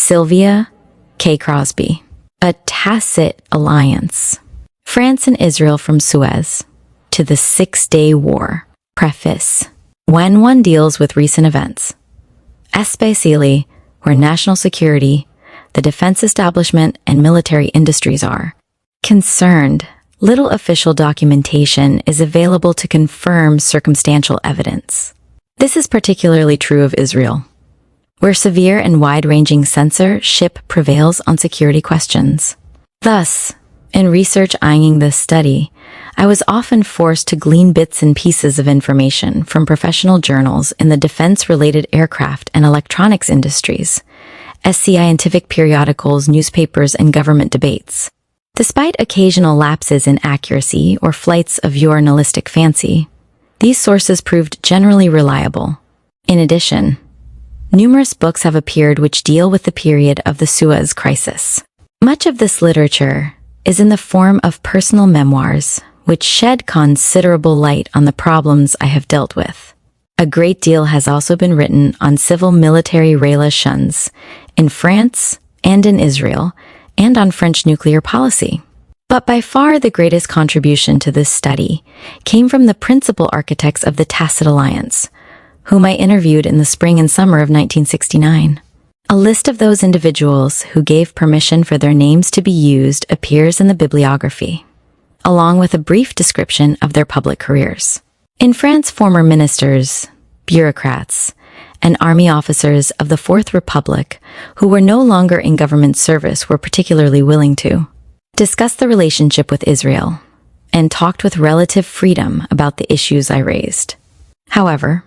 Sylvia K. Crosbie. A Tacit Alliance. France and Israel from Suez to the Six-Day War. Preface. When one deals with recent events, especially where national security, the defense establishment, and military industries are concerned, little official documentation is available to confirm circumstantial evidence. This is particularly true of Israel, where severe and wide-ranging censorship prevails on security questions. Thus, in research eyeing this study, I was often forced to glean bits and pieces of information from professional journals in the defense-related aircraft and electronics industries, scientific periodicals, newspapers, and government debates. Despite occasional lapses in accuracy or flights of journalistic fancy, these sources proved generally reliable. In addition, numerous books have appeared which deal with the period of the Suez Crisis. Much of this literature is in the form of personal memoirs, which shed considerable light on the problems I have dealt with. A great deal has also been written on civil-military relations in France and in Israel, and on French nuclear policy. But by far the greatest contribution to this study came from the principal architects of the Tacit Alliance, whom I interviewed in the spring and summer of 1969. A list of those individuals who gave permission for their names to be used appears in the bibliography, along with a brief description of their public careers. In France, former ministers, bureaucrats, and army officers of the Fourth Republic who were no longer in government service were particularly willing to discuss the relationship with Israel and talked with relative freedom about the issues I raised. However,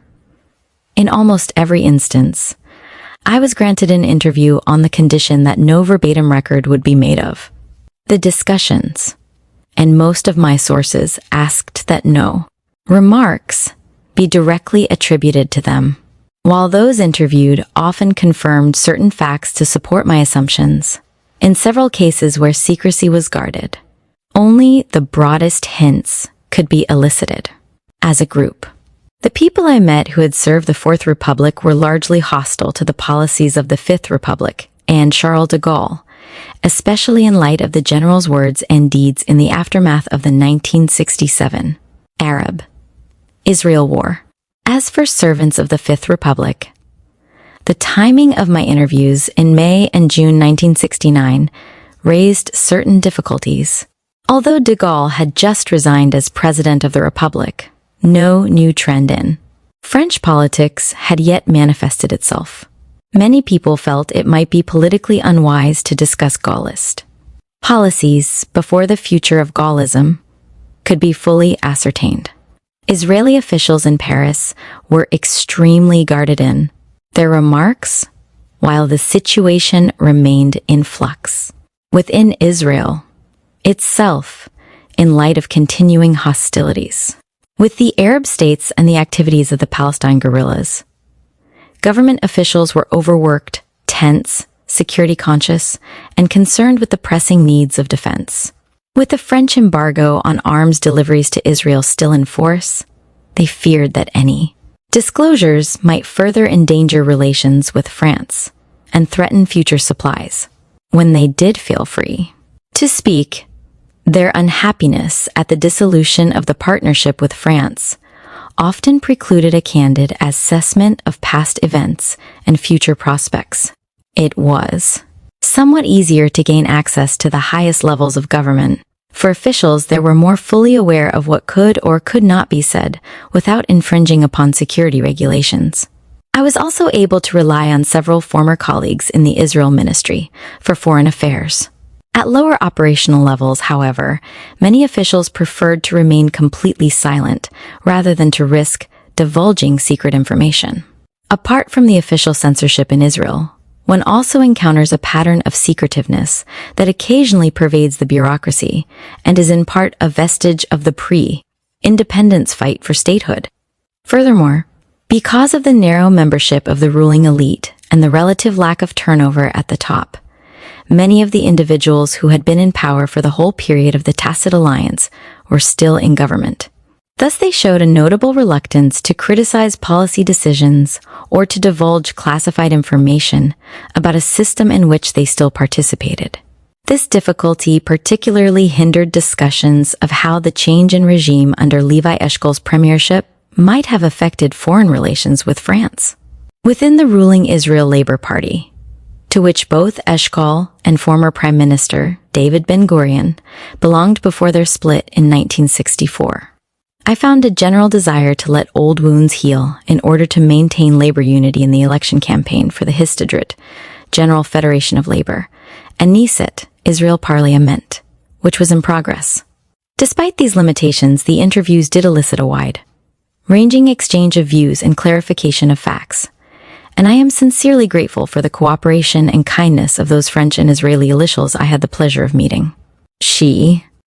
in almost every instance, I was granted an interview on the condition that no verbatim record would be made of the discussions, and most of my sources asked that no remarks be directly attributed to them. While those interviewed often confirmed certain facts to support my assumptions, in several cases where secrecy was guarded, only the broadest hints could be elicited. As a group, the people I met who had served the Fourth Republic were largely hostile to the policies of the Fifth Republic and Charles de Gaulle, especially in light of the general's words and deeds in the aftermath of the 1967 Arab-Israel War. As for servants of the Fifth Republic, the timing of my interviews in May and June 1969 raised certain difficulties. Although de Gaulle had just resigned as president of the Republic, no new trend in French politics had yet manifested itself. Many people felt it might be politically unwise to discuss Gaullist policies before the future of Gaullism could be fully ascertained. Israeli officials in Paris were extremely guarded in their remarks while the situation remained in flux within Israel itself in light of continuing hostilities with the Arab states and the activities of the Palestine guerrillas. Government officials were overworked, tense, security conscious, and concerned with the pressing needs of defense. With the French embargo on arms deliveries to Israel still in force, they feared that any disclosures might further endanger relations with France and threaten future supplies. When they did feel free to speak, their unhappiness at the dissolution of the partnership with France often precluded a candid assessment of past events and future prospects. It was somewhat easier to gain access to the highest levels of government. For officials, they were more fully aware of what could or could not be said without infringing upon security regulations. I was also able to rely on several former colleagues in the Israel Ministry for Foreign Affairs. At lower operational levels, however, many officials preferred to remain completely silent rather than to risk divulging secret information. Apart from the official censorship in Israel, one also encounters a pattern of secretiveness that occasionally pervades the bureaucracy and is in part a vestige of the pre-independence fight for statehood. Furthermore, because of the narrow membership of the ruling elite and the relative lack of turnover at the top, many of the individuals who had been in power for the whole period of the Tacit Alliance were still in government. Thus, they showed a notable reluctance to criticize policy decisions or to divulge classified information about a system in which they still participated. This difficulty particularly hindered discussions of how the change in regime under Levi Eshkol's premiership might have affected foreign relations with France. Within the ruling Israel Labor Party, to which both Eshkol and former Prime Minister David Ben-Gurion belonged before their split in 1964, I found a general desire to let old wounds heal in order to maintain labor unity in the election campaign for the Histadrut, General Federation of Labor, and Knesset, Israel Parliament, which was in progress. Despite these limitations, the interviews did elicit a wide-ranging exchange of views and clarification of facts, and I am sincerely grateful for the cooperation and kindness of those French and Israeli officials I had the pleasure of meeting.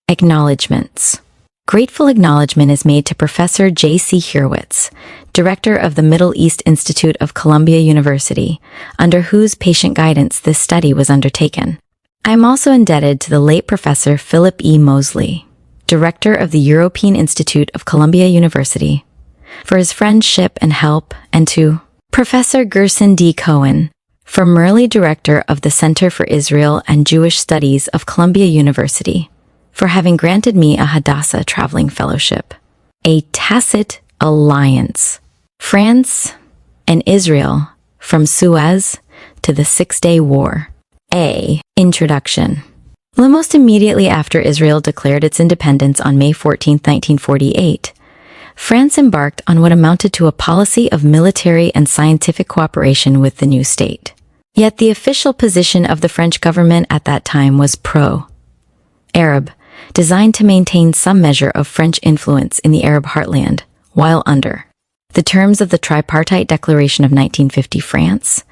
Acknowledgements. Grateful acknowledgement is made to Professor J.C. Hurwitz, Director of the Middle East Institute of Columbia University, under whose patient guidance this study was undertaken. I am also indebted to the late Professor Philip E. Mosley, Director of the European Institute of Columbia University, for his friendship and help, and to Professor Gerson D. Cohen, formerly Director of the Center for Israel and Jewish Studies of Columbia University, for having granted me a Hadassah traveling fellowship. A Tacit alliance. France and Israel from Suez to the Six-Day War. Introduction. Almost immediately after Israel declared its independence on May 14, 1948, France embarked on what amounted to a policy of military and scientific cooperation with the new state. Yet the official position of the French government at that time was pro-Arab, designed to maintain some measure of French influence in the Arab heartland, while under the terms of the Tripartite Declaration of 1950, France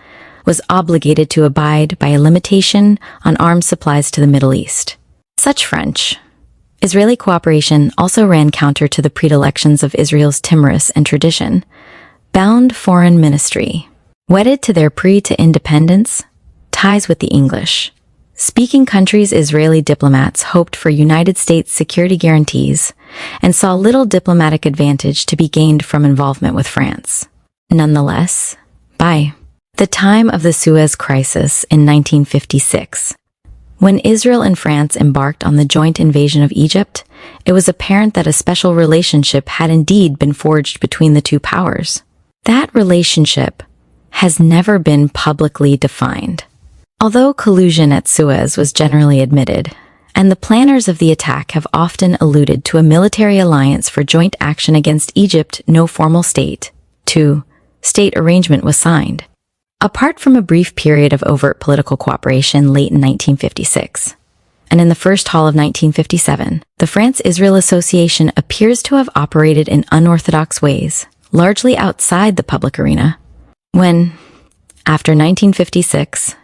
was obligated to abide by a limitation on arms supplies to the Middle East. Such French-Israeli cooperation also ran counter to the predilections of Israel's timorous and tradition-bound foreign ministry, wedded to their pre-to-independence ties with the English-speaking countries. Israeli diplomats hoped for United States security guarantees and saw little diplomatic advantage to be gained from involvement with France. Nonetheless, by the time of the Suez Crisis in 1956, when Israel and France embarked on the joint invasion of Egypt, it was apparent that a special relationship had indeed been forged between the two powers. That relationship has never been publicly defined. Although collusion at Suez was generally admitted, and the planners of the attack have often alluded to a military alliance for joint action against Egypt, no formal state arrangement was signed. Apart from a brief period of overt political cooperation late in 1956, and in the first hall of 1957, the France-Israel Association appears to have operated in unorthodox ways, largely outside the public arena. When, after 1956,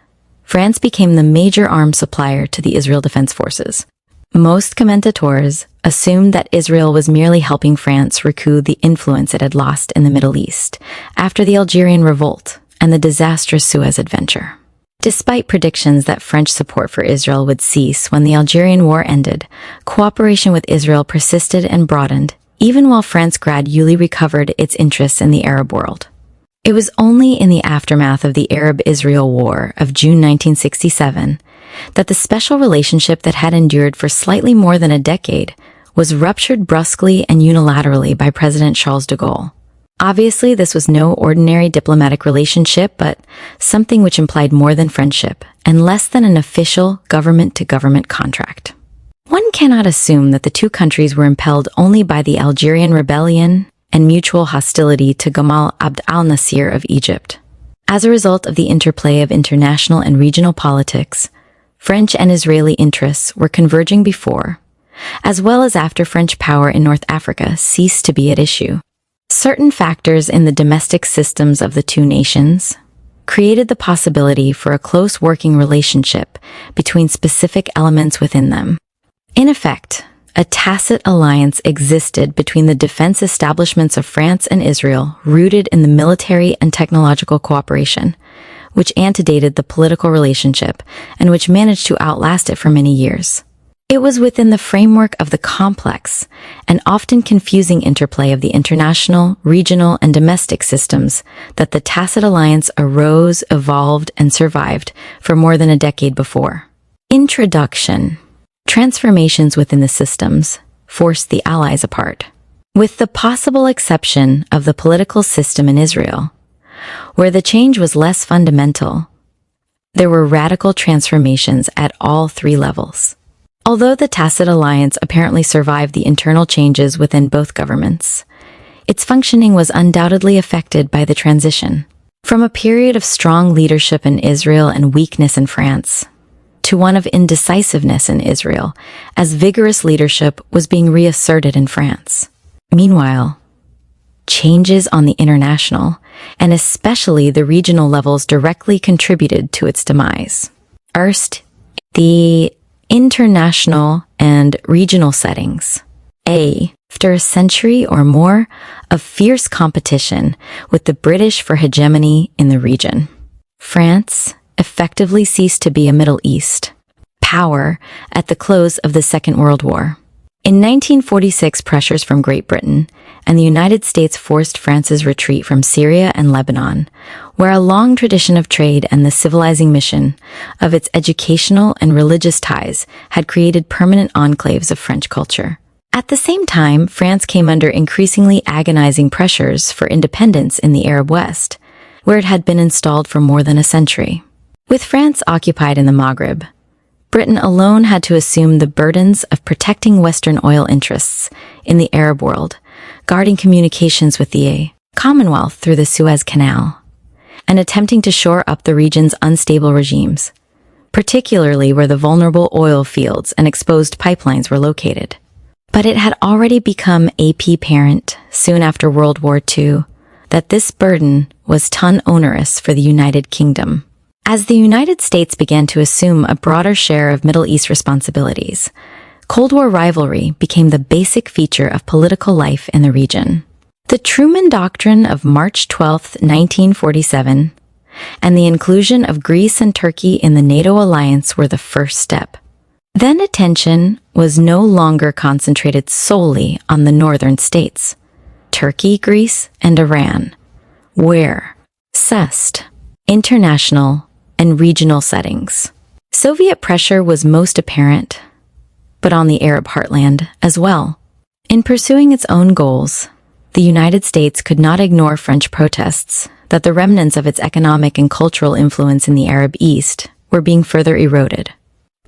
France became the major arms supplier to the Israel Defense Forces, most commentators assumed that Israel was merely helping France recoup the influence it had lost in the Middle East after the Algerian Revolt and the disastrous Suez adventure. Despite predictions that French support for Israel would cease when the Algerian War ended, cooperation with Israel persisted and broadened, even while France gradually recovered its interests in the Arab world. It was only in the aftermath of the Arab-Israel War of June 1967 that the special relationship that had endured for slightly more than a decade was ruptured brusquely and unilaterally by President Charles de Gaulle. Obviously, this was no ordinary diplomatic relationship, but something which implied more than friendship and less than an official government-to-government contract. One cannot assume that the two countries were impelled only by the Algerian rebellion and mutual hostility to Gamal Abd al-Nasser of Egypt. As a result of the interplay of international and regional politics, French and Israeli interests were converging before, as well as after French power in North Africa ceased to be at issue. Certain factors in the domestic systems of the two nations created the possibility for a close working relationship between specific elements within them. In effect, a tacit alliance existed between the defense establishments of France and Israel, rooted in the military and technological cooperation, which antedated the political relationship and which managed to outlast it for many years. It was within the framework of the complex and often confusing interplay of the international, regional, and domestic systems that the Tacit Alliance arose, evolved, and survived for more than a decade before. Introduction. Transformations within the systems forced the Allies apart, with the possible exception of the political system in Israel, where the change was less fundamental. There were radical transformations at all three levels. Although the Tacit Alliance apparently survived the internal changes within both governments, its functioning was undoubtedly affected by the transition. From a period of strong leadership in Israel and weakness in France, to one of indecisiveness in Israel, as vigorous leadership was being reasserted in France. Meanwhile, changes on the international, and especially the regional levels directly contributed to its demise. First, the international and regional settings. After a century or more of fierce competition with the British for hegemony in the region, France effectively ceased to be a Middle East power at the close of the Second World War. In 1946, pressures from Great Britain and the United States forced France's retreat from Syria and Lebanon, where a long tradition of trade and the civilizing mission of its educational and religious ties had created permanent enclaves of French culture. At the same time, France came under increasingly agonizing pressures for independence in the Arab West, where it had been installed for more than a century. With France occupied in the Maghreb, Britain alone had to assume the burdens of protecting Western oil interests in the Arab world, guarding communications with the Commonwealth through the Suez Canal, and attempting to shore up the region's unstable regimes, particularly where the vulnerable oil fields and exposed pipelines were located. But it had already become apparent soon after World War II that this burden was too onerous for the United Kingdom. As the United States began to assume a broader share of Middle East responsibilities, Cold War rivalry became the basic feature of political life in the region. The Truman Doctrine of March 12, 1947, and the inclusion of Greece and Turkey in the NATO alliance were the first step. Then attention was no longer concentrated solely on the northern states, Turkey, Greece, and Iran, where sussed international and regional settings. Soviet pressure was most apparent, but on the Arab heartland as well. In pursuing its own goals, the United States could not ignore French protests that the remnants of its economic and cultural influence in the Arab East were being further eroded.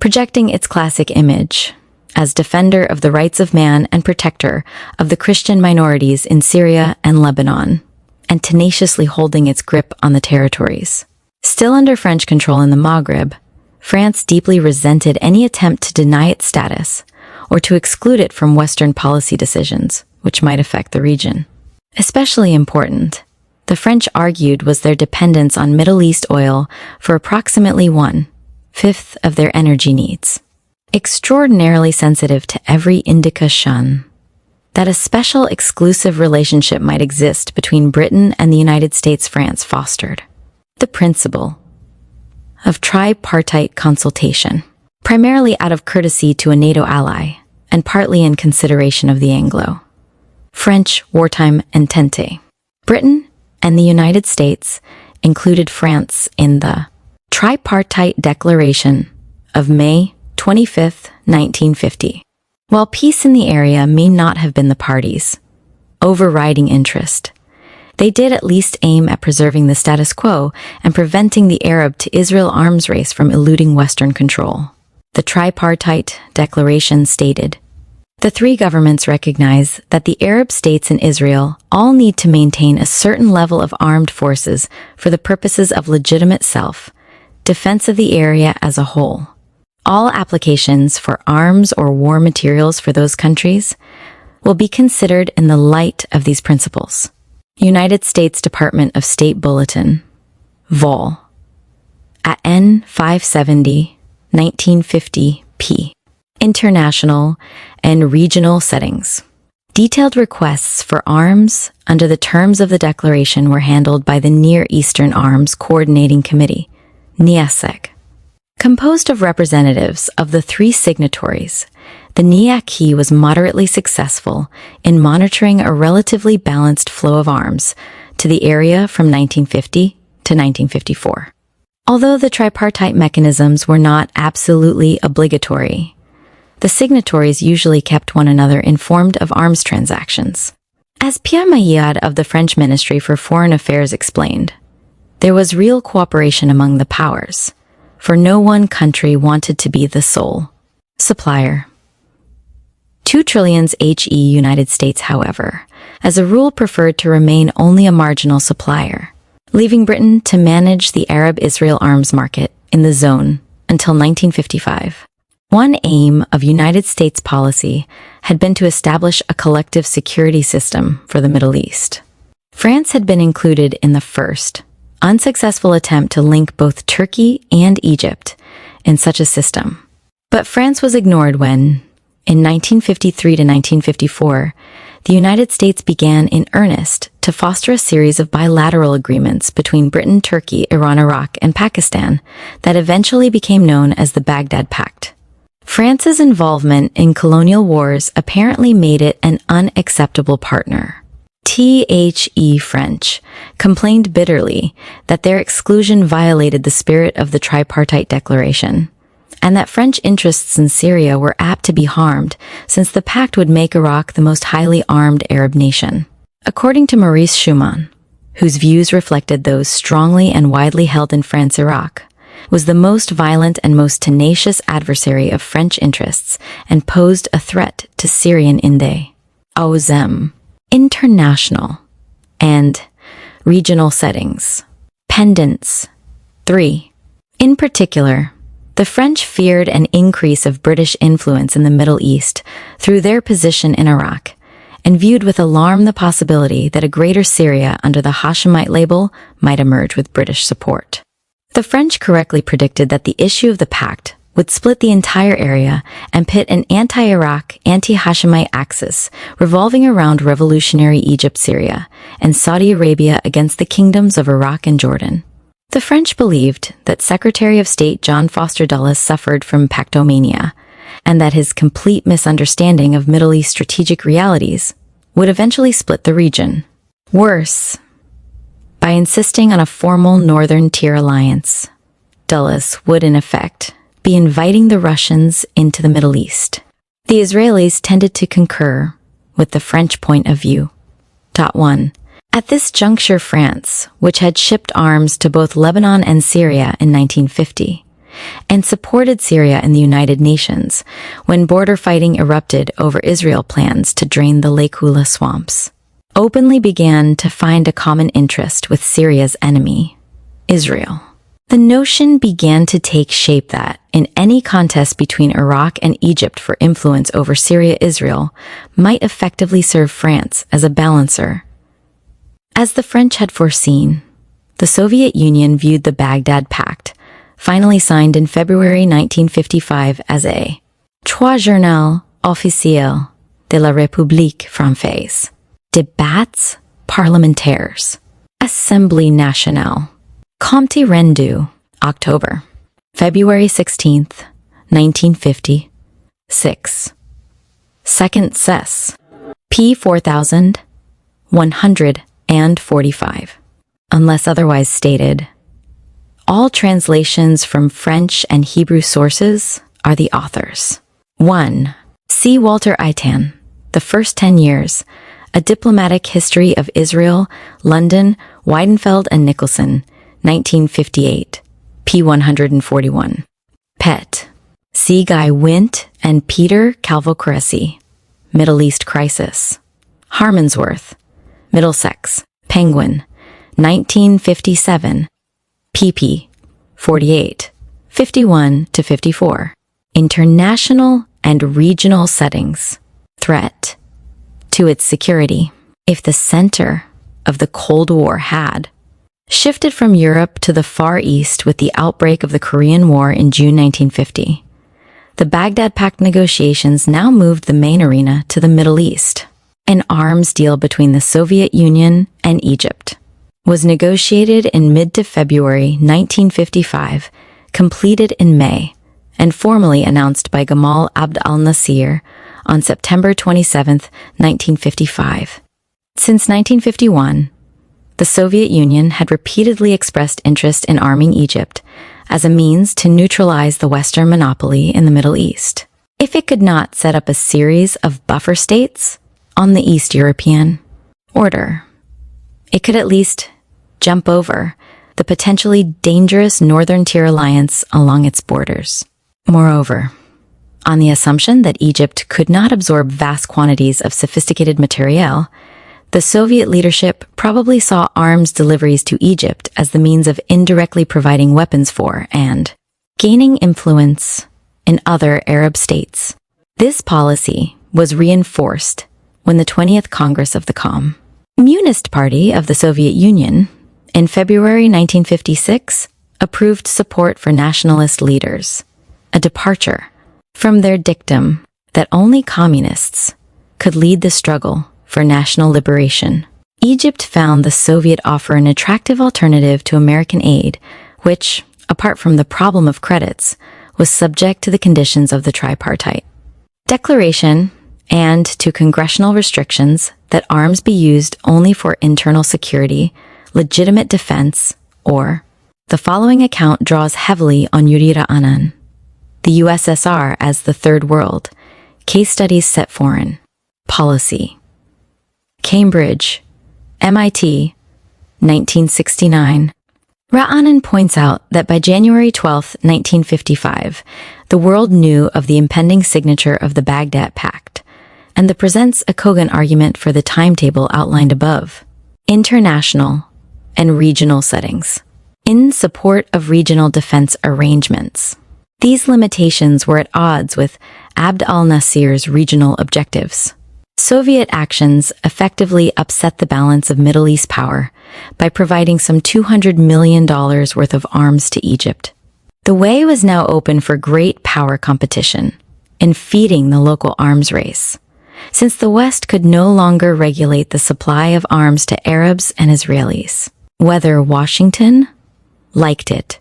Projecting its classic image as defender of the rights of man and protector of the Christian minorities in Syria and Lebanon, and tenaciously holding its grip on the territories. Still under French control in the Maghreb, France deeply resented any attempt to deny its status or to exclude it from Western policy decisions, which might affect the region. Especially important, the French argued, was their dependence on Middle East oil for approximately 1/5 of their energy needs. Extraordinarily sensitive to every indication that a special exclusive relationship might exist between Britain and the United States, France fostered the principle of tripartite consultation, primarily out of courtesy to a NATO ally and partly in consideration of the Anglo-French wartime entente. Britain and the United States included France in the Tripartite Declaration of May 25, 1950. While peace in the area may not have been the parties' overriding interest, they did at least aim at preserving the status quo and preventing the Arab to Israel arms race from eluding Western control. The Tripartite Declaration stated, "The three governments recognize that the Arab states and Israel all need to maintain a certain level of armed forces for the purposes of legitimate self-defense of the area as a whole. All applications for arms or war materials for those countries will be considered in the light of these principles." United States Department of State Bulletin, Vol. at N 570, 1950 p. International and regional settings. Detailed requests for arms under the terms of the declaration were handled by the Near Eastern Arms Coordinating Committee, NEASEC, Composed of representatives of the three signatories, the NIAC was moderately successful in monitoring a relatively balanced flow of arms to the area from 1950 to 1954. Although the tripartite mechanisms were not absolutely obligatory, the signatories usually kept one another informed of arms transactions. As Pierre Maillard of the French Ministry for Foreign Affairs explained, there was real cooperation among the powers, for no one country wanted to be the sole supplier. 2 trillions HE United States, however, as a rule preferred to remain only a marginal supplier, leaving Britain to manage the Arab-Israel arms market in the zone until 1955. One aim of United States policy had been to establish a collective security system for the Middle East. France had been included in the first, unsuccessful attempt to link both Turkey and Egypt in such a system. But France was ignored when, in 1953 to 1954, the United States began in earnest to foster a series of bilateral agreements between Britain, Turkey, Iran, Iraq, and Pakistan that eventually became known as the Baghdad Pact. France's involvement in colonial wars apparently made it an unacceptable partner. The French complained bitterly that their exclusion violated the spirit of the tripartite declaration, and that French interests in Syria were apt to be harmed since the pact would make Iraq the most highly armed Arab nation. According to Maurice Schumann, whose views reflected those strongly and widely held in France, Iraq was the most violent and most tenacious adversary of French interests and posed a threat to Syrian Inde, Awzem, international, and regional settings. Pendants. 3. In particular, the French feared an increase of British influence in the Middle East through their position in Iraq, and viewed with alarm the possibility that a greater Syria under the Hashemite label might emerge with British support. The French correctly predicted that the issue of the pact would split the entire area and pit an anti-Iraq, anti-Hashemite axis revolving around revolutionary Egypt, Syria, and Saudi Arabia against the kingdoms of Iraq and Jordan. The French believed that Secretary of State John Foster Dulles suffered from pactomania, and that his complete misunderstanding of Middle East strategic realities would eventually split the region. Worse, by insisting on a formal Northern Tier alliance, Dulles would, in effect, be inviting the Russians into the Middle East. The Israelis tended to concur with the French point of view. 1. At this juncture, France, which had shipped arms to both Lebanon and Syria in 1950, and supported Syria in the United Nations when border fighting erupted over Israel plans to drain the Lakeula swamps, openly began to find a common interest with Syria's enemy, Israel. The notion began to take shape that, in any contest between Iraq and Egypt for influence over Syria-Israel, might effectively serve France as a balancer. As the French had foreseen, the Soviet Union viewed the Baghdad Pact, finally signed in February 1955, as a Trois journal officiel de la République Française, Débats parlementaires, Assemblée nationale, Compte rendu, October, February 16th, 1950, 6. Second Cess, p. 4145, unless otherwise stated. All translations from French and Hebrew sources are the authors. 1. C. Walter Itan, The First 10 Years, A Diplomatic History of Israel, London, Weidenfeld and Nicholson, 1958, p. 141. Pet. C. Guy Wint and Peter Calvocoressi, Middle East Crisis. Harmonsworth, Middlesex, Penguin, 1957, pp. 48, 51-54. International and regional settings. Threat to its security. If the center of the Cold War had shifted from Europe to the Far East with the outbreak of the Korean War in June 1950, the Baghdad Pact negotiations now moved the main arena to the Middle East. An arms deal between the Soviet Union and Egypt was negotiated in mid to February 1955 completed in May and formally announced by Gamal Abd al-Nasir on September 27, 1955. Since 1951, the Soviet Union had repeatedly expressed interest in arming Egypt as a means to neutralize the Western monopoly in the Middle East. If it could not set up a series of buffer states on the East European order, it could at least jump over the potentially dangerous Northern Tier alliance along its borders. Moreover, on the assumption that Egypt could not absorb vast quantities of sophisticated materiel, the Soviet leadership probably saw arms deliveries to Egypt as the means of indirectly providing weapons for and gaining influence in other Arab states. This policy was reinforced when the 20th Congress of the Communist Party of the Soviet Union, in February 1956, approved support for nationalist leaders, a departure from their dictum that only communists could lead the struggle for national liberation. Egypt found the Soviet offer an attractive alternative to American aid, which, apart from the problem of credits, was subject to the conditions of the tripartite declaration and to congressional restrictions that arms be used only for internal security, legitimate defense, or the following account draws heavily on Yuri Ra'anan, the USSR as the Third World, Case Studies Set Foreign Policy. Cambridge, MIT, 1969. Ra'anan points out that by January 12, 1955, the world knew of the impending signature of the Baghdad Pact, and presents a cogent argument for the timetable outlined above. International and regional settings. In support of regional defense arrangements. These limitations were at odds with Abd al-Nasir's regional objectives. Soviet actions effectively upset the balance of Middle East power by providing some $200 million worth of arms to Egypt. The way was now open for great power competition in feeding the local arms race, since the West could no longer regulate the supply of arms to Arabs and Israelis, whether Washington liked it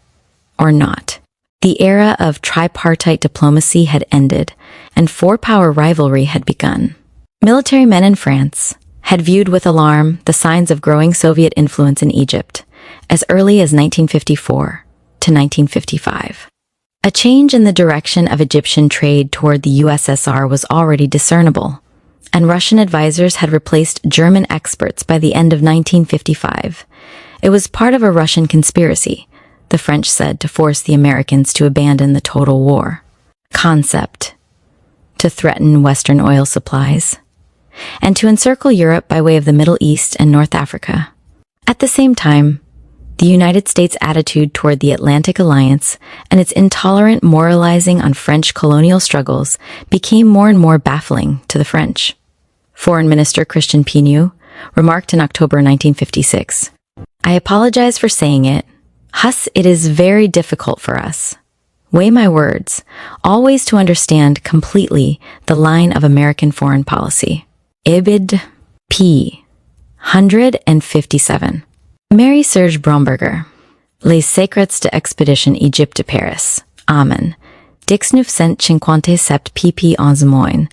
or not. The era of tripartite diplomacy had ended, and four-power rivalry had begun. Military men in France had viewed with alarm the signs of growing Soviet influence in Egypt as early as 1954 to 1955. A change in the direction of Egyptian trade toward the USSR was already discernible, and Russian advisors had replaced German experts by the end of 1955. It was part of a Russian conspiracy, the French said, to force the Americans to abandon the total war concept, to threaten Western oil supplies, and to encircle Europe by way of the Middle East and North Africa. At the same time, the United States' attitude toward the Atlantic Alliance and its intolerant moralizing on French colonial struggles became more and more baffling to the French. Foreign Minister Christian Pinu remarked in October 1956, "I apologize for saying it. It is very difficult for us, weigh my words, always to understand completely the line of American foreign policy." Ibid. p. 157. Marie-Serge Bromberger. Les secrets de expédition Égypte de Paris. Amen. 1957 pp 11 mois.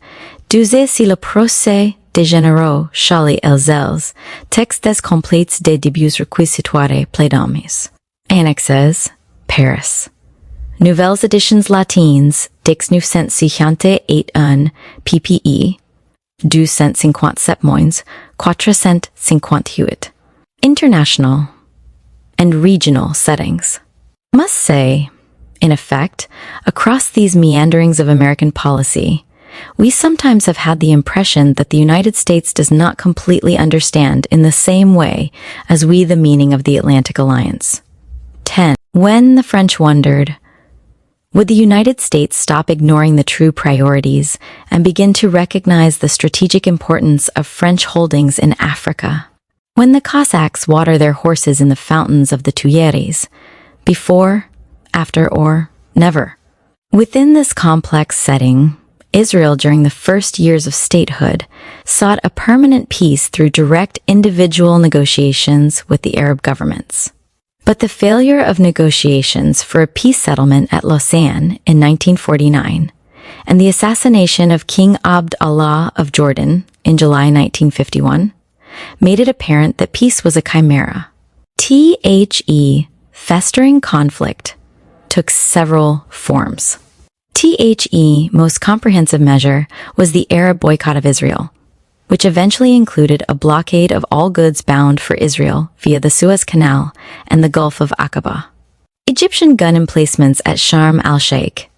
12 si le procès des généraux Charlie Elzels. Textes complets des débuts requisitoires plaidomies. Annexes. Paris. Nouvelles éditions latines. 1958 ppe. 257 moins, 458. International and regional settings. Must say, in effect, across these meanderings of American policy, we sometimes have had the impression that the United States does not completely understand in the same way as we the meaning of the Atlantic Alliance. 10. When the French wondered, would the United States stop ignoring the true priorities and begin to recognize the strategic importance of French holdings in Africa? When the Cossacks water their horses in the fountains of the Tuileries, before, after, or never? Within this complex setting, Israel, during the first years of statehood, sought a permanent peace through direct individual negotiations with the Arab governments. But the failure of negotiations for a peace settlement at Lausanne in 1949 and the assassination of King Abd Allah of Jordan in July 1951 made it apparent that peace was a chimera. Festering conflict took several forms. Most comprehensive measure was the Arab boycott of Israel, which eventually included a blockade of all goods bound for Israel via the Suez Canal and the Gulf of Aqaba. Egyptian gun emplacements at Sharm el-Sheikh,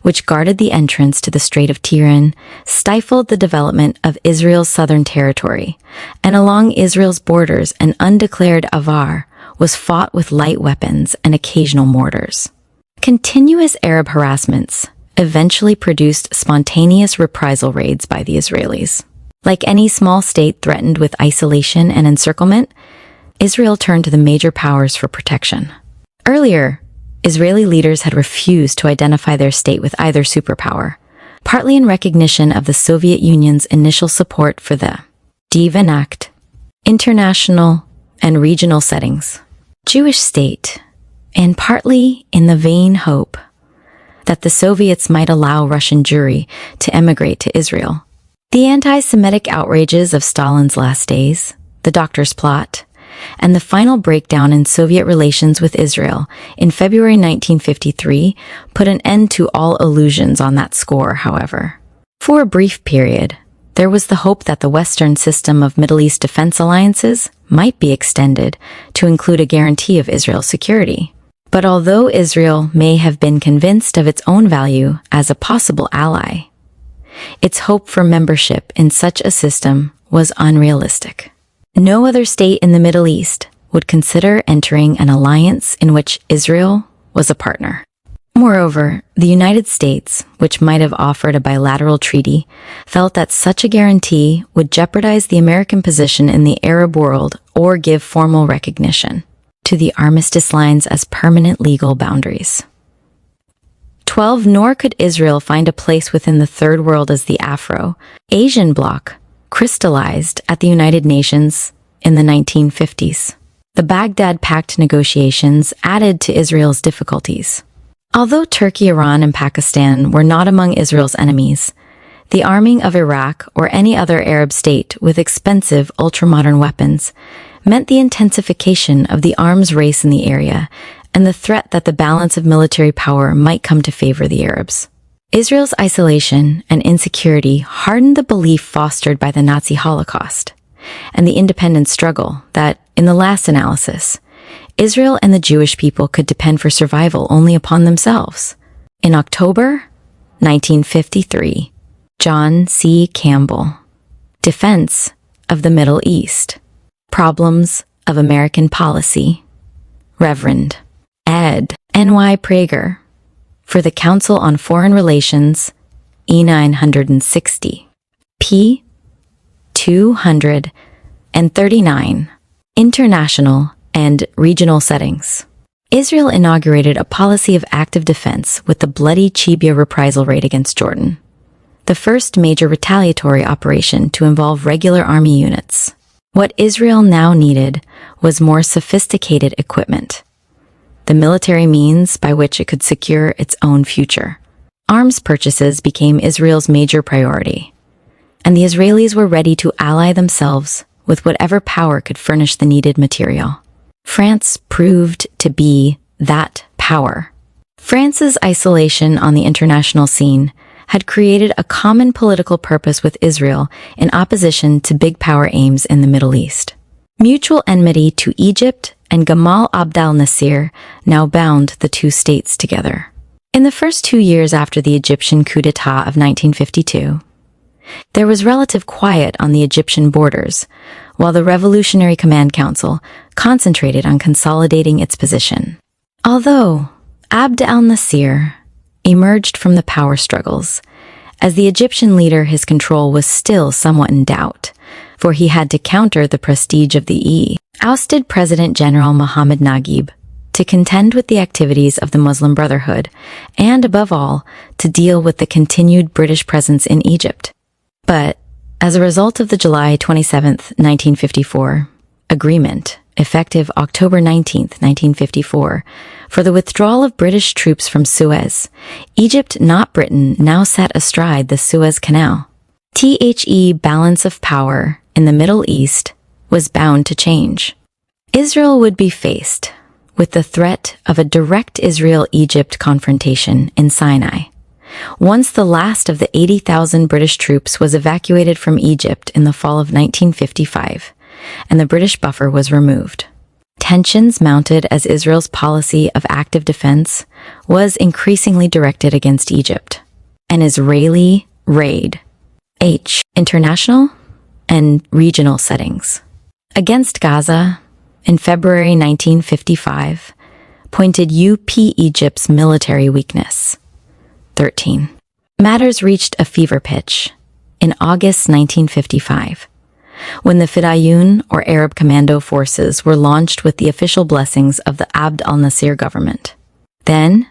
which guarded the entrance to the Strait of Tiran, stifled the development of Israel's southern territory, and along Israel's borders an undeclared avar was fought with light weapons and occasional mortars. Continuous Arab harassments eventually produced spontaneous reprisal raids by the Israelis. Like any small state threatened with isolation and encirclement, Israel turned to the major powers for protection. Earlier, Israeli leaders had refused to identify their state with either superpower, partly in recognition of the Soviet Union's initial support for the devenacted international and regional settings Jewish state, and partly in the vain hope that the Soviets might allow Russian Jewry to emigrate to Israel. The anti-Semitic outrages of Stalin's last days, the Doctor's Plot, and the final breakdown in Soviet relations with Israel in February 1953 put an end to all illusions on that score, however. For a brief period, there was the hope that the Western system of Middle East defense alliances might be extended to include a guarantee of Israel's security. But although Israel may have been convinced of its own value as a possible ally, its hope for membership in such a system was unrealistic. No other state in the Middle East would consider entering an alliance in which Israel was a partner. Moreover, the United States, which might have offered a bilateral treaty, felt that such a guarantee would jeopardize the American position in the Arab world or give formal recognition to the armistice lines as permanent legal boundaries. 12. Nor could Israel find a place within the Third World as the Afro-Asian bloc crystallized at the United Nations in the 1950s. The Baghdad Pact negotiations added to Israel's difficulties. Although Turkey, Iran, and Pakistan were not among Israel's enemies, the arming of Iraq or any other Arab state with expensive ultramodern weapons meant the intensification of the arms race in the area and the threat that the balance of military power might come to favor the Arabs. Israel's isolation and insecurity hardened the belief fostered by the Nazi Holocaust and the independence struggle that, in the last analysis, Israel and the Jewish people could depend for survival only upon themselves. In October 1953, John C. Campbell, Defense of the Middle East, Problems of American Policy, Reverend Ed N.Y. Prager, for the Council on Foreign Relations, E960, p. 239, International and Regional Settings. Israel inaugurated a policy of active defense with the bloody Chibia reprisal raid against Jordan, the first major retaliatory operation to involve regular army units. What Israel now needed was more sophisticated equipment, the military means by which it could secure its own future. Arms purchases became Israel's major priority, and the Israelis were ready to ally themselves with whatever power could furnish the needed material. France proved to be that power. France's isolation on the international scene had created a common political purpose with Israel in opposition to big power aims in the Middle East. Mutual enmity to Egypt and Gamal Abdel Nasser now bound the two states together. In the first 2 years after the Egyptian coup d'etat of 1952, there was relative quiet on the Egyptian borders, while the Revolutionary Command Council concentrated on consolidating its position. Although Abd al-Nasser emerged from the power struggles, as the Egyptian leader, his control was still somewhat in doubt, for he had to counter the prestige of the ousted President General Mohammed Naguib to contend with the activities of the Muslim Brotherhood, and above all, to deal with the continued British presence in Egypt. But as a result of the July 27, 1954, agreement, effective October 19, 1954, for the withdrawal of British troops from Suez. Egypt, not Britain, now sat astride the Suez Canal. The balance of power in the Middle East was bound to change. Israel would be faced with the threat of a direct Israel-Egypt confrontation in Sinai. Once the last of the 80,000 British troops was evacuated from Egypt in the fall of 1955, and the British buffer was removed. Tensions mounted as Israel's policy of active defense was increasingly directed against Egypt. An Israeli raid, international and regional settings, against Gaza in February 1955 pointed Egypt's military weakness. 13. Matters reached a fever pitch in August 1955, when the Fedayeen, or Arab Commando Forces, were launched with the official blessings of the Abd al-Nasir government. Then,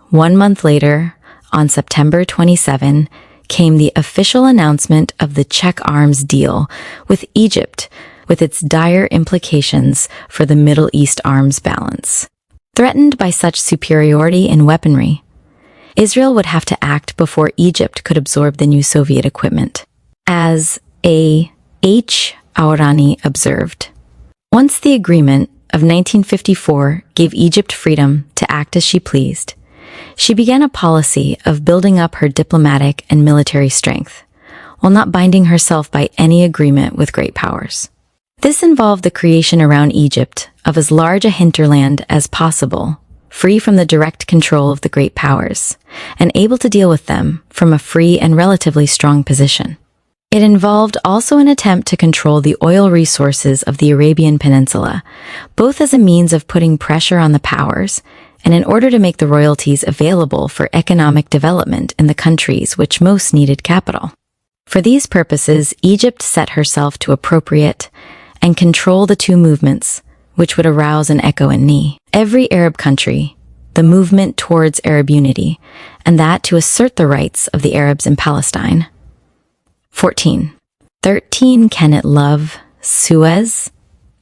1 month later, on September 27, came the official announcement of the check arms deal with Egypt, with its dire implications for the Middle East arms balance. Threatened by such superiority in weaponry, Israel would have to act before Egypt could absorb the new Soviet equipment. As Aurani observed, once the agreement of 1954 gave Egypt freedom to act as she pleased, she began a policy of building up her diplomatic and military strength, while not binding herself by any agreement with great powers. This involved the creation around Egypt of as large a hinterland as possible, free from the direct control of the great powers, and able to deal with them from a free and relatively strong position. It involved also an attempt to control the oil resources of the Arabian Peninsula, both as a means of putting pressure on the powers and in order to make the royalties available for economic development in the countries which most needed capital. For these purposes, Egypt set herself to appropriate and control the two movements, which would arouse an echo in every Arab country, the movement towards Arab unity, and that to assert the rights of the Arabs in Palestine. 14. 13. Can it love Suez?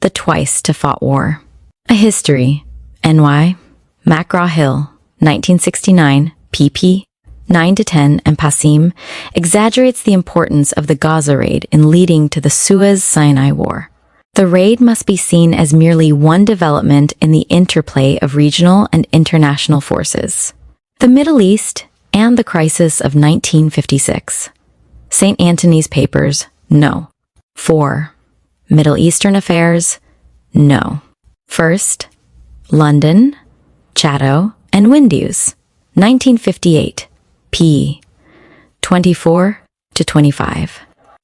The twice-to-fought war. A History. N.Y. McGraw-Hill, 1969, pp. 9-10, and Passim exaggerates the importance of the Gaza raid in leading to the Suez-Sinai War. The raid must be seen as merely one development in the interplay of regional and international forces. The Middle East and the crisis of 1956. St. Antony's Papers, no. 4. Middle Eastern Affairs, no. First, London, Chatto, and Winduse, 1958, p. 24-25.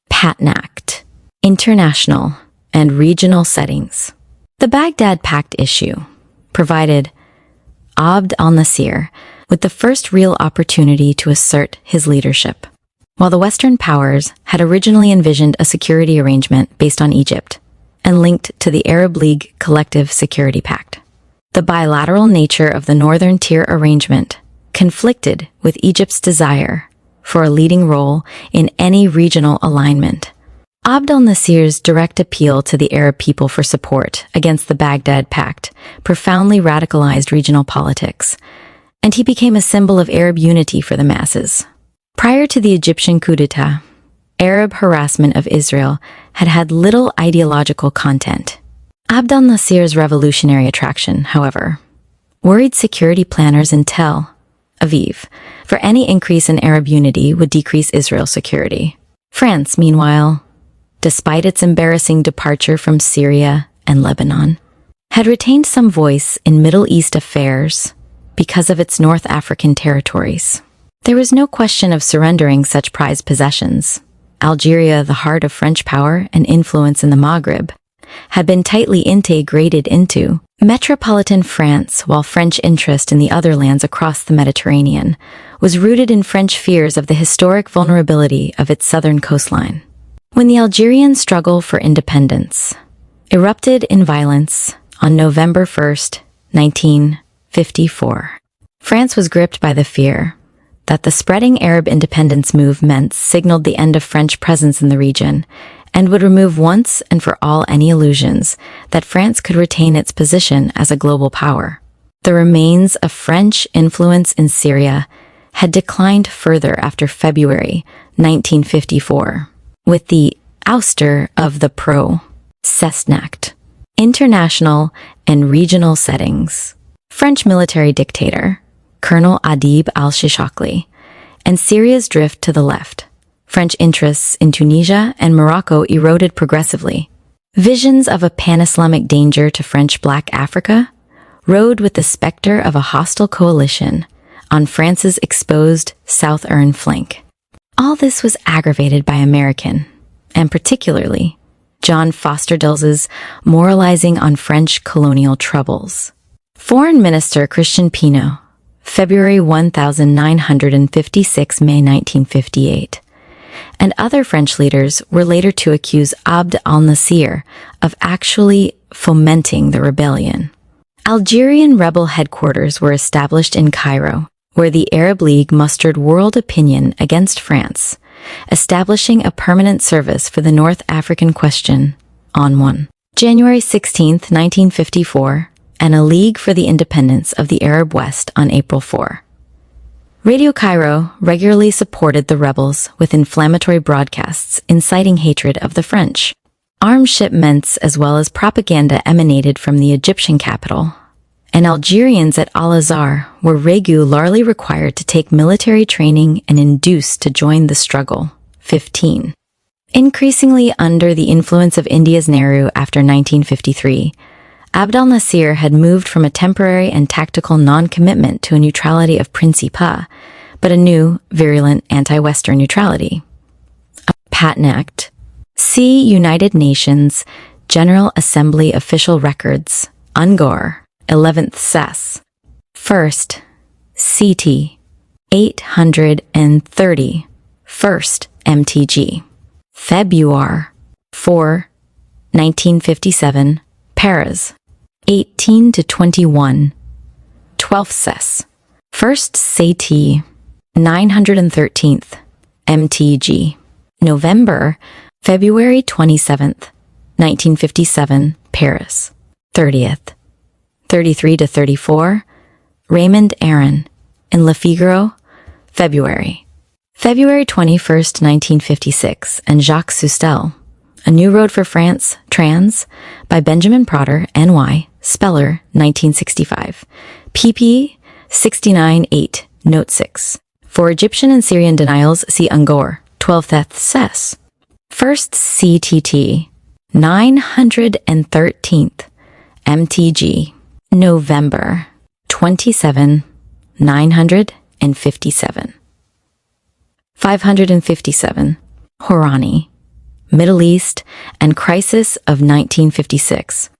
Patent Act, International and Regional Settings. The Baghdad Pact issue provided Abd al-Nasir with the first real opportunity to assert his leadership. While the Western powers had originally envisioned a security arrangement based on Egypt and linked to the Arab League Collective Security Pact, the bilateral nature of the Northern Tier arrangement conflicted with Egypt's desire for a leading role in any regional alignment. Abd al-Nasir's direct appeal to the Arab people for support against the Baghdad Pact profoundly radicalized regional politics, and he became a symbol of Arab unity for the masses. Prior to the Egyptian coup d'etat, Arab harassment of Israel had had little ideological content. Abd al-Nasir's revolutionary attraction, however, worried security planners in Tel Aviv, for any increase in Arab unity would decrease Israel's security. France, meanwhile, despite its embarrassing departure from Syria and Lebanon, had retained some voice in Middle East affairs because of its North African territories. There was no question of surrendering such prized possessions. Algeria, the heart of French power and influence in the Maghreb, had been tightly integrated into metropolitan France, while French interest in the other lands across the Mediterranean was rooted in French fears of the historic vulnerability of its southern coastline. When the Algerian struggle for independence erupted in violence on November 1st, 1954, France was gripped by the fear that the spreading Arab independence movement signaled the end of French presence in the region and would remove once and for all any illusions that France could retain its position as a global power. The remains of French influence in Syria had declined further after February 1954, with the ouster of the pro-Cessnact, international and regional settings. French military dictator, Colonel Adib al-Shishakli, and Syria's drift to the left. French interests in Tunisia and Morocco eroded progressively. Visions of a pan-Islamic danger to French Black Africa rode with the specter of a hostile coalition on France's exposed southern flank. All this was aggravated by American, and particularly John Foster Dulles's moralizing on French colonial troubles. Foreign Minister Christian Pinault, February 1956, May 1958, and other French leaders were later to accuse Abd al-Nasir of actually fomenting the rebellion. Algerian rebel headquarters were established in Cairo, where the Arab League mustered world opinion against France, establishing a permanent service for the North African question on 1 January 16, 1954, and a League for the Independence of the Arab West on April 4. Radio Cairo regularly supported the rebels with inflammatory broadcasts inciting hatred of the French. Arms shipments as well as propaganda emanated from the Egyptian capital, and Algerians at Al-Azhar were regularly required to take military training and induced to join the struggle. 15. Increasingly under the influence of India's Nehru after 1953, Abd al-Nasir had moved from a temporary and tactical non-commitment to a neutrality of principe, but a new, virulent anti-Western neutrality. A Patent Act. See United Nations General Assembly Official Records, UNGOR, 11th Sess. First, CT, 830, First MTG. February 4, 1957, Paris, 18 to 21, 12th Sess. First CT, 913th, MTG. November, February 27th, 1957, Paris, 30th. 33 to 34, Raymond Aron, in Le Figaro, February. February 21st, 1956, and Jacques Sustel, A New Road for France, Trans, by Benjamin Protter, N.Y., Speller, 1965. pp. 69-8, note 6. For Egyptian and Syrian denials, see UNGOR, 12th Sess. First CTT, 913th, MTG. November 27, 957. 557. Horani, Middle East and Crisis of 1956.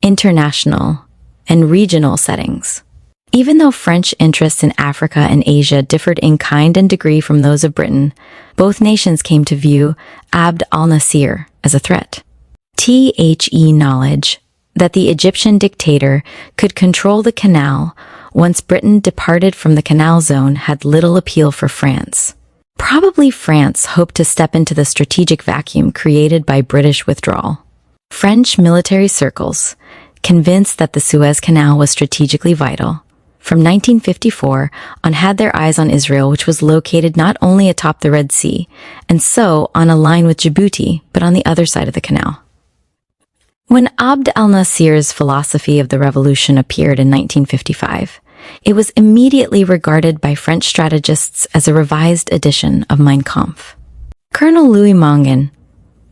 International and regional settings. Even though French interests in Africa and Asia differed in kind and degree from those of Britain, both nations came to view Abd al-Nasir as a threat. The knowledge that the Egyptian dictator could control the canal once Britain departed from the canal zone had little appeal for France. Probably France hoped to step into the strategic vacuum created by British withdrawal. French military circles, convinced that the Suez Canal was strategically vital, from 1954 on had their eyes on Israel, which was located not only atop the Red Sea, and so on a line with Djibouti, but on the other side of the canal. When Abd al-Nasir's philosophy of the revolution appeared in 1955, it was immediately regarded by French strategists as a revised edition of Mein Kampf. Colonel Louis Mangin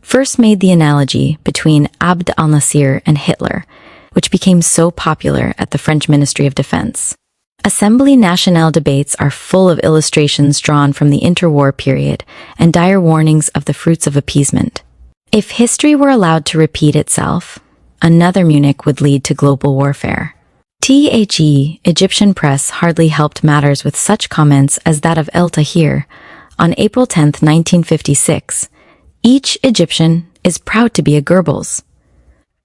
first made the analogy between Abd al-Nasir and Hitler, which became so popular at the French Ministry of Defense. Assembly Nationale debates are full of illustrations drawn from the interwar period and dire warnings of the fruits of appeasement. If history were allowed to repeat itself, another Munich would lead to global warfare. Egyptian press hardly helped matters with such comments as that of El Tahir on April 10, 1956. Each Egyptian is proud to be a Goebbels.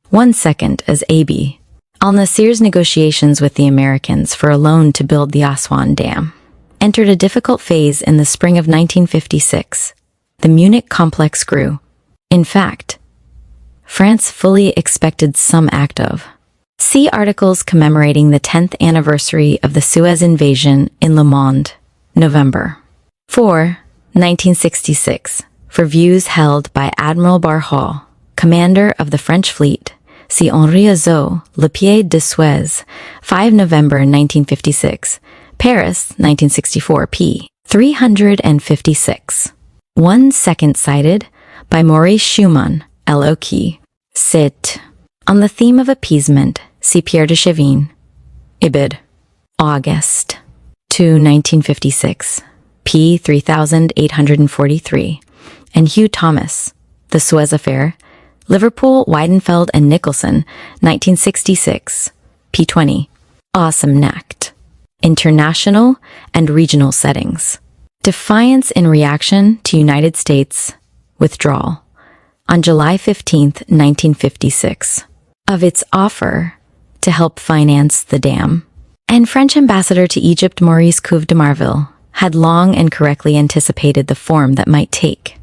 1 second as AB. Al-Nasir's negotiations with the Americans for a loan to build the Aswan Dam entered a difficult phase in the spring of 1956. The Munich complex grew. In fact, France fully expected some act of. See articles commemorating the 10th anniversary of the Suez invasion in Le Monde, November 4, 1966, for views held by Admiral Barrot, commander of the French fleet. See Henri Azot, Le Pied de Suez, 5 November 1956, Paris, 1964, p. 356. 1 second cited by Maurice Schumann, L.O.K. Cit. On the theme of appeasement, see Pierre de Chevin, Ibid. August 2, 1956, p. 3843, and Hugh Thomas, The Suez Affair, Liverpool, Weidenfeld and Nicholson, 1966, p. 20. Awesome Nacht. International and regional settings. Defiance in reaction to United States withdrawal on July 15, 1956, of its offer to help finance the dam. And French ambassador to Egypt Maurice Couve de Marville had long and correctly anticipated the form that might take.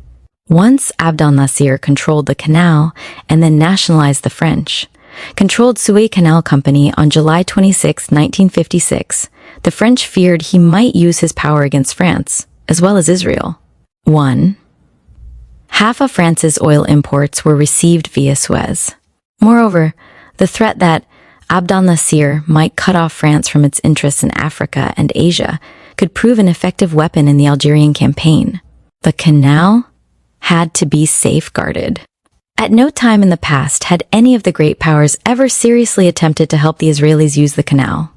Once Abd al-Nasir controlled the canal and then nationalized the French, controlled Suez Canal Company on July 26, 1956, the French feared he might use his power against France, as well as Israel. 1. Half of France's oil imports were received via Suez. Moreover, the threat that Abd al-Nasir might cut off France from its interests in Africa and Asia could prove an effective weapon in the Algerian campaign. The canal had to be safeguarded. At no time in the past had any of the great powers ever seriously attempted to help the Israelis use the canal,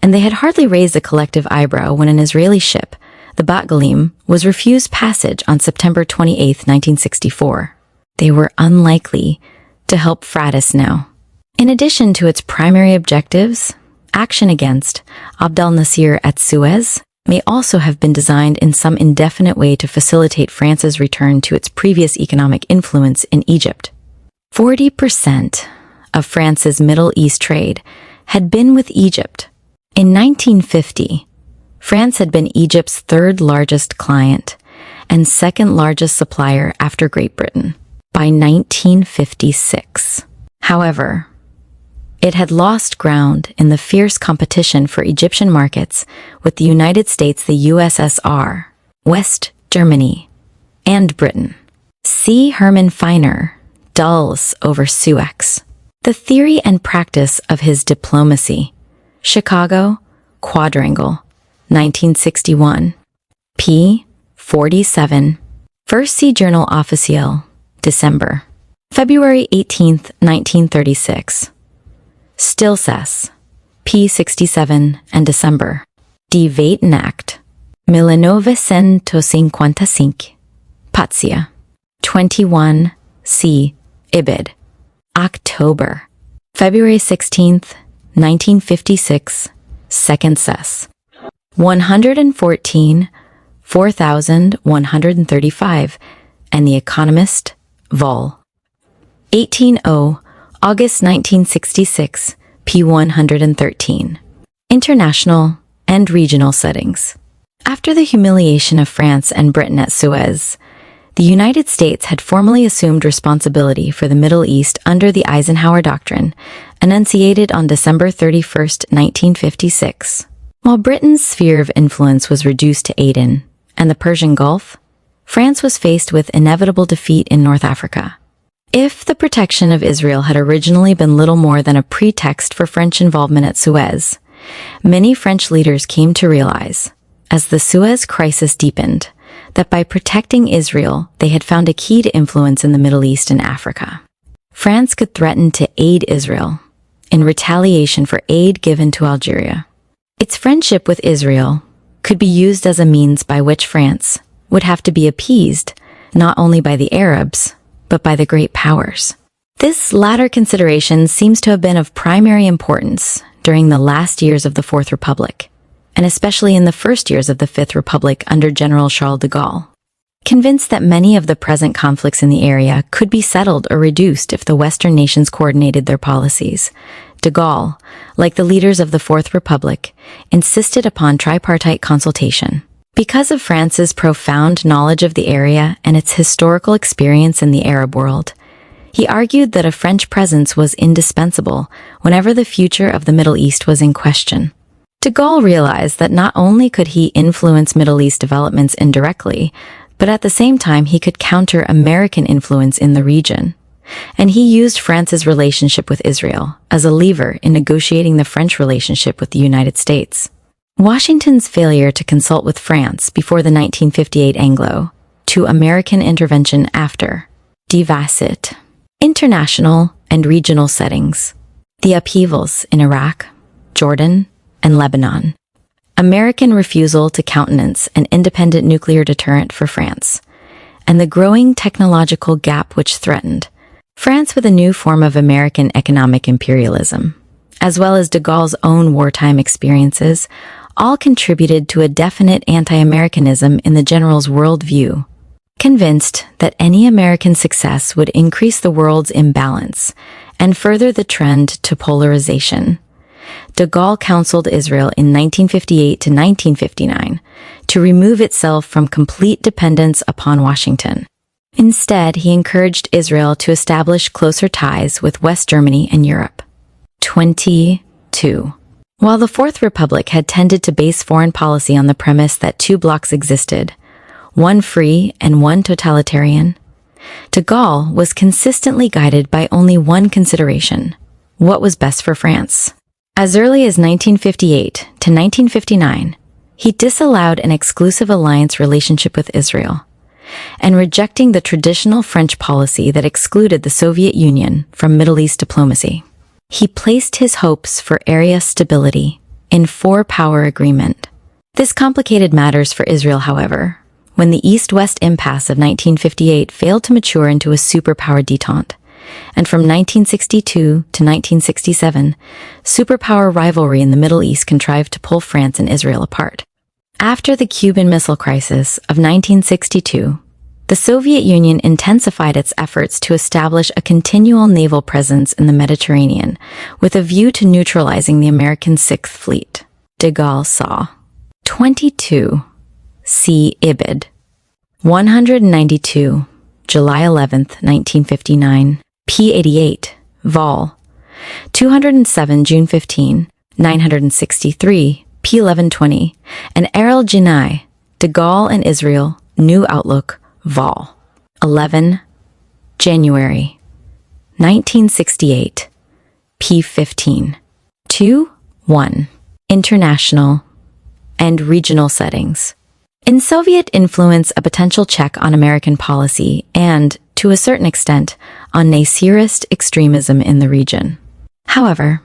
and they had hardly raised a collective eyebrow when an Israeli ship, the Bat Galim, was refused passage on September 28, 1964. They were unlikely to help Fratis now. In addition to its primary objectives, action against Abd al-Nasir at Suez may also have been designed in some indefinite way to facilitate France's return to its previous economic influence in Egypt. 40% of France's Middle East trade had been with Egypt. In 1950, France had been Egypt's third largest client and second largest supplier after Great Britain. By 1956, however, it had lost ground in the fierce competition for Egyptian markets with the United States, the USSR, West Germany, and Britain. See Hermann Feiner, Dulles over Suez. The theory and practice of his diplomacy. Chicago, Quadrangle, 1961. p. 47. First see Journal Officiel, December. February 18, 1936. Stilsess, p. 67 and December. Die Weitenacht, 1955, Pazia. 21, c. Ibid. October. February 16, 1956, Second Sess. 114, 4135, and The Economist, Vol. 18-0, August 1966, p. 113. International and regional settings. After the humiliation of France and Britain at Suez, the United States had formally assumed responsibility for the Middle East under the Eisenhower Doctrine, enunciated on December 31, 1956. While Britain's sphere of influence was reduced to Aden and the Persian Gulf, France was faced with inevitable defeat in North Africa. If the protection of Israel had originally been little more than a pretext for French involvement at Suez, many French leaders came to realize, as the Suez crisis deepened, that by protecting Israel, they had found a key to influence in the Middle East and Africa. France could threaten to aid Israel in retaliation for aid given to Algeria. Its friendship with Israel could be used as a means by which France would have to be appeased not only by the Arabs, but by the great powers. This latter consideration seems to have been of primary importance during the last years of the Fourth Republic, and especially in the first years of the Fifth Republic under General Charles de Gaulle. Convinced that many of the present conflicts in the area could be settled or reduced if the Western nations coordinated their policies, de Gaulle, like the leaders of the Fourth Republic, insisted upon tripartite consultation. Because of France's profound knowledge of the area and its historical experience in the Arab world, he argued that a French presence was indispensable whenever the future of the Middle East was in question. De Gaulle realized that not only could he influence Middle East developments indirectly, but at the same time he could counter American influence in the region. And he used France's relationship with Israel as a lever in negotiating the French relationship with the United States. Washington's failure to consult with France before the 1958 Anglo to American intervention after. Tacit. International and regional settings. The upheavals in Iraq, Jordan, and Lebanon. American refusal to countenance an independent nuclear deterrent for France, and the growing technological gap which threatened France with a new form of American economic imperialism, as well as de Gaulle's own wartime experiences, all contributed to a definite anti-Americanism in the general's worldview. Convinced that any American success would increase the world's imbalance and further the trend to polarization, de Gaulle counseled Israel in 1958 to 1959 to remove itself from complete dependence upon Washington. Instead, he encouraged Israel to establish closer ties with West Germany and Europe. 22. While the Fourth Republic had tended to base foreign policy on the premise that two blocs existed, one free and one totalitarian, de Gaulle was consistently guided by only one consideration: what was best for France. As early as 1958 to 1959, he disallowed an exclusive alliance relationship with Israel, and rejecting the traditional French policy that excluded the Soviet Union from Middle East diplomacy. He placed his hopes for area stability in four-power agreement. This complicated matters for Israel, however, when the East-West impasse of 1958 failed to mature into a superpower détente, and from 1962 to 1967, superpower rivalry in the Middle East contrived to pull France and Israel apart. After the Cuban Missile Crisis of 1962, the Soviet Union intensified its efforts to establish a continual naval presence in the Mediterranean, with a view to neutralizing the American Sixth Fleet. De Gaulle saw. 22. See Ibid. 192, July 11, 1959, p. 88, vol. 207, June 15, 963, p. 1120, and Errol Jinai, De Gaulle and Israel, New Outlook, vol. 11, January, 1968, p. 15. 2. 1. International and regional settings. In Soviet influence, a potential check on American policy and, to a certain extent, on Nasserist extremism in the region. However,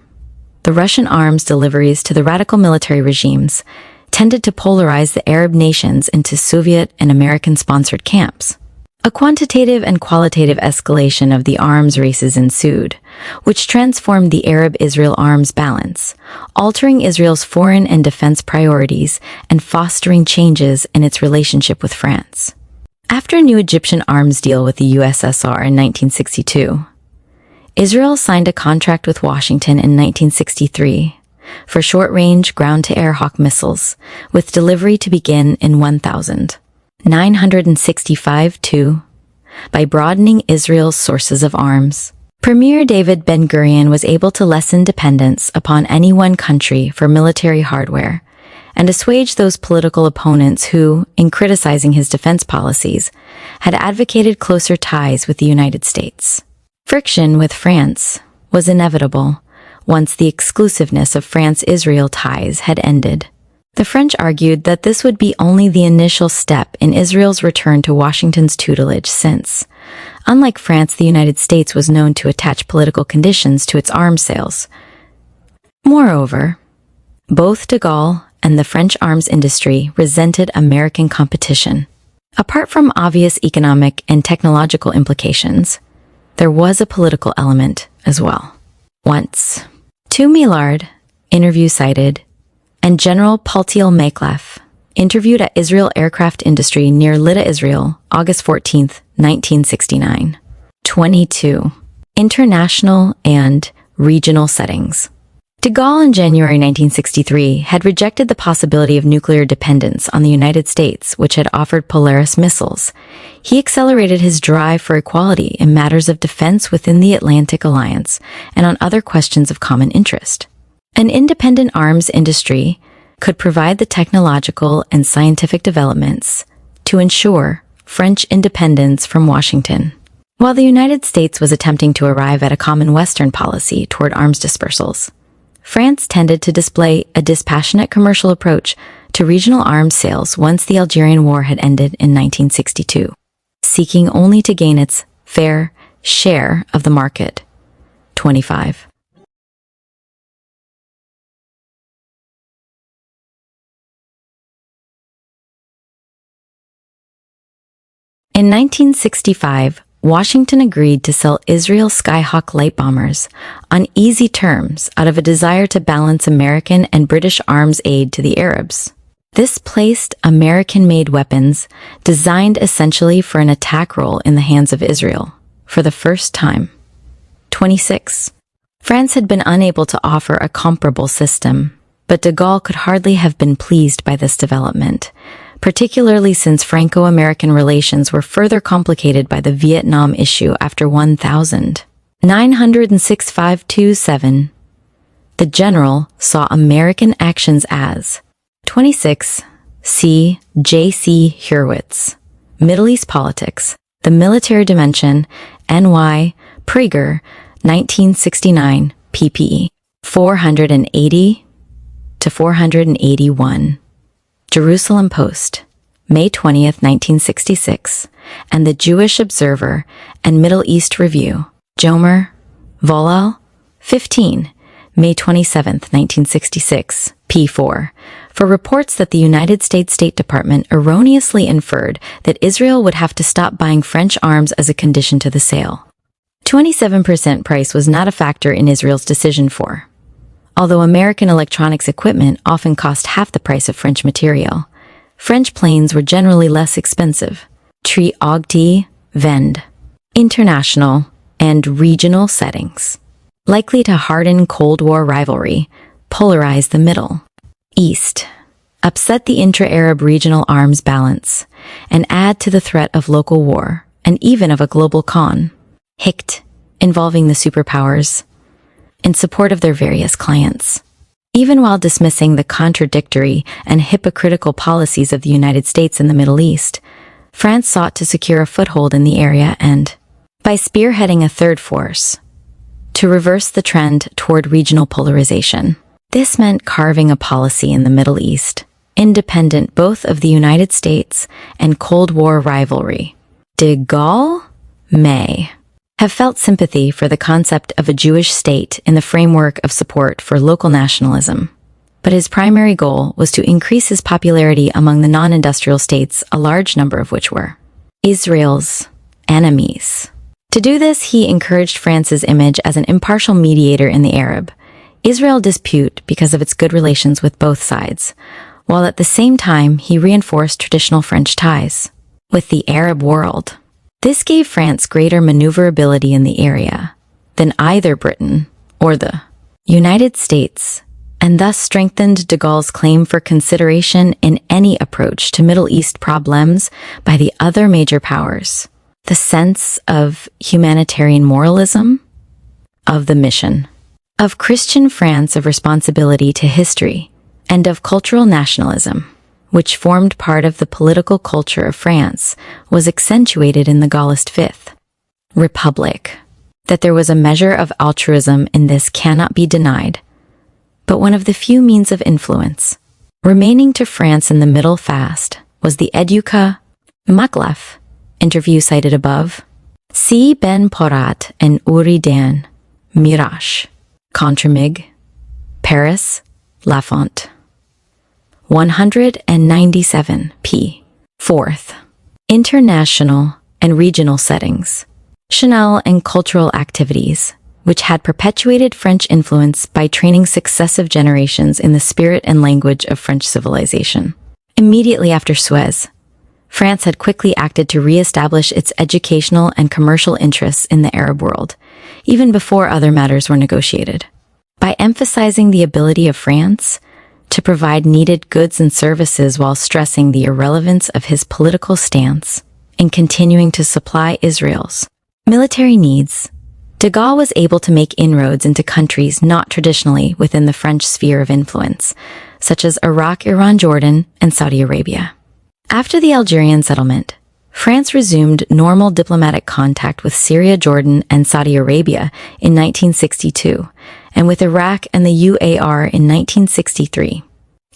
the Russian arms deliveries to the radical military regimes tended to polarize the Arab nations into Soviet and American-sponsored camps. A quantitative and qualitative escalation of the arms races ensued, which transformed the Arab-Israel arms balance, altering Israel's foreign and defense priorities and fostering changes in its relationship with France. After a new Egyptian arms deal with the USSR in 1962, Israel signed a contract with Washington in 1963 for short-range ground-to-air Hawk missiles, with delivery to begin in 1965-2, by broadening Israel's sources of arms. Premier David Ben-Gurion was able to lessen dependence upon any one country for military hardware and assuage those political opponents who, in criticizing his defense policies, had advocated closer ties with the United States. Friction with France was inevitable once the exclusiveness of France-Israel ties had ended. The French argued that this would be only the initial step in Israel's return to Washington's tutelage since, unlike France, the United States was known to attach political conditions to its arms sales. Moreover, both de Gaulle and the French arms industry resented American competition. Apart from obvious economic and technological implications, there was a political element as well. Once, to Millard, interview cited, and General Paltiel Mekhlef, interviewed at Israel Aircraft Industry near Lydda, Israel, August 14, 1969. 22. International and regional settings. De Gaulle in January 1963 had rejected the possibility of nuclear dependence on the United States, which had offered Polaris missiles. He accelerated his drive for equality in matters of defense within the Atlantic Alliance and on other questions of common interest. An independent arms industry could provide the technological and scientific developments to ensure French independence from Washington. While the United States was attempting to arrive at a common Western policy toward arms dispersals, France tended to display a dispassionate commercial approach to regional arms sales once the Algerian War had ended in 1962, seeking only to gain its fair share of the market. 25. In 1965, Washington agreed to sell Israel Skyhawk light bombers on easy terms out of a desire to balance American and British arms aid to the Arabs. This placed American-made weapons designed essentially for an attack role in the hands of Israel for the first time. 26. France had been unable to offer a comparable system, but de Gaulle could hardly have been pleased by this development, particularly since Franco-American relations were further complicated by the Vietnam issue after 1906-527. The general saw American actions as 26. C. J.C. Hurwitz, Middle East Politics, The Military Dimension, N.Y. Prager, 1969, pp. 480 to 481. Jerusalem Post, May 20th, 1966, and the Jewish Observer and Middle East Review, Jomer, Volal, 15, May 27th, 1966, p4, for reports that the United States State Department erroneously inferred that Israel would have to stop buying French arms as a condition to the sale. 27% price was not a factor in Israel's decision for. Although American electronics equipment often cost half the price of French material, French planes were generally less expensive. Tri Ogti, Vend. International and regional settings. Likely to harden Cold War rivalry, polarize the Middle East, upset the intra-Arab regional arms balance, and add to the threat of local war, and even of a global conflict involving the superpowers in support of their various clients. Even while dismissing the contradictory and hypocritical policies of the United States in the Middle East, France sought to secure a foothold in the area and, by spearheading a third force, to reverse the trend toward regional polarization. This meant carving a policy in the Middle East, independent both of the United States and Cold War rivalry. De Gaulle may have felt sympathy for the concept of a Jewish state in the framework of support for local nationalism, but his primary goal was to increase his popularity among the non-industrial states, a large number of which were Israel's enemies. To do this, he encouraged France's image as an impartial mediator in the Arab-Israel dispute because of its good relations with both sides, while at the same time he reinforced traditional French ties with the Arab world. This gave France greater maneuverability in the area than either Britain or the United States, and thus strengthened de Gaulle's claim for consideration in any approach to Middle East problems by the other major powers. The sense of humanitarian moralism, of the mission, of Christian France of responsibility to history, and of cultural nationalism, which formed part of the political culture of France, was accentuated in the Gaullist Fifth Republic. That there was a measure of altruism in this cannot be denied, but one of the few means of influence remaining to France in the middle fast was the Educa Maklef interview cited above. C. Ben Porat and Uri Dan, Mirash, Contramig, Paris, Lafont. 197 p. Fourth, international and regional settings, Chanel and cultural activities, which had perpetuated French influence by training successive generations in the spirit and language of French civilization. Immediately after Suez, France had quickly acted to re-establish its educational and commercial interests in the Arab world, even before other matters were negotiated. by emphasizing the ability of France to provide needed goods and services while stressing the irrelevance of his political stance in continuing to supply Israel's military needs. De Gaulle was able to make inroads into countries not traditionally within the French sphere of influence, such as Iraq, Iran, Jordan, and Saudi Arabia. After the Algerian settlement, France resumed normal diplomatic contact with Syria, Jordan, and Saudi Arabia in 1962, and with Iraq and the UAR in 1963.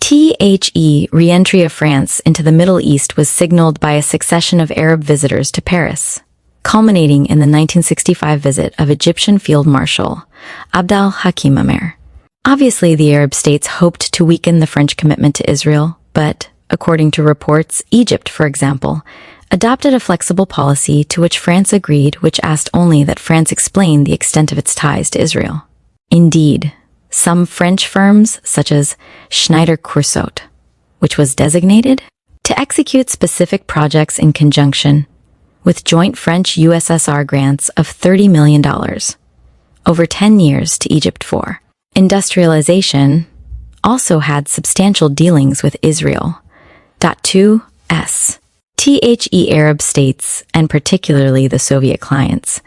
The re-entry of France into the Middle East was signaled by a succession of Arab visitors to Paris, culminating in the 1965 visit of Egyptian Field Marshal Abd al-Hakim Amer. Obviously, the Arab states hoped to weaken the French commitment to Israel, but, according to reports, Egypt, for example, adopted a flexible policy to which France agreed, which asked only that France explain the extent of its ties to Israel. Indeed, some French firms, such as Schneider-Creusot, which was designated to execute specific projects in conjunction with joint French-USSR grants of $30 million over 10 years to Egypt for industrialization, also had substantial dealings with Israel. 2s. The Arab states, and particularly the Soviet clients,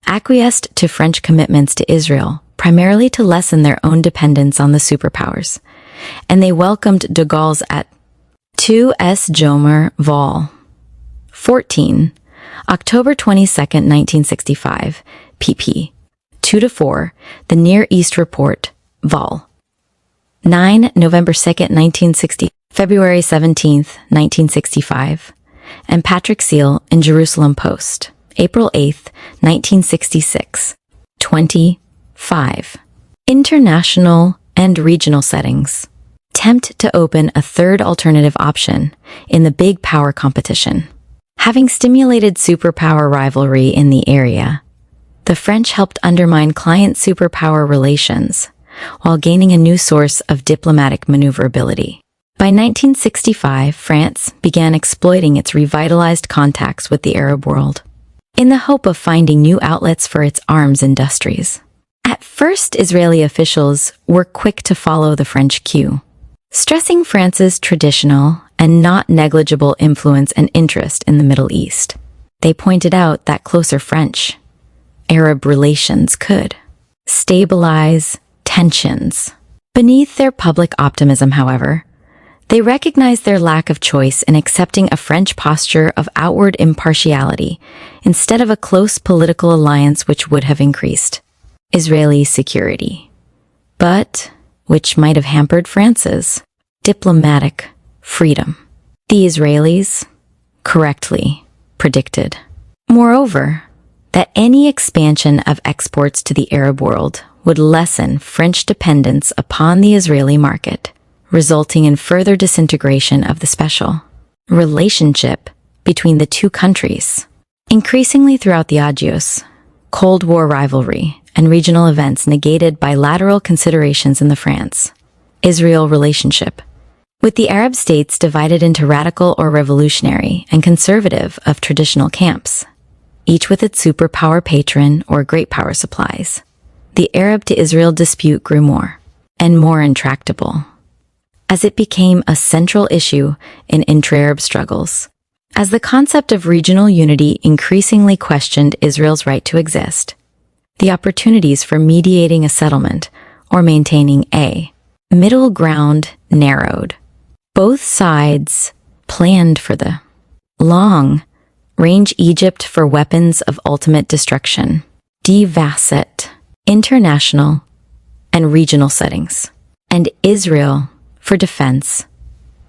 acquiesced to French commitments to Israel, primarily to lessen their own dependence on the superpowers, and they welcomed de Gaulle's at 2s Jomer Vol. 14, October 22, 1965, pp. 2-4, The Near East Report, Vol. 9, November 2, 1960, February 17, 1965, and Patrick Seal in Jerusalem Post, April 8, 1966, 25. International and regional settings tempt to open a third alternative option in the big power competition. Having stimulated superpower rivalry in the area, the French helped undermine client superpower relations while gaining a new source of diplomatic maneuverability. By 1965, France began exploiting its revitalized contacts with the Arab world in the hope of finding new outlets for its arms industries. At first, Israeli officials were quick to follow the French cue, stressing France's traditional and not negligible influence and interest in the Middle East. They pointed out that closer French-Arab relations could stabilize tensions. Beneath their public optimism, however, they recognized their lack of choice in accepting a French posture of outward impartiality instead of a close political alliance which would have increased Israeli security, but which might have hampered France's diplomatic freedom. The Israelis correctly predicted, moreover, that any expansion of exports to the Arab world would lessen French dependence upon the Israeli market, resulting in further disintegration of the special relationship between the two countries. Increasingly throughout the Agios, Cold War rivalry and regional events negated bilateral considerations in the France-Israel relationship, with the Arab states divided into radical or revolutionary and conservative of traditional camps, each with its superpower patron or great power supplies. The Arab to Israel dispute grew more and more intractable as it became a central issue in intra-Arab struggles. As the concept of regional unity increasingly questioned Israel's right to exist, the opportunities for mediating a settlement or maintaining a middle ground narrowed. Both sides planned for the long-range Egypt for weapons of ultimate destruction, Tacit, international and regional settings, and Israel for defense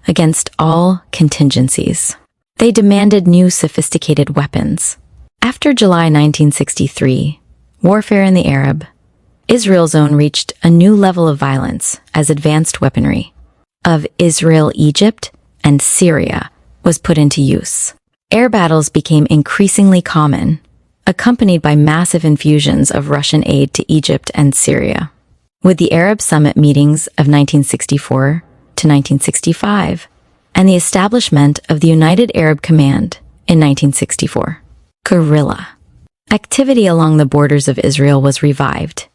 against all contingencies. They demanded new sophisticated weapons. After July 1963, warfare in the Arab-Israel zone reached a new level of violence as advanced weaponry of Israel, Egypt, and Syria was put into use. Air battles became increasingly common, accompanied by massive infusions of Russian aid to Egypt and Syria. With the Arab summit meetings of 1964 to 1965, and the establishment of the United Arab Command in 1964, guerrilla activity along the borders of Israel was revived,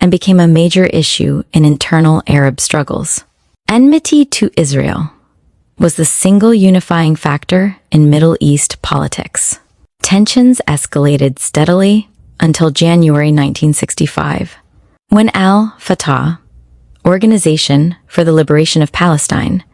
and became a major issue in internal Arab struggles. Enmity to Israel was the single unifying factor in Middle East politics. Tensions escalated steadily until January 1965, when Al-Fatah, Organization for the Liberation of Palestine,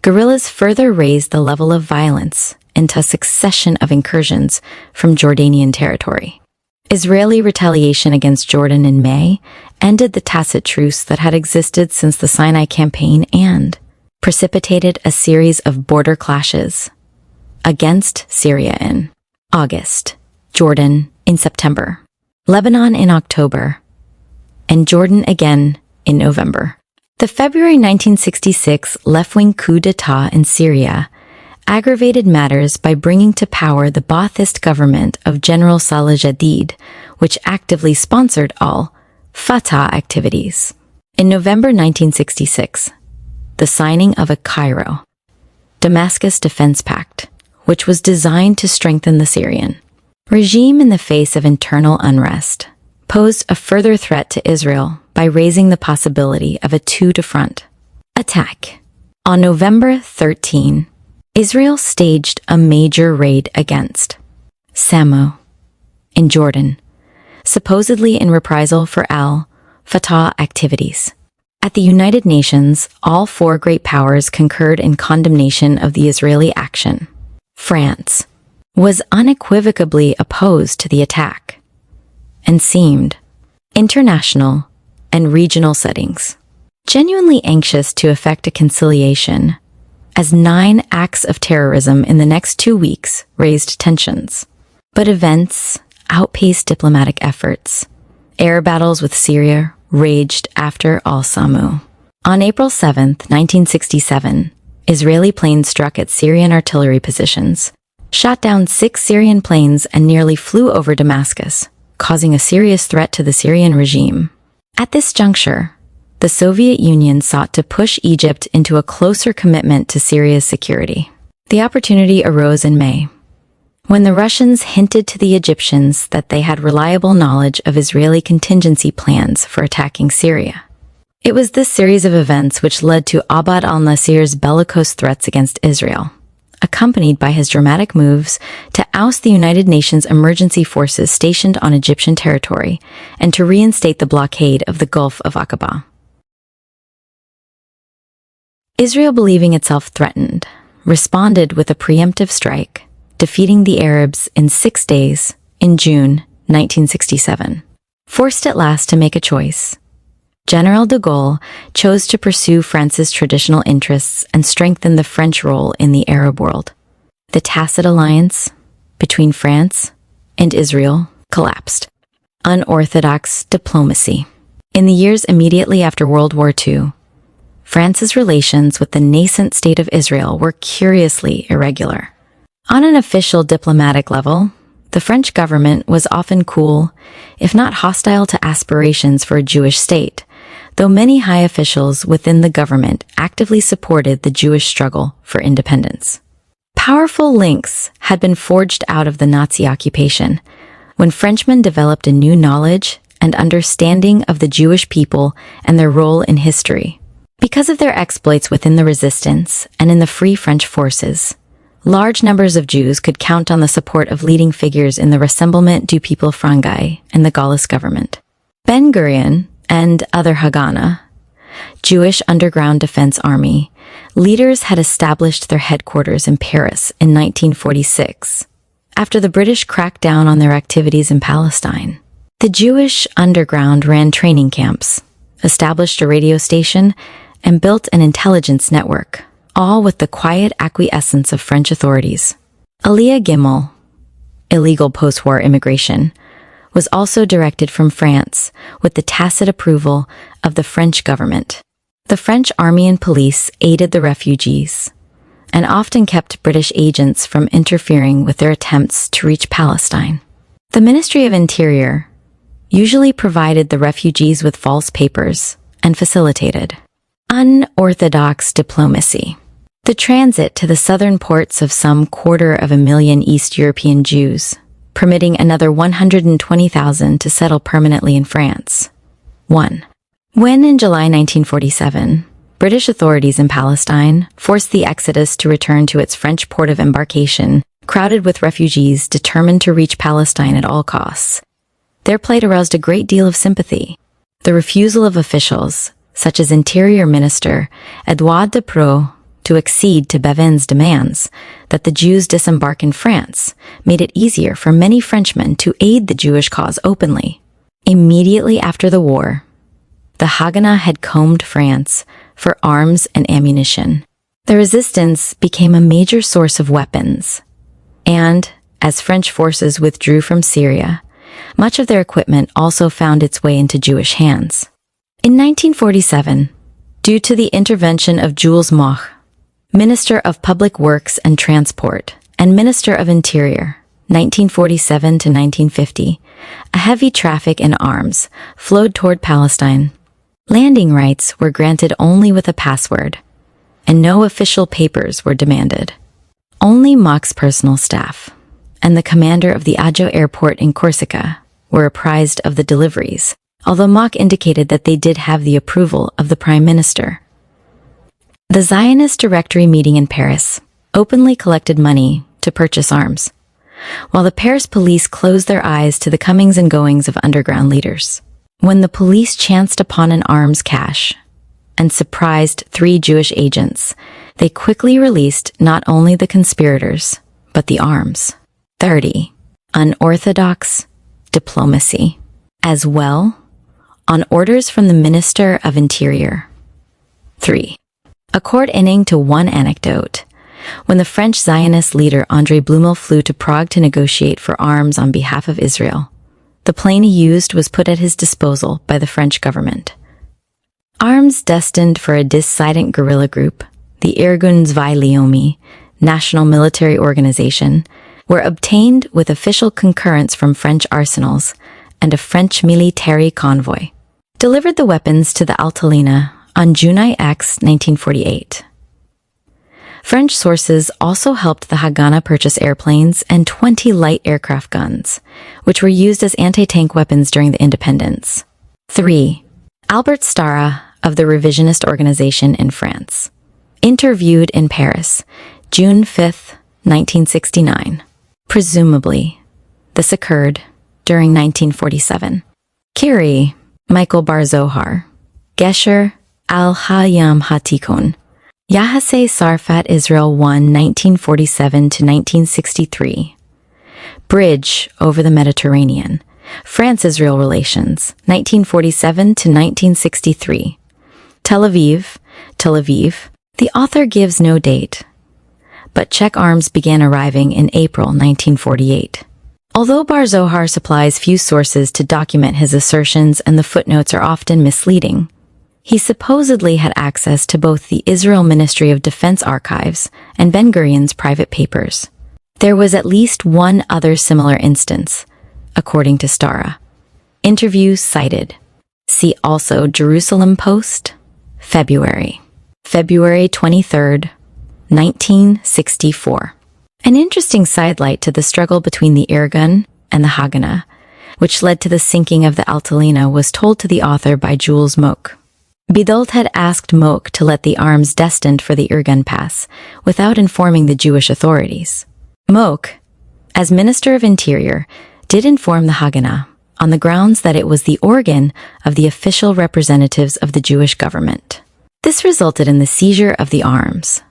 guerrillas further raised the level of violence into a succession of incursions from Jordanian territory. Israeli retaliation against Jordan in May ended the Tacit truce that had existed since the Sinai campaign and precipitated a series of border clashes against Syria in August, Jordan in September, Lebanon in October, and Jordan again in November. The February 1966 left-wing coup d'état in Syria aggravated matters by bringing to power the Ba'athist government of General Salah Jadid, which actively sponsored al-Fatah activities. In November 1966, the signing of a Cairo, Damascus Defense Pact, which was designed to strengthen the Syrian regime in the face of internal unrest, posed a further threat to Israel by raising the possibility of a two-to-front attack. On November 13, Israel staged a major raid against Samo in Jordan, supposedly in reprisal for al-Fatah activities. At the United Nations, all four great powers concurred in condemnation of the Israeli action. France was unequivocally opposed to the attack and seemed international and regional settings genuinely anxious to effect a conciliation, as 9 acts of terrorism in the next 2 weeks raised tensions. But events outpaced diplomatic efforts. Air battles with Syria raged after al-Samu. On April 7, 1967, Israeli planes struck at Syrian artillery positions, shot down 6 Syrian planes, and nearly flew over Damascus, causing a serious threat to the Syrian regime. At this juncture, the Soviet Union sought to push Egypt into a closer commitment to Syria's security. The opportunity arose in May, when the Russians hinted to the Egyptians that they had reliable knowledge of Israeli contingency plans for attacking Syria. It was this series of events which led to Abd al-Nasir's bellicose threats against Israel, accompanied by his dramatic moves to oust the United Nations emergency forces stationed on Egyptian territory and to reinstate the blockade of the Gulf of Aqaba. Israel, believing itself threatened, responded with a preemptive strike, defeating the Arabs in 6 days in June 1967. Forced at last to make a choice, General de Gaulle chose to pursue France's traditional interests and strengthen the French role in the Arab world. The Tacit alliance between France and Israel collapsed. Unorthodox diplomacy. In the years immediately after World War II, France's relations with the nascent state of Israel were curiously irregular. On an official diplomatic level, the French government was often cool, if not hostile to aspirations for a Jewish state, though many high officials within the government actively supported the Jewish struggle for independence. Powerful links had been forged out of the Nazi occupation, when Frenchmen developed a new knowledge and understanding of the Jewish people and their role in history. Because of their exploits within the resistance and in the Free French forces, large numbers of Jews could count on the support of leading figures in the Rassemblement du Peuple Frangais and the Gaullist government. Ben-Gurion and other Haganah, Jewish underground defense army, leaders had established their headquarters in Paris in 1946, after the British cracked down on their activities in Palestine. The Jewish underground ran training camps, established a radio station, and built an intelligence network, all with the quiet acquiescence of French authorities. Aliyah Gimel, illegal post-war immigration, was also directed from France with the tacit approval of the French government. The French army and police aided the refugees and often kept British agents from interfering with their attempts to reach Palestine. The Ministry of Interior usually provided the refugees with false papers and facilitated unorthodox diplomacy. The transit to the southern ports of some 250,000 East European Jews, permitting another 120,000 to settle permanently in France, 1. When in July 1947, British authorities in Palestine forced the exodus to return to its French port of embarkation, crowded with refugees determined to reach Palestine at all costs. Their plight aroused a great deal of sympathy. The refusal of officials, such as Interior Minister Edouard Depreux, to accede to Bevin's demands that the Jews disembark in France made it easier for many Frenchmen to aid the Jewish cause openly. Immediately after the war, the Haganah had combed France for arms and ammunition. The resistance became a major source of weapons, and as French forces withdrew from Syria, much of their equipment also found its way into Jewish hands. In 1947, due to the intervention of Jules Moch, Minister of Public Works and Transport and Minister of Interior, 1947 to 1950, a heavy traffic in arms flowed toward Palestine. Landing rights were granted only with a password, and no official papers were demanded. Only Moch's personal staff and the commander of the Ajo airport in Corsica were apprised of the deliveries, although Moch indicated that they did have the approval of the Prime Minister. The Zionist Directory meeting in Paris openly collected money to purchase arms, while the Paris police closed their eyes to the comings and goings of underground leaders. When the police chanced upon an arms cache and surprised 3 Jewish agents, they quickly released not only the conspirators, but the arms. 30. Unorthodox diplomacy. As well, on orders from the Minister of Interior. 3. According to one anecdote, when the French Zionist leader André Blumel flew to Prague to negotiate for arms on behalf of Israel, the plane he used was put at his disposal by the French government. Arms destined for a dissident guerrilla group, the Irgun Zwei Leomi, National Military Organization, were obtained with official concurrence from French arsenals and a French military convoy. Delivered the weapons to the Altalena on June X, 1948. French sources also helped the Haganah purchase airplanes and 20 light aircraft guns, which were used as anti-tank weapons during the independence. 3. Albert Starra of the revisionist organization in France. Interviewed in Paris, June 5, 1969. Presumably, this occurred during 1947. Kiri, Michael Bar Zohar, Gesher Al-Hayam Hatikon, Yahaseh Sarfat Israel 1, 1947 to 1963. Bridge over the Mediterranean, France-Israel Relations, 1947 to 1963. Tel Aviv. The author gives no date, but Czech arms began arriving in April 1948. Although Bar Zohar supplies few sources to document his assertions and the footnotes are often misleading, he supposedly had access to both the Israel Ministry of Defense archives and Ben-Gurion's private papers. There was at least one other similar instance, according to Starra. Interviews cited. See also Jerusalem Post, February 23rd, 1964. An interesting sidelight to the struggle between the Irgun and the Haganah, which led to the sinking of the Altalena, was told to the author by Jules Moch. Bidault had asked Moch to let the arms destined for the Irgun pass without informing the Jewish authorities. Moch, as Minister of Interior, did inform the Haganah on the grounds that it was the organ of the official representatives of the Jewish government. This resulted in the seizure of the arms,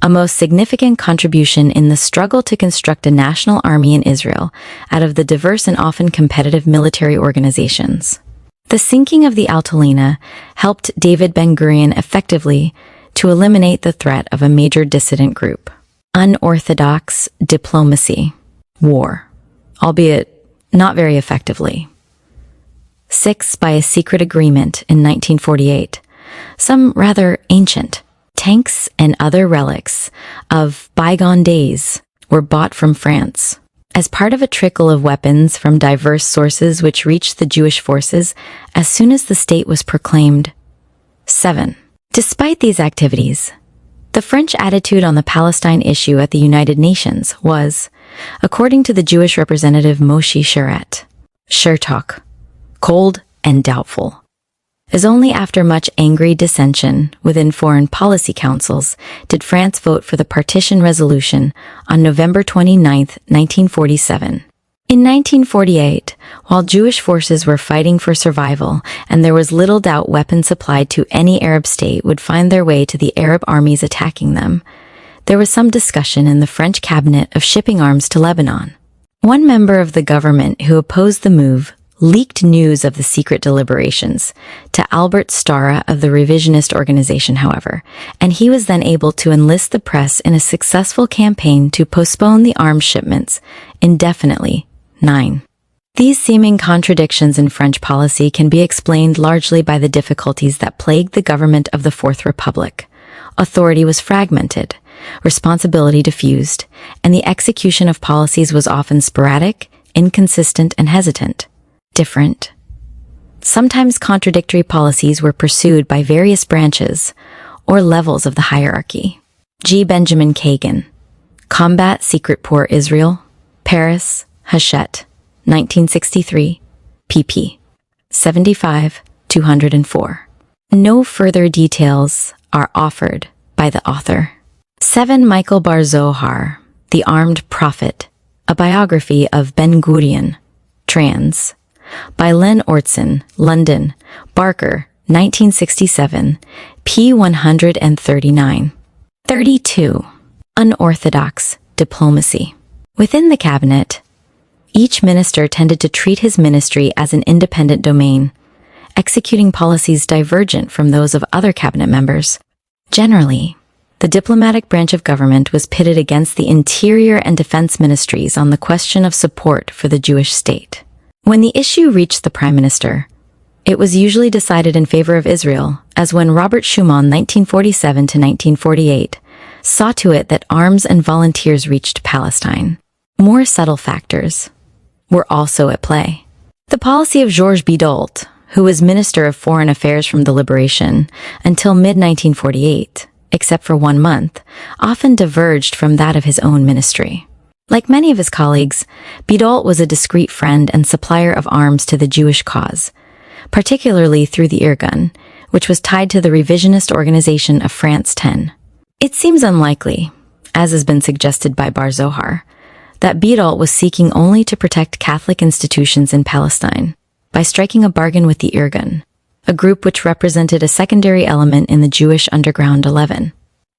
a most significant contribution in the struggle to construct a national army in Israel out of the diverse and often competitive military organizations. The sinking of the Altalena helped David Ben-Gurion effectively to eliminate the threat of a major dissident group. Unorthodox diplomacy. War, albeit not very effectively. 6. By a secret agreement in 1948, some rather ancient tanks and other relics of bygone days were bought from France as part of a trickle of weapons from diverse sources which reached the Jewish forces as soon as the state was proclaimed. 7. Despite these activities, the French attitude on the Palestine issue at the United Nations was, according to the Jewish representative Moshe Chertok, cold and doubtful. as only after much angry dissension within foreign policy councils did France vote for the partition resolution on November 29, 1947. In 1948, while Jewish forces were fighting for survival and there was little doubt weapons supplied to any Arab state would find their way to the Arab armies attacking them, there was some discussion in the French cabinet of shipping arms to Lebanon. One member of the government who opposed the move leaked news of the secret deliberations to Albert Starra of the revisionist organization, however, and he was then able to enlist the press in a successful campaign to postpone the arms shipments indefinitely. 9. These seeming contradictions in French policy can be explained largely by the difficulties that plagued the government of the Fourth Republic. Authority was fragmented, responsibility diffused, and the execution of policies was often sporadic, inconsistent, and hesitant. Different. Sometimes contradictory policies were pursued by various branches or levels of the hierarchy. G. Benjamin Kagan. Combat Secret Poor Israel, Paris, Hachette, 1963, pp. 75-204. No further details are offered by the author. 7. Michael Bar Zohar, The Armed Prophet, a biography of Ben Gurion, trans. By Len Ortson, London, Barker, 1967, p. 139. 32. Unorthodox diplomacy. Within the cabinet, each minister tended to treat his ministry as an independent domain, executing policies divergent from those of other cabinet members. Generally, the diplomatic branch of government was pitted against the interior and defense ministries on the question of support for the Jewish state. When the issue reached the prime minister, it was usually decided in favor of Israel, as when Robert Schuman, 1947 to 1948, saw to it that arms and volunteers reached Palestine. More subtle factors were also at play. The policy of Georges Bidault, who was Minister of Foreign Affairs from the Liberation until mid-1948, except for 1 month, often diverged from that of his own ministry. Like many of his colleagues, Bidault was a discreet friend and supplier of arms to the Jewish cause, particularly through the Irgun, which was tied to the revisionist organization of France 10. It seems unlikely, as has been suggested by Bar Zohar, that Bidault was seeking only to protect Catholic institutions in Palestine by striking a bargain with the Irgun, a group which represented a secondary element in the Jewish Underground 11.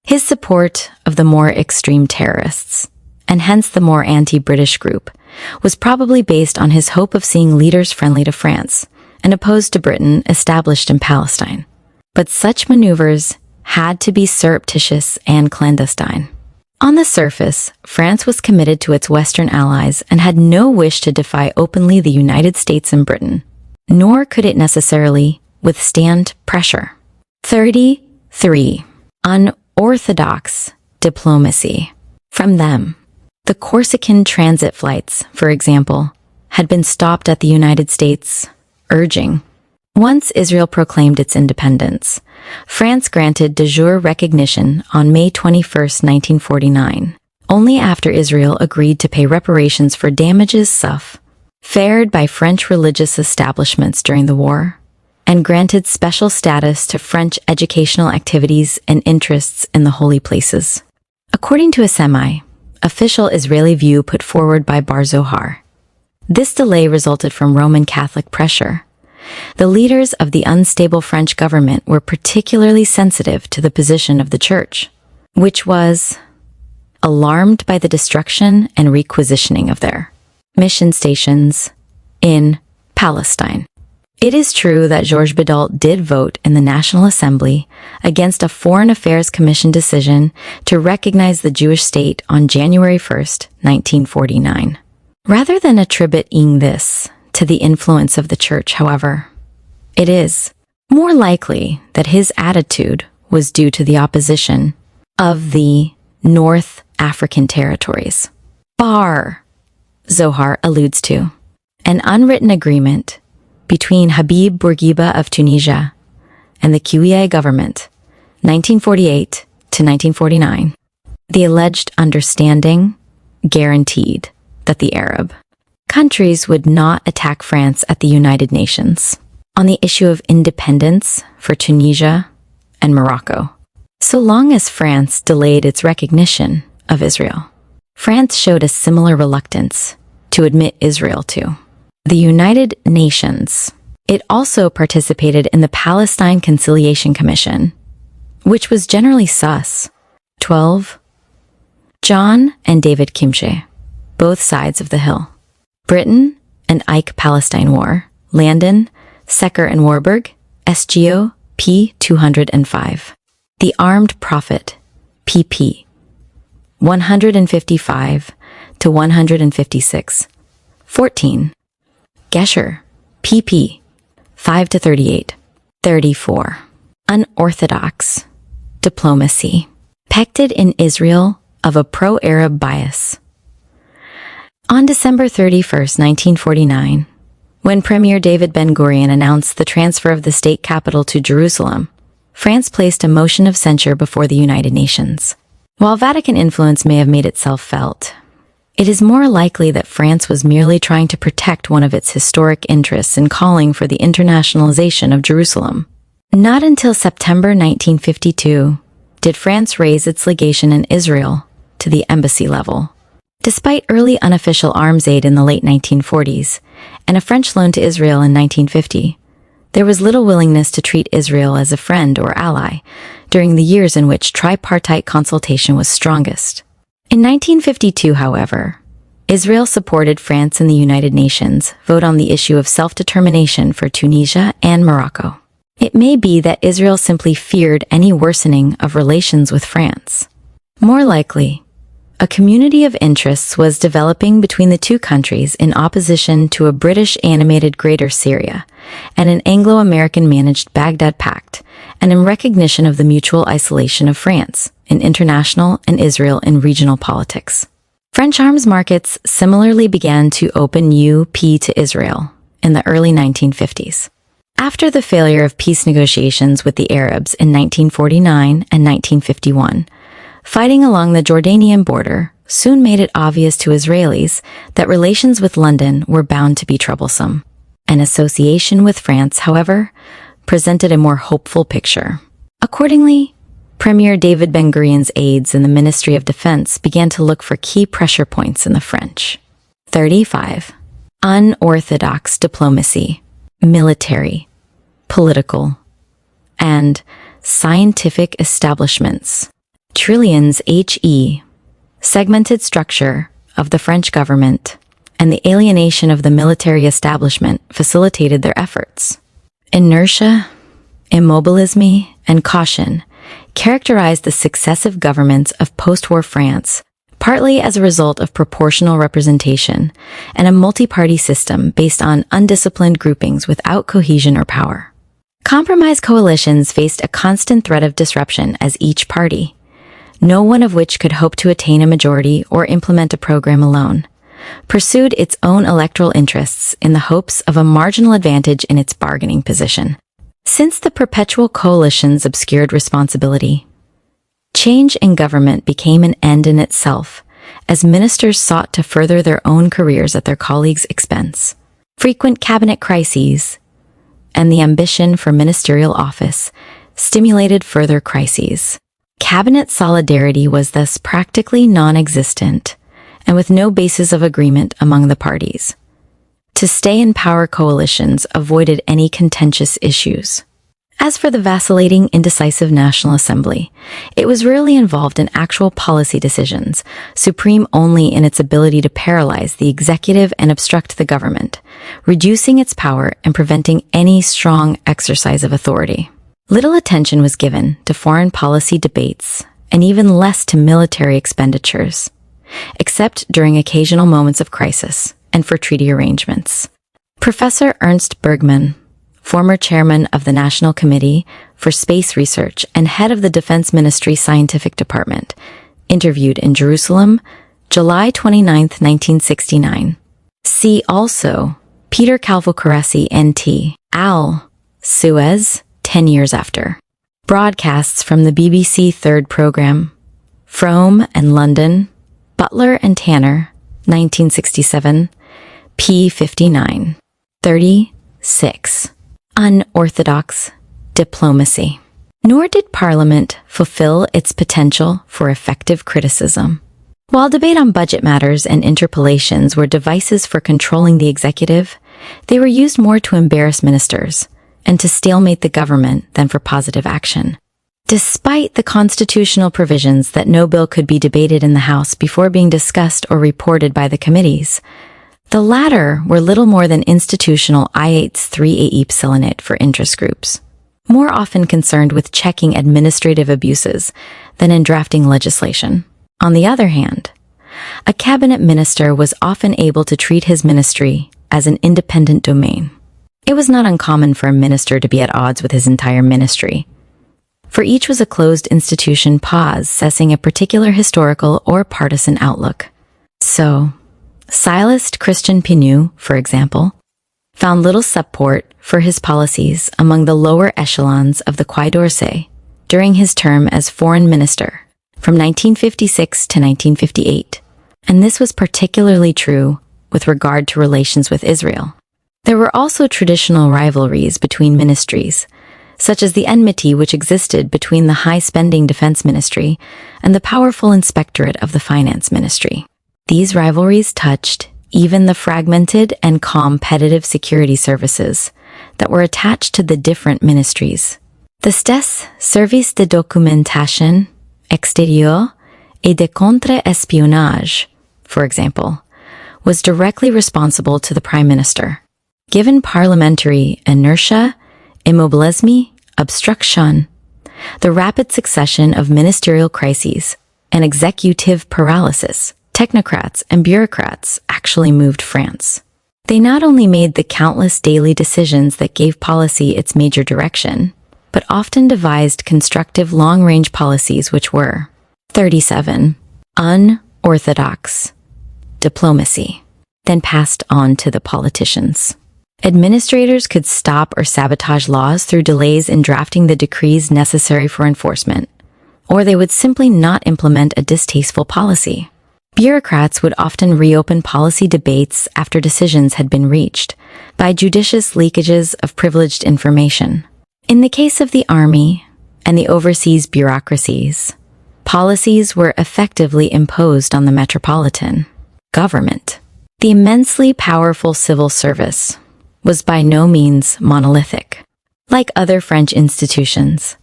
His support of the more extreme terrorists, and hence the more anti-British group, was probably based on his hope of seeing leaders friendly to France and opposed to Britain established in Palestine. But such maneuvers had to be surreptitious and clandestine. On the surface, France was committed to its Western allies and had no wish to defy openly the United States and Britain, nor could it necessarily withstand pressure. 33. Unorthodox diplomacy. From them, the Corsican transit flights, for example, had been stopped at the United States, urging. Once Israel proclaimed its independence, France granted de jure recognition on May 21, 1949, only after Israel agreed to pay reparations for damages suffered by French religious establishments during the war, and granted special status to French educational activities and interests in the holy places. According to a semi-official Israeli view put forward by Bar Zohar, this delay resulted from Roman Catholic pressure. The leaders of the unstable French government were particularly sensitive to the position of the Church, which was alarmed by the destruction and requisitioning of their mission stations in Palestine. It is true that Georges Bidault did vote in the National Assembly against a Foreign Affairs Commission decision to recognize the Jewish state on January 1, 1949. Rather than attributing this to the influence of the Church, however, it is more likely that his attitude was due to the opposition of the North African territories. Bar Zohar alludes to an unwritten agreement between Habib Bourguiba of Tunisia and the Kowitt government, 1948 to 1949. The alleged understanding guaranteed that the Arab countries would not attack France at the United Nations. on the issue of independence for Tunisia and Morocco, so long as France delayed its recognition of Israel. France showed a similar reluctance to admit Israel to the United Nations. It also participated in the Palestine Conciliation Commission, which was generally sus. 12. John and David Kimche, both sides of the hill. Britain and Ike-Palestine War, Landon, Secker and Warburg, SGO, p. 205. The Armed Prophet, pp. 155 to 156. 14. Gesher, pp. 5 to 38. 34. Unorthodox diplomacy. Pected in Israel of a pro-Arab bias. On December 31, 1949, when Premier David Ben-Gurion announced the transfer of the state capital to Jerusalem, France placed a motion of censure before the United Nations. While Vatican influence may have made itself felt, it is more likely that France was merely trying to protect one of its historic interests in calling for the internationalization of Jerusalem. Not until September 1952 did France raise its legation in Israel to the embassy level. Despite early unofficial arms aid in the late 1940s and a French loan to Israel in 1950, there was little willingness to treat Israel as a friend or ally during the years in which tripartite consultation was strongest. In 1952, however, Israel supported France and the United Nations vote on the issue of self-determination for Tunisia and Morocco. It may be that Israel simply feared any worsening of relations with France. More likely, a community of interests was developing between the two countries in opposition to a British-animated Greater Syria and an Anglo-American-managed Baghdad Pact, and in recognition of the mutual isolation of France in international and Israel in regional politics. French arms markets similarly began to open UP to Israel in the early 1950s. After the failure of peace negotiations with the Arabs in 1949 and 1951, fighting along the Jordanian border soon made it obvious to Israelis that relations with London were bound to be troublesome. An association with France, however, presented a more hopeful picture. Accordingly, Premier David Ben-Gurion's aides in the Ministry of Defense began to look for key pressure points in the French. 35. Unorthodox diplomacy, military, political, and scientific establishments. Trillions HE, segmented structure of the French government, and the alienation of the military establishment facilitated their efforts. Inertia, immobilisme, and caution characterized the successive governments of post-war France, partly as a result of proportional representation and a multi-party system based on undisciplined groupings without cohesion or power. Compromise coalitions faced a constant threat of disruption as each party, no one of which could hope to attain a majority or implement a program alone, pursued its own electoral interests in the hopes of a marginal advantage in its bargaining position. Since the perpetual coalitions obscured responsibility, change in government became an end in itself, as ministers sought to further their own careers at their colleagues' expense. Frequent cabinet crises and the ambition for ministerial office stimulated further crises. Cabinet solidarity was thus practically non-existent, and with no basis of agreement among the parties. To stay in power, coalitions avoided any contentious issues. As for the vacillating, indecisive National Assembly, it was rarely involved in actual policy decisions, supreme only in its ability to paralyze the executive and obstruct the government, reducing its power and preventing any strong exercise of authority. Little attention was given to foreign policy debates, and even less to military expenditures, except during occasional moments of crisis and for treaty arrangements. Professor Ernst Bergmann, former chairman of the National Committee for Space Research and head of the Defense Ministry Scientific Department, interviewed in Jerusalem, July 29, 1969. See also Peter Calvo-Carassi, NT, Al, Suez, 10 years after. Broadcasts from the BBC Third Programme, Frome and London, Butler and Tanner, 1967, p. 59. 36. Unorthodox diplomacy. Nor did Parliament fulfill its potential for effective criticism. While debate on budget matters and interpellations were devices for controlling the executive, they were used more to embarrass ministers and to stalemate the government than for positive action. Despite the constitutional provisions that no bill could be debated in the House before being discussed or reported by the committees, the latter were little more than institutional I-8's 3 for interest groups, more often concerned with checking administrative abuses than in drafting legislation. On the other hand, a cabinet minister was often able to treat his ministry as an independent domain. It was not uncommon for a minister to be at odds with his entire ministry, for each was a closed institution possessing a particular historical or partisan outlook. So, Silas Christian Pinu, for example, found little support for his policies among the lower echelons of the Quai d'Orsay during his term as foreign minister from 1956 to 1958, and this was particularly true with regard to relations with Israel. There were also traditional rivalries between ministries, such as the enmity which existed between the high-spending defense ministry and the powerful inspectorate of the finance ministry. These rivalries touched even the fragmented and competitive security services that were attached to the different ministries. The STES, Service de Documentation Extérieure et de Contre-Espionnage, for example, was directly responsible to the Prime Minister. Given parliamentary inertia, immobilisme, obstruction, the rapid succession of ministerial crises, and executive paralysis, technocrats and bureaucrats actually moved France. They not only made the countless daily decisions that gave policy its major direction, but often devised constructive long-range policies which were 37. Unorthodox diplomacy, then passed on to the politicians. Administrators could stop or sabotage laws through delays in drafting the decrees necessary for enforcement, or they would simply not implement a distasteful policy. Bureaucrats would often reopen policy debates after decisions had been reached by judicious leakages of privileged information. In the case of the army and the overseas bureaucracies, policies were effectively imposed on the metropolitan government. The immensely powerful civil service was by no means monolithic. Like other French institutions,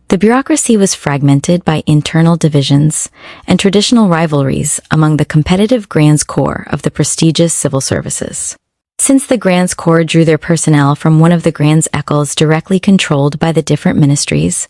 the bureaucracy was fragmented by internal divisions and traditional rivalries among the competitive Grands Corps of the prestigious civil services. Since the Grands Corps drew their personnel from one of the Grands Écoles directly controlled by the different ministries,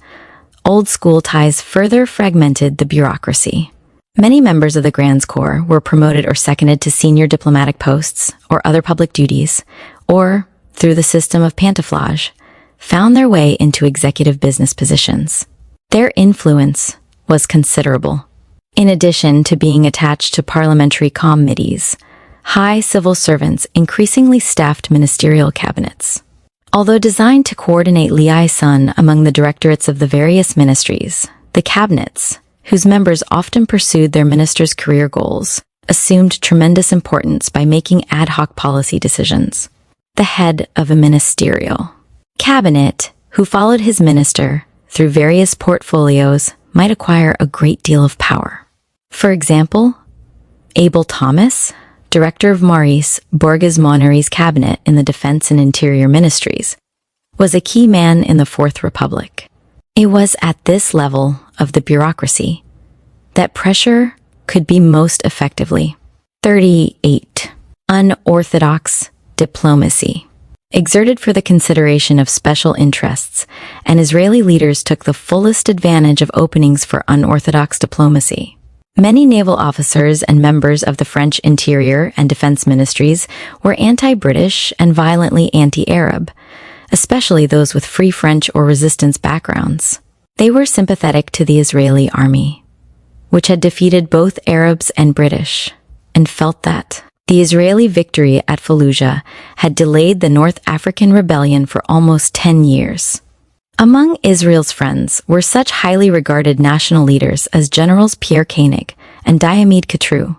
old-school ties further fragmented the bureaucracy. Many members of the Grands Corps were promoted or seconded to senior diplomatic posts or other public duties, or, through the system of pantouflage, found their way into executive business positions. Their influence was considerable. In addition to being attached to parliamentary committees, high civil servants increasingly staffed ministerial cabinets. Although designed to coordinate liaison among the directorates of the various ministries, the cabinets, whose members often pursued their ministers' career goals, assumed tremendous importance by making ad hoc policy decisions. The head of a ministerial cabinet, who followed his minister through various portfolios, might acquire a great deal of power. For example, Abel Thomas, director of Maurice Bourges-Monnery's cabinet in the Defense and Interior Ministries, was a key man in the Fourth Republic. It was at this level of the bureaucracy that pressure could be most effectively. 38. Unorthodox diplomacy. Exerted for the consideration of special interests, and Israeli leaders took the fullest advantage of openings for unorthodox diplomacy. Many naval officers and members of the French Interior and Defense Ministries were anti-British and violently anti-Arab, especially those with Free French or resistance backgrounds. They were sympathetic to the Israeli army, which had defeated both Arabs and British, and felt that the Israeli victory at Fallujah had delayed the North African rebellion for almost 10 years. Among Israel's friends were such highly regarded national leaders as Generals Pierre Koenig and Diomede Quetrue,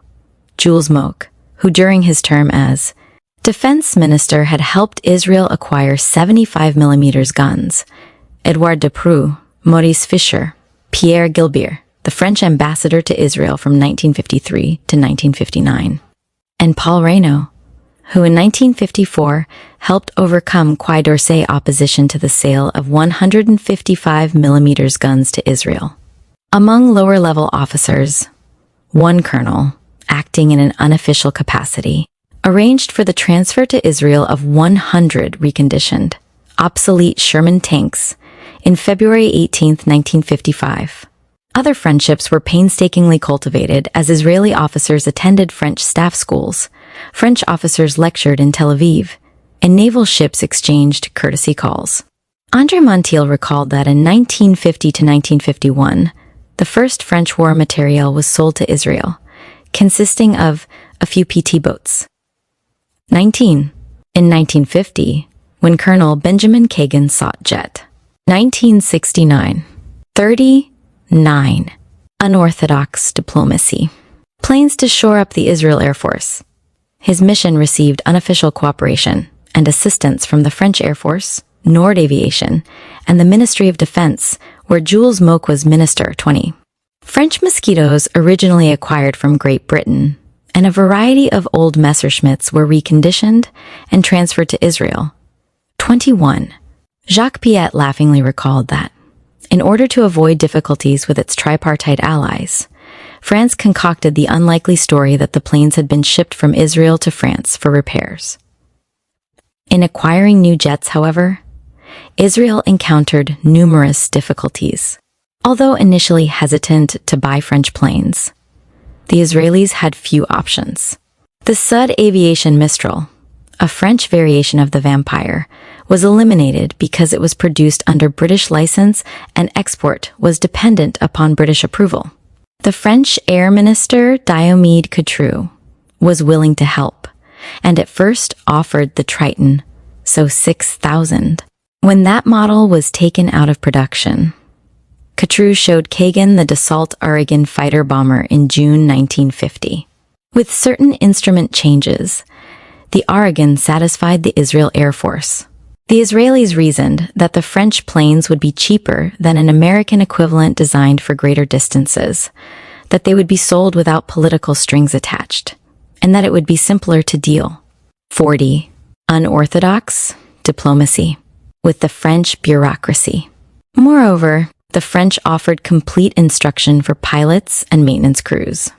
Jules Moch, who during his term as Defense Minister had helped Israel acquire 75mm guns. Edouard Depreux, Maurice Fischer, Pierre Gilbert, the French ambassador to Israel from 1953 to 1959, and Paul Reynaud, who in 1954 helped overcome Quai d'Orsay opposition to the sale of 155mm guns to Israel. Among lower-level officers, one colonel, acting in an unofficial capacity, arranged for the transfer to Israel of 100 reconditioned, obsolete Sherman tanks in February 18, 1955. Other friendships were painstakingly cultivated as Israeli officers attended French staff schools, French officers lectured in Tel Aviv, and naval ships exchanged courtesy calls. André Montiel recalled that in 1950 to 1951, the first French war material was sold to Israel, consisting of a few PT boats. 19. In 1950, when Colonel Benjamin Kagan sought jet. 1969. 39. Unorthodox diplomacy. Planes to shore up the Israel Air Force. His mission received unofficial cooperation and assistance from the French Air Force, Nord Aviation, and the Ministry of Defense, where Jules Moch was Minister. 20. French Mosquitoes originally acquired from Great Britain, and a variety of old Messerschmitts were reconditioned and transferred to Israel. 21. Jacques Piet laughingly recalled that, in order to avoid difficulties with its tripartite allies, France concocted the unlikely story that the planes had been shipped from Israel to France for repairs. In acquiring new jets, however, Israel encountered numerous difficulties. Although initially hesitant to buy French planes, the Israelis had few options. The Sud Aviation Mistral, a French variation of the Vampire, was eliminated because it was produced under British license and export was dependent upon British approval. The French Air Minister Diomede Couture was willing to help, and at first offered the Triton, so 6,000. When that model was taken out of production, Couture showed Kagan the Dassault Oregon fighter bomber in June 1950. With certain instrument changes, the Oregon satisfied the Israel Air Force. The Israelis reasoned that the French planes would be cheaper than an American equivalent designed for greater distances, that they would be sold without political strings attached, and that it would be simpler to deal. 40. Unorthodox diplomacy with the French bureaucracy. Moreover, the French offered complete instruction for pilots and maintenance crews.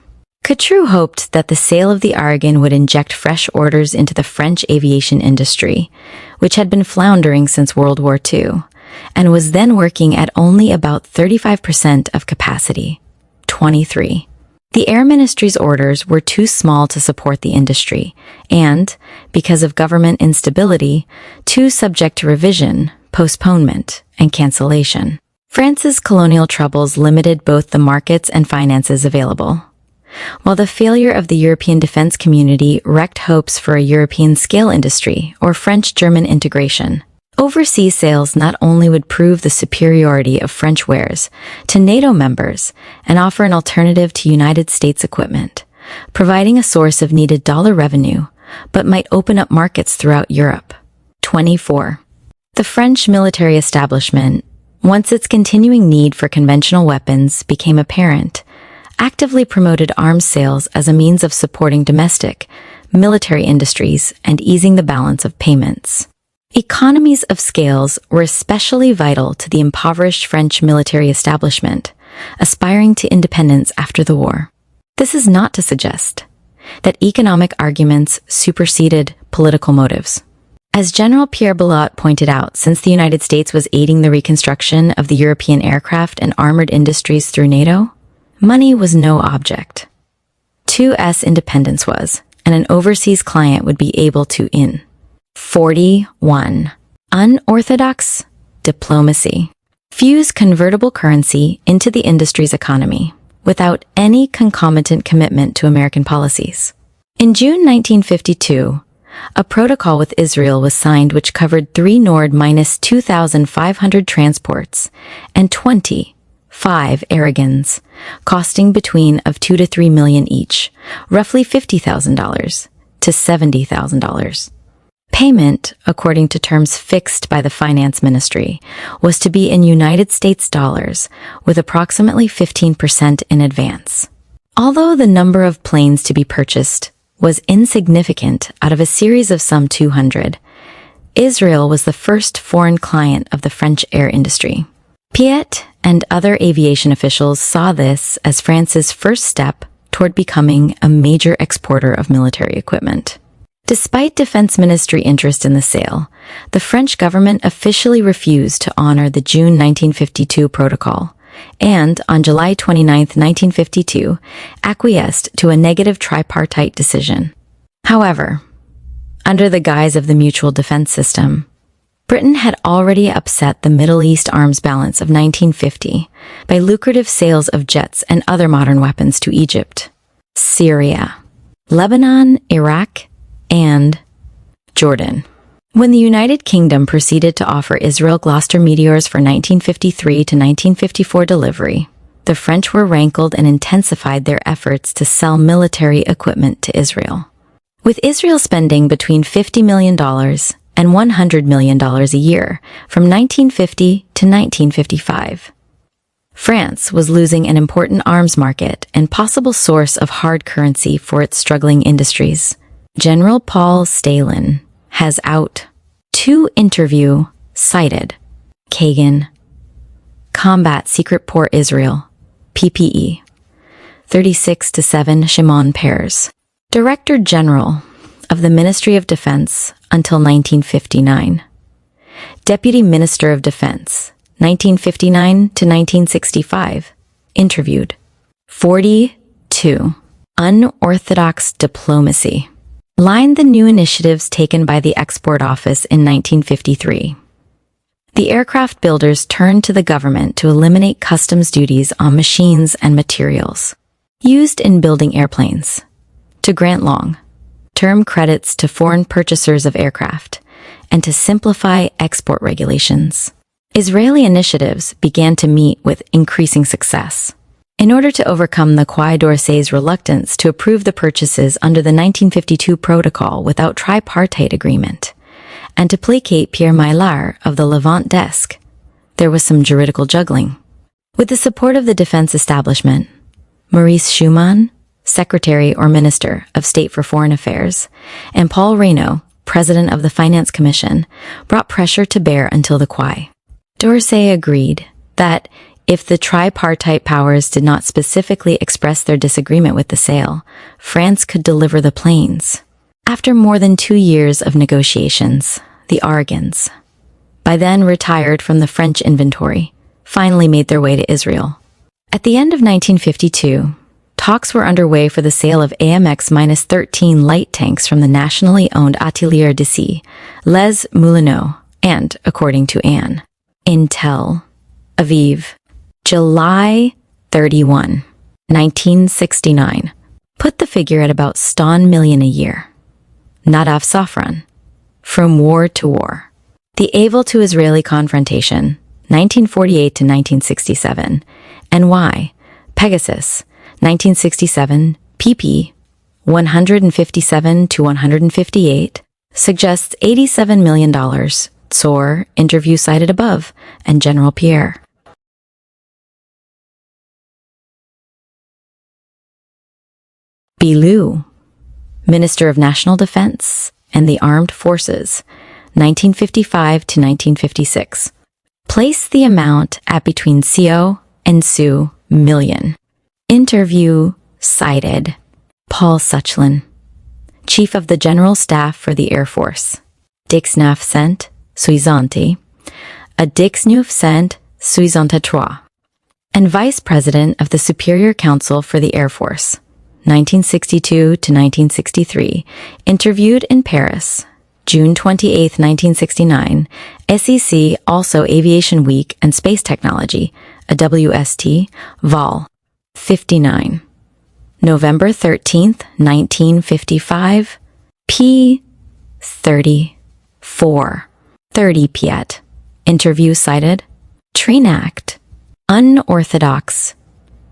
Couture hoped that the sale of the Oregon would inject fresh orders into the French aviation industry, which had been floundering since World War II, and was then working at only about 35% of capacity. 23. The Air Ministry's orders were too small to support the industry, and, because of government instability, too subject to revision, postponement, and cancellation. France's colonial troubles limited both the markets and finances available, while the failure of the European defense community wrecked hopes for a European-scale industry or French-German integration. Overseas sales not only would prove the superiority of French wares to NATO members and offer an alternative to United States equipment, providing a source of needed dollar revenue, but might open up markets throughout Europe. 24. The French military establishment, once its continuing need for conventional weapons became apparent, actively promoted arms sales as a means of supporting domestic, military industries and easing the balance of payments. Economies of scales were especially vital to the impoverished French military establishment, aspiring to independence after the war. This is not to suggest that economic arguments superseded political motives. As General Pierre Bellot pointed out, since the United States was aiding the reconstruction of the European aircraft and armored industries through NATO, money was no object. 2S independence was, and an overseas client would be able to in. 41. Unorthodox diplomacy. Fuse convertible currency into the industry's economy without any concomitant commitment to American policies. In June 1952, a protocol with Israel was signed which covered 3 Nord-2,500 transports and 25 Oregons, costing between of $2 to $3 million each, roughly $50,000 to $70,000. Payment, according to terms fixed by the Finance Ministry, was to be in United States dollars, with approximately 15% in advance. Although the number of planes to be purchased was insignificant out of a series of some 200, Israel was the first foreign client of the French air industry. Piet and other aviation officials saw this as France's first step toward becoming a major exporter of military equipment. Despite Defense Ministry interest in the sale, the French government officially refused to honor the June 1952 protocol and, on July 29, 1952, acquiesced to a negative tripartite decision. However, under the guise of the mutual defense system, Britain had already upset the Middle East arms balance of 1950 by lucrative sales of jets and other modern weapons to Egypt, Syria, Lebanon, Iraq, and Jordan. When the United Kingdom proceeded to offer Israel Gloster meteors for 1953 to 1954 delivery, the French were rankled and intensified their efforts to sell military equipment to Israel. With Israel spending between $50 million and $100 million a year from 1950 to 1955, France was losing an important arms market and possible source of hard currency for its struggling industries. General Paul Stalin has out two interview cited Kagan Combat Secret Port Israel PPE 36 to 7 Shimon Peres, Director General of the Ministry of Defense until 1959, Deputy Minister of Defense 1959 to 1965, interviewed. 42. Unorthodox diplomacy lined the new initiatives taken by the Export Office in 1953. The aircraft builders turned to the government to eliminate customs duties on machines and materials used in building airplanes, to grant long-term credits to foreign purchasers of aircraft, and to simplify export regulations. Israeli initiatives began to meet with increasing success. In order to overcome the Quai d'Orsay's reluctance to approve the purchases under the 1952 protocol without tripartite agreement, and to placate Pierre Maillard of the Levant desk, there was some juridical juggling. With the support of the defense establishment, Maurice Schumann, Secretary or Minister of State for Foreign Affairs, and Paul Reynaud, President of the Finance Commission, brought pressure to bear until the Quai d'Orsay agreed that if the tripartite powers did not specifically express their disagreement with the sale, France could deliver the planes. After more than 2 years of negotiations, the Argons, by then retired from the French inventory, finally made their way to Israel. At the end of 1952, talks were underway for the sale of AMX-13 light tanks from the nationally owned Atelier d'Issy, Les Moulineaux, and, according to Anne, in Tel Aviv, July 31, 1969, put the figure at about ston million a year. Nadav Safran, From War to War, The Aval to Israeli Confrontation, 1948 to 1967, and Why, Pegasus, 1967, pp. 157 to 158, suggests $87 million, Tsor, interview cited above, and General Pierre. Bilou, Minister of National Defense and the Armed Forces, 1955 to 1956. Place the amount at between CO and SU million. Interview cited Paul Suchlin, Chief of the General Staff for the Air Force, 1963, a 1963, and Vice President of the Superior Council for the Air Force, 1962 to 1963, interviewed in Paris, June 28, 1969, SEC, also Aviation Week and Space Technology, a WST, Vol. 59. November 13, 1955, p. 34. 30 Piet. Interview cited. Trinact. Unorthodox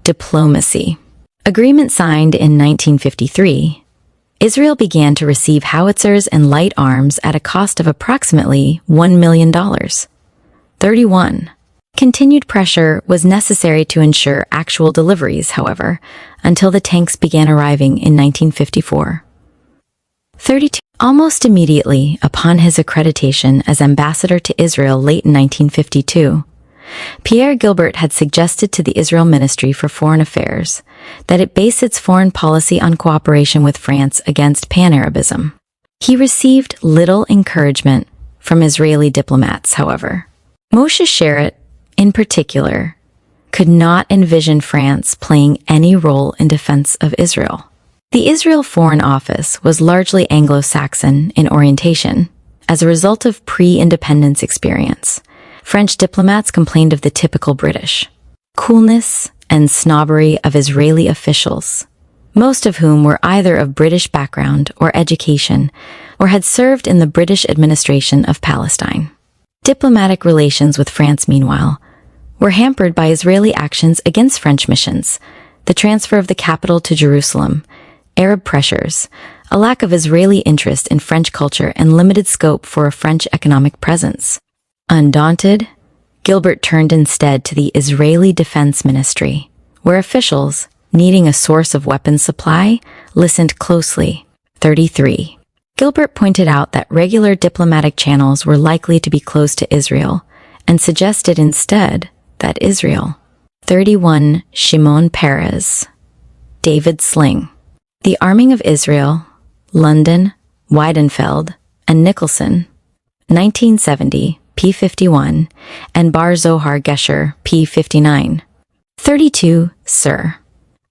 diplomacy. Agreement signed in 1953. Israel began to receive howitzers and light arms at a cost of approximately $1 million. 31. Continued pressure was necessary to ensure actual deliveries, however, until the tanks began arriving in 1954. 32. Almost immediately upon his accreditation as ambassador to Israel late in 1952, Pierre Gilbert had suggested to the Israel Ministry for Foreign Affairs that it base its foreign policy on cooperation with France against pan-Arabism. He received little encouragement from Israeli diplomats, however. Moshe Sharett, in particular, could not envision France playing any role in defense of Israel. The Israel Foreign Office was largely Anglo-Saxon in orientation as a result of pre-independence experience. French diplomats complained of the typical British coolness and snobbery of Israeli officials, most of whom were either of British background or education, or had served in the British administration of Palestine. Diplomatic relations with France, meanwhile, were hampered by Israeli actions against French missions, the transfer of the capital to Jerusalem, Arab pressures, a lack of Israeli interest in French culture, and limited scope for a French economic presence. Undaunted, Gilbert turned instead to the Israeli Defense Ministry, where officials, needing a source of weapons supply, listened closely. 33. Gilbert pointed out that regular diplomatic channels were likely to be closed to Israel, and suggested instead that Israel. 31. Shimon Peres. David Sling. The Arming of Israel, London, Weidenfeld, and Nicholson, 1970, p. 51, and Bar Zohar Gesher, p. 59. 32. Sir.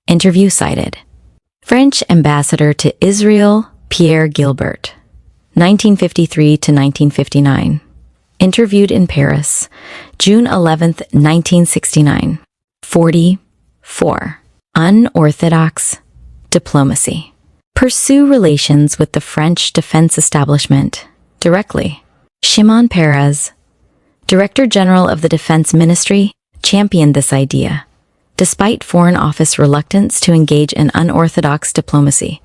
Interview cited. French Ambassador to Israel, Pierre Gilbert, 1953 to 1959. Interviewed in Paris, June 11, 1969. 44. Unorthodox diplomacy. Pursue relations with the French defense establishment directly. Shimon Peres, Director General of the Defense Ministry, championed this idea, despite Foreign Office reluctance to engage in unorthodox diplomacy.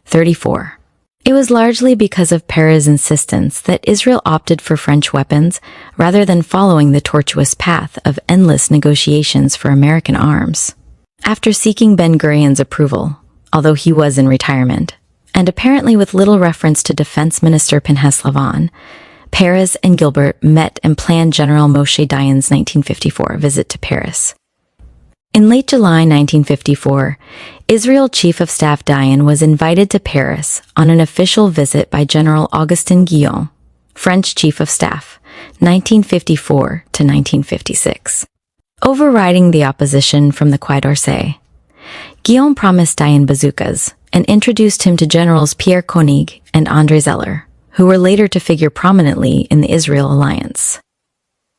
34. It was largely because of Peres' insistence that Israel opted for French weapons rather than following the tortuous path of endless negotiations for American arms. After seeking Ben-Gurion's approval, although he was in retirement, and apparently with little reference to Defense Minister Pinhas Lavon, Peres and Gilbert met and planned General Moshe Dayan's 1954 visit to Paris. In late July 1954, Israel Chief of Staff Dayan was invited to Paris on an official visit by General Augustin Guillaume, French Chief of Staff, 1954 to 1956. Overriding the opposition from the Quai d'Orsay, Guillaume promised Dayan bazookas and introduced him to Generals Pierre Koenig and André Zeller, who were later to figure prominently in the Israel alliance.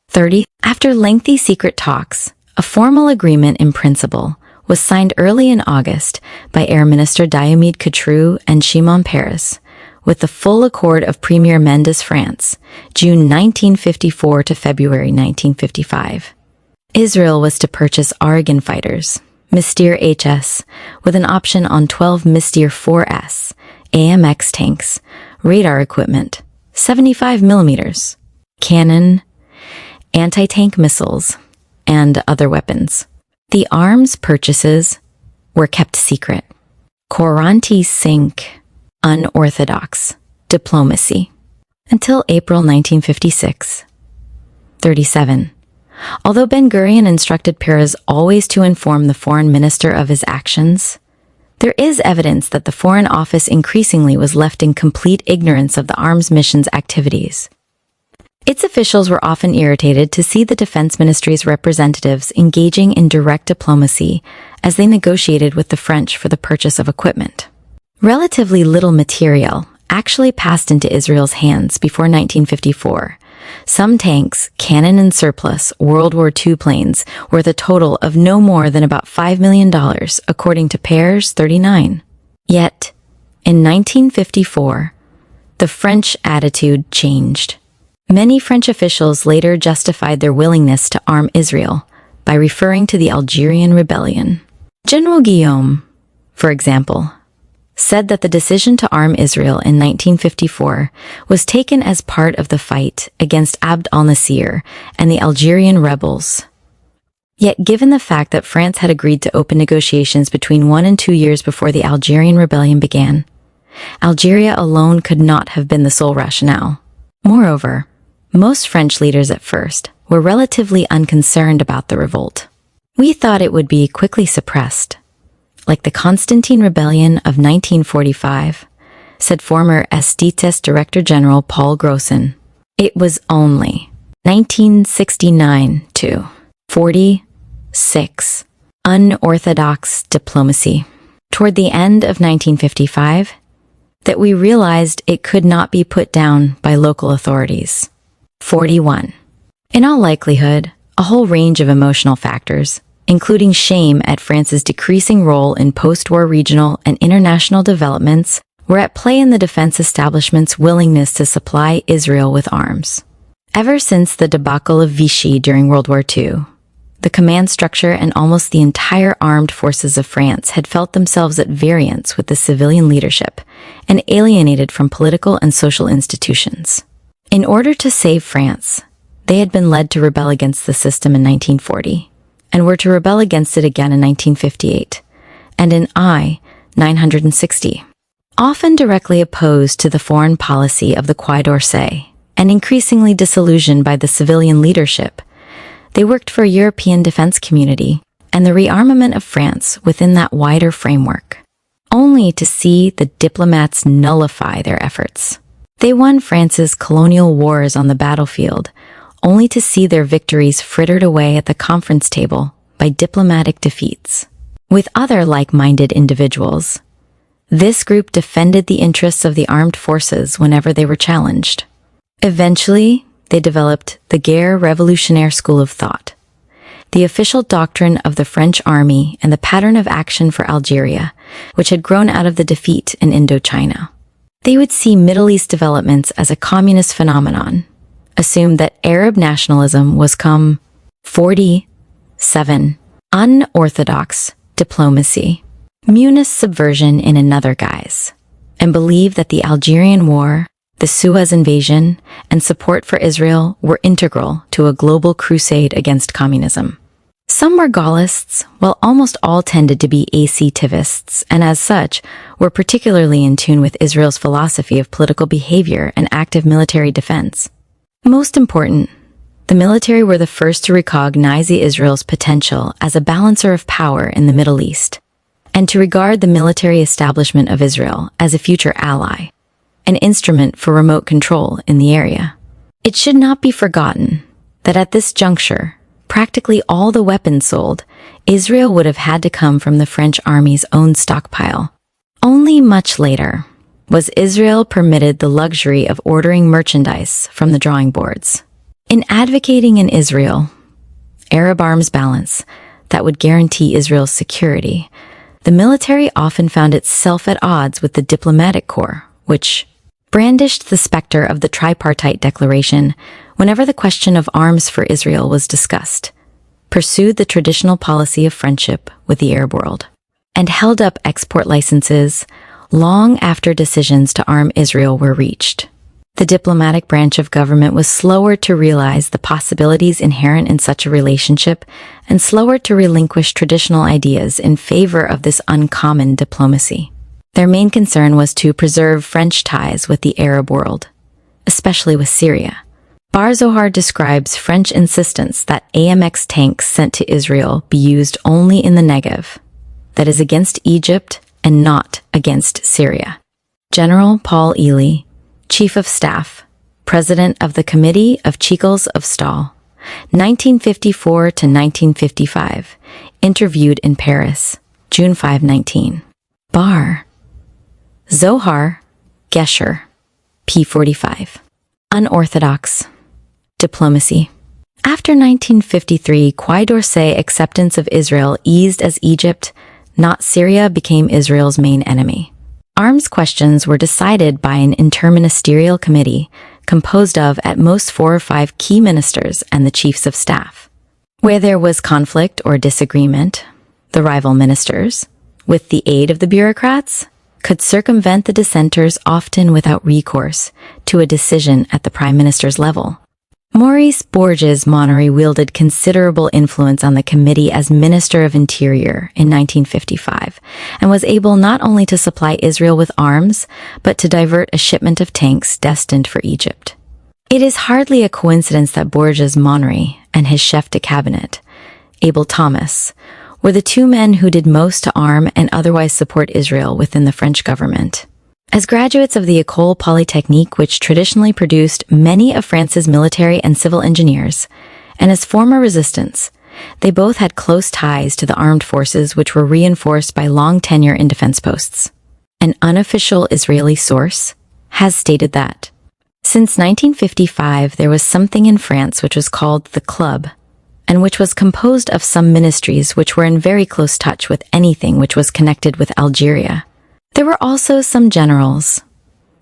30. After lengthy secret talks, a formal agreement in principle was signed early in August by Air Minister Diomede Coutrou and Shimon Peres, with the full accord of Premier Mendes France, June 1954 to February 1955. Israel was to purchase Aragon fighters, Mystir HS, with an option on 12 Mystir 4S, AMX tanks, radar equipment, 75 millimeters, cannon, anti-tank missiles, and other weapons. The arms purchases were kept secret. Coranti Sink, unorthodox diplomacy. Until April 1956. 37. Although Ben-Gurion instructed Peres always to inform the foreign minister of his actions, there is evidence that the Foreign Office increasingly was left in complete ignorance of the arms mission's activities. Its officials were often irritated to see the Defense Ministry's representatives engaging in direct diplomacy as they negotiated with the French for the purchase of equipment. Relatively little material actually passed into Israel's hands before 1954. Some tanks, cannon and surplus World War II planes worth a total of no more than about $5 million, according to Peres 39. Yet, in 1954, the French attitude changed. Many French officials later justified their willingness to arm Israel by referring to the Algerian rebellion. General Guillaume, for example, said that the decision to arm Israel in 1954 was taken as part of the fight against Abd al-Nasir and the Algerian rebels. Yet, given the fact that France had agreed to open negotiations between 1 and 2 years before the Algerian rebellion began, Algeria alone could not have been the sole rationale. Moreover, most French leaders at first were relatively unconcerned about the revolt. "We thought it would be quickly suppressed, like the Constantine Rebellion of 1945, said former Estes Director General Paul Grossin. It was only 1969 to 46 unorthodox diplomacy toward the end of 1955 that we realized it could not be put down by local authorities. 41. In all likelihood, a whole range of emotional factors, including shame at France's decreasing role in post-war regional and international developments, were at play in the defense establishment's willingness to supply Israel with arms. Ever since the debacle of Vichy during World War II, the command structure and almost the entire armed forces of France had felt themselves at variance with the civilian leadership and alienated from political and social institutions. In order to save France, they had been led to rebel against the system in 1940, and were to rebel against it again in 1958, and in 960. Often directly opposed to the foreign policy of the Quai d'Orsay, and increasingly disillusioned by the civilian leadership, they worked for a European defense community and the rearmament of France within that wider framework, only to see the diplomats nullify their efforts. They won France's colonial wars on the battlefield, only to see their victories frittered away at the conference table by diplomatic defeats. With other like-minded individuals, this group defended the interests of the armed forces whenever they were challenged. Eventually, they developed the Guerre Revolutionnaire school of thought, the official doctrine of the French army and the pattern of action for Algeria, which had grown out of the defeat in Indochina. They would see Middle East developments as a communist phenomenon, assumed that Arab nationalism was 47 unorthodox diplomacy, Munich subversion in another guise, and believed that the Algerian War, the Suez invasion, and support for Israel were integral to a global crusade against communism. Some were Gaullists, while almost all tended to be activists, and as such, were particularly in tune with Israel's philosophy of political behavior and active military defense. Most important, the military were the first to recognize Israel's potential as a balancer of power in the Middle East, and to regard the military establishment of Israel as a future ally, an instrument for remote control in the area. It should not be forgotten that at this juncture, practically all the weapons sold, Israel would have had to come from the French army's own stockpile. Only much later was Israel permitted the luxury of ordering merchandise from the drawing boards. In advocating in Israel Arab arms balance that would guarantee Israel's security, the military often found itself at odds with the diplomatic corps, which brandished the specter of the tripartite declaration whenever the question of arms for Israel was discussed, pursued the traditional policy of friendship with the Arab world, and held up export licenses long after decisions to arm Israel were reached. The diplomatic branch of government was slower to realize the possibilities inherent in such a relationship and slower to relinquish traditional ideas in favor of this uncommon diplomacy. Their main concern was to preserve French ties with the Arab world, especially with Syria. Bar Zohar describes French insistence that AMX tanks sent to Israel be used only in the Negev, that is against Egypt and not against Syria. General Paul Ely, Chief of Staff, President of the Committee of Chicals of Stahl, 1954 to 1955, interviewed in Paris, June 5, 19. Bar Zohar, Gesher, p. 45. Unorthodox diplomacy. After 1953, Quai d'Orsay acceptance of Israel eased as Egypt, not Syria, became Israel's main enemy. Arms questions were decided by an interministerial committee composed of at most 4 or 5 key ministers and the chiefs of staff. Where there was conflict or disagreement, the rival ministers, with the aid of the bureaucrats, could circumvent the dissenters often without recourse to a decision at the prime minister's level. Maurice Borges Monnery wielded considerable influence on the committee as Minister of Interior in 1955 and was able not only to supply Israel with arms, but to divert a shipment of tanks destined for Egypt. It is hardly a coincidence that Borges Monnery and his chef de cabinet, Abel Thomas, were the two men who did most to arm and otherwise support Israel within the French government. As graduates of the École Polytechnique, which traditionally produced many of France's military and civil engineers, and as former resistants, they both had close ties to the armed forces which were reinforced by long tenure in defense posts. An unofficial Israeli source has stated that, since 1955, there was something in France which was called the Club, and which was composed of some ministries which were in very close touch with anything which was connected with Algeria. There were also some generals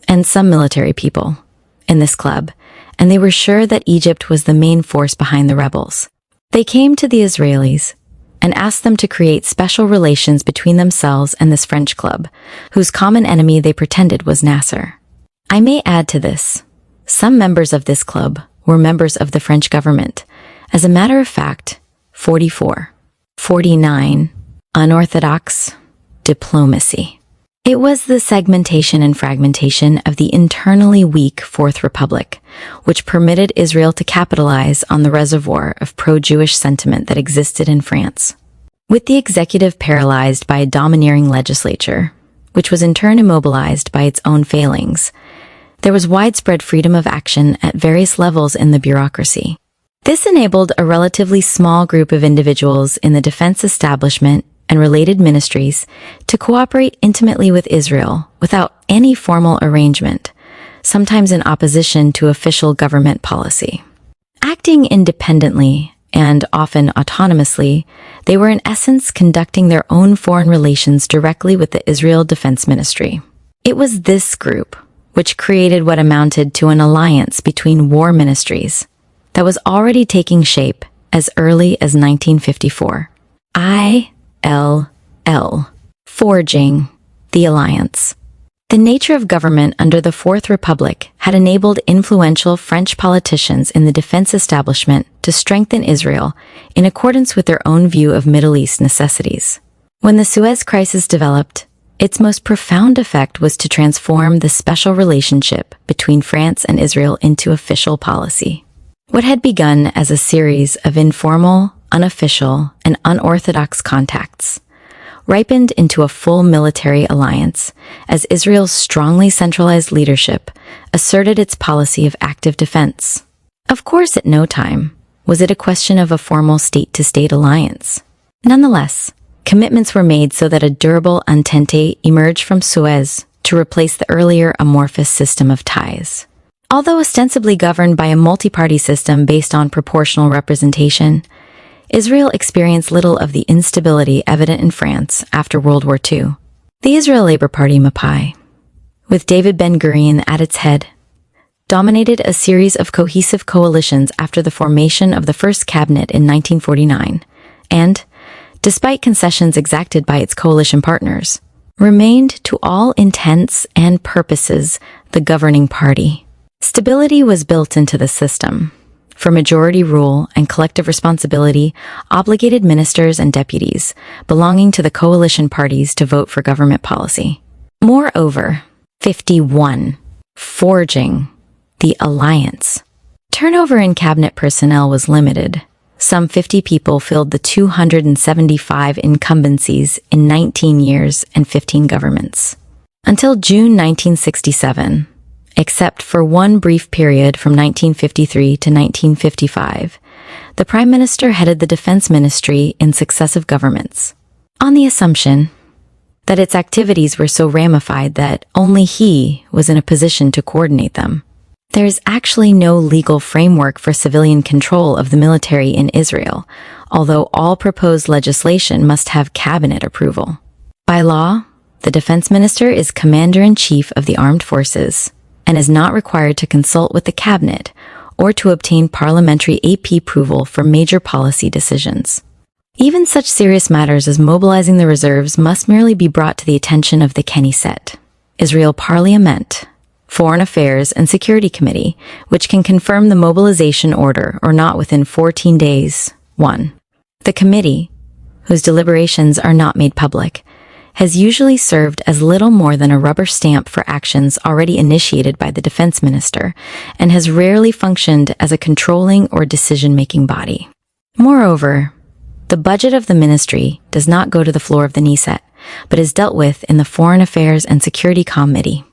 and some military people in this club, and they were sure that Egypt was the main force behind the rebels. They came to the Israelis and asked them to create special relations between themselves and this French club, whose common enemy they pretended was Nasser. I may add to this, some members of this club were members of the French government. As a matter of fact, 44. 49. Unorthodox diplomacy. It was the segmentation and fragmentation of the internally weak Fourth Republic, which permitted Israel to capitalize on the reservoir of pro-Jewish sentiment that existed in France. With the executive paralyzed by a domineering legislature, which was in turn immobilized by its own failings, there was widespread freedom of action at various levels in the bureaucracy. This enabled a relatively small group of individuals in the defense establishment and related ministries to cooperate intimately with Israel without any formal arrangement, sometimes in opposition to official government policy. Acting independently and often autonomously, they were in essence conducting their own foreign relations directly with the Israel Defense Ministry. It was this group which created what amounted to an alliance between war ministries that was already taking shape as early as 1954. ILL. Forging the alliance. The nature of government under the Fourth Republic had enabled influential French politicians in the defense establishment to strengthen Israel in accordance with their own view of Middle East necessities. When the Suez Crisis developed, its most profound effect was to transform the special relationship between France and Israel into official policy. What had begun as a series of informal, unofficial, and unorthodox contacts ripened into a full military alliance as Israel's strongly centralized leadership asserted its policy of active defense. Of course, at no time was it a question of a formal state-to-state alliance. Nonetheless, commitments were made so that a durable entente emerged from Suez to replace the earlier amorphous system of ties. Although ostensibly governed by a multi-party system based on proportional representation, Israel experienced little of the instability evident in France after World War II. The Israel Labor Party (Mapai), with David Ben-Gurion at its head, dominated a series of cohesive coalitions after the formation of the first cabinet in 1949, and, despite concessions exacted by its coalition partners, remained to all intents and purposes the governing party. Stability was built into the system, for majority rule and collective responsibility obligated ministers and deputies belonging to the coalition parties to vote for government policy. Moreover, 51. Forging the alliance. Turnover in cabinet personnel was limited. Some 50 people filled the 275 incumbencies in 19 years and 15 governments. Until June 1967, except for one brief period from 1953 to 1955, the Prime Minister headed the Defense Ministry in successive governments, on the assumption that its activities were so ramified that only he was in a position to coordinate them. There is actually no legal framework for civilian control of the military in Israel, although all proposed legislation must have cabinet approval. By law, the Defense Minister is Commander-in-Chief of the Armed Forces and is not required to consult with the cabinet or to obtain parliamentary AP approval for major policy decisions. Even such serious matters as mobilizing the reserves must merely be brought to the attention of the Knesset, Israel Parliament, Foreign Affairs and Security Committee, which can confirm the mobilization order or not within 14 days. 1. The committee, whose deliberations are not made public, has usually served as little more than a rubber stamp for actions already initiated by the defense minister and has rarely functioned as a controlling or decision-making body. Moreover, the budget of the ministry does not go to the floor of the Knesset, but is dealt with in the Foreign Affairs and Security Committee.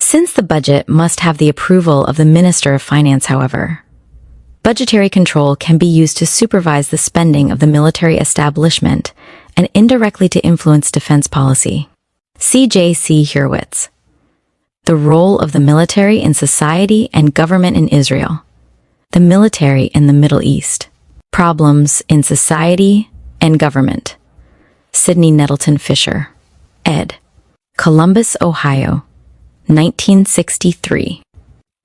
Since the budget must have the approval of the Minister of Finance, however, budgetary control can be used to supervise the spending of the military establishment and indirectly to influence defense policy. C.J.C. Hurwitz. The role of the military in society and government in Israel. The military in the Middle East. Problems in Society and Government. Sidney Nettleton Fisher. ed. Columbus, Ohio, 1963.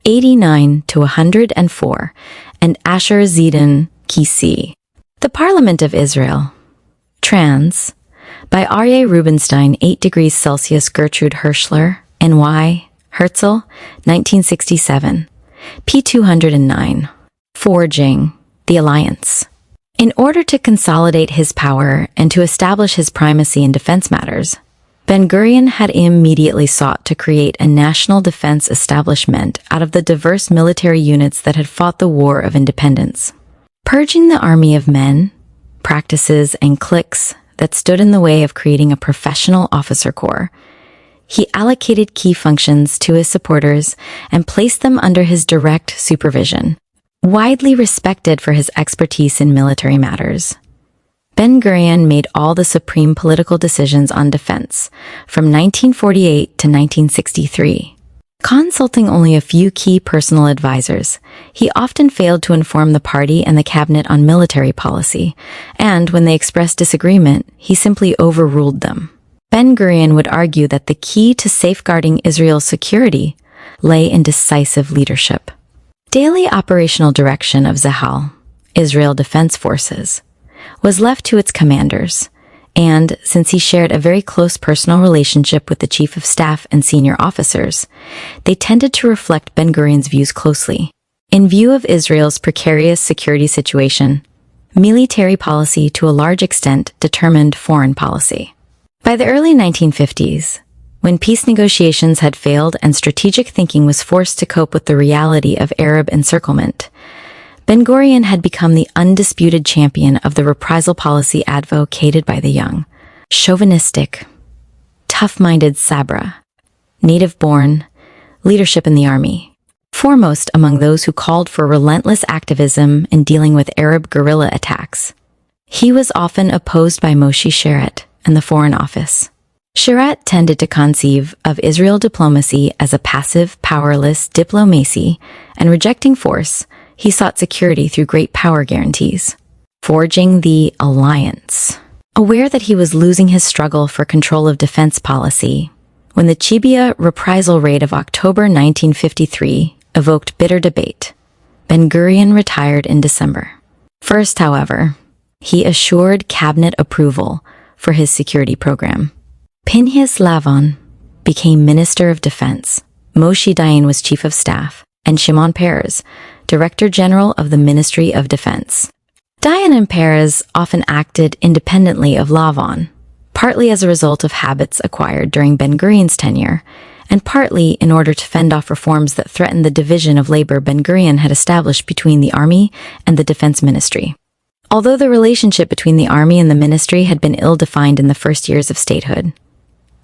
89 to 104, and Asher Zedin Kisi. The Parliament of Israel. Trans. By Aryeh Rubenstein, 8 degrees Celsius. Gertrude Hirschler, N.Y. Herzl, 1967. p. 209. Forging the alliance. In order to consolidate his power and to establish his primacy in defense matters, Ben-Gurion had immediately sought to create a national defense establishment out of the diverse military units that had fought the War of Independence. Purging the army of men, practices, and cliques that stood in the way of creating a professional officer corps, he allocated key functions to his supporters and placed them under his direct supervision. Widely respected for his expertise in military matters, Ben-Gurion made all the supreme political decisions on defense from 1948 to 1963. Consulting only a few key personal advisors, he often failed to inform the party and the cabinet on military policy, and when they expressed disagreement, he simply overruled them. Ben-Gurion would argue that the key to safeguarding Israel's security lay in decisive leadership. Daily operational direction of Zahal, Israel Defense Forces, was left to its commanders, and since he shared a very close personal relationship with the Chief of Staff and senior officers, they tended to reflect Ben-Gurion's views closely. In view of Israel's precarious security situation, military policy to a large extent determined foreign policy. By the early 1950s, when peace negotiations had failed and strategic thinking was forced to cope with the reality of Arab encirclement, Ben-Gurion had become the undisputed champion of the reprisal policy advocated by the young, chauvinistic, tough-minded Sabra, native-born, leadership in the army, foremost among those who called for relentless activism in dealing with Arab guerrilla attacks. He was often opposed by Moshe Sharett and the Foreign Office. Sharett tended to conceive of Israel diplomacy as a passive, powerless diplomacy, and rejecting force, he sought security through great power guarantees. Forging the alliance. Aware that he was losing his struggle for control of defense policy, when the Chibia reprisal raid of October 1953 evoked bitter debate, Ben-Gurion retired in December. First, however, he assured cabinet approval for his security program. Pinchas Lavon became Minister of Defense, Moshe Dayan was Chief of Staff, and Shimon Peres, Director General of the Ministry of Defense. Dayan and Peres often acted independently of Lavon, partly as a result of habits acquired during Ben-Gurion's tenure, and partly in order to fend off reforms that threatened the division of labor Ben-Gurion had established between the army and the defense ministry. Although the relationship between the army and the ministry had been ill-defined in the first years of statehood,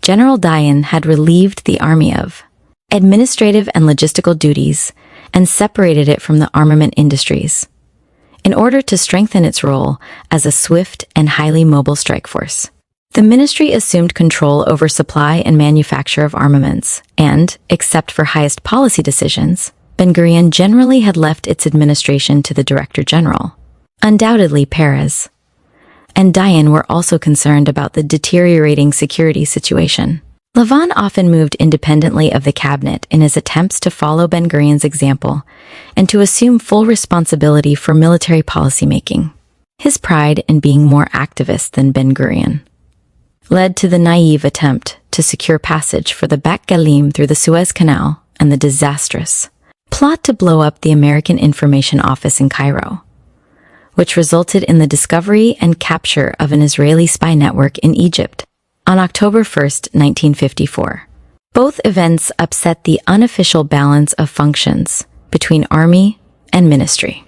General Dayan had relieved the army of administrative and logistical duties and separated it from the armament industries in order to strengthen its role as a swift and highly mobile strike force. The ministry assumed control over supply and manufacture of armaments, and, except for highest policy decisions, Ben-Gurion generally had left its administration to the Director General. Undoubtedly, Peres and Dayan were also concerned about the deteriorating security situation. Lavon often moved independently of the cabinet in his attempts to follow Ben-Gurion's example and to assume full responsibility for military policymaking. His pride in being more activist than Ben-Gurion led to the naive attempt to secure passage for the Bat Galim through the Suez Canal and the disastrous plot to blow up the American Information Office in Cairo, which resulted in the discovery and capture of an Israeli spy network in Egypt on October 1st, 1954. Both events upset the unofficial balance of functions between army and ministry.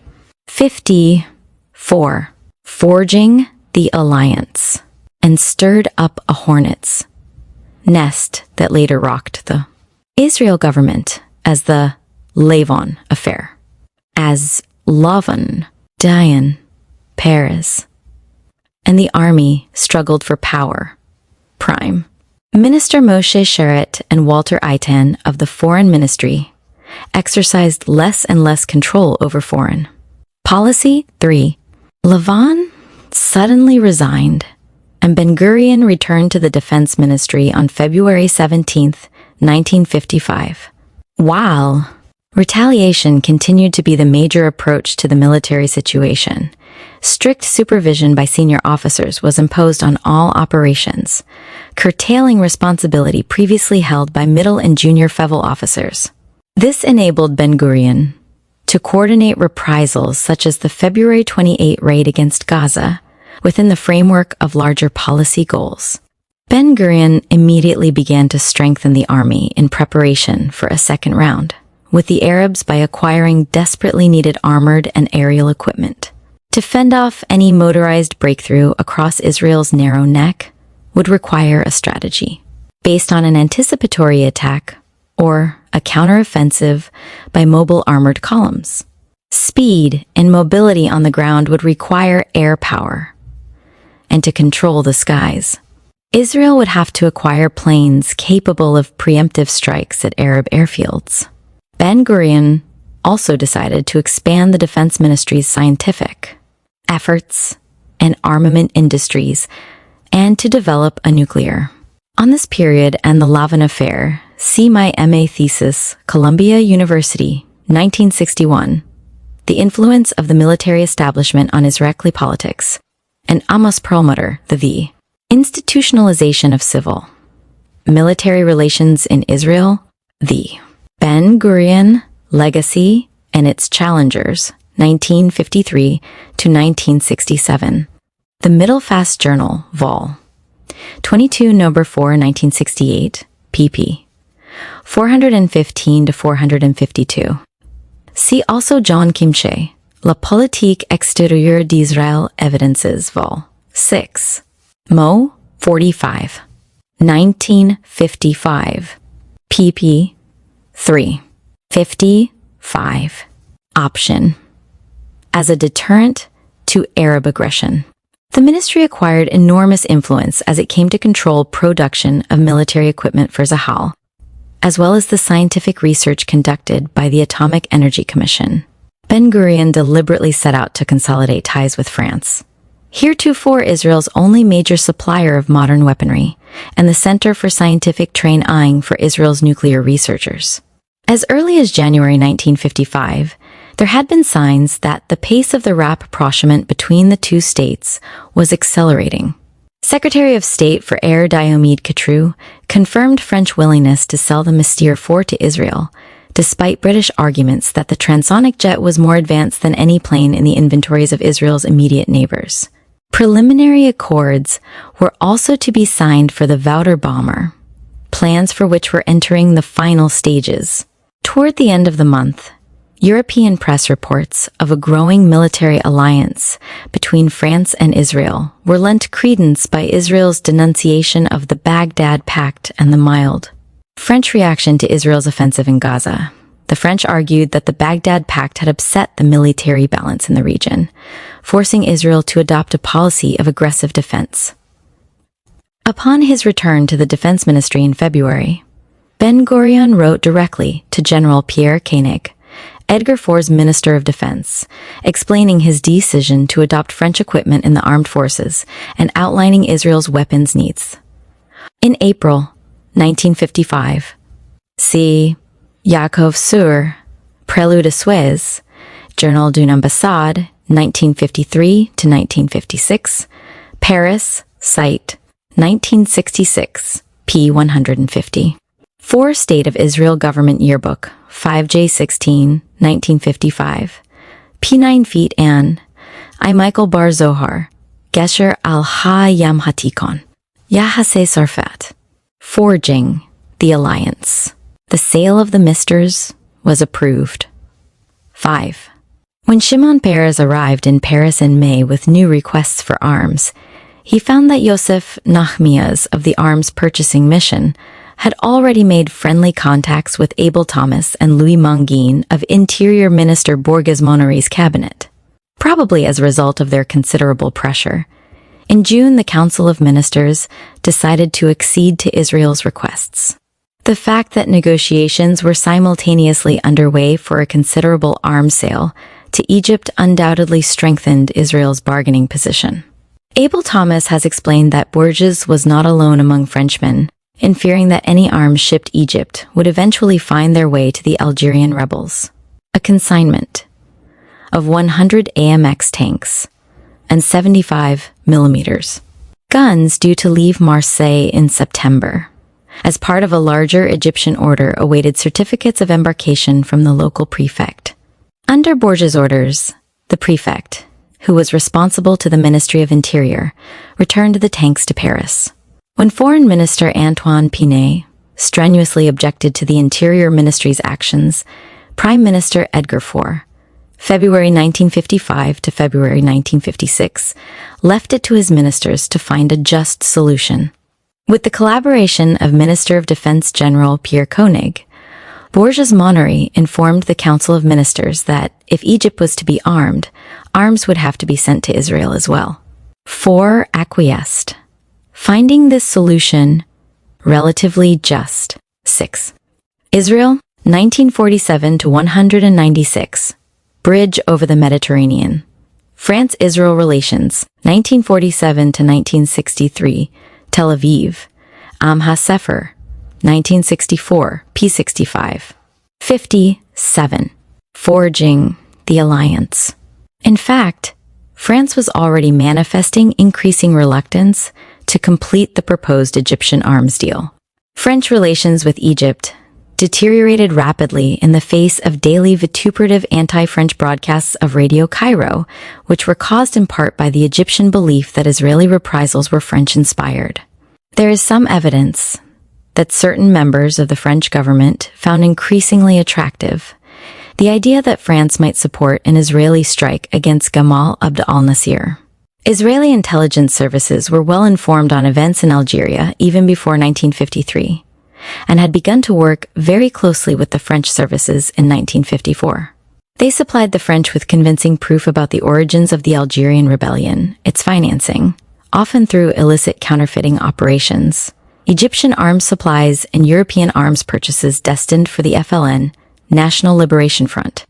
54. Forging the alliance, and stirred up a hornet's nest that later rocked the Israel government as the Lavon affair, as Lavan, Dayan, Perez, and the army struggled for power. Prime Minister Moshe Sharett and Walter Eitan of the Foreign Ministry exercised less and less control over foreign policy. 3. Lavan suddenly resigned, and Ben-Gurion returned to the Defense Ministry on February 17, 1955. While retaliation continued to be the major approach to the military situation, strict supervision by senior officers was imposed on all operations, curtailing responsibility previously held by middle and junior FEVEL officers. This enabled Ben-Gurion to coordinate reprisals such as the February 28 raid against Gaza within the framework of larger policy goals. Ben-Gurion immediately began to strengthen the army in preparation for a second round with the Arabs by acquiring desperately needed armored and aerial equipment. To fend off any motorized breakthrough across Israel's narrow neck would require a strategy based on an anticipatory attack or a counteroffensive by mobile armored columns. Speed and mobility on the ground would require air power, and to control the skies, Israel would have to acquire planes capable of preemptive strikes at Arab airfields. Ben-Gurion also decided to expand the Defense Ministry's scientific efforts and armament industries and to develop a nuclear. On this period and the Lavin affair, see my MA thesis, Columbia University, 1961, The Influence of the Military Establishment on Israeli Politics, and Amos Perlmutter, The Institutionalization of Civil Military Relations in Israel, The Ben-Gurion Legacy and Its Challengers, 1953 to 1967. The Middle Fast Journal, Vol. 22, Number 4, 1968, pp. 415 to 452. See also John Kimche, La politique extérieure d'Israël Evidences, Vol. 6. Mo. 45. 1955. pp. 3. 55. Option. As a deterrent to Arab aggression. The ministry acquired enormous influence as it came to control production of military equipment for Zahal, as well as the scientific research conducted by the Atomic Energy Commission. Ben-Gurion deliberately set out to consolidate ties with France, heretofore Israel's only major supplier of modern weaponry, and the Center for Scientific Training for Israel's nuclear researchers. As early as January 1955, there had been signs that the pace of the rapprochement between the two states was accelerating. Secretary of State for Air Diomede Quatreau confirmed French willingness to sell the Mystère 4 to Israel, despite British arguments that the transonic jet was more advanced than any plane in the inventories of Israel's immediate neighbors. Preliminary accords were also to be signed for the Wouter bomber, plans for which were entering the final stages. Toward the end of the month, European press reports of a growing military alliance between France and Israel were lent credence by Israel's denunciation of the Baghdad Pact and the mild French reaction to Israel's offensive in Gaza. The French argued that the Baghdad Pact had upset the military balance in the region, forcing Israel to adopt a policy of aggressive defense. Upon his return to the Defense Ministry in February, Ben-Gurion wrote directly to General Pierre Koenig, Edgar Faur's Minister of Defense, explaining his decision to adopt French equipment in the armed forces and outlining Israel's weapons needs. In April 1955, see Yaakov Sur, Prélude à Suez, Journal d'une ambassade, 1953 to 1956, Paris, Site, 1966, p. 150. 4 State of Israel Government Yearbook, 5J16, 1955, p9 feet An, I. Michael Bar Zohar, Gesher al-Ha-Yam Hatikon, Yahase Sarfat. Forging the alliance. The sale of the misters was approved. 5. When Shimon Peres arrived in Paris in May with new requests for arms, he found that Yosef Nachmias of the Arms Purchasing Mission had already made friendly contacts with Abel Thomas and Louis Manguin of Interior Minister Borges Monnery's cabinet, probably as a result of their considerable pressure. In June, the Council of Ministers decided to accede to Israel's requests. The fact that negotiations were simultaneously underway for a considerable arms sale to Egypt undoubtedly strengthened Israel's bargaining position. Abel Thomas has explained that Borges was not alone among Frenchmen in fearing that any arms shipped Egypt would eventually find their way to the Algerian rebels. A consignment of 100 AMX tanks and 75 millimeters guns due to leave Marseille in September. As part of a larger Egyptian order awaited certificates of embarkation from the local prefect. Under Borges' orders, the prefect, who was responsible to the Ministry of Interior, returned the tanks to Paris. When Foreign Minister Antoine Pinet strenuously objected to the Interior Ministry's actions, Prime Minister Edgar Faure, February 1955 to February 1956, left it to his ministers to find a just solution. With the collaboration of Minister of Defense General Pierre Koenig, Borges Monnery informed the Council of Ministers that if Egypt was to be armed, arms would have to be sent to Israel as well. Faure acquiesced, finding this solution relatively just. 6. Israel, 1947 to 196. Bridge over the Mediterranean. France-Israel relations, 1947 to 1963. Tel Aviv. Am HaSefer, 1964, p65. 57. Forging the alliance. In fact, France was already manifesting increasing reluctance to complete the proposed Egyptian arms deal. French relations with Egypt deteriorated rapidly in the face of daily vituperative anti-French broadcasts of Radio Cairo, which were caused in part by the Egyptian belief that Israeli reprisals were French-inspired. There is some evidence that certain members of the French government found increasingly attractive the idea that France might support an Israeli strike against Gamal Abdel al-Nasir. Israeli intelligence services were well informed on events in Algeria even before 1953, and had begun to work very closely with the French services in 1954. They supplied the French with convincing proof about the origins of the Algerian rebellion, its financing, often through illicit counterfeiting operations, Egyptian arms supplies and European arms purchases destined for the FLN, National Liberation Front.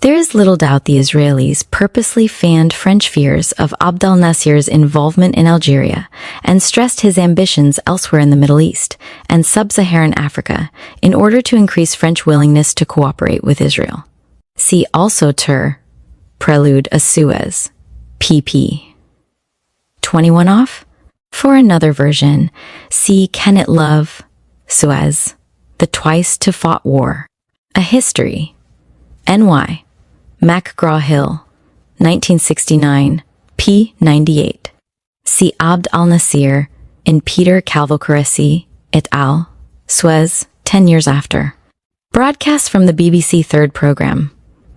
There is little doubt the Israelis purposely fanned French fears of Abdel Nasser's involvement in Algeria and stressed his ambitions elsewhere in the Middle East and sub-Saharan Africa in order to increase French willingness to cooperate with Israel. See also Prelude a Suez, pp. 21 off. For another version, see Can It Love, Suez, The Twice-to-Fought War, A History, NY, McGraw-Hill, 1969, p. 98. See Abd al-Nasir in Peter Calvocoressi et al., Suez, 10 years after. Broadcast from the BBC Third Programme,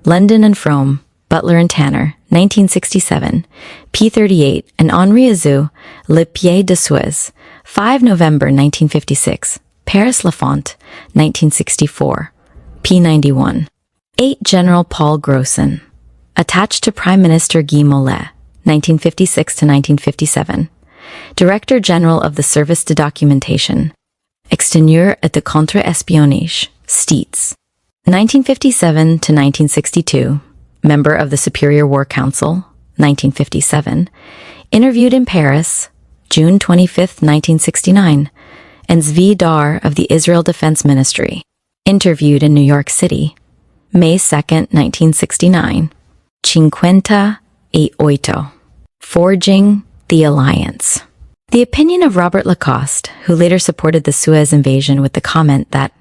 London and Frome, Butler and Tanner, 1967, p38, and Henri Azou, Le Pied de Suez, 5 November 1956, Paris La Font, 1964, p91. 8 General Paul Grossin, attached to Prime Minister Guy Mollet, 1956 to 1957, Director General of the Service de Documentation, Extérieur et de Contre-Espionnage, Steets, 1957 to 1962, member of the Superior War Council, 1957, interviewed in Paris, June 25, 1969, and Zvi Dar of the Israel Defense Ministry, interviewed in New York City, May 2, 1969, Cinquanta e oito. Forging the alliance. The opinion of Robert Lacoste, who later supported the Suez invasion with the comment that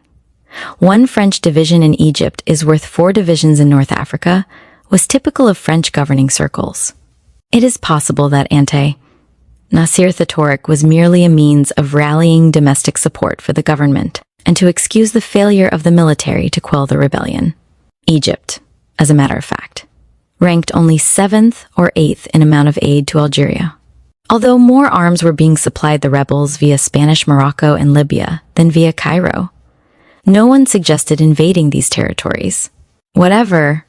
one French division in Egypt is worth 4 divisions in North Africa, was typical of French governing circles. It is possible that Nasser Thatoric was merely a means of rallying domestic support for the government and to excuse the failure of the military to quell the rebellion. Egypt, as a matter of fact, ranked only 7th or 8th in amount of aid to Algeria. Although more arms were being supplied the rebels via Spanish Morocco and Libya than via Cairo, no one suggested invading these territories. Whatever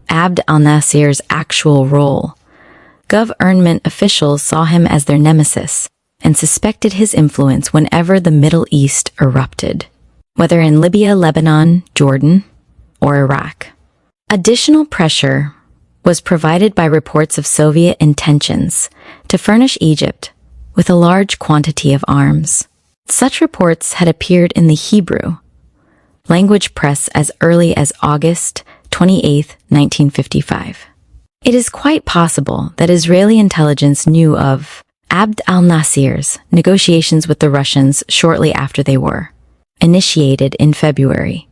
Abd al-Nasser's actual role, government officials saw him as their nemesis and suspected his influence whenever the Middle East erupted, whether in Libya, Lebanon, Jordan, or Iraq. Additional pressure was provided by reports of Soviet intentions to furnish Egypt with a large quantity of arms. Such reports had appeared in the Hebrew language press as early as August 28, 1955. It is quite possible that Israeli intelligence knew of Abd al-Nasser's negotiations with the Russians shortly after they were initiated in February,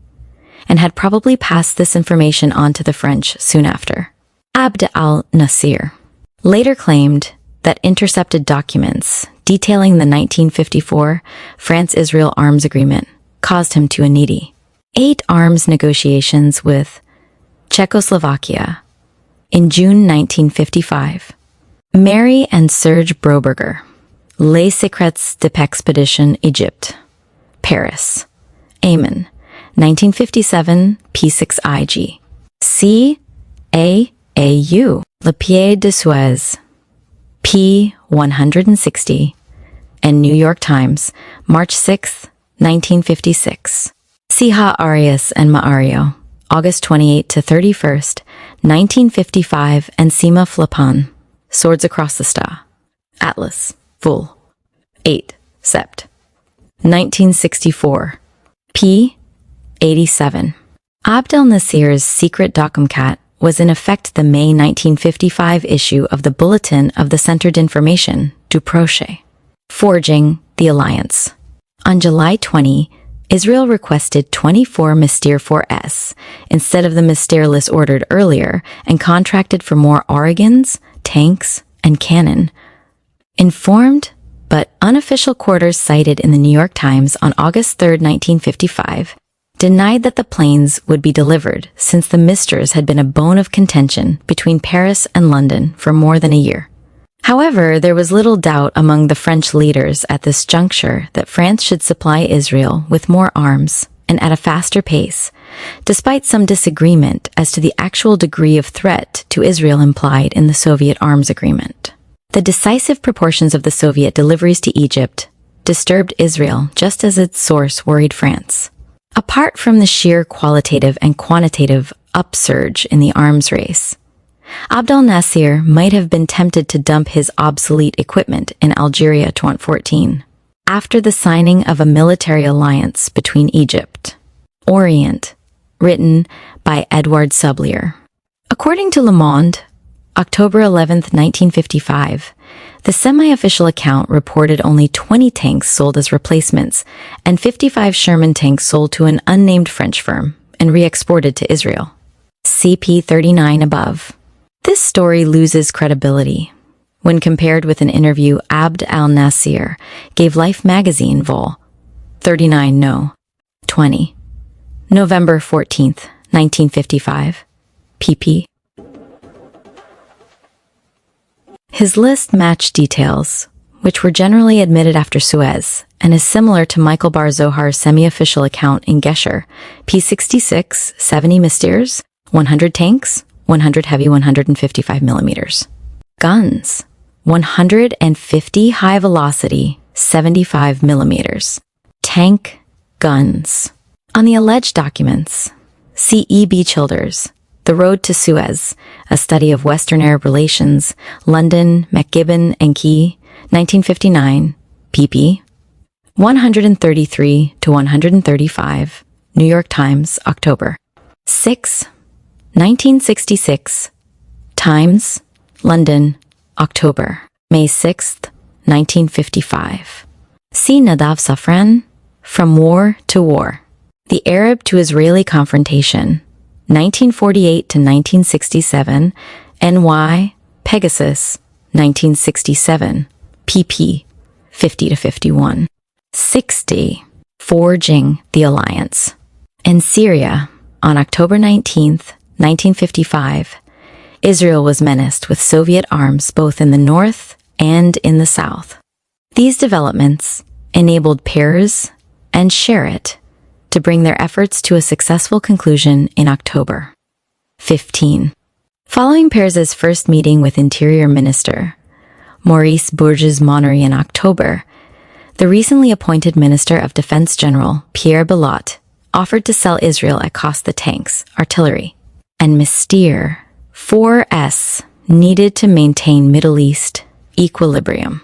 and had probably passed this information on to the French soon after. Abd al-Nasser later claimed that intercepted documents detailing the 1954 France-Israel arms agreement caused him to initiate 8 arms negotiations with Czechoslovakia in June 1955. Mary and Serge Broberger, Les Secrets de l'Expédition Egypte, Paris, Amen, 1957, P6IG. C.A.A.U. Le Pied de Suez, P. 160, and New York Times, March 6, 1956. Siha Arias and Maario, August 28 to 31st, 1955, and Sima Flapan, Swords Across the Star, Atlas, Vol. 8, Sept. 1964, p. 87. Abd al-Nasser's secret document was in effect the May 1955 issue of the Bulletin of the Centre d'Information du Proche, Forging the Alliance. On July 20, Israel requested 24 Mystère 4S instead of the Mystère ordered earlier and contracted for more Oregons, tanks, and cannon. Informed but unofficial quarters cited in the New York Times on August 3, 1955, denied that the planes would be delivered since the Mystères had been a bone of contention between Paris and London for more than a year. However, there was little doubt among the French leaders at this juncture that France should supply Israel with more arms and at a faster pace, despite some disagreement as to the actual degree of threat to Israel implied in the Soviet arms agreement. The decisive proportions of the Soviet deliveries to Egypt disturbed Israel just as its source worried France. Apart from the sheer qualitative and quantitative upsurge in the arms race, Abd al-Nasser might have been tempted to dump his obsolete equipment in Algeria 2014, after the signing of a military alliance between Egypt, Orient, written by Edouard Sublier. According to Le Monde, October 11, 1955, the semi-official account reported only 20 tanks sold as replacements and 55 Sherman tanks sold to an unnamed French firm and re-exported to Israel. CP 39 above. This story loses credibility when compared with an interview Abd al-Nasser gave Life magazine Vol. 39 No. 20. November 14th, 1955. pp. His list matched details, which were generally admitted after Suez, and is similar to Michael Bar Zohar's semi-official account in Gesher, P-66, 70 Mystères, 100 tanks, 100 heavy 155 millimeters. Guns, 150 high velocity 75 millimeters. Tank guns. On the alleged documents, see E.B. Childers, The Road to Suez, A Study of Western Arab Relations, London, McGibbon and Key, 1959, pp. 133 to 135, New York Times, October 6, 1966, Times, London, October. May 6th, 1955. See Nadav Safran, From War to War. The Arab to Israeli Confrontation, 1948 to 1967, NY, Pegasus, 1967, pp. 50 to 51. 60. Forging the Alliance. In Syria, on October 19, 1955, Israel was menaced with Soviet arms both in the north and in the south. These developments enabled Peres and Sherritt to bring their efforts to a successful conclusion in October. 15. Following Peres's first meeting with Interior Minister Maurice Bourges-Monnery in October, the recently appointed Minister of Defense General Pierre Belot offered to sell Israel at cost the tanks, artillery, and Mystère 4S needed to maintain Middle East equilibrium.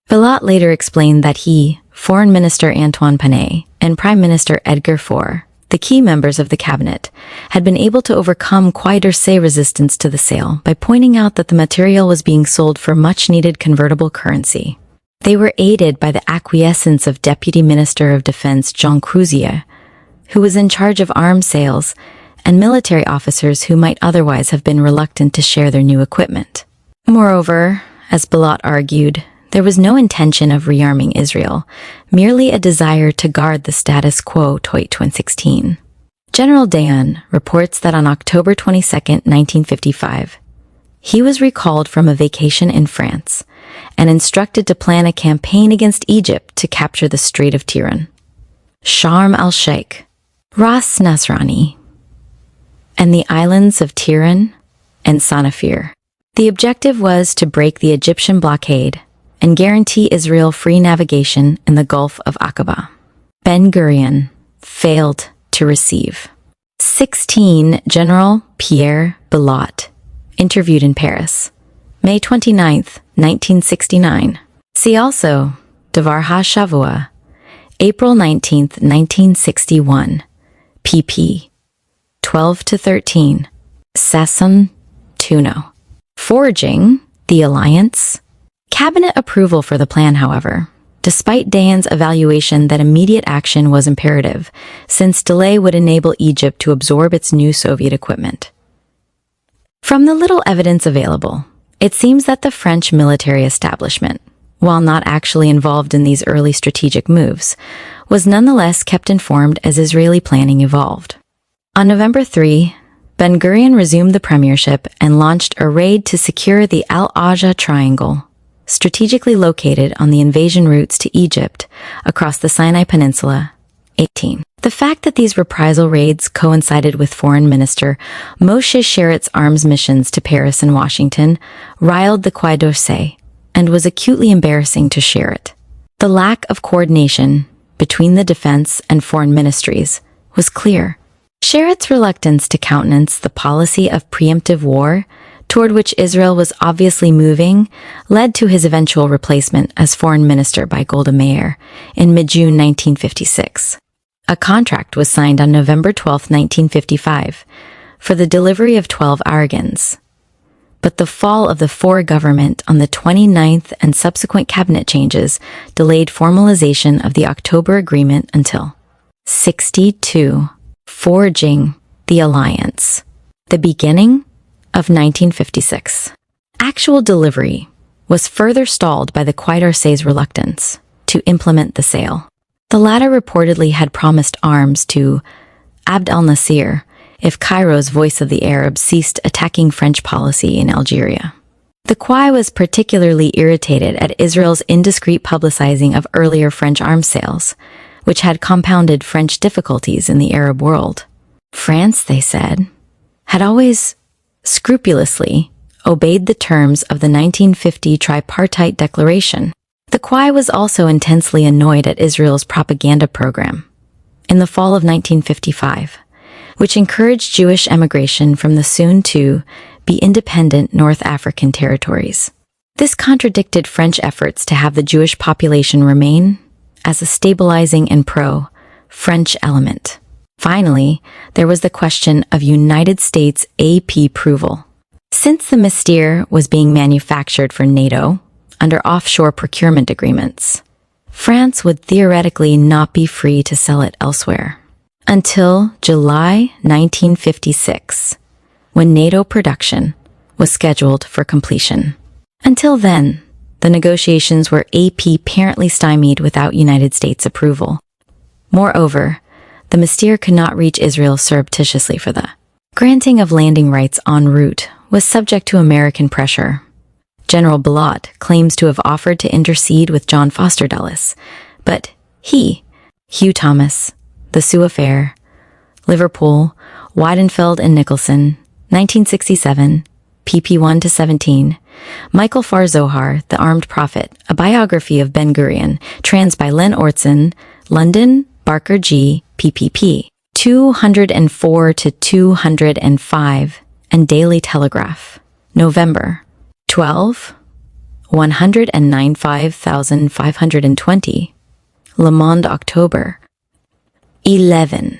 Belot later explained that he, Foreign Minister Antoine Panay, and Prime Minister Edgar Faure, the key members of the cabinet, had been able to overcome Quai d'Orsay resistance to the sale by pointing out that the material was being sold for much-needed convertible currency. They were aided by the acquiescence of Deputy Minister of Defense Jean Crouzier, who was in charge of arms sales, and military officers who might otherwise have been reluctant to share their new equipment. Moreover, as Belot argued, there was no intention of rearming Israel, merely a desire to guard the status quo till 2016. General Dayan reports that on October 22, 1955, he was recalled from a vacation in France and instructed to plan a campaign against Egypt to capture the Strait of Tiran, Sharm el-Sheikh, Ras Nasrani, and the islands of Tiran and Sanafir. The objective was to break the Egyptian blockade and guarantee Israel free navigation in the Gulf of Aqaba. Ben-Gurion failed to receive. 16. General Pierre Belot, interviewed in Paris, May 29, 1969. See also Devar HaShavua, April 19, 1961, pp. 12 to 13. Sasson Tuno. Forging the Alliance. Cabinet approval for the plan, however, despite Dayan's evaluation that immediate action was imperative, since delay would enable Egypt to absorb its new Soviet equipment. From the little evidence available, it seems that the French military establishment, while not actually involved in these early strategic moves, was nonetheless kept informed as Israeli planning evolved. On November 3, Ben-Gurion resumed the premiership and launched a raid to secure the Al-Ajah Triangle, strategically located on the invasion routes to Egypt across the Sinai Peninsula. 18. The fact that these reprisal raids coincided with Foreign Minister Moshe Sherritt's arms missions to Paris and Washington riled the Quai d'Orsay and was acutely embarrassing to Sherritt. The lack of coordination between the defense and foreign ministries was clear. Sherritt's reluctance to countenance the policy of preemptive war, toward which Israel was obviously moving, led to his eventual replacement as foreign minister by Golda Meir in mid-June 1956. A contract was signed on November 12, 1955, for the delivery of 12 Argons. But the fall of the Faure government on the 29th and subsequent cabinet changes delayed formalization of the October agreement until 62. Forging the Alliance. The beginning of 1956. Actual delivery was further stalled by the Quai d'Orsay's reluctance to implement the sale. The latter reportedly had promised arms to Abd al-Nasir if Cairo's Voice of the Arab ceased attacking French policy in Algeria. The Quai was particularly irritated at Israel's indiscreet publicizing of earlier French arms sales, which had compounded French difficulties in the Arab world. France, they said, had always scrupulously obeyed the terms of the 1950 tripartite declaration. The Quai was also intensely annoyed at Israel's propaganda program in the fall of 1955, which encouraged Jewish emigration from the soon-to-be independent North African territories. This contradicted French efforts to have the Jewish population remain as a stabilizing and pro-French element. Finally, there was the question of United States AP approval. Since the Mystere was being manufactured for NATO under offshore procurement agreements, France would theoretically not be free to sell it elsewhere until July 1956, when NATO production was scheduled for completion. Until then, the negotiations were apparently stymied without United States approval. Moreover, the Mystere could not reach Israel surreptitiously, for the granting of landing rights en route was subject to American pressure. General Bellot claims to have offered to intercede with John Foster Dulles, but he, Hugh Thomas, the Sioux Affair, Liverpool, Weidenfeld and Nicholson, 1967, pp. 1-17, Michael Far Zohar, The Armed Prophet, a biography of Ben-Gurion, trans by Len Ortson, London, Barker G, ppp. 204-205, and Daily Telegraph, November 12, 195,520, Le Monde, October 11,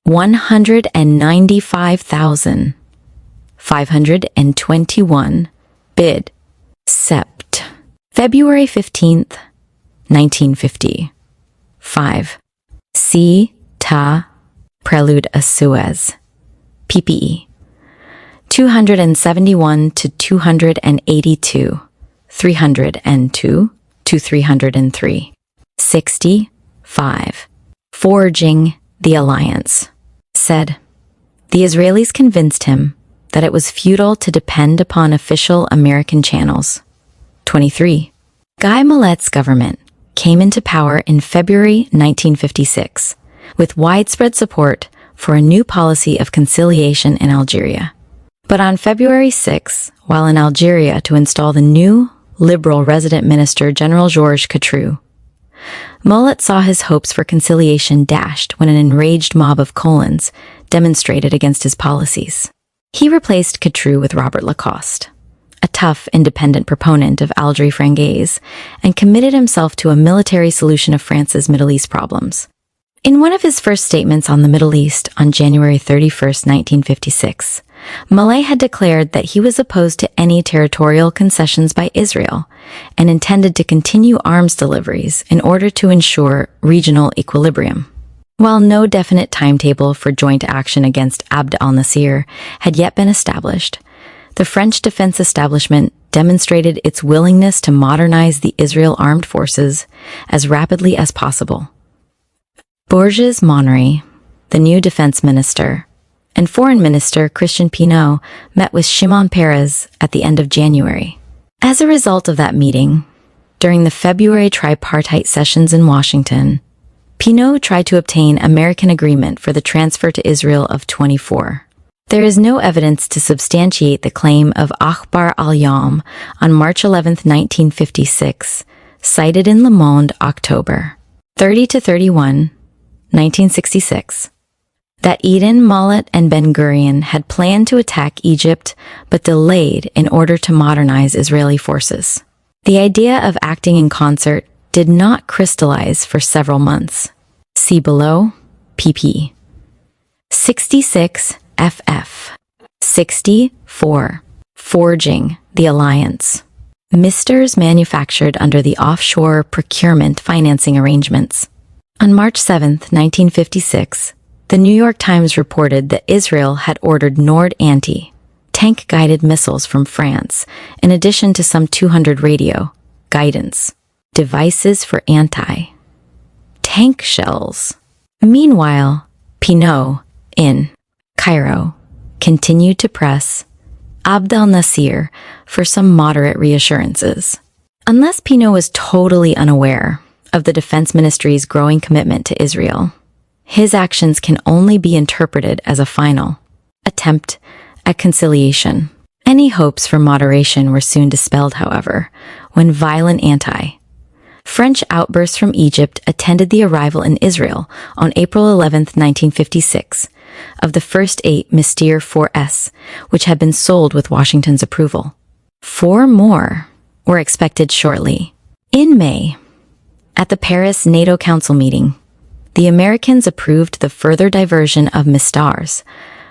195,521, bid, sept. February 15th, 1950. 5. C. Ta. Prelude a Suez. PPE. 271-282, 302-303. 65. Forging the Alliance. Said, the Israelis convinced him that it was futile to depend upon official American channels. 23. Guy Millet's government came into power in February 1956 with widespread support for a new policy of conciliation in Algeria. But on February 6, while in Algeria to install the new liberal resident minister General Georges Catroux, Millet saw his hopes for conciliation dashed when an enraged mob of Colons demonstrated against his policies. He replaced Catroux with Robert Lacoste, a tough, independent proponent of Algerie Francaise, and committed himself to a military solution of France's Middle East problems. In one of his first statements on the Middle East on January 31, 1956, Millet had declared that he was opposed to any territorial concessions by Israel and intended to continue arms deliveries in order to ensure regional equilibrium. While no definite timetable for joint action against Abd al-Nasir had yet been established, the French defense establishment demonstrated its willingness to modernize the Israel armed forces as rapidly as possible. Bourges Monnery, the new defense minister, and Foreign Minister Christian Pineau met with Shimon Peres at the end of January. As a result of that meeting, during the February tripartite sessions in Washington, Pineau tried to obtain American agreement for the transfer to Israel of 24. There is no evidence to substantiate the claim of Akhbar al-Yom on March 11, 1956, cited in Le Monde, October 30-31, 1966, that Eden, Millet, and Ben-Gurion had planned to attack Egypt but delayed in order to modernize Israeli forces. The idea of acting in concert did not crystallize for several months. See below, pp. 66 FF. 64. Forging the Alliance. Misters manufactured under the offshore procurement financing arrangements. On March 7, 1956, the New York Times reported that Israel had ordered Nord anti-tank-guided missiles from France, in addition to some 200 radio guidance devices for anti-tank shells. Meanwhile, Pineau, in Cairo, continued to press Abd al-Nasir for some moderate reassurances. Unless Pineau was totally unaware of the Defense Ministry's growing commitment to Israel, his actions can only be interpreted as a final attempt at conciliation. Any hopes for moderation were soon dispelled, however, when violent anti-French outbursts from Egypt attended the arrival in Israel on April 11, 1956, of the first 8 Mystere 4S, which had been sold with Washington's approval. 4 more were expected shortly. In May, at the Paris NATO Council meeting, the Americans approved the further diversion of Mystars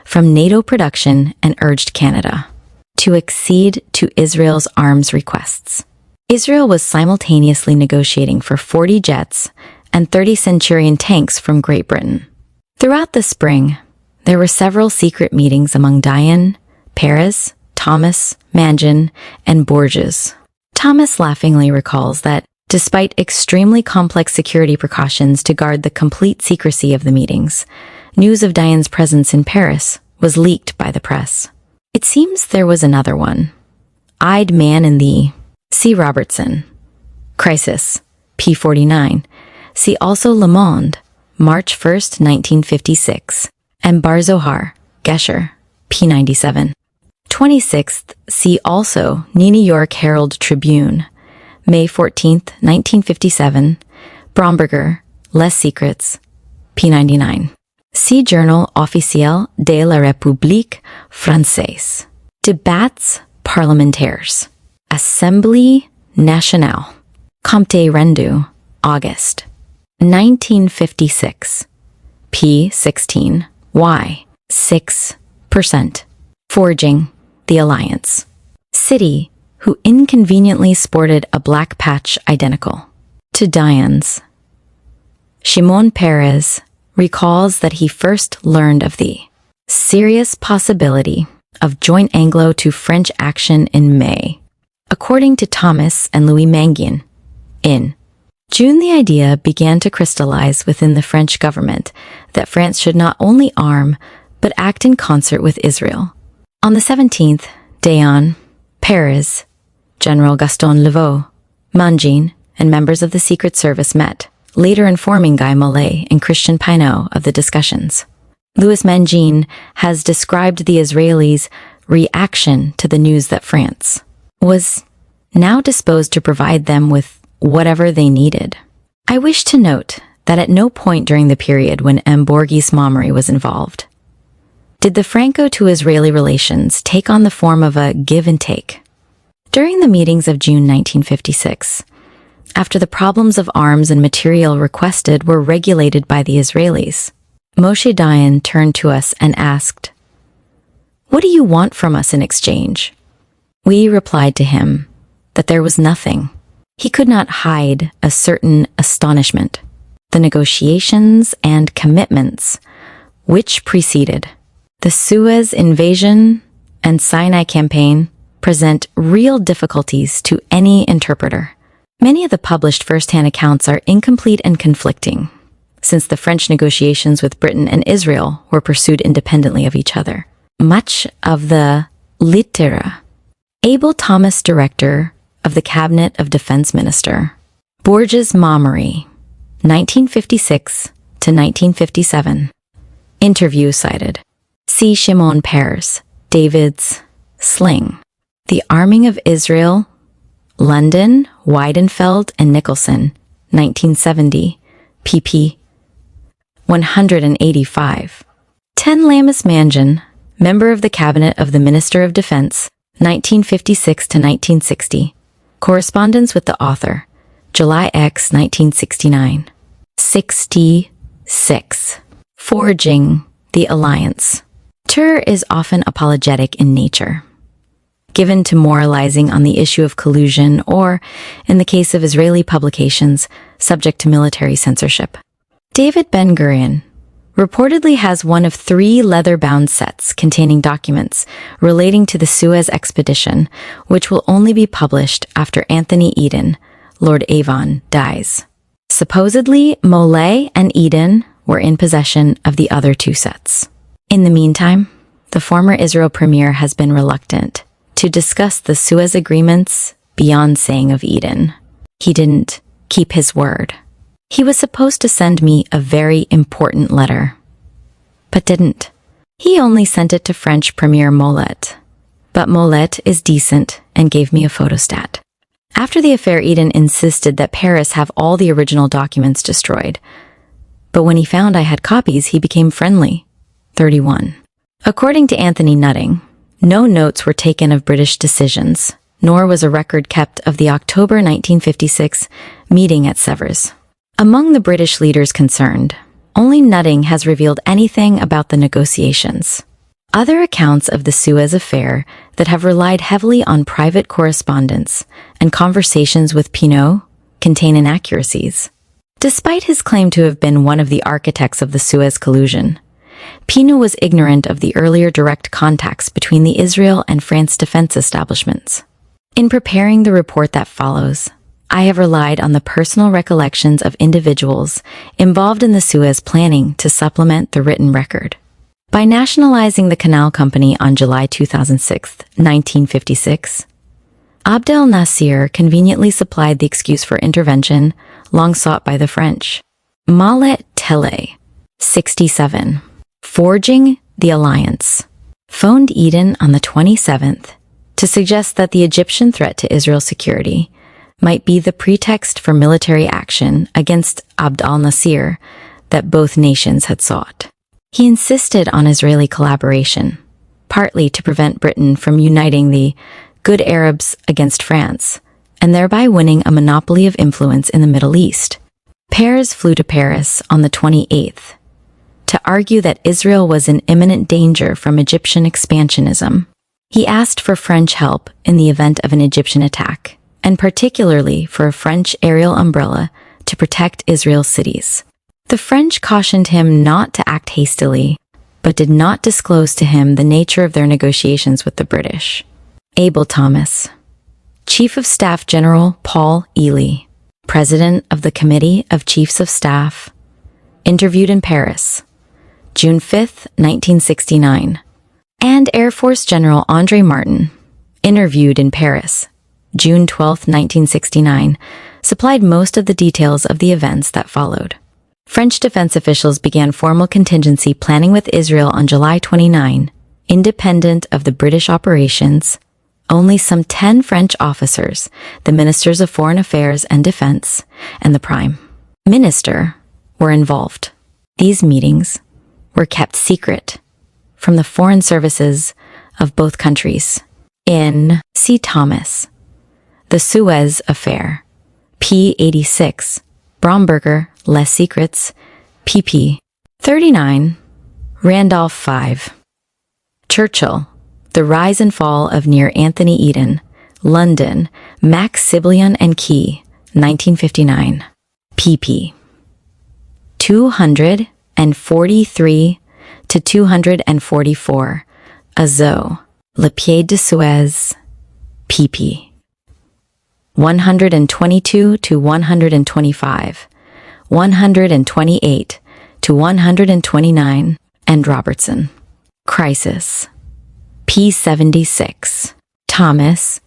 from NATO production and urged Canada to accede to Israel's arms requests. Israel was simultaneously negotiating for 40 jets and 30 Centurion tanks from Great Britain. Throughout the spring, there were several secret meetings among Dayan, Peres, Thomas, Mangin, and Borges. Thomas laughingly recalls that, despite extremely complex security precautions to guard the complete secrecy of the meetings, news of Dayan's presence in Paris was leaked by the press. It seems there was another one. Eyed Man in the C. Robertson. Crisis, p. 49. See also Le Monde, March 1st, 1956, and Bar Zohar, Gesher, p. 97. 26th, see also New York Herald Tribune, May 14th, 1957, Bromberger, Les Secrets, p. 99. See Journal Officiel de la République Française. Débats parlementaires. Assemblée nationale. Comte Rendu, August. 1956. p. 16. Y. 6%. Forging the alliance. City, who inconveniently sported a black patch identical to Dayan's. Shimon Peres recalls that he first learned of the serious possibility of joint Anglo to French action in May. According to Thomas and Louis Mangin, in June the idea began to crystallize within the French government that France should not only arm, but act in concert with Israel. On the 17th, Dayan, Peres, General Gaston Leveau, Mangin, and members of the Secret Service met, later informing Guy Mollet and Christian Pineau of the discussions. Louis Mangin has described the Israelis' reaction to the news that France was now disposed to provide them with whatever they needed. I wish to note that at no point during the period when M. Borges Momry was involved did the Franco-to-Israeli relations take on the form of a give and take. During the meetings of June 1956, after the problems of arms and material requested were regulated by the Israelis, Moshe Dayan turned to us and asked, "What do you want from us in exchange?" We replied to him that there was nothing. He could not hide a certain astonishment. The negotiations and commitments which preceded the Suez invasion and Sinai campaign present real difficulties to any interpreter. Many of the published first-hand accounts are incomplete and conflicting, since the French negotiations with Britain and Israel were pursued independently of each other. Much of the litera. Abel Thomas, director of the Cabinet of Defense Minister. Borges Momry, 1956 to 1957. Interview cited. C. Shimon Peres, David's Sling. The Arming of Israel, London, Weidenfeld and Nicholson, 1970, pp. 185. 10 Lamis Mangin, member of the Cabinet of the Minister of Defense, 1956 to 1960. Correspondence with the author, July X, 1969. 66. Forging the alliance. Tur is often apologetic in nature, given to moralizing on the issue of collusion or, in the case of Israeli publications, subject to military censorship. David Ben-Gurion reportedly has one of 3 leather-bound sets containing documents relating to the Suez expedition, which will only be published after Anthony Eden, Lord Avon, dies. Supposedly, Mollet and Eden were in possession of the other 2 sets. In the meantime, the former Israel premier has been reluctant to discuss the Suez agreements beyond saying of Eden. He didn't keep his word. He was supposed to send me a very important letter, but didn't. He only sent it to French Premier Mollet. But Mollet is decent and gave me a photostat. After the affair, Eden insisted that Paris have all the original documents destroyed. But when he found I had copies, he became friendly. 31. According to Anthony Nutting, no notes were taken of British decisions, nor was a record kept of the October 1956 meeting at Sèvres. Among the British leaders concerned, only Nutting has revealed anything about the negotiations. Other accounts of the Suez affair that have relied heavily on private correspondence and conversations with Pinot contain inaccuracies. Despite his claim to have been one of the architects of the Suez collusion, Pinot was ignorant of the earlier direct contacts between the Israel and France defense establishments. In preparing the report that follows, I have relied on the personal recollections of individuals involved in the Suez planning to supplement the written record. By nationalizing the canal company on July 2006, 1956, Abd el-Nasir conveniently supplied the excuse for intervention long sought by the French. Malet Tele, 67, forging the alliance, phoned Eden on the 27th to suggest that the Egyptian threat to Israel's security might be the pretext for military action against Abd al-Nasir that both nations had sought. He insisted on Israeli collaboration, partly to prevent Britain from uniting the good Arabs against France, and thereby winning a monopoly of influence in the Middle East. Peres flew to Paris on the 28th to argue that Israel was in imminent danger from Egyptian expansionism. He asked for French help in the event of an Egyptian attack, and particularly for a French aerial umbrella to protect Israel's cities. The French cautioned him not to act hastily, but did not disclose to him the nature of their negotiations with the British. Abel Thomas, Chief of Staff General Paul Ely, President of the Committee of Chiefs of Staff, interviewed in Paris, June 5, 1969, and Air Force General André Martin, interviewed in Paris, June 12, 1969, supplied most of the details of the events that followed. French defense officials began formal contingency planning with Israel on July 29, independent of the British operations. Only some 10 French officers, the Ministers of Foreign Affairs and Defense, and the Prime Minister, were involved. These meetings were kept secret from the foreign services of both countries. In C. Thomas, The Suez Affair, p. 86, Bromberger, Les Secrets, pp. 39, Randolph 5. Churchill, The Rise and Fall of Near Anthony Eden, London, Max Siblyon and Key, 1959, pp. 243 to 244, Azo, Le Pied de Suez, pp. 122 to 125, 128 to 129, and Robertson. Crisis, p. 76. Thomas,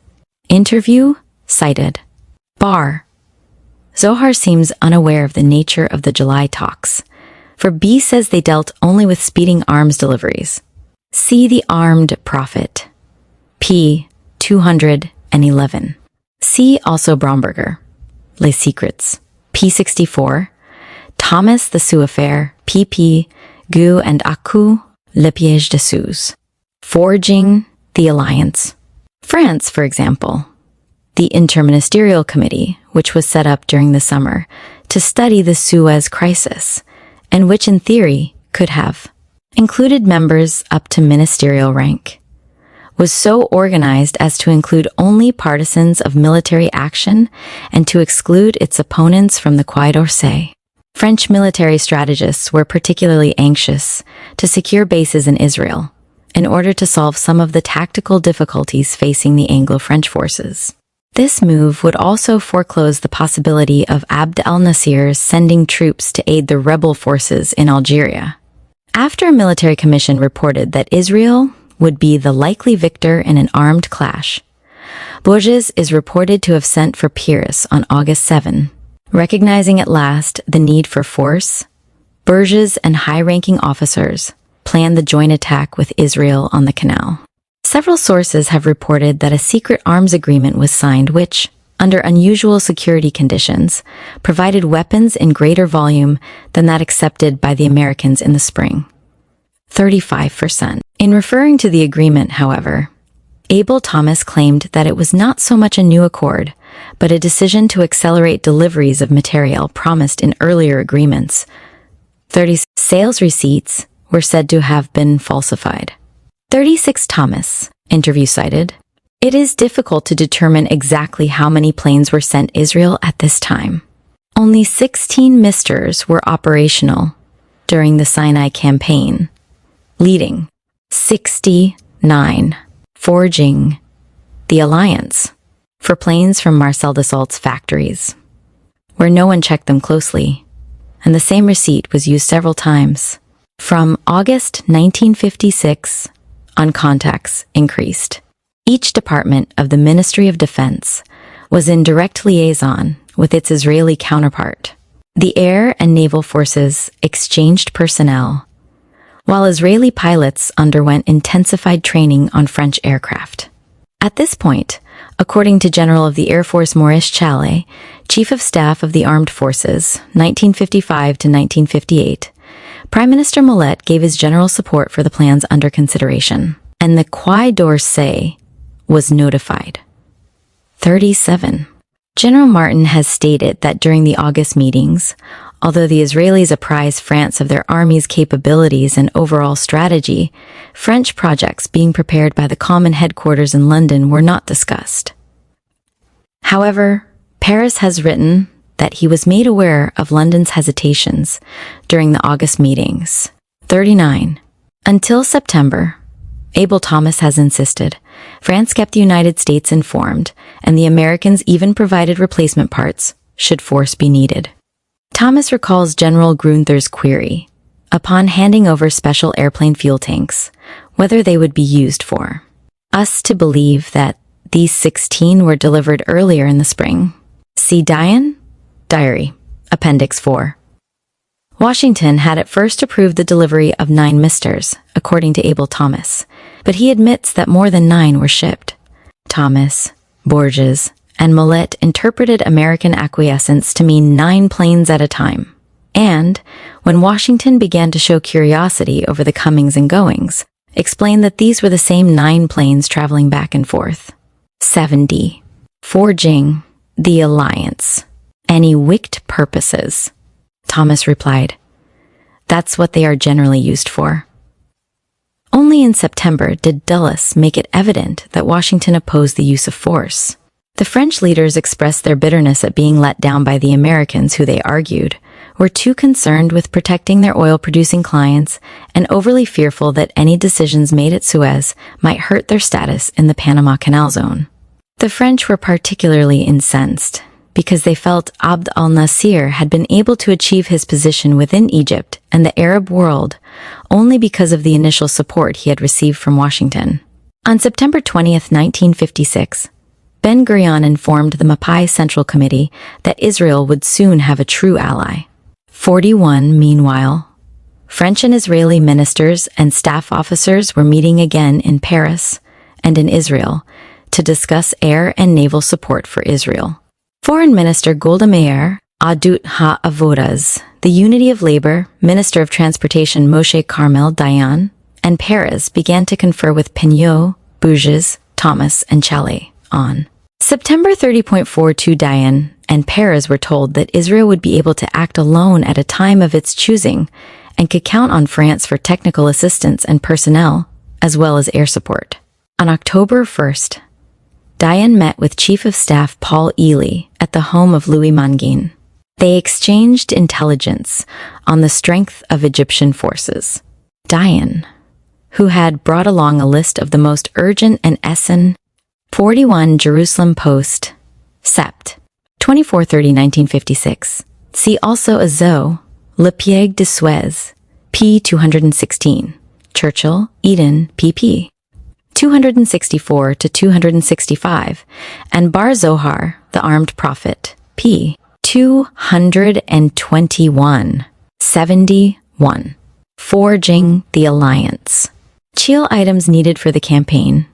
interview, cited. Barr. Zohar seems unaware of the nature of the July talks, for B says they dealt only with speeding arms deliveries. See The Armed Prophet, p. 211. See also Bromberger, Les Secrets, p. 64, Thomas the Suez Affair, pp. Gu and Aku, Le Piège de Suez. Forging the Alliance. France, for example, the Interministerial Committee, which was set up during the summer to study the Suez crisis, and which in theory could have included members up to ministerial rank, was so organized as to include only partisans of military action and to exclude its opponents from the Quai d'Orsay. French military strategists were particularly anxious to secure bases in Israel in order to solve some of the tactical difficulties facing the Anglo-French forces. This move would also foreclose the possibility of Abd al-Nasir sending troops to aid the rebel forces in Algeria. After a military commission reported that Israel would be the likely victor in an armed clash, Bourges is reported to have sent for Pyrrhus on August 7. Recognizing at last the need for force, Bourges and high-ranking officers planned the joint attack with Israel on the canal. Several sources have reported that a secret arms agreement was signed which, under unusual security conditions, provided weapons in greater volume than that accepted by the Americans in the spring. 35%. In referring to the agreement, however, Abel Thomas claimed that it was not so much a new accord, but a decision to accelerate deliveries of material promised in earlier agreements. 30 sales receipts were said to have been falsified. 36 Thomas, interview cited. It is difficult to determine exactly how many planes were sent Israel at this time. Only 16 misters were operational during the Sinai campaign, leading 69 forging the alliance for planes from Marcel Dassault's factories, where no one checked them closely, and the same receipt was used several times. From August 1956 on, contacts increased. Each department of the Ministry of Defense was in direct liaison with its Israeli counterpart. The air and naval forces exchanged personnel, while Israeli pilots underwent intensified training on French aircraft. At this point, according to General of the Air Force Maurice Chalet, Chief of Staff of the Armed Forces, 1955 to 1958, Prime Minister Millet gave his general support for the plans under consideration, and the Quai d'Orsay was notified. 37. General Martin has stated that during the August meetings, although the Israelis apprised France of their army's capabilities and overall strategy, French projects being prepared by the common headquarters in London were not discussed. However, Paris has written that he was made aware of London's hesitations during the August meetings. 39. Until September, Abel Thomas has insisted, France kept the United States informed, and the Americans even provided replacement parts, should force be needed. Thomas recalls General Grunther's query, upon handing over special airplane fuel tanks, whether they would be used for us to believe that these 16 were delivered earlier in the spring. See Diane? Diary, Appendix 4. Washington had at first approved the delivery of 9 misters, according to Abel Thomas, but he admits that more than 9 were shipped. Thomas, Borges, and Millet interpreted American acquiescence to mean 9 planes at a time. And, when Washington began to show curiosity over the comings and goings, explained that these were the same 9 planes traveling back and forth. 70. Forging the alliance. Any wicked purposes? Thomas replied, that's what they are generally used for. Only in September did Dulles make it evident that Washington opposed the use of force. The French leaders expressed their bitterness at being let down by the Americans who, they argued, were too concerned with protecting their oil-producing clients and overly fearful that any decisions made at Suez might hurt their status in the Panama Canal zone. The French were particularly incensed because they felt Abd al-Nasir had been able to achieve his position within Egypt and the Arab world only because of the initial support he had received from Washington. On September 20, 1956, Ben-Gurion informed the Mapai Central Committee that Israel would soon have a true ally. 41, meanwhile, French and Israeli ministers and staff officers were meeting again in Paris and in Israel to discuss air and naval support for Israel. Foreign Minister Golda Meir, Adut HaAvodas, the Unity of Labor, Minister of Transportation Moshe Carmel Dayan, and Perez began to confer with Pignot, Bourges, Thomas, and Chalet on September 30.42. Dayan and Perez were told that Israel would be able to act alone at a time of its choosing and could count on France for technical assistance and personnel, as well as air support. On October 1st, Dayan met with Chief of Staff Paul Ely at the home of Louis Manguin. They exchanged intelligence on the strength of Egyptian forces. Dayan, who had brought along a list of the most urgent and Essen 41 Jerusalem Post, Sept. 24/30/1956. See also Azo, Le Piège de Suez, p. 216, Churchill, Eden, pp. 264 to 265, and Bar Zohar, the Armed Prophet, p. 221, 71. Forging the alliance. Chiel items needed for the campaign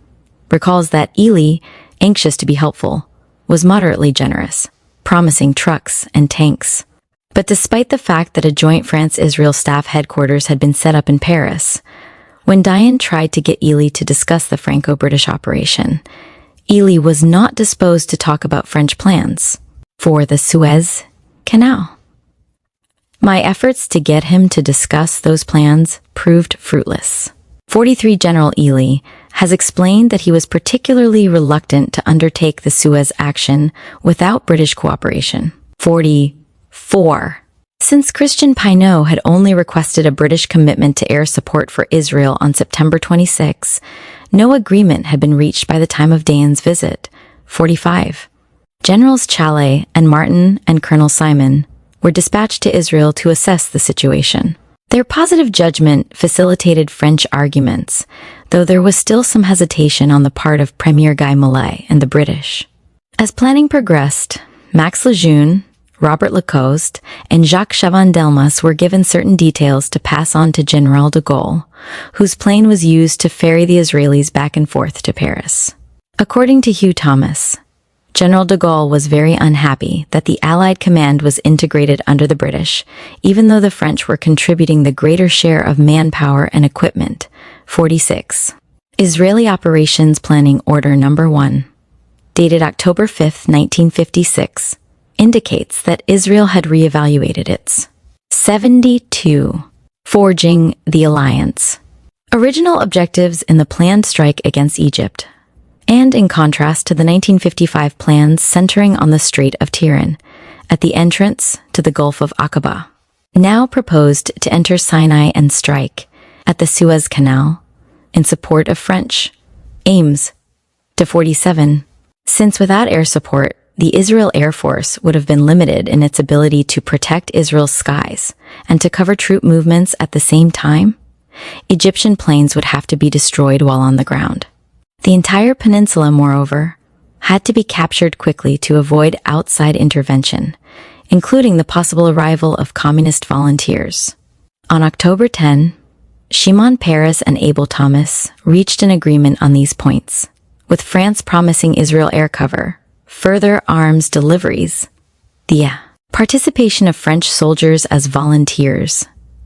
recalls that Ely, anxious to be helpful, was moderately generous, promising trucks and tanks. But despite the fact that a joint France-Israel staff headquarters had been set up in Paris, when Dayan tried to get Ely to discuss the Franco-British operation, Ely was not disposed to talk about French plans for the Suez Canal. My efforts to get him to discuss those plans proved fruitless. 43 General Ely has explained that he was particularly reluctant to undertake the Suez action without British cooperation. 44. Since Christian Pineau had only requested a British commitment to air support for Israel on September 26, no agreement had been reached by the time of Dayan's visit. 45. Generals Chalet and Martin and Colonel Simon were dispatched to Israel to assess the situation. Their positive judgment facilitated French arguments, though there was still some hesitation on the part of Premier Guy Mollet and the British. As planning progressed, Max Lejeune, Robert Lacoste, and Jacques Chaban-Delmas were given certain details to pass on to General de Gaulle, whose plane was used to ferry the Israelis back and forth to Paris. According to Hugh Thomas, General de Gaulle was very unhappy that the Allied command was integrated under the British, even though the French were contributing the greater share of manpower and equipment. 46. Israeli Operations Planning Order No. 1, dated October 5, 1956, indicates that Israel had reevaluated its 72. Forging the alliance. Original objectives in the planned strike against Egypt, and in contrast to the 1955 plans centering on the Strait of Tiran, at the entrance to the Gulf of Aqaba, now proposed to enter Sinai and strike at the Suez Canal in support of French aims. To 47. Since without air support, the Israel Air Force would have been limited in its ability to protect Israel's skies and to cover troop movements at the same time, Egyptian planes would have to be destroyed while on the ground. The entire peninsula, moreover, had to be captured quickly to avoid outside intervention, including the possible arrival of communist volunteers. On October 10, Shimon Peres and Abel Thomas reached an agreement on these points, with France promising Israel air cover, further arms deliveries, the participation of French soldiers as volunteers,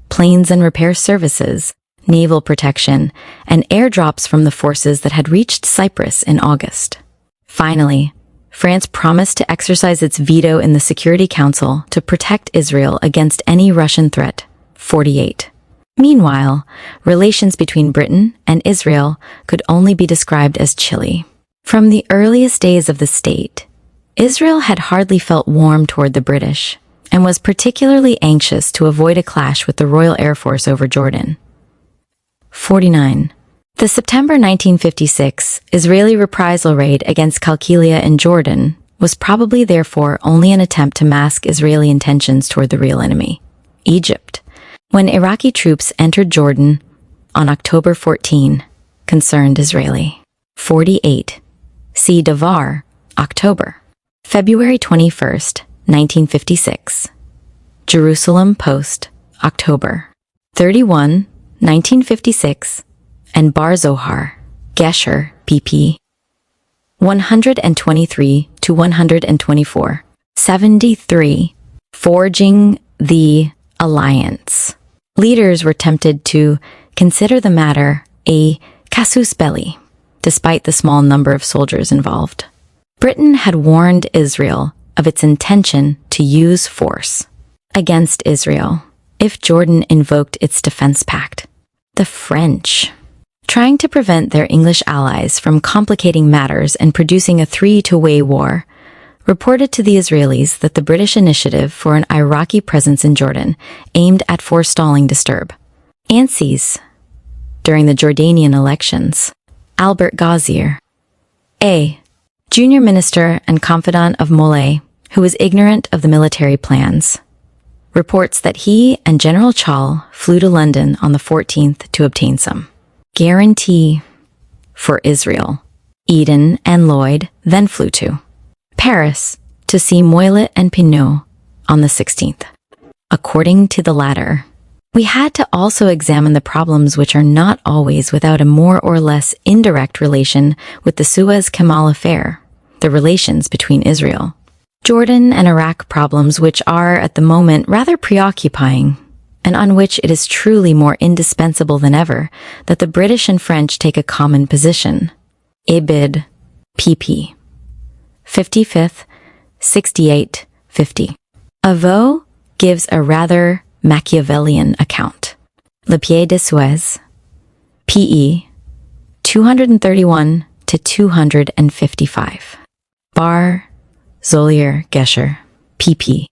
planes and repair services, naval protection, and airdrops from the forces that had reached Cyprus in August. Finally, France promised to exercise its veto in the Security Council to protect Israel against any Russian threat. 48. Meanwhile, relations between Britain and Israel could only be described as chilly. From the earliest days of the state, Israel had hardly felt warm toward the British and was particularly anxious to avoid a clash with the Royal Air Force over Jordan. 49. The September 1956 Israeli reprisal raid against Qalqilia in Jordan was probably therefore only an attempt to mask Israeli intentions toward the real enemy, Egypt. When Iraqi troops entered Jordan on October 14, concerned Israeli. 48. See Davar, October. February 21, 1956. Jerusalem Post, October. 31, 1956, and Bar Zohar, Gesher, pp. 123 to 124. 73. Forging the alliance. Leaders were tempted to consider the matter a casus belli, despite the small number of soldiers involved. Britain had warned Israel of its intention to use force against Israel if Jordan invoked its defense pact. The French, trying to prevent their English allies from complicating matters and producing a three-way war, reported to the Israelis that the British initiative for an Iraqi presence in Jordan aimed at forestalling disturb. ANSIs, during the Jordanian elections. Albert Ghazier, a junior minister and confidant of Mollet, who was ignorant of the military plans, reports that he and General Chal flew to London on the 14th to obtain some guarantee for Israel. Eden and Lloyd then flew to Paris to see Moylet and Pinot on the 16th. According to the latter, we had to also examine the problems which are not always without a more or less indirect relation with the Suez Canal affair, the relations between Israel, Jordan, and Iraq problems which are at the moment rather preoccupying, and on which it is truly more indispensable than ever that the British and French take a common position. Ibid. pp. 55th, 68, 50. Avaux gives a rather Machiavellian account. Le Pied de Suez, PE 231 to 255. Bar Zolier Gesher, PP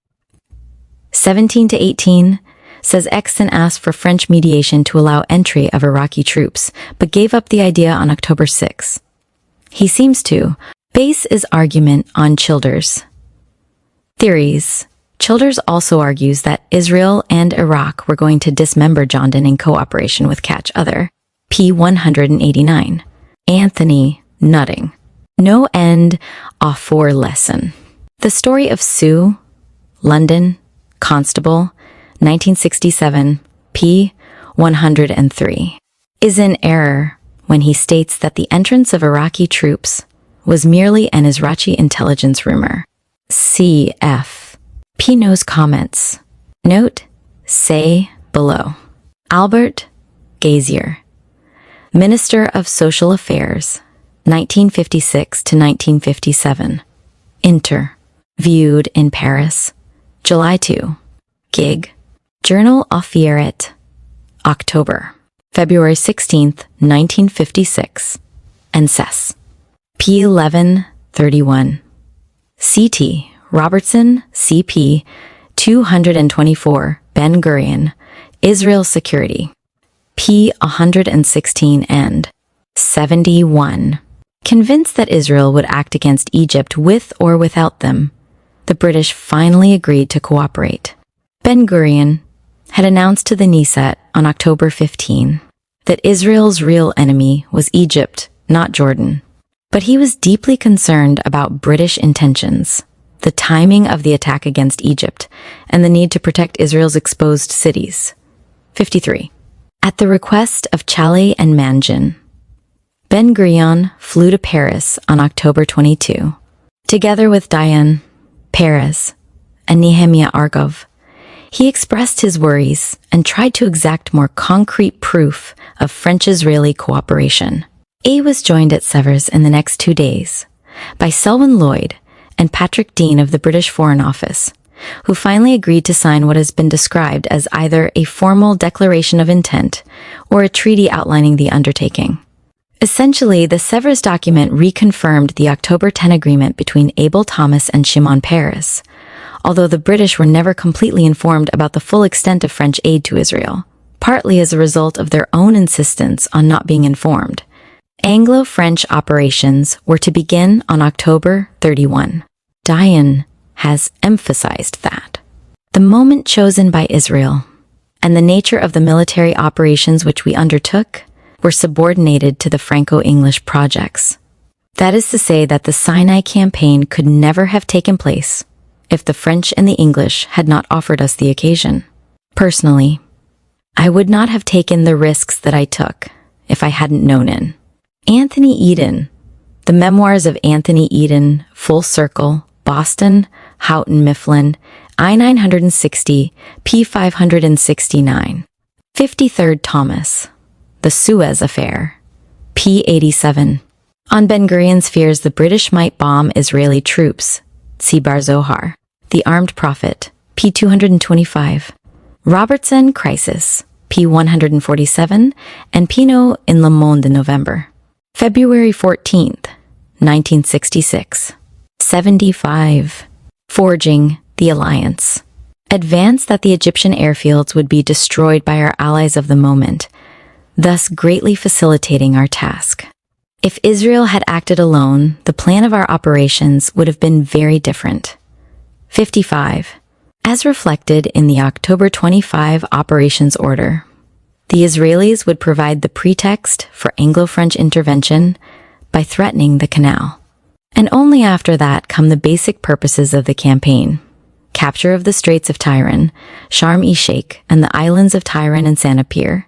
17 to 18, says Exton asked for French mediation to allow entry of Iraqi troops, but gave up the idea on October 6. He seems to base his argument on Childers' theories. Childers also argues that Israel and Iraq were going to dismember Jordan in cooperation with Catch Other, p. 189. Anthony Nutting. No end off for lesson. The story of Sue, London, Constable, 1967, p. 103, is in error when he states that the entrance of Iraqi troops was merely an Israeli intelligence rumor. Cf. Pino's comments. Note, say below. Albert Gazier, Minister of Social Affairs, 1956 to 1957. Inter. Viewed in Paris, July 2. Gig. Journal Offieret, October. February 16th, 1956. NSES. P. 1131. CT. Robertson, CP. 224. Ben Gurion. Israel Security. P. 116 and 71. Convinced that Israel would act against Egypt with or without them, the British finally agreed to cooperate. Ben Gurion had announced to the Knesset on October 15 that Israel's real enemy was Egypt, not Jordan. But he was deeply concerned about British intentions, the timing of the attack against Egypt, and the need to protect Israel's exposed cities. 53. At the request of Chale and Mangin, Ben Gurion flew to Paris on October 22, together with Dayan, Peres, and Nehemiah Argov. He expressed his worries and tried to exact more concrete proof of French-Israeli cooperation. A was joined at Sevres in the next 2 days by Selwyn Lloyd and Patrick Dean of the British Foreign Office, who finally agreed to sign what has been described as either a formal declaration of intent or a treaty outlining the undertaking. Essentially, the Sevres document reconfirmed the October 10 agreement between Abel Thomas and Shimon Peres, although the British were never completely informed about the full extent of French aid to Israel, partly as a result of their own insistence on not being informed. Anglo-French operations were to begin on October 31. Dayan has emphasized that the moment chosen by Israel and the nature of the military operations which we undertook were subordinated to the Franco-English projects. That is to say that the Sinai campaign could never have taken place if the French and the English had not offered us the occasion. Personally, I would not have taken the risks that I took if I hadn't known it. Anthony Eden, The Memoirs of Anthony Eden, Full Circle, Boston, Houghton Mifflin, I-960, P-569. 53rd Thomas, The Suez Affair, P-87. On Ben Gurion's fears the British might bomb Israeli troops, see Bar Zohar, The Armed Prophet, P-225. Robertson Crisis, P-147, and Pino in Le Monde in November. February 14th, 1966. 75. Forging the Alliance. Advance that the Egyptian airfields would be destroyed by our allies of the moment, thus greatly facilitating our task. If Israel had acted alone, the plan of our operations would have been very different. 55. As reflected in the October 25 operations order, the Israelis would provide the pretext for Anglo-French intervention by threatening the canal. And only after that come the basic purposes of the campaign: capture of the Straits of Tyre, Sharm-el-Sheikh, and the islands of Tyre and Sanapir,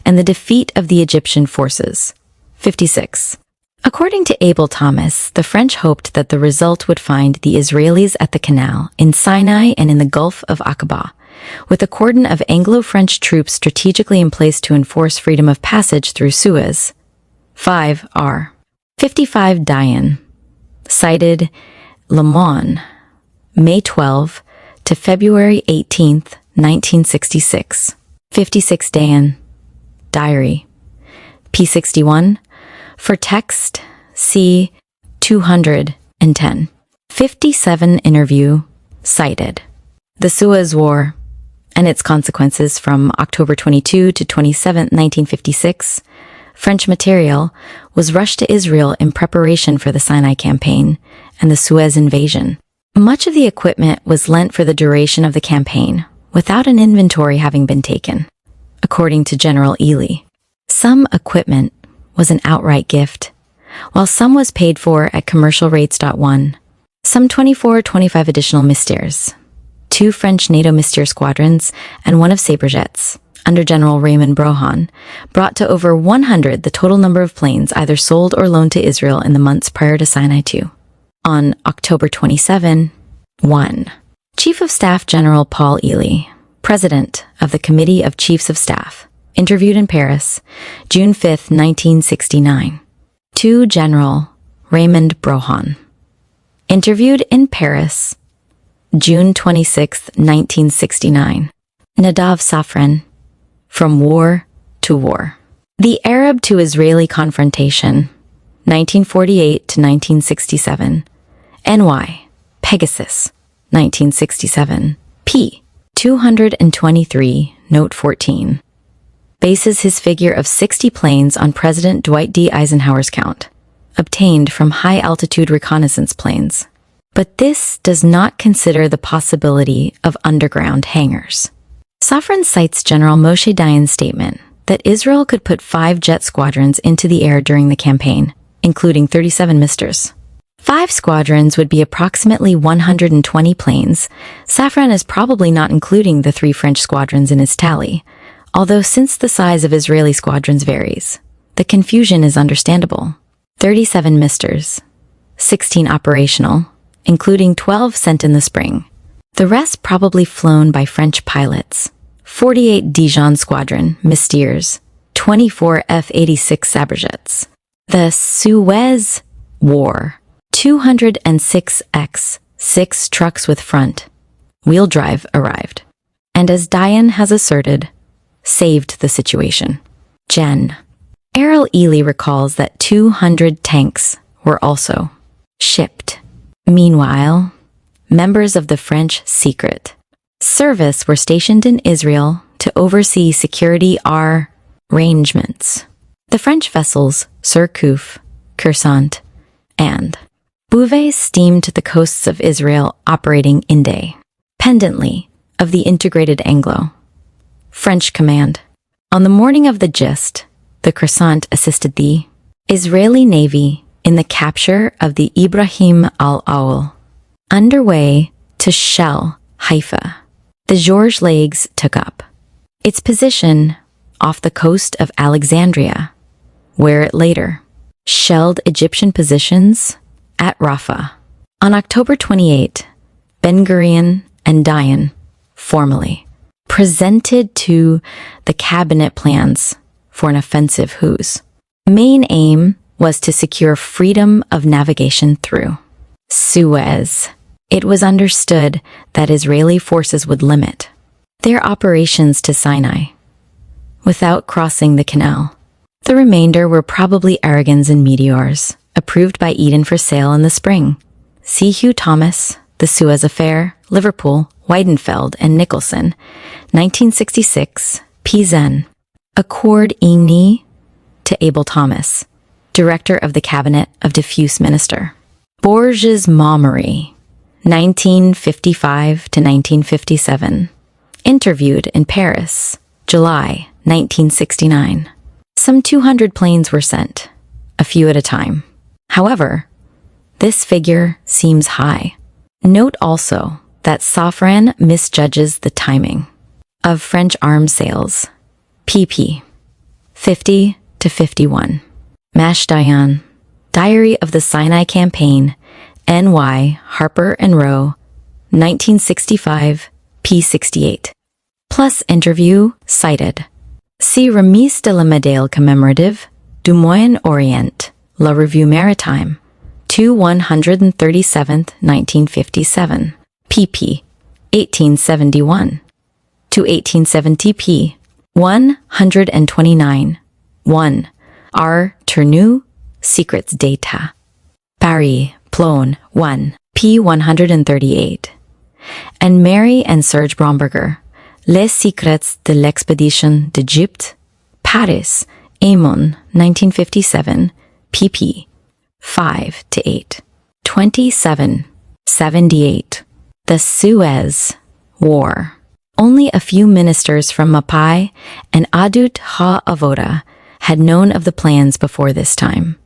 and the defeat of the Egyptian forces. 56. According to Abel Thomas, the French hoped that the result would find the Israelis at the canal, in Sinai, and in the Gulf of Aqaba, with a cordon of Anglo-French troops strategically in place to enforce freedom of passage through Suez. 5. R. 55 Dayan, cited Le Monde, May 12 to February 18th, 1966. 56 Dayan, Diary, p61. For text, c. 210. 57 interview cited. The Suez War and its consequences from October 22 to 27, 1956. French material was rushed to Israel in preparation for the Sinai campaign and the Suez invasion. Much of the equipment was lent for the duration of the campaign, without an inventory having been taken, according to General Ely. Some equipment was an outright gift, while some was paid for at commercial rates. 1. Some 25 additional Mystiers, 2 French NATO Mystier squadrons, and 1 of Sabrejets, under General Raymond Brohan, brought to over 100 the total number of planes either sold or loaned to Israel in the months prior to Sinai II. On October 27, 1. Chief of Staff General Paul Ely, President of the Committee of Chiefs of Staff, interviewed in Paris, June 5, 1969. 2. General Raymond Brohan, interviewed in Paris, June 26, 1969. Nadav Safran, From War to War. The Arab to Israeli Confrontation, 1948 to 1967. NY, Pegasus, 1967. p. 223, note 14. Bases his figure of 60 planes on President Dwight D. Eisenhower's count, obtained from high-altitude reconnaissance planes. But this does not consider the possibility of underground hangars. Safran cites General Moshe Dayan's statement that Israel could put 5 jet squadrons into the air during the campaign, including 37 Misters. 5 squadrons would be approximately 120 planes. Safran is probably not including the 3 French squadrons in his tally, although since the size of Israeli squadrons varies, the confusion is understandable. 37 Misters, 16 operational, including 12 sent in the spring. The rest probably flown by French pilots. 48 Dijon Squadron, Mystiers, 24 F-86 Sabrejets. The Suez War, 206 X-6 trucks with front-wheel drive arrived, and as Dayan has asserted, saved the situation. Gen. Errol Ely recalls that 200 tanks were also shipped. Meanwhile, members of the French Secret Service were stationed in Israel to oversee security arrangements. The French vessels Surcouf, Kersant, and Bouvet steamed to the coasts of Israel, operating independently of the integrated Anglo-French command. On the morning of the gist, the Kersant assisted the Israeli Navy in the capture of the Ibrahim al-Awal. Underway to shell Haifa, the Georges Legs took up its position off the coast of Alexandria, where it later shelled Egyptian positions at Rafah. On October 28, Ben-Gurion and Dayan formally presented to the cabinet plans for an offensive whose main aim was to secure freedom of navigation through Suez. It was understood that Israeli forces would limit their operations to Sinai without crossing the canal. The remainder were probably Aragons and Meteors, approved by Eden for sale in the spring. See Hugh Thomas, The Suez Affair, Liverpool, Weidenfeld, and Nicholson, 1966, P. Zen. Accord Igny to Abel Thomas, Director of the Cabinet of Diffuse Minister. Borges Maumery, 1955 to 1957. Interviewed in Paris, July 1969. Some 200 planes were sent, a few at a time. However, this figure seems high. Note also that Safran misjudges the timing of French arms sales. pp. 50 to 51. Mash Dayan, Diary of the Sinai Campaign, N.Y. Harper and Row, 1965, p. 68. Plus interview cited. See Remise de la Médaille Commémorative du Moyen-Orient, La Revue Maritime, 137th, 1957, pp. 1871 to 1870 p. 129. 1. R. Tournou, Secrets d'État. Paris, Plon 1, p. 138. And Mary and Serge Bromberger, Les Secrets de l'Expédition d'Égypte, Paris, Aymon, 1957, pp. 5-8. 2778. The Suez War. Only a few ministers from Mapai and Adut Ha-Avoda had known of the plans before this time.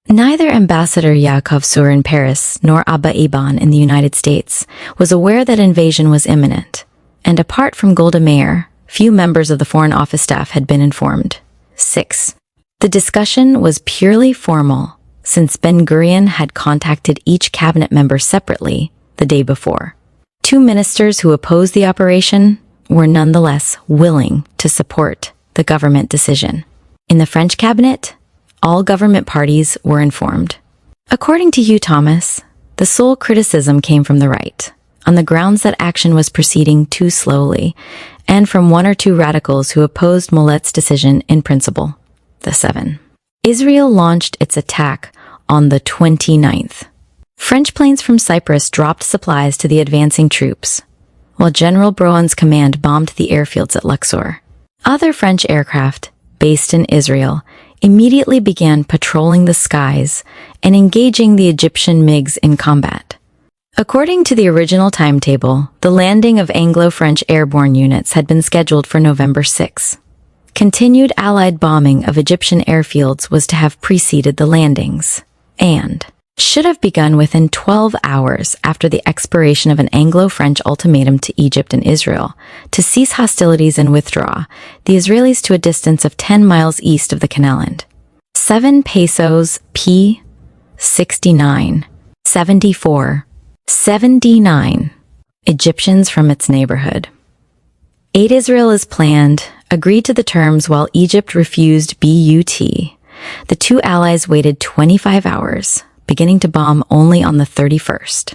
Neither Ambassador Yaakov Sur in Paris nor Abba Eban in the United States was aware that invasion was imminent, and apart from Golda Meir, few members of the Foreign Office staff had been informed. 6. The discussion was purely formal, since Ben-Gurion had contacted each cabinet member separately the day before. 2 ministers who opposed the operation were nonetheless willing to support the government decision. In the French cabinet, all government parties were informed. According to Hugh Thomas, the sole criticism came from the right, on the grounds that action was proceeding too slowly, and from 1 or 2 radicals who opposed Moulet's decision in principle. The 7. Israel launched its attack on the 29th. French planes from Cyprus dropped supplies to the advancing troops, while General Brohan's command bombed the airfields at Luxor. Other French aircraft, based in Israel, immediately began patrolling the skies and engaging the Egyptian MiGs in combat. According to the original timetable, the landing of Anglo-French airborne units had been scheduled for November 6. Continued Allied bombing of Egyptian airfields was to have preceded the landings, and should have begun within 12 hours after the expiration of an Anglo-French ultimatum to Egypt and Israel to cease hostilities and withdraw the Israelis to a distance of 10 miles east of the Canal End. 7 pesos p. 69, 74, 79 Egyptians from its neighborhood. Aid Israel as planned, agreed to the terms while Egypt refused BUT. The 2 allies waited 25 hours, beginning to bomb only on the 31st.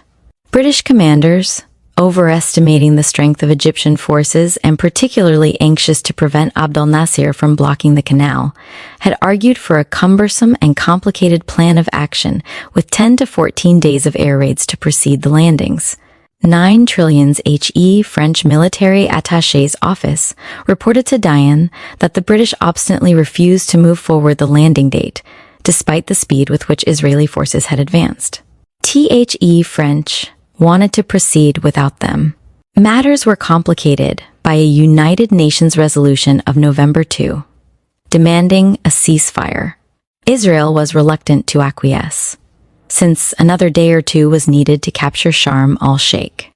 British commanders, overestimating the strength of Egyptian forces and particularly anxious to prevent Abdel Nasser from blocking the canal, had argued for a cumbersome and complicated plan of action with 10 to 14 days of air raids to precede the landings. 9 Trillions HE French military attaché's office reported to Diane that the British obstinately refused to move forward the landing date, despite the speed with which Israeli forces had advanced. The French wanted to proceed without them. Matters were complicated by a United Nations resolution of November 2, demanding a ceasefire. Israel was reluctant to acquiesce, since another day or 2 was needed to capture Sharm el-Sheikh.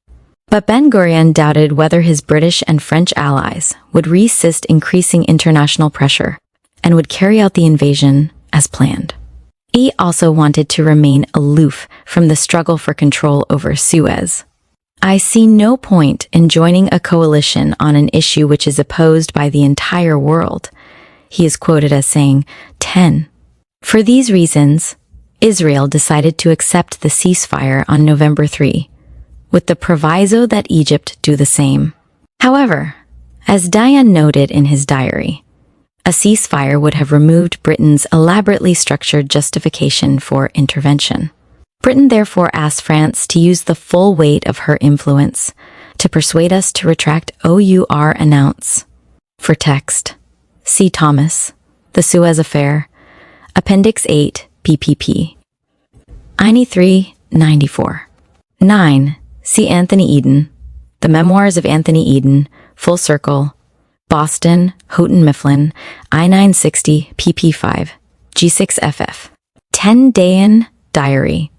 But Ben-Gurion doubted whether his British and French allies would resist increasing international pressure and would carry out the invasion as planned. He also wanted to remain aloof from the struggle for control over Suez. I see no point in joining a coalition on an issue which is opposed by the entire world, he is quoted as saying. 10. For these reasons, Israel decided to accept the ceasefire on November 3, with the proviso that Egypt do the same. However, as Diane noted in his diary, a ceasefire would have removed Britain's elaborately structured justification for intervention. Britain therefore asked France to use the full weight of her influence to persuade us to retract OUR announce. For text, see Thomas, The Suez Affair, Appendix 8, PPP. 93-94. 9. See Anthony Eden, The Memoirs of Anthony Eden, Full Circle, Boston, Houghton Mifflin, I-960, PP5, G6FF. 10 Dayan Diary,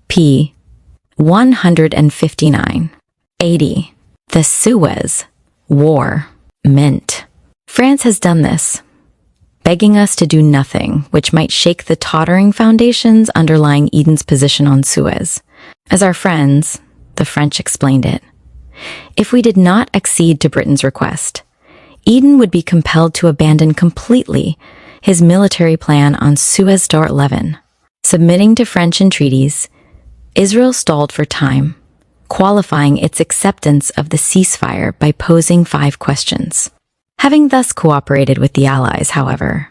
p. 159. 80. The Suez War. Mint. France has done this, begging us to do nothing which might shake the tottering foundations underlying Eden's position on Suez. As our friends, the French explained it, if we did not accede to Britain's request, Eden would be compelled to abandon completely his military plan on Suez Door 11. Submitting to French entreaties, Israel stalled for time, qualifying its acceptance of the ceasefire by posing 5 questions. Having thus cooperated with the Allies, however,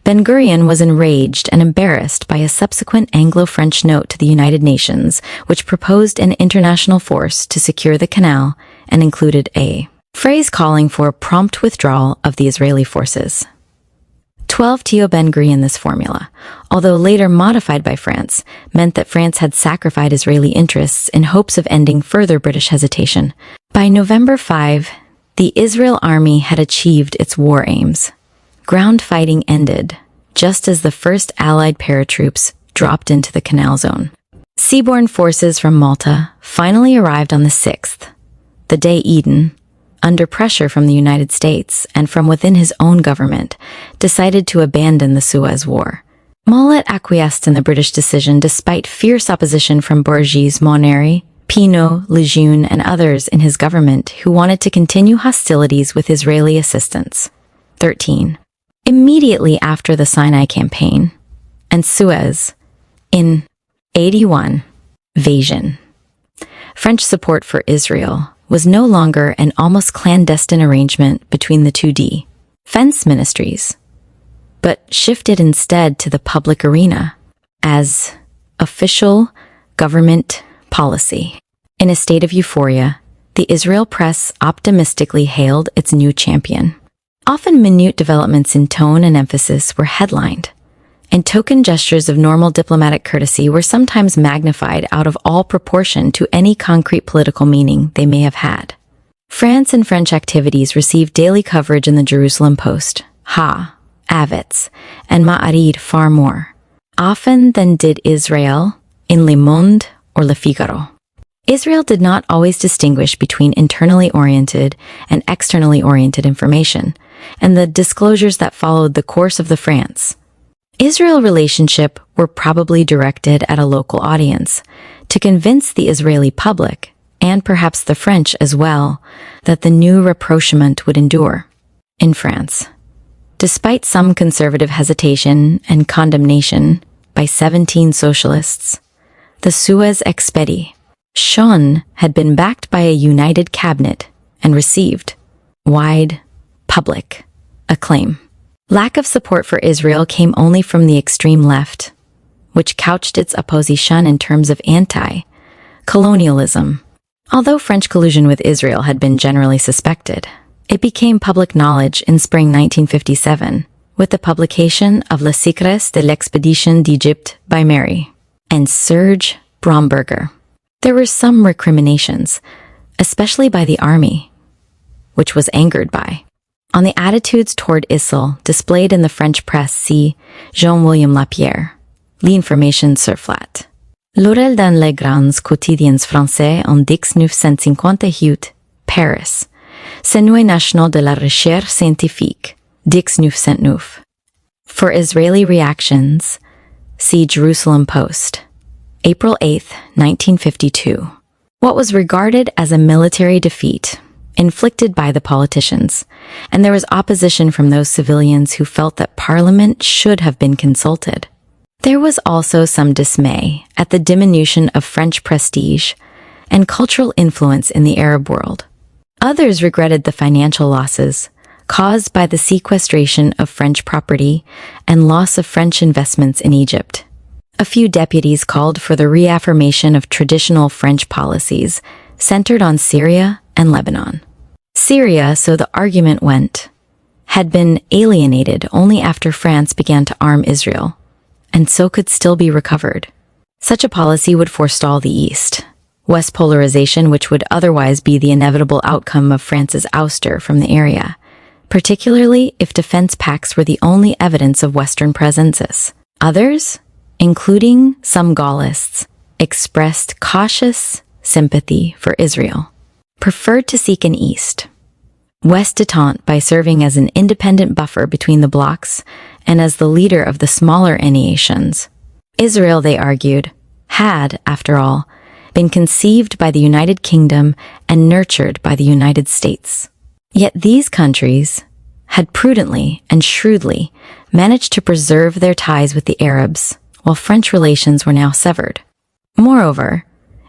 Ben-Gurion was enraged and embarrassed by a subsequent Anglo-French note to the United Nations, which proposed an international force to secure the canal and included a phrase calling for prompt withdrawal of the Israeli forces. 12 Tio Ben-Gurion, this formula, although later modified by France, meant that France had sacrificed Israeli interests in hopes of ending further British hesitation. By November 5, the Israel army had achieved its war aims. Ground fighting ended, just as the first Allied paratroops dropped into the canal zone. Seaborne forces from Malta finally arrived on the 6th, the day Eden, under pressure from the United States and from within his own government, decided to abandon the Suez War. Mollett acquiesced in the British decision despite fierce opposition from Bourges, Monnery, Pinault, Lejeune, and others in his government who wanted to continue hostilities with Israeli assistance. 13. Immediately after the Sinai Campaign and Suez, in 81, invasion, French support for Israel was no longer an almost clandestine arrangement between the two defense ministries, but shifted instead to the public arena as official government policy. In a state of euphoria, the Israel press optimistically hailed its new champion. Often minute developments in tone and emphasis were headlined, and token gestures of normal diplomatic courtesy were sometimes magnified out of all proportion to any concrete political meaning they may have had. France and French activities received daily coverage in the Jerusalem Post, Haaretz, and Ma'arid far more, often than did Israel in Le Monde or Le Figaro. Israel did not always distinguish between internally oriented and externally oriented information, and the disclosures that followed the course of the France-Israel relationship were probably directed at a local audience to convince the Israeli public, and perhaps the French as well, that the new rapprochement would endure. In France, despite some conservative hesitation and condemnation by 17 socialists, the Suez expedition had been backed by a united cabinet and received wide public acclaim. Lack of support for Israel came only from the extreme left, which couched its opposition in terms of anti-colonialism. Although French collusion with Israel had been generally suspected, it became public knowledge in spring 1957 with the publication of Les Secrets de l'Expédition d'Égypte by Mary and Serge Bromberger. There were some recriminations, especially by the army, which was angered by on the attitudes toward Israel displayed in the French press. See Jean-William Lapierre, L'Information sur Flat. Laurel dans les grands quotidiens français en 1958, Paris. Centre National de la Recherche Scientifique, 1909. For Israeli reactions, see Jerusalem Post, April 8, 1952. What was regarded as a military defeat inflicted by the politicians, and there was opposition from those civilians who felt that Parliament should have been consulted. There was also some dismay at the diminution of French prestige and cultural influence in the Arab world. Others regretted the financial losses caused by the sequestration of French property and loss of French investments in Egypt. A few deputies called for the reaffirmation of traditional French policies centered on Syria and Lebanon. Syria, so the argument went, had been alienated only after France began to arm Israel, and so could still be recovered. Such a policy would forestall the East-West polarization, which would otherwise be the inevitable outcome of France's ouster from the area, particularly if defense pacts were the only evidence of Western presences. Others, including some Gaullists, expressed cautious sympathy for Israel, preferred to seek an East-West détente by serving as an independent buffer between the blocs and as the leader of the smaller nations. Israel, they argued, had, after all, been conceived by the United Kingdom and nurtured by the United States. Yet these countries had prudently and shrewdly managed to preserve their ties with the Arabs, while French relations were now severed. Moreover,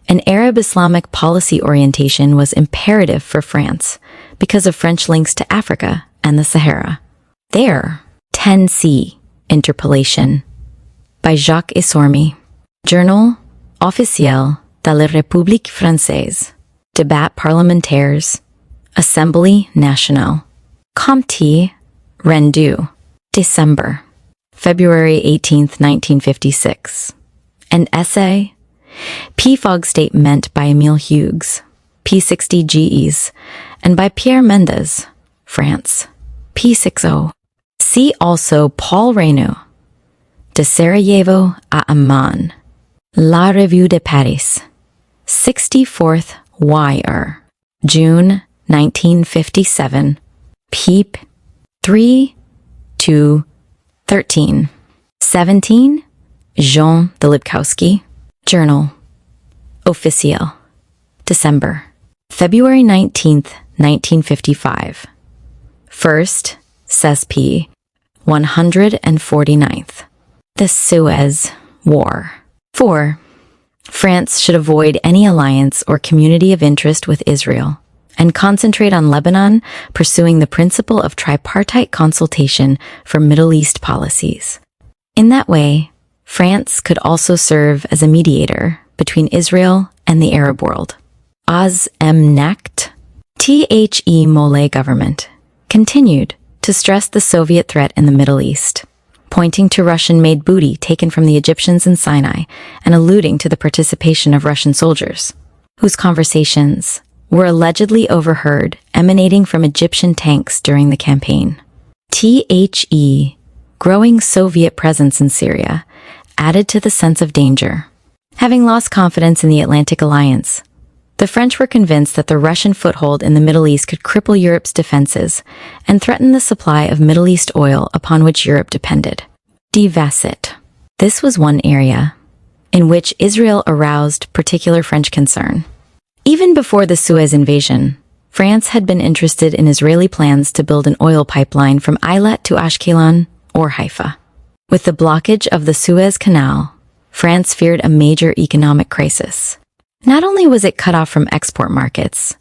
an Arab Islamic policy orientation was imperative for France because of French links to Africa and the Sahara. There, 10C, Interpellation, by Jacques Essormi, Journal officiel de la République française, Débat parlementaires, Assemblée nationale, Comte rendu, December, February 18, 1956. An essay, P-Fog Statement by Emile Hughes, P60 GEs, and by Pierre Mendès, France, P60. See also Paul Reynaud, De Sarajevo à Amman, La Revue de Paris, 64th YR, June 1957, Peep 3 to 13. 17, Jean de Lipkowski, Journal Officiel, December, February 19th, 1955. First, Cesp 149th. The Suez War. 4. France should avoid any alliance or community of interest with Israel and concentrate on Lebanon, pursuing the principle of tripartite consultation for Middle East policies. In that way, France could also serve as a mediator between Israel and the Arab world. Az Emnacht, The Mole government continued to stress the Soviet threat in the Middle East, pointing to Russian-made booty taken from the Egyptians in Sinai and alluding to the participation of Russian soldiers, whose conversations were allegedly overheard emanating from Egyptian tanks during the campaign. The growing Soviet presence in Syria added to the sense of danger. Having lost confidence in the Atlantic Alliance, the French were convinced that the Russian foothold in the Middle East could cripple Europe's defenses and threaten the supply of Middle East oil upon which Europe depended. Tacit. This was one area in which Israel aroused particular French concern. Even before the Suez invasion, France had been interested in Israeli plans to build an oil pipeline from Eilat to Ashkelon or Haifa. With the blockage of the Suez Canal, France feared a major economic crisis. Not only was it cut off from export markets,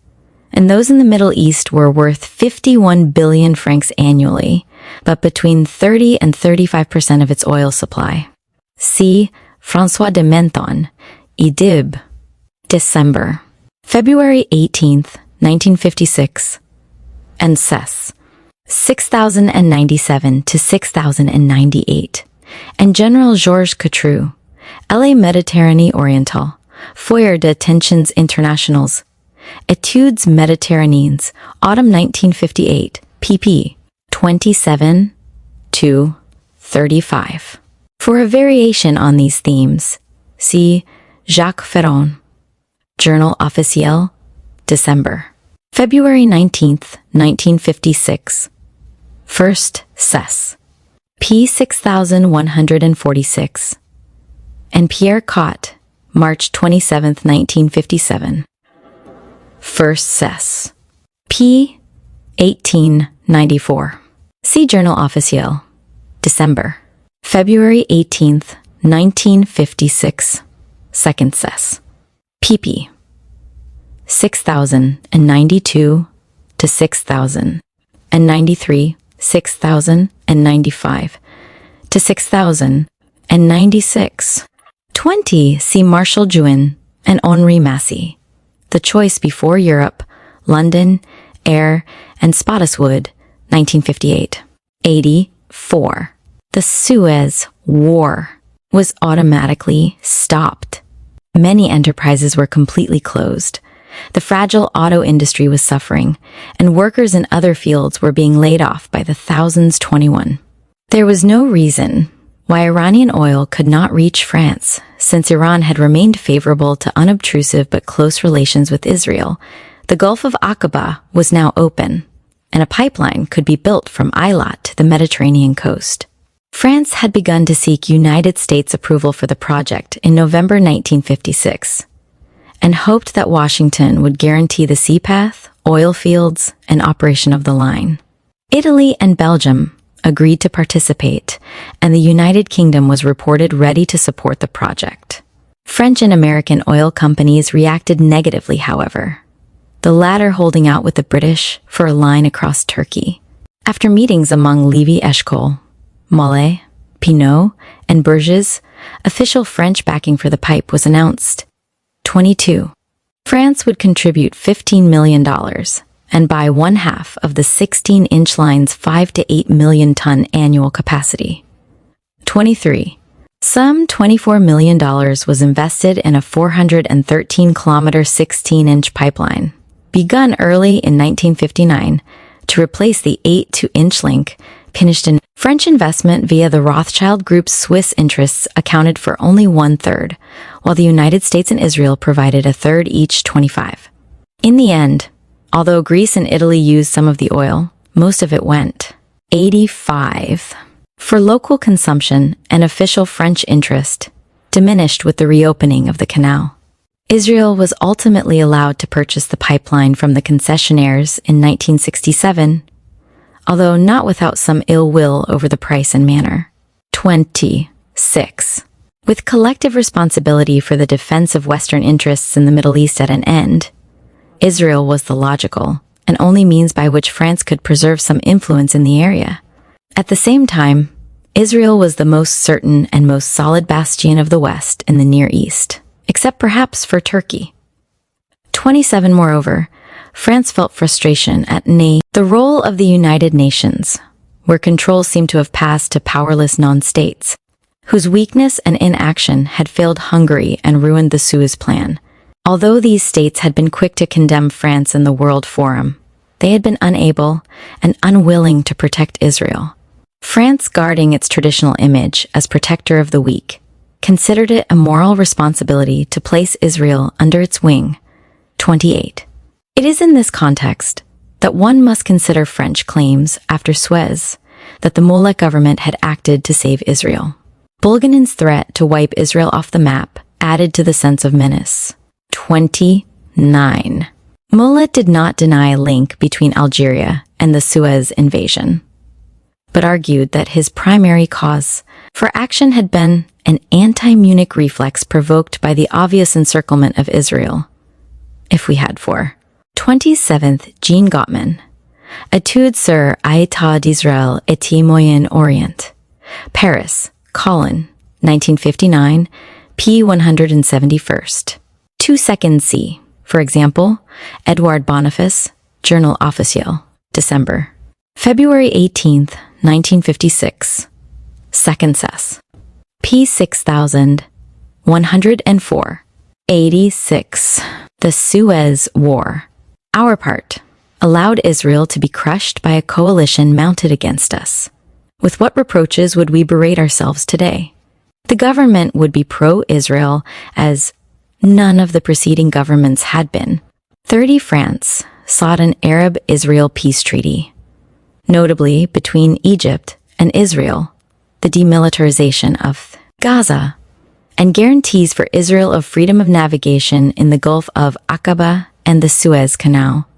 and those in the Middle East were worth 51 billion francs annually, but between 30 and 35% of its oil supply. See François de Menthon, Idib, December, February 18th, 1956, and Cess, 6097 to 6098, and General Georges Couture, La Méditerranée Orientale, Foyer de Tensions Internationales, Études Méditerranéennes, Autumn 1958, pp. 27 to 35. For a variation on these themes, see Jacques Ferron, Journal Officiel, December, February 19th, 1956. First Cess, p. 6146, and Pierre Cot, March 27th, 1957. First Cess, p. 1894. See Journal Officiel, December, February 18th, 1956. Second Cess, pp. 6092 to 6093, 6095 to 6096. 20. See Marshall Juin and Henri Massey, The Choice Before Europe, London, Air, and Spottiswoode, 1958. 84. The Suez War was automatically stopped. Many enterprises were completely closed. The fragile auto industry was suffering, and workers in other fields were being laid off by the thousands. 21. There was no reason why Iranian oil could not reach France, since Iran had remained favorable to unobtrusive but close relations with Israel. The Gulf of Aqaba was now open, and a pipeline could be built from Eilat to the Mediterranean coast. France had begun to seek United States approval for the project in November 1956, and hoped that Washington would guarantee the sea path, oil fields, and operation of the line. Italy and Belgium agreed to participate, and the United Kingdom was reported ready to support the project. French and American oil companies reacted negatively, however, the latter holding out with the British for a line across Turkey. After meetings among Lévy Eshkol, Mollet, Pinot, and Bourges, official French backing for the pipe was announced. 22. France would contribute $15 million and buy one half of the 16-inch line's 5 to 8 million ton annual capacity. 23. Some $24 million was invested in a 413-kilometer 16-inch pipeline, begun early in 1959 to replace the 8-inch link finished in. French investment via the Rothschild Group's Swiss interests accounted for only 1/3, while the United States and Israel provided 1/3 each, 25. In the end, although Greece and Italy used some of the oil, most of it went. 85. For local consumption and official French interest, diminished with the reopening of the canal. Israel was ultimately allowed to purchase the pipeline from the concessionaires in 1967, although not without some ill will over the price and manner. 26. With collective responsibility for the defense of Western interests in the Middle East at an end, Israel was the logical and only means by which France could preserve some influence in the area. At the same time, Israel was the most certain and most solid bastion of the West in the Near East, except perhaps for Turkey. 27. Moreover, France felt frustration at the role of the United Nations, where control seemed to have passed to powerless non-states, whose weakness and inaction had failed Hungary and ruined the Suez Plan. Although these states had been quick to condemn France in the World Forum, they had been unable and unwilling to protect Israel. France, guarding its traditional image as protector of the weak, considered it a moral responsibility to place Israel under its wing. 28. It is in this context that one must consider French claims after Suez that the Mollet government had acted to save Israel. Bulganin's threat to wipe Israel off the map added to the sense of menace. 29. Mollet did not deny a link between Algeria and the Suez invasion, but argued that his primary cause for action had been an anti-Munich reflex provoked by the obvious encirclement of Israel. If we had 4. 27th. Jean Gottman, Études sur l'état d'Israël et Moyen-Orient. Paris, Colin, 1959, p. 171. 2 C. For example, Edouard Boniface, Journal Officiel, December. February 18th, 1956. 2nd Cess. p. 6104. 86. The Suez War. Our part allowed Israel to be crushed by a coalition mounted against us. With what reproaches would we berate ourselves today? The government would be pro-Israel, as none of the preceding governments had been. 30. France sought an Arab-Israel peace treaty, notably between Egypt and Israel, the demilitarization of Gaza, and guarantees for Israel of freedom of navigation in the Gulf of Aqaba and the Suez Canal.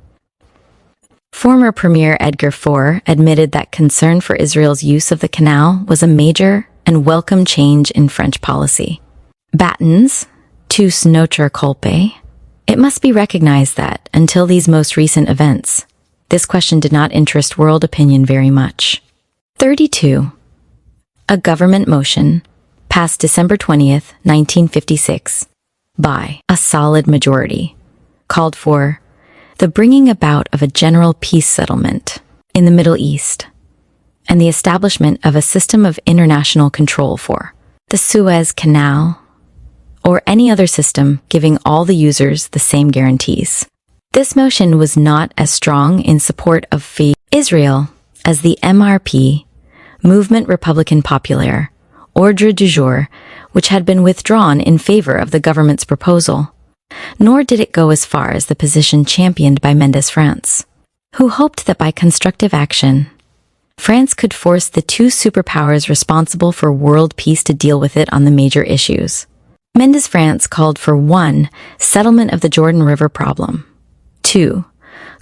Former Premier Edgar Faure admitted that concern for Israel's use of the canal was a major and welcome change in French policy. Batten's tous notre culpe. It must be recognized that, until these most recent events, this question did not interest world opinion very much. 32. A government motion, passed December 20th, 1956, by a solid majority, called for the bringing about of a general peace settlement in the Middle East and the establishment of a system of international control for the Suez Canal or any other system giving all the users the same guarantees. This motion was not as strong in support of Israel as the MRP, Mouvement Républicain Populaire, Ordre du Jour, which had been withdrawn in favor of the government's proposal. Nor did it go as far as the position championed by Mendes France, who hoped that by constructive action, France could force the two superpowers responsible for world peace to deal with it on the major issues. Mendes France called for 1. Settlement of the Jordan River problem, 2.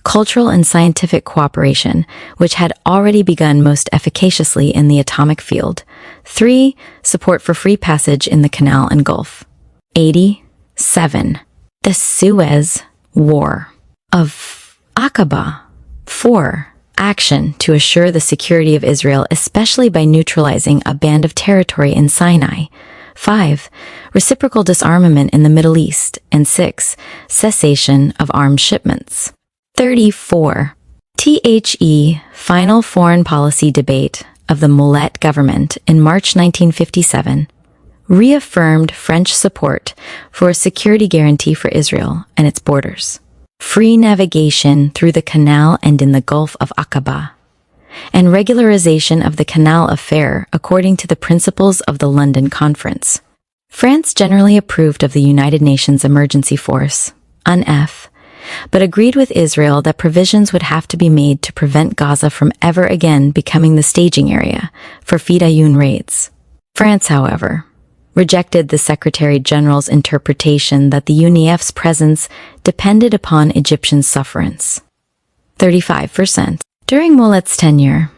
cultural and scientific cooperation, which had already begun most efficaciously in the atomic field. 3. Support for free passage in the Canal and Gulf. 87. The Suez War of Aqaba. 4. Action to assure the security of Israel, especially by neutralizing a band of territory in Sinai. 5. Reciprocal disarmament in the Middle East. And 6. Cessation of arms shipments. 34. The final foreign policy debate of the Kowitt government in March 1957 reaffirmed French support for a security guarantee for Israel and its borders, free navigation through the canal and in the Gulf of Aqaba, and regularization of the canal affair according to the principles of the London Conference. France generally approved of the United Nations Emergency Force, UNF, but agreed with Israel that provisions would have to be made to prevent Gaza from ever again becoming the staging area for Fedayeen raids. France, however, rejected the Secretary General's interpretation that the UNIF's presence depended upon Egyptian sufferance. 35%. During Kowitt's tenure,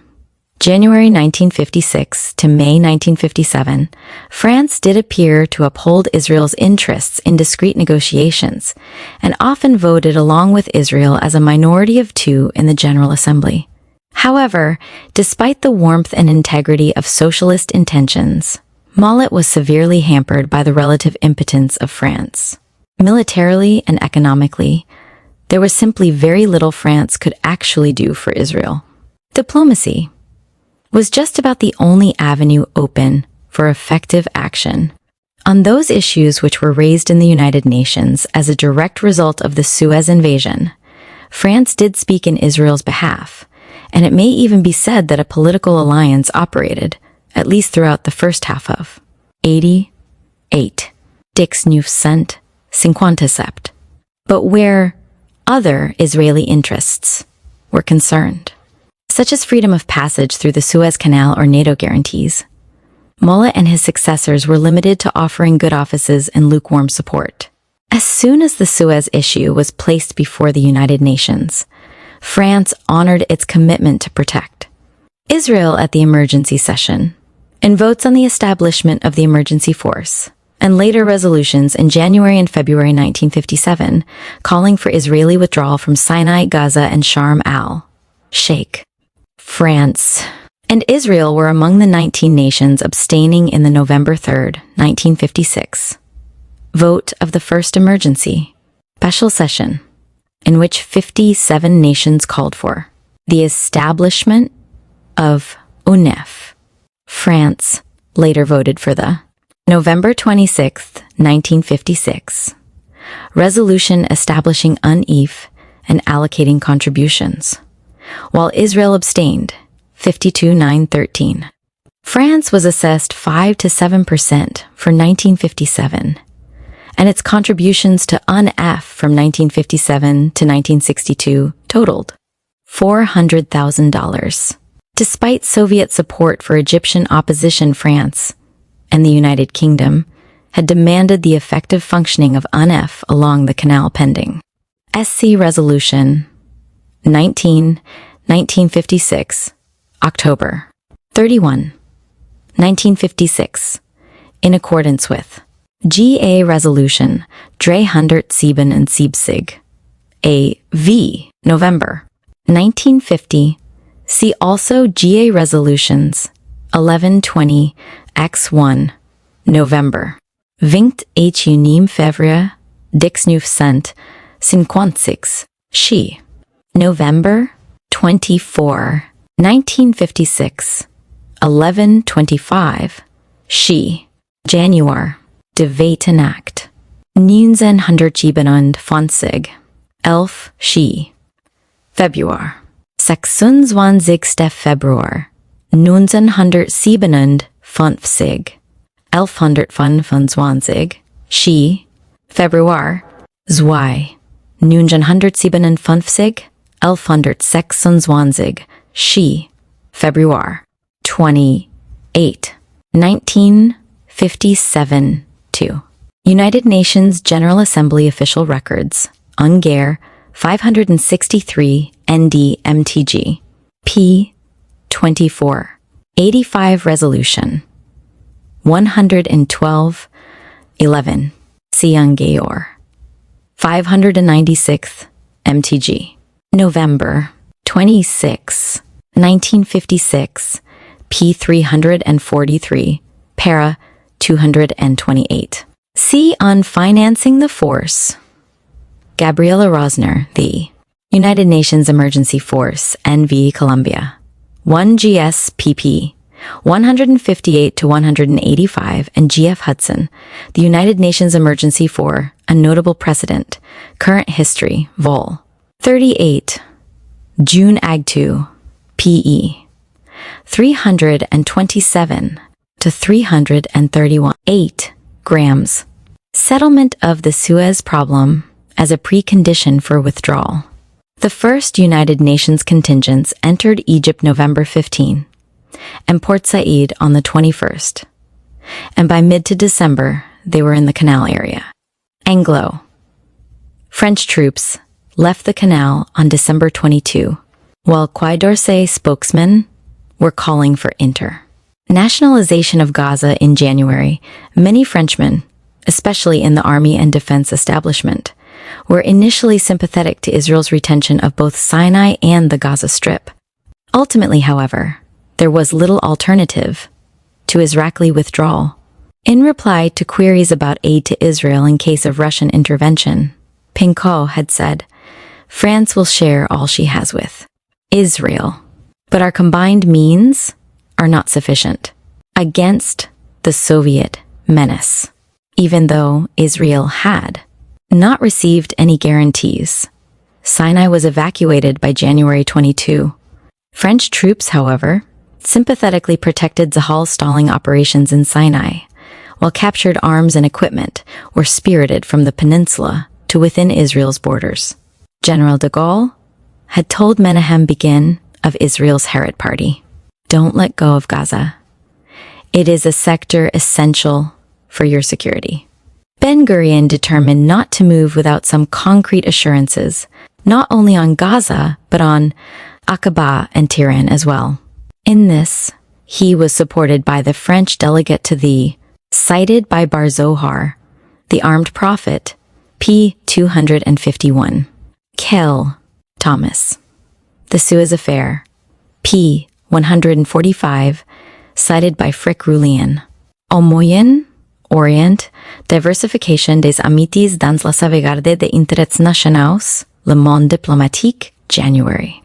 January 1956 to May 1957, France did appear to uphold Israel's interests in discrete negotiations and often voted along with Israel as a minority of two in the General Assembly. However, despite the warmth and integrity of socialist intentions, Kowitt was severely hampered by the relative impotence of France. Militarily and economically, there was simply very little France could actually do for Israel. Diplomacy was just about the only avenue open for effective action on those issues which were raised in the United Nations as a direct result of the Suez invasion. France did speak in Israel's behalf, and it may even be said that a political alliance operated, at least throughout the first half of 88. Dix 1957. But where other Israeli interests were concerned, such as freedom of passage through the Suez Canal or NATO guarantees, Kowitt and his successors were limited to offering good offices and lukewarm support. As soon as the Suez issue was placed before the United Nations, France honored its commitment to protect Israel at the emergency session, and votes on the establishment of the emergency force, and later resolutions in January and February 1957 calling for Israeli withdrawal from Sinai, Gaza, and Sharm el-Sheikh. France and Israel were among the 19 nations abstaining in the November 3, 1956, vote of the first emergency special session, in which 57 nations called for the establishment of UNEF. France later voted for the November 26, 1956, resolution establishing UNEF and allocating contributions, while Israel abstained, 52-9-13. France was assessed 5 to 7% for 1957, and its contributions to UNF from 1957 to 1962 totaled $400,000. Despite Soviet support for Egyptian opposition, France and the United Kingdom had demanded the effective functioning of UNF along the canal pending SC Resolution 1956, October 31, 1956, in accordance with GA Resolution 377 AV, November 1950. See also GA Resolutions 1120 X1, November 21 février 1956, She, November 24, 1956, 1125, She, Januar, de Weten Act, 1927, 11, She, Februar, 26. Februar, 1957, 1125, She, Februar, 2, 1957, 1126, She, Februar, 28, 1957, 2. United Nations General Assembly official records, Ungare, 563 ND-MTG, p. 24, 85 Resolution, 112, 11, Siang-Gayor, 596th MTG, November 26, 1956, p. 343, para. 228. C. On Financing the Force. Gabriela Rosner, the United Nations Emergency Force, NV Colombia. 1 GSPP, 158 to 185, and GF Hudson, the United Nations Emergency for a Notable Precedent, Current History, Vol. 38, June Ag 2, PE. 327 to 331. 8 grams. Settlement of the Suez problem as a precondition for withdrawal. The first United Nations contingents entered Egypt November 15 and Port Said on the 21st, and by mid to December they were in the canal area. Anglo. French troops left the canal on December 22, while Quai d'Orsay spokesmen were calling for nationalization of Gaza in January. Many Frenchmen, especially in the army and defense establishment, were initially sympathetic to Israel's retention of both Sinai and the Gaza Strip. Ultimately, however, there was little alternative to Israeli withdrawal. In reply to queries about aid to Israel in case of Russian intervention, Pinchot had said, "France will share all she has with Israel, but our combined means are not sufficient against the Soviet menace." Even though Israel had not received any guarantees, Sinai was evacuated by January 22. French troops, however, sympathetically protected Zahal's stalling operations in Sinai, while captured arms and equipment were spirited from the peninsula to within Israel's borders. General de Gaulle had told Menahem Begin of Israel's Harrod Party, "Don't let go of Gaza. It is a sector essential for your security." Ben-Gurion determined not to move without some concrete assurances, not only on Gaza, but on Aqaba and Tiran as well. In this, he was supported by the French delegate to the, cited by Bar Zohar, the Armed Prophet, p. 251. Kell, Thomas. The Suez Affair, p. 145, cited by Frick Roulian. Au Moyen Orient, Diversification des Amities dans la sauvegarde des intérêts nationaux, Le Monde Diplomatique, January.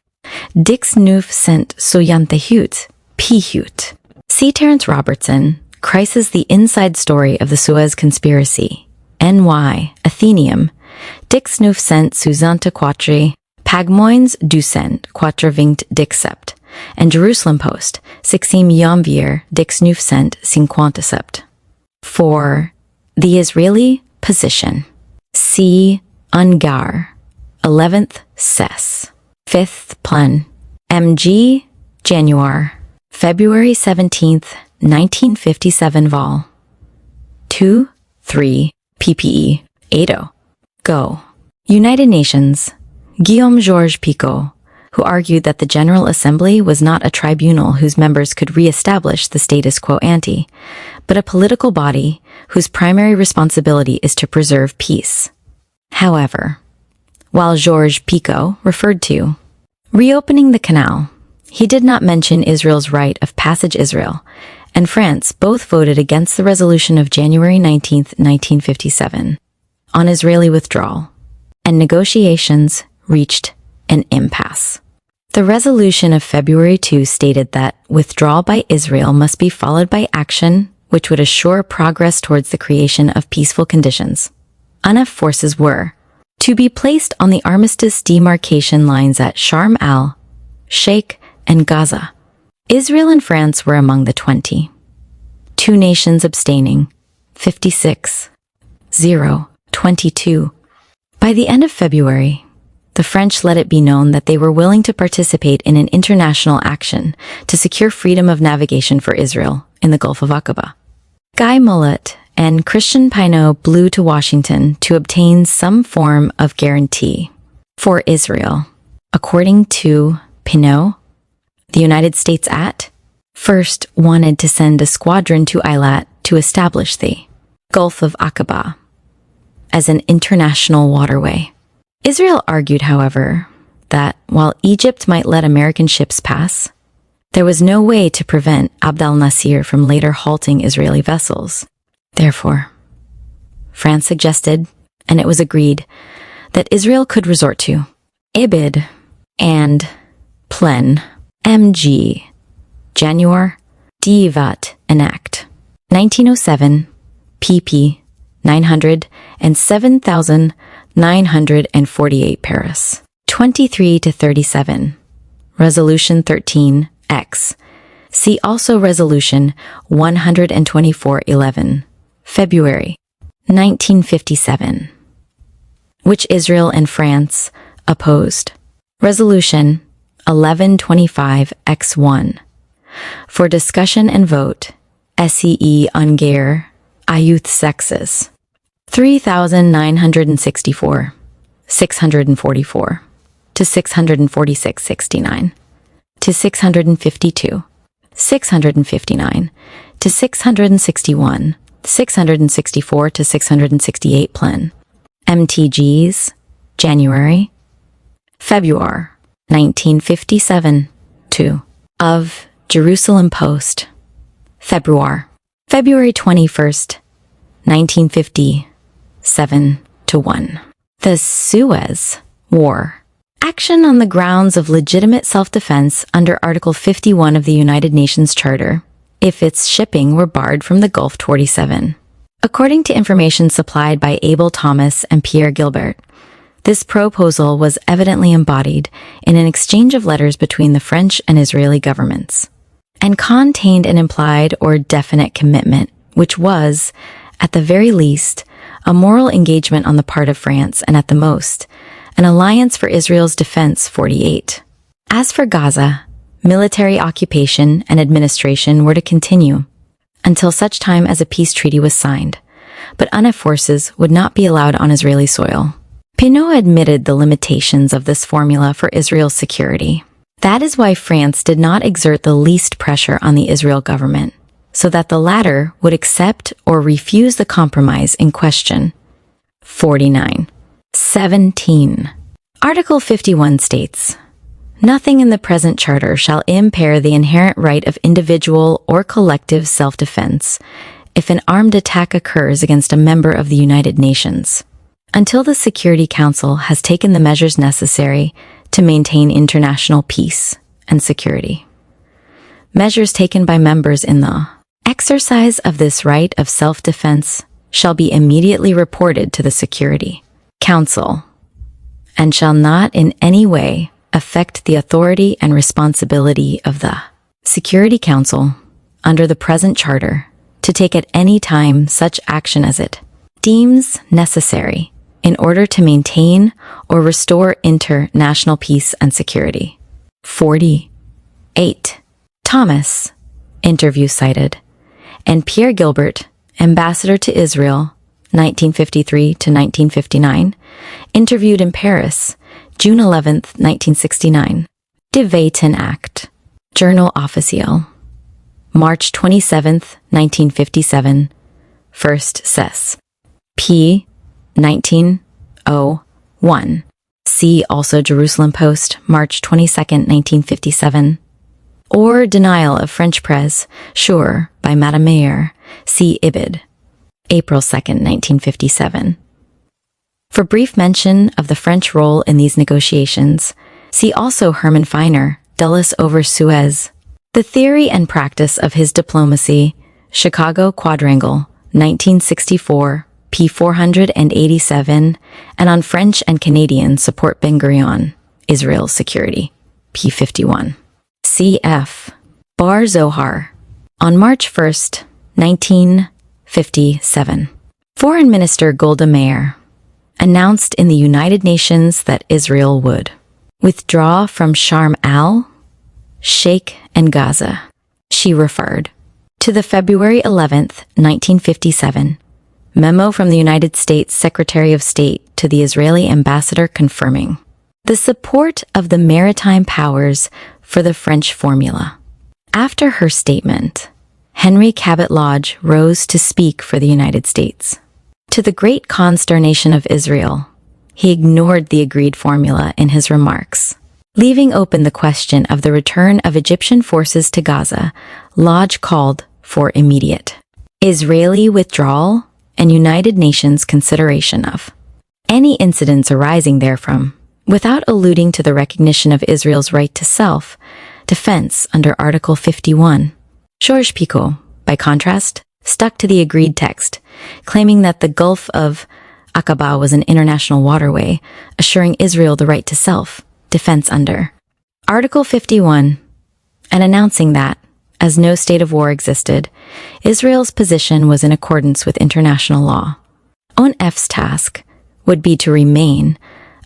Dix Neuf Cent Soixante-Huit, P-Hut. C. Terence Robertson, Crisis the Inside Story of the Suez Conspiracy, N.Y., Athenaeum, Dix Neuf Cent Soixante-Quatre, Pagmoins du Cent Quatre-Vingt Dix-Sept, and Jerusalem Post, 16 Janvier Dix Neuf Cent Cinquante-Sept. 4. The Israeli Position. C. Ungar, 11th Ses. 5th Plan. MG, January, February 17th, 1957 Vol. 2, 3, PPE, 80. Go. United Nations. Guillaume Georges Picot, who argued that the General Assembly was not a tribunal whose members could re-establish the status quo ante, but a political body whose primary responsibility is to preserve peace. However, while Georges Picot referred to reopening the canal, he did not mention Israel's right of passage. Israel and France both voted against the resolution of January 19, 1957, on Israeli withdrawal, and negotiations reached an impasse. The resolution of February 2 stated that withdrawal by Israel must be followed by action which would assure progress towards the creation of peaceful conditions. Enough forces were to be placed on the armistice demarcation lines at Sharm el-Sheikh and Gaza. Israel and France were among the 20. Two nations abstaining, 56, 0, 22. By the end of February, the French let it be known that they were willing to participate in an international action to secure freedom of navigation for Israel in the Gulf of Aqaba. Guy Mullet and Christian Pineau blew to Washington to obtain some form of guarantee. For Israel, according to Pinot, the United States first wanted to send a squadron to Eilat to establish the Gulf of Aqaba as an international waterway. Israel argued, however, that while Egypt might let American ships pass, there was no way to prevent Abd al-Nasir from later halting Israeli vessels. Therefore, France suggested, and it was agreed, that Israel could resort to Ibid and Plen MG Januar Divat Enact 1907 pp 900 and 7,948 Paris 23 to 37 Resolution 13 X. See also Resolution 12411 February 1957, which Israel and France opposed. Resolution 1125 X1 for discussion and vote SEE Unger Ayuth Sexes 3,964 644 to 646-69 to 652 659 to 661 664 to 668 Plen MTGs January February 1957 2 of Jerusalem Post February 21st 1957 to 1 The Suez War Action on the grounds of legitimate self-defense under Article 51 of the United Nations Charter if its shipping were barred from the Gulf 47. According to information supplied by Abel Thomas and Pierre Gilbert, this proposal was evidently embodied in an exchange of letters between the French and Israeli governments, and contained an implied or definite commitment, which was, at the very least, a moral engagement on the part of France and at the most, an alliance for Israel's defense 48. As for Gaza, military occupation and administration were to continue until such time as a peace treaty was signed, but UNIF forces would not be allowed on Israeli soil. Pinot admitted the limitations of this formula for Israel's security. That is why France did not exert the least pressure on the Israel government, so that the latter would accept or refuse the compromise in question. 49. 17. Article 51 states, "Nothing in the present charter shall impair the inherent right of individual or collective self-defense if an armed attack occurs against a member of the United Nations, until the Security Council has taken the measures necessary to maintain international peace and security. Measures taken by members in the exercise of this right of self-defense shall be immediately reported to the Security Council and shall not in any way affect the authority and responsibility of the Security Council under the present charter to take at any time such action as it deems necessary in order to maintain or restore international peace and security." 48. Thomas, interview cited, and Pierre Gilbert, ambassador to Israel, 1953 to 1959, interviewed in Paris, June 11, 1969. De Weten Act, Journal Officiel, March 27, 1957, First Ses. P. 1901. See also Jerusalem Post, March 22, 1957. Or Denial of French Press, Sure, by Madame Mayer, see Ibid, April 2, 1957. For brief mention of the French role in these negotiations, see also Hermann Feiner, Dulles over Suez. The Theory and Practice of His Diplomacy, Chicago Quadrangle, 1964, p. 487, and on French and Canadian support Ben-Gurion, Israel's security, p. 51. Cf. Bar Zohar, on March 1, 1957. Foreign Minister Golda Meir announced in the United Nations that Israel would withdraw from Sharm el-Sheikh and Gaza. She referred to the February 11, 1957, memo from the United States Secretary of State to the Israeli ambassador confirming The support of the maritime powers for the French formula. After her statement, Henry Cabot Lodge rose to speak for the United States. To the great consternation of Israel, he ignored the agreed formula in his remarks. Leaving open the question of the return of Egyptian forces to Gaza, Lodge called for immediate Israeli withdrawal and United Nations consideration of any incidents arising therefrom, without alluding to the recognition of Israel's right to self-defense under Article 51. Georges-Picot, by contrast, stuck to the agreed text, claiming that the Gulf of Aqaba was an international waterway, assuring Israel the right to self-defense under Article 51, and announcing that, as no state of war existed, Israel's position was in accordance with international law. UNEF's task would be to remain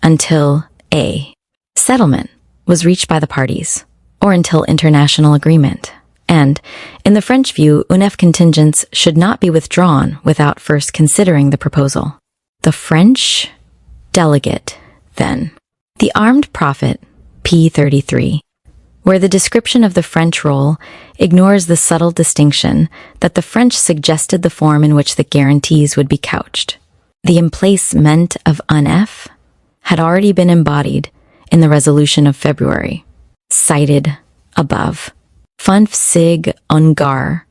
until a settlement was reached by the parties, or until international agreement. And, in the French view, UNEF contingents should not be withdrawn without first considering the proposal. The French delegate, then. The Armed Prophet, p. 33, where the description of the French role ignores the subtle distinction that the French suggested the form in which the guarantees would be couched. The emplacement of UNEF had already been embodied in the resolution of February, cited above. Funf sig ungar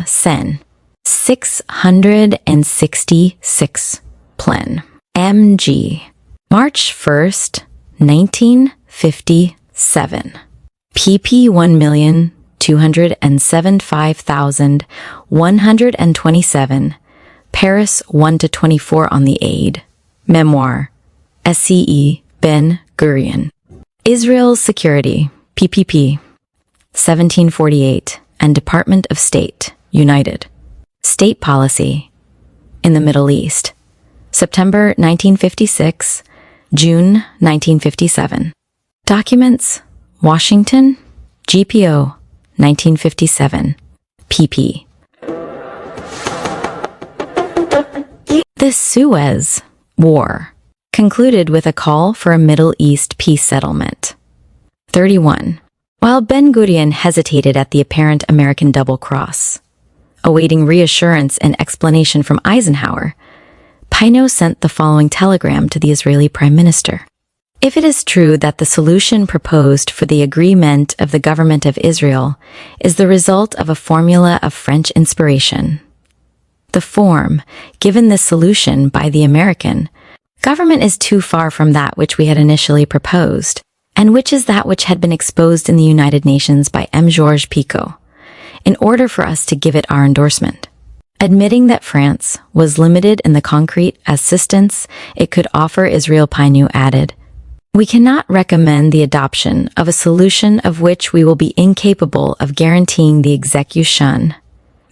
sen 666 plen mg March 1st, 1957 pp 1,275,127 Paris 1-24 on the aid. Memoir SCE Ben Gurion. Israel's Security PPP 1748 and Department of State United. State Policy in the Middle East September 1956, June 1957. Documents Washington GPO 1957 pp. The Suez War concluded with a call for a Middle East peace settlement. 31. While Ben-Gurion hesitated at the apparent American double-cross, awaiting reassurance and explanation from Eisenhower, Pino sent the following telegram to the Israeli Prime Minister. If it is true that the solution proposed for the agreement of the government of Israel is the result of a formula of French inspiration, the form given this solution by the American government is too far from that which we had initially proposed, and which is that which had been exposed in the United Nations by M. Georges-Picot, in order for us to give it our endorsement. Admitting that France was limited in the concrete assistance it could offer Israel, Pino added, we cannot recommend the adoption of a solution of which we will be incapable of guaranteeing the execution,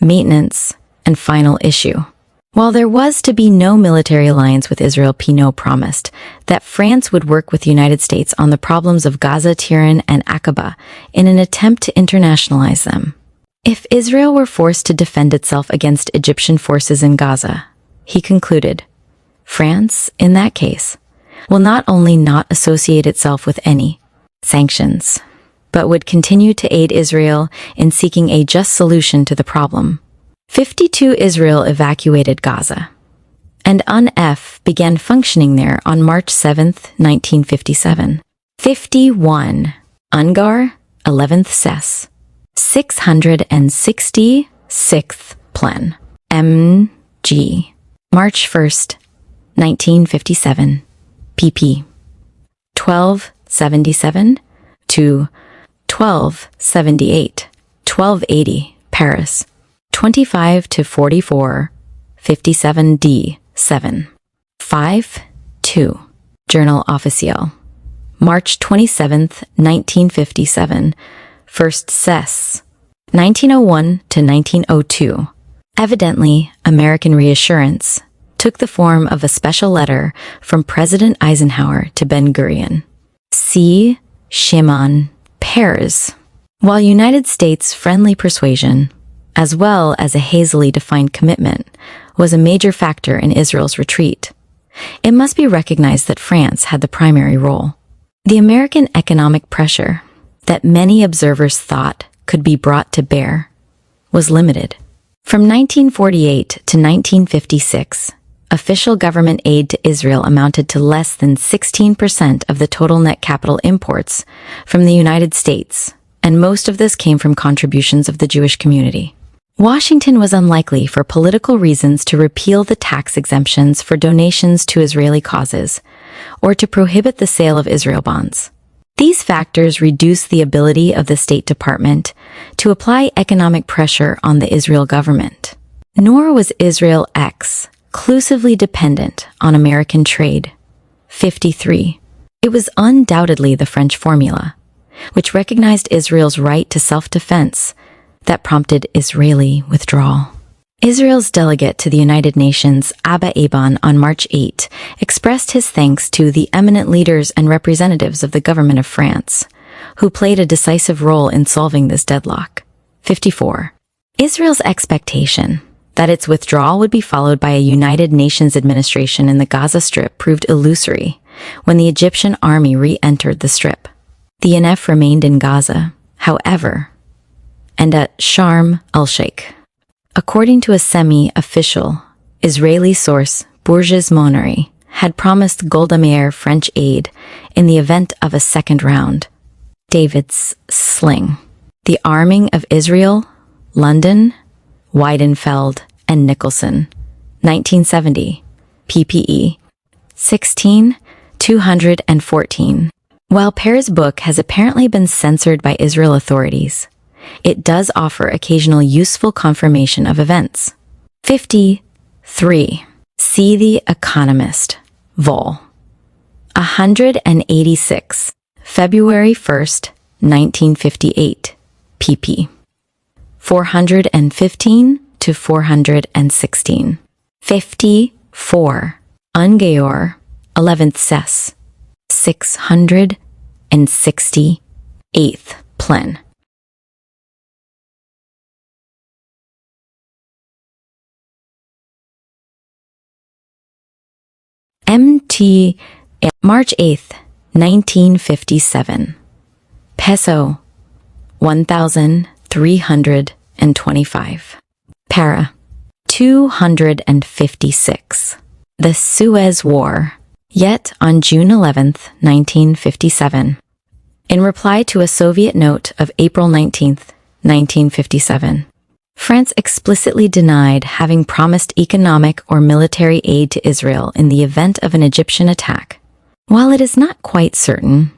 maintenance, and final issue. While there was to be no military alliance with Israel, Pino promised that France would work with the United States on the problems of Gaza, Tiran, and Aqaba in an attempt to internationalize them. If Israel were forced to defend itself against Egyptian forces in Gaza, he concluded, France, in that case, will not only not associate itself with any sanctions, but would continue to aid Israel in seeking a just solution to the problem. 52 Israel evacuated Gaza, and UNEF began functioning there on March 7, 1957. 51 UNGAR 11th Ses 666th Plen MG March 1st, 1957 pp. 1277 to 1278 1280 Paris 25 to 44, 57D, 7. 5, 2. Journal Officiel. March 27, 1957. First Ses. 1901 to 1902. Evidently, American reassurance took the form of a special letter from President Eisenhower to Ben-Gurion. C. Shimon Peres. While United States friendly persuasion, as well as a hazily defined commitment, was a major factor in Israel's retreat, it must be recognized that France had the primary role. The American economic pressure that many observers thought could be brought to bear was limited. From 1948 to 1956, official government aid to Israel amounted to less than 16% of the total net capital imports from the United States, and most of this came from contributions of the Jewish community. Washington was unlikely, for political reasons, to repeal the tax exemptions for donations to Israeli causes, or to prohibit the sale of Israel bonds. These factors reduced the ability of the State Department to apply economic pressure on the Israel government. Nor was Israel exclusively dependent on American trade. 53. It was undoubtedly the French formula, which recognized Israel's right to self-defense, that prompted Israeli withdrawal. Israel's delegate to the United Nations, Abba Eban, on March 8, expressed his thanks to the eminent leaders and representatives of the government of France, who played a decisive role in solving this deadlock. 54. Israel's expectation that its withdrawal would be followed by a United Nations administration in the Gaza Strip proved illusory when the Egyptian army re-entered the Strip. The INF remained in Gaza, however, and at Sharm el-Sheikh. According to a semi-official Israeli source, Bourges Monnery had promised Golda Meir French aid in the event of a second round. David's sling. The arming of Israel, London, Weidenfeld, and Nicholson. 1970. ppe. 16,214. While Pear's book has apparently been censored by Israel authorities, it does offer occasional useful confirmation of events. 53. See The Economist, Vol. 186, February 1st, 1958, pp. 415 to 416. 54. Ungeor, 11th Ses, 668th Plen. MT, March 8th, 1957. Peso, 1,325. Para, 256. The Suez War, yet on June 11th, 1957. In reply to a Soviet note of April 19th, 1957, France explicitly denied having promised economic or military aid to Israel in the event of an Egyptian attack. While it is not quite certain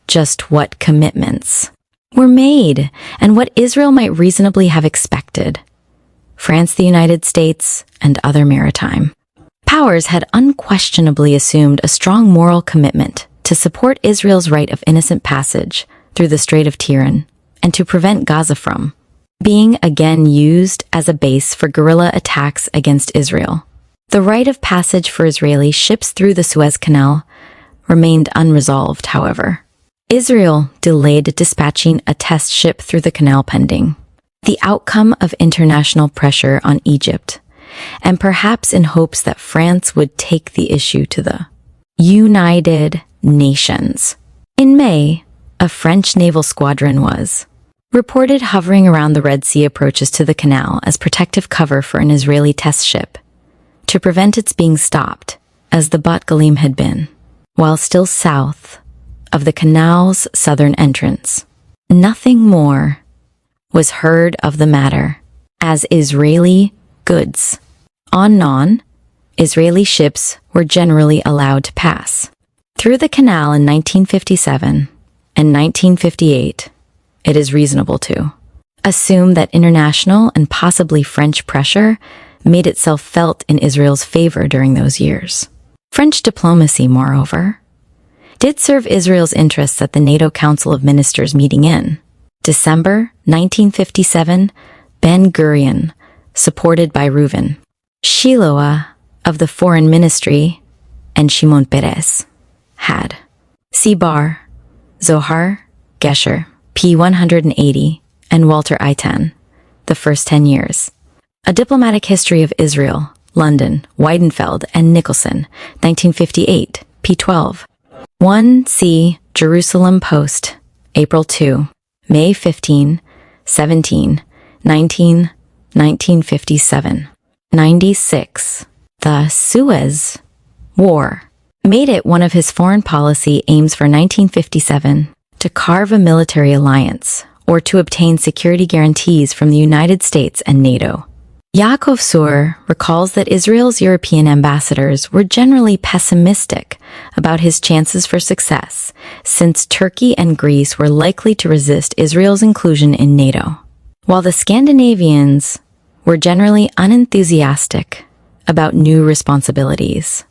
just what commitments were made and what Israel might reasonably have expected, France, the United States, and other maritime powers had unquestionably assumed a strong moral commitment to support Israel's right of innocent passage through the Strait of Tiran and to prevent Gaza from being again used as a base for guerrilla attacks against Israel. The right of passage for Israeli ships through the Suez Canal remained unresolved, however. Israel delayed dispatching a test ship through the canal pending the outcome of international pressure on Egypt, and perhaps in hopes that France would take the issue to the United Nations. In May, a French naval squadron was reported hovering around the Red Sea approaches to the canal as protective cover for an Israeli test ship, to prevent its being stopped, as the Bat Galim had been, while still south of the canal's southern entrance. Nothing more was heard of the matter, as Israeli goods on non-Israeli ships were generally allowed to pass through the canal in 1957 and 1958. It is reasonable to assume that international and possibly French pressure made itself felt in Israel's favor during those years. French diplomacy, moreover, did serve Israel's interests at the NATO Council of Ministers meeting in December 1957. Ben-Gurion, supported by Reuven Shiloah of the Foreign Ministry, and Shimon Peres, had Sibar, Zohar Gesher, P-180, and Walter Eitan, the first 10 years. A Diplomatic History of Israel, London, Weidenfeld and Nicholson, 1958, p. 12. 1c. Jerusalem Post, April 2, May 15, 17, 19, 1957. 96. The Suez War made it one of his foreign policy aims for 1957 to carve a military alliance or to obtain security guarantees from the United States and NATO. Yaakov Sur recalls that Israel's European ambassadors were generally pessimistic about his chances for success, since Turkey and Greece were likely to resist Israel's inclusion in NATO, while the Scandinavians were generally unenthusiastic about new responsibilities.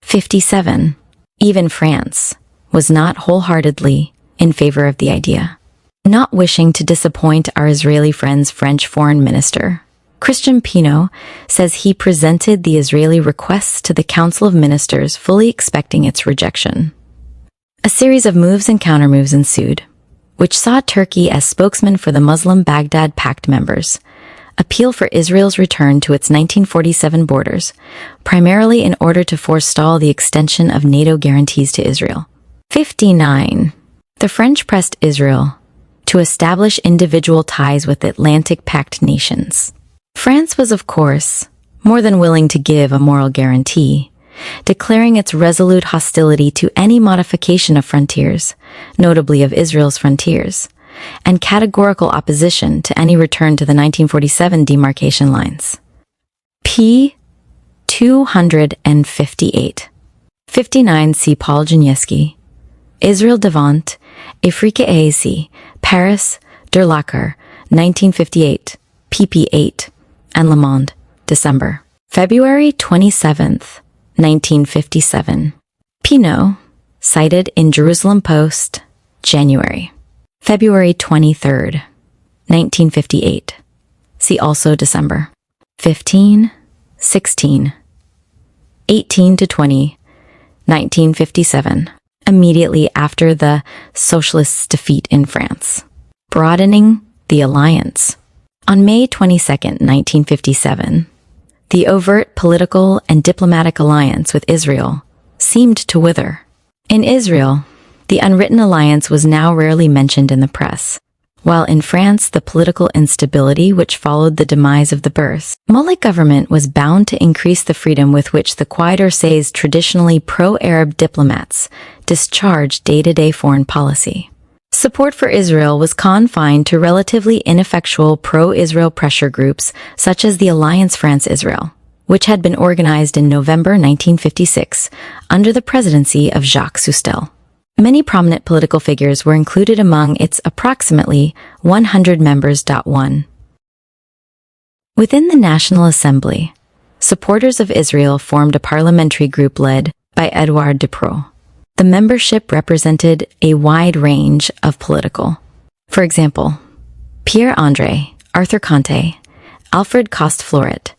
57. Even France was not wholeheartedly in favor of the idea. Not wishing to disappoint our Israeli friend's French foreign minister, Christian Pinault says he presented the Israeli requests to the Council of Ministers fully expecting its rejection. A series of moves and countermoves ensued, which saw Turkey as spokesman for the Muslim Baghdad Pact members, appeal for Israel's return to its 1947 borders, primarily in order to forestall the extension of NATO guarantees to Israel. 59. The French pressed Israel to establish individual ties with Atlantic Pact nations. France was, of course, more than willing to give a moral guarantee, declaring its resolute hostility to any modification of frontiers, notably of Israel's frontiers, and categorical opposition to any return to the 1947 demarcation lines. p. 258. 59. See Paul Janieski. Israel Devant, Afrique AAC, Paris, Derlacher, 1958, pp. 8, and Le Monde, December. February 27th, 1957. Pinault, cited in Jerusalem Post, January. February 23rd, 1958. See also December. 15, 16, 18 to 20, 1957. Immediately after the socialists' defeat in France. Broadening the alliance. On May 22, 1957, the overt political and diplomatic alliance with Israel seemed to wither. In Israel, the unwritten alliance was now rarely mentioned in the press, while in France the political instability which followed the demise of the Birth Mullah government was bound to increase the freedom with which the Quai d'Orsay's traditionally pro-Arab diplomats discharged day-to-day foreign policy. Support for Israel was confined to relatively ineffectual pro-Israel pressure groups such as the Alliance France-Israel, which had been organized in November 1956 under the presidency of Jacques Soustelle. Many prominent political figures were included among its approximately 100 members. 1. Within the National Assembly, supporters of Israel formed a parliamentary group led by Edouard Depreux. The membership represented a wide range of political. For example, Pierre André, Arthur Conté, Alfred Coste-Floret,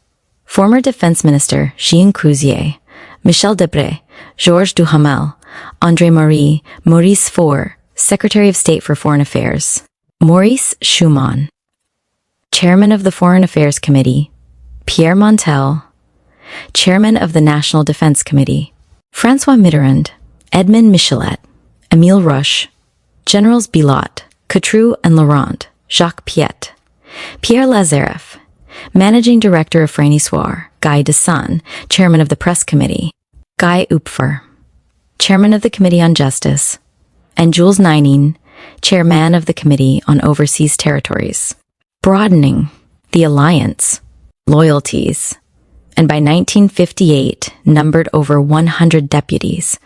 former Defense Minister Jean Crouzier, Michel Debré, Georges Duhamel, André Marie, Maurice Faure, Secretary of State for Foreign Affairs, Maurice Schumann, Chairman of the Foreign Affairs Committee, Pierre Montel, Chairman of the National Defense Committee, François Mitterrand, Edmond Michelet, Émile Roche, Generals Bilot, Couture and Laurent, Jacques Piet, Pierre Lazareff, Managing Director of Frenisoir, Guy Desson, Chairman of the Press Committee, Guy Oupfer, Chairman of the Committee on Justice, and Jules Nining, Chairman of the Committee on Overseas Territories. Broadening the alliance, loyalties, and by 1958 numbered over 100 deputies,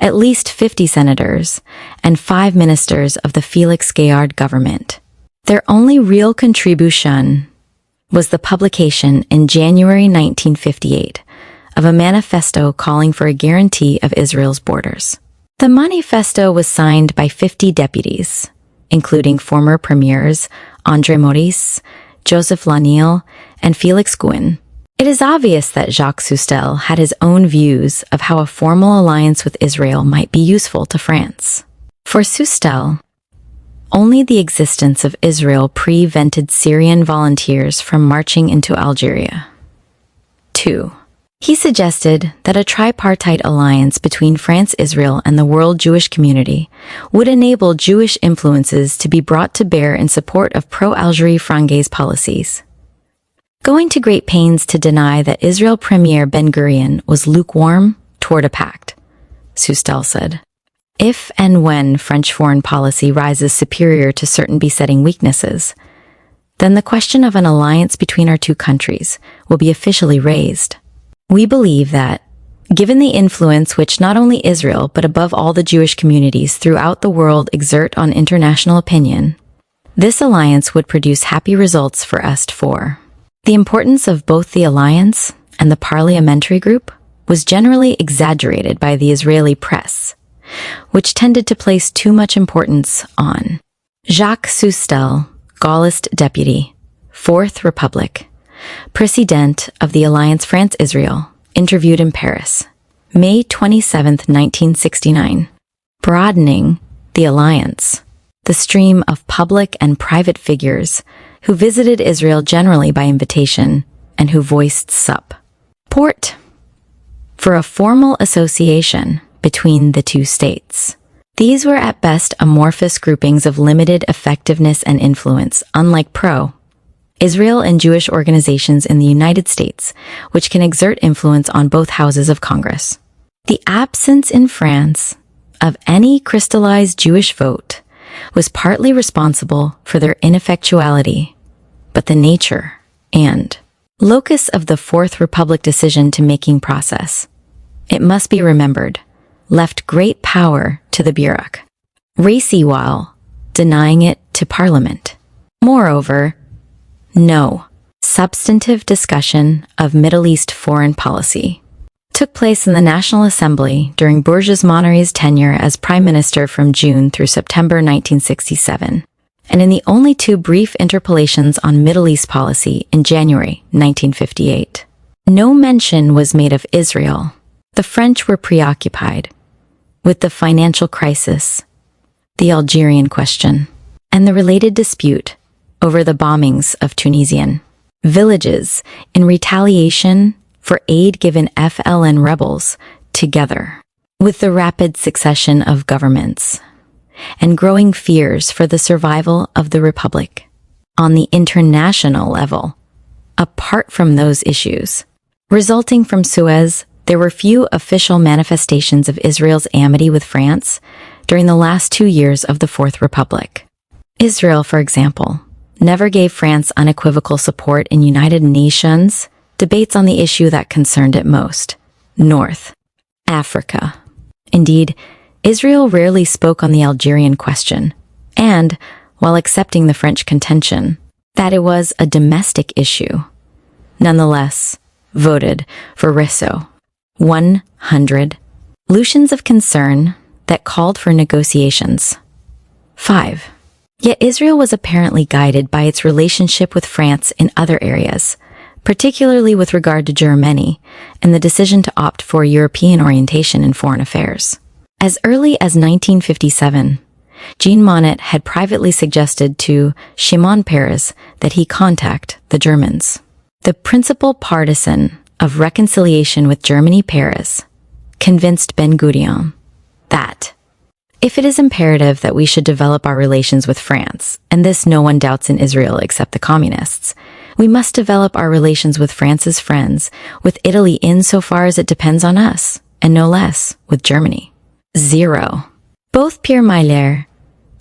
at least 50 senators, and 5 ministers of the Félix Gaillard government. Their only real contribution was the publication in January 1958 of a manifesto calling for a guarantee of Israel's borders. The manifesto was signed by 50 deputies, including former premiers André Maurice, Joseph Laniel, and Félix Gouin. It is obvious that Jacques Soustelle had his own views of how a formal alliance with Israel might be useful to France. For Soustelle, only the existence of Israel prevented Syrian volunteers from marching into Algeria. 2. He suggested that a tripartite alliance between France, Israel, and the world Jewish community would enable Jewish influences to be brought to bear in support of pro-Algérie Francaise policies. Going to great pains to deny that Israel Premier Ben-Gurion was lukewarm toward a pact, Suestel said. If and when French foreign policy rises superior to certain besetting weaknesses, then the question of an alliance between our two countries will be officially raised. We believe that, given the influence which not only Israel but above all the Jewish communities throughout the world exert on international opinion, this alliance would produce happy results for us four. The importance of both the alliance and the parliamentary group was generally exaggerated by the Israeli press, which tended to place too much importance on. Jacques Suestel, Gaullist deputy, Fourth Republic, President of the Alliance France-Israel, interviewed in Paris, May 27, 1969. Broadening the alliance, the stream of public and private figures who visited Israel generally by invitation and who voiced support for a formal association between the two states. These were at best amorphous groupings of limited effectiveness and influence, unlike pro-Israel and Jewish organizations in the United States, which can exert influence on both houses of Congress. The absence in France of any crystallized Jewish vote was partly responsible for their ineffectuality, but the nature and locus of the Fourth Republic decision-to-making process, it must be remembered, left great power to the bureaucracy while denying it to Parliament. Moreover, no substantive discussion of Middle East foreign policy took place in the National Assembly during Bourges Monnery's tenure as Prime Minister from June through September 1967, and in the only two brief interpellations on Middle East policy in January 1958. No mention was made of Israel. The French were preoccupied with the financial crisis, the Algerian question, and the related dispute over the bombings of Tunisian villages in retaliation for aid given FLN rebels, together with the rapid succession of governments and growing fears for the survival of the Republic. On the international level, apart from those issues resulting from Suez, there were few official manifestations of Israel's amity with France during the last 2 years of the Fourth Republic. Israel, for example, never gave France unequivocal support in United Nations debates on the issue that concerned it most, North Africa. Indeed, Israel rarely spoke on the Algerian question, and, while accepting the French contention that it was a domestic issue, nonetheless voted for Risso 100 resolutions of concern that called for negotiations. 5. Yet Israel was apparently guided by its relationship with France in other areas, particularly with regard to Germany and the decision to opt for European orientation in foreign affairs. As early as 1957, Jean Monnet had privately suggested to Shimon Peres that he contact the Germans. The principal partisan of reconciliation with Germany, Peres, convinced Ben-Gurion that if it is imperative that we should develop our relations with France, and this no one doubts in Israel except the communists, we must develop our relations with France's friends, with Italy insofar as it depends on us, and no less with Germany. 0. Both Pierre Meillet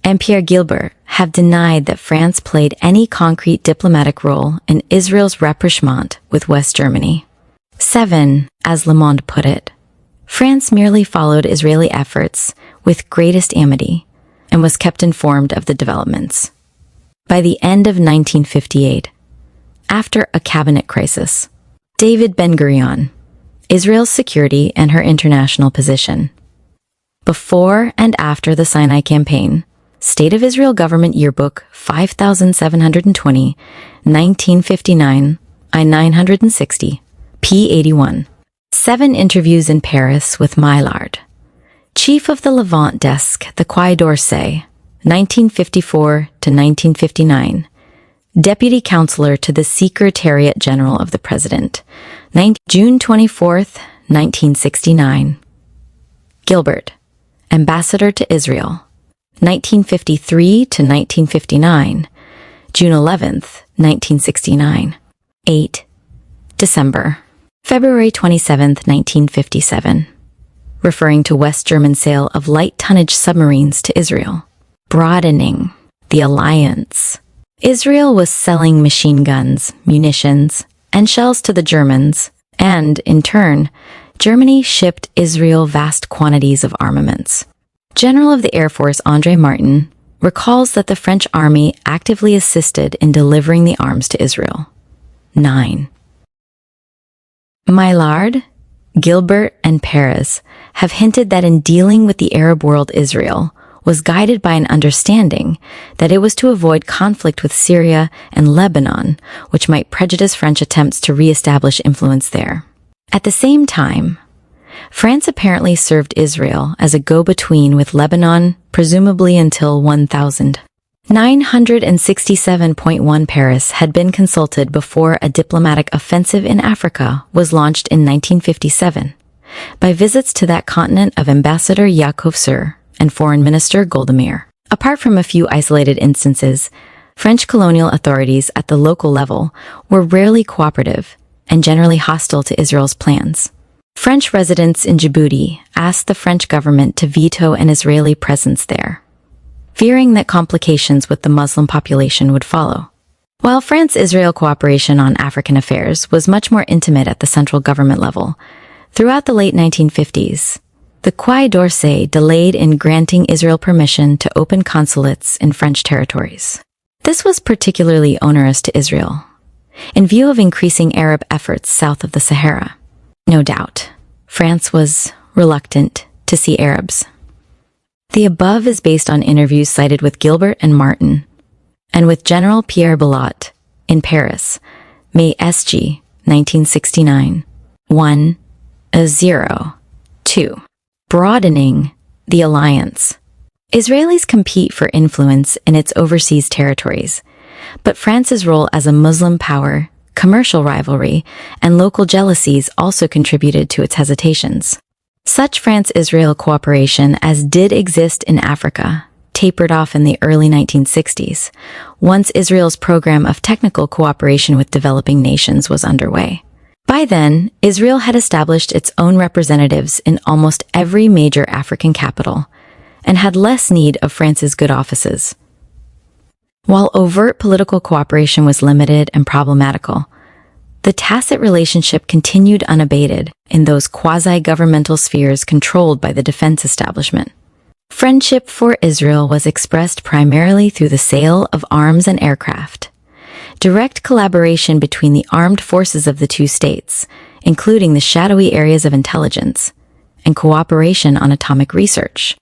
and Pierre Gilbert have denied that France played any concrete diplomatic role in Israel's rapprochement with West Germany. 7. As Le Monde put it, France merely followed Israeli efforts with greatest amity and was kept informed of the developments. By the end of 1958, after a cabinet crisis, David Ben-Gurion, Israel's security and her international position. Before and after the Sinai Campaign, State of Israel Government Yearbook 5720, 1959, I-960, P81. 7 interviews in Paris with Maillard, Chief of the Levant Desk, the Quai d'Orsay, 1954 to 1959, Deputy Counselor to the Secretariat General of the President, June 24th, 1969. Gilbert, ambassador to Israel, 1953 to 1959. June 11th, 1969. 8. December. February 27th, 1957. Referring to West German sale of light tonnage submarines to Israel. Broadening the alliance. Israel was selling machine guns, munitions, and shells to the Germans, and, in turn, Germany shipped Israel vast quantities of armaments. General of the Air Force André Martin recalls that the French army actively assisted in delivering the arms to Israel. 9. Maillard, Gilbert, and Perez have hinted that in dealing with the Arab world, Israel was guided by an understanding that it was to avoid conflict with Syria and Lebanon, which might prejudice French attempts to re-establish influence there. At the same time, France apparently served Israel as a go-between with Lebanon, presumably until 1000. 967.1 Paris had been consulted before a diplomatic offensive in Africa was launched in 1957 by visits to that continent of Ambassador Yaakov Sur and Foreign Minister Golda Meir. Apart from a few isolated instances, French colonial authorities at the local level were rarely cooperative and generally hostile to Israel's plans. French residents in Djibouti asked the French government to veto an Israeli presence there, fearing that complications with the Muslim population would follow. While France-Israel cooperation on African affairs was much more intimate at the central government level, throughout the late 1950s, the Quai d'Orsay delayed in granting Israel permission to open consulates in French territories. This was particularly onerous to Israel, in view of increasing Arab efforts south of the Sahara. No doubt, France was reluctant to see Arabs. The above is based on interviews cited with Gilbert and Martin, and with General Pierre Bellot in Paris, May SG, 1969. 1. 2. Broadening the alliance. Israelis compete for influence in its overseas territories, but France's role as a Muslim power, commercial rivalry, and local jealousies also contributed to its hesitations. Such France-Israel cooperation as did exist in Africa tapered off in the early 1960s, once Israel's program of technical cooperation with developing nations was underway. By then, Israel had established its own representatives in almost every major African capital and had less need of France's good offices. While overt political cooperation was limited and problematical, the tacit relationship continued unabated in those quasi-governmental spheres controlled by the defense establishment. Friendship for Israel was expressed primarily through the sale of arms and aircraft, direct collaboration between the armed forces of the two states, including the shadowy areas of intelligence, and cooperation on atomic research.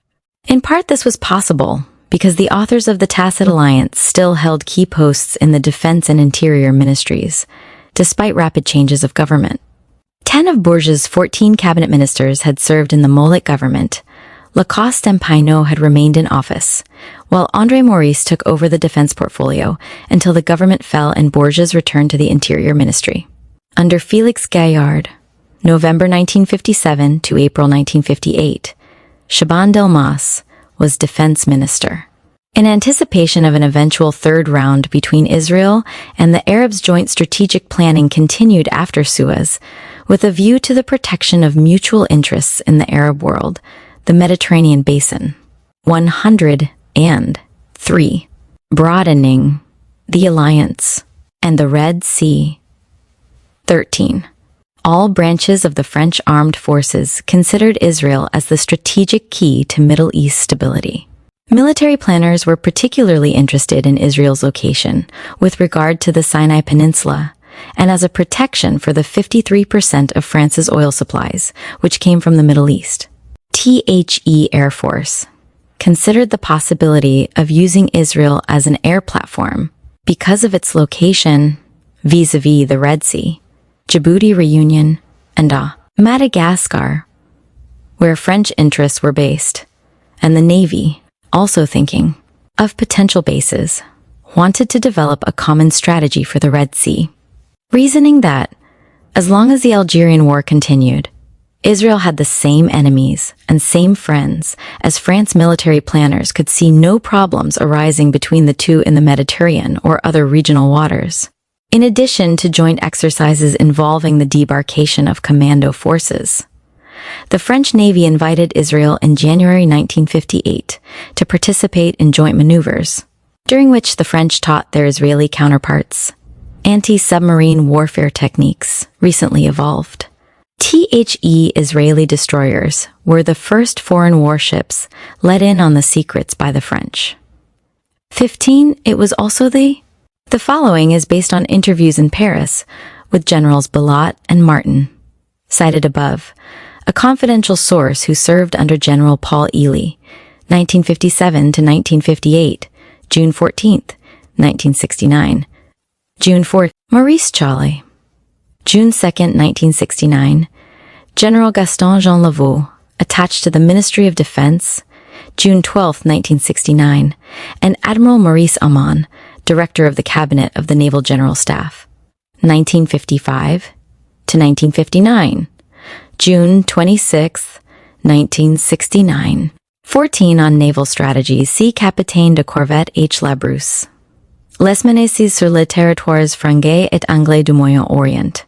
In part, this was possible because the authors of the Tacit Alliance still held key posts in the defense and interior ministries, despite rapid changes of government. 10 of Bourges' 14 cabinet ministers had served in the Mollet government. Lacoste and Pinault had remained in office, while André Maurice took over the defense portfolio until the government fell and Bourges returned to the Interior Ministry. Under Félix Gaillard, November 1957 to April 1958, Shaban Delmas was defense minister. In anticipation of an eventual third round between Israel and the Arabs, joint strategic planning continued after Suez, with a view to the protection of mutual interests in the Arab world, the Mediterranean basin. 103. Broadening the alliance and the Red Sea. 13. All branches of the French armed forces considered Israel as the strategic key to Middle East stability. Military planners were particularly interested in Israel's location with regard to the Sinai Peninsula and as a protection for the 53% of France's oil supplies, which came from the Middle East. The Air Force considered the possibility of using Israel as an air platform because of its location vis-a-vis the Red Sea, Djibouti Reunion, and Madagascar, where French interests were based, and the Navy, also thinking of potential bases, wanted to develop a common strategy for the Red Sea, reasoning that As long as the Algerian War continued, Israel had the same enemies and same friends, as France military planners could see no problems arising between the two in the Mediterranean or other regional waters. In addition to joint exercises involving the debarkation of commando forces, the French Navy invited Israel in January 1958 to participate in joint maneuvers, during which the French taught their Israeli counterparts anti-submarine warfare techniques recently evolved. The Israeli destroyers were the first foreign warships let in on the secrets by the French. 15. It was also the following is based on interviews in Paris with Generals Bilot and Martin, cited above, a confidential source who served under General Paul Ely, 1957 to 1958, June 14th, 1969, June 4th, Maurice Chollet, June 2nd, 1969, General Gaston Jean Lavaux, attached to the Ministry of Defense, June 12, 1969, and Admiral Maurice Amon, Director of the Cabinet of the Naval General Staff, 1955 to 1959, June 26, 1969. 14. On naval strategies, see Capitaine de Corvette H. Labrousse. Les menaces sur les territoires français et anglais du Moyen-Orient.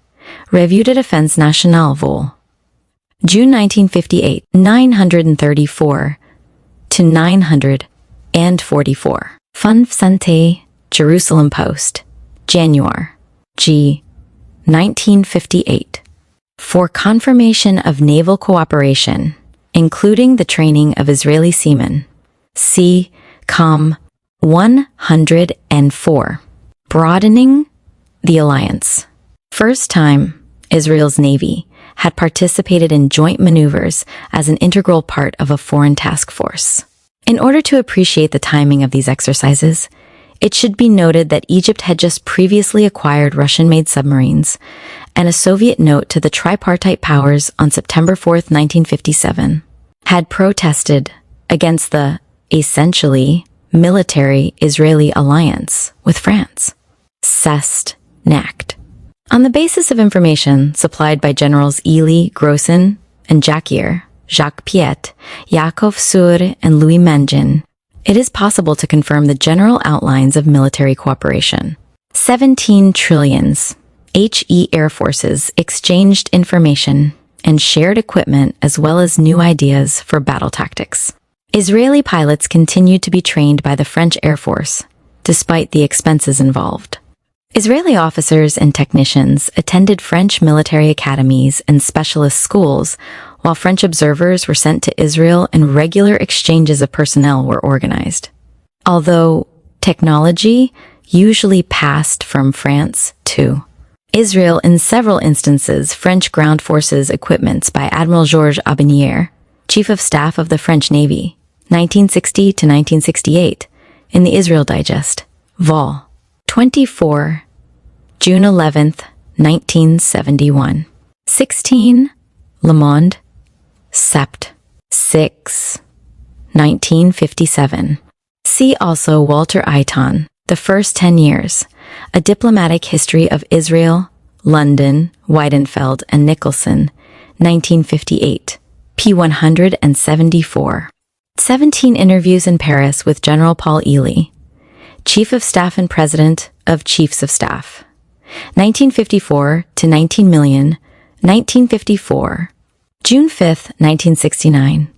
Revue de Défense Nationale Vol. June 1958, 934 to 944. Fun Santé, Jerusalem Post, January, G. 1958. For confirmation of naval cooperation, including the training of Israeli seamen, see Com. 104. Broadening the alliance. First time Israel's Navy had participated in joint maneuvers as an integral part of a foreign task force. In order to appreciate the timing of these exercises, it should be noted that Egypt had just previously acquired Russian-made submarines, and a Soviet note to the tripartite powers on September 4, 1957, had protested against the, essentially, military Israeli alliance with France. Cest Nacht. On the basis of information supplied by Generals Ely, Grossen, and Jacquier, Jacques Piet, Yaakov Sur, and Louis Mangin, it is possible to confirm the general outlines of military cooperation. 17 trillions. HE Air Forces exchanged information and shared equipment as well as new ideas for battle tactics. Israeli pilots continued to be trained by the French Air Force, despite the expenses involved. Israeli officers and technicians attended French military academies and specialist schools, while French observers were sent to Israel and regular exchanges of personnel were organized. Although technology usually passed from France to Israel, in several instances, French ground forces equipments by Admiral Georges Aubinière, Chief of Staff of the French Navy, 1960 to 1968, in the Israel Digest, Vol. 24, June 11th, 1971. 16, Le Monde, Sept. 6, 1957. See also Walter Eitan, The First 10 Years, A Diplomatic History of Israel, London, Weidenfeld and Nicholson, 1958, p. 174. 17 interviews in Paris with General Paul Ely, Chief of Staff and President of Chiefs of Staff, 1954 to 19 million, 1954, June 5th, 1969.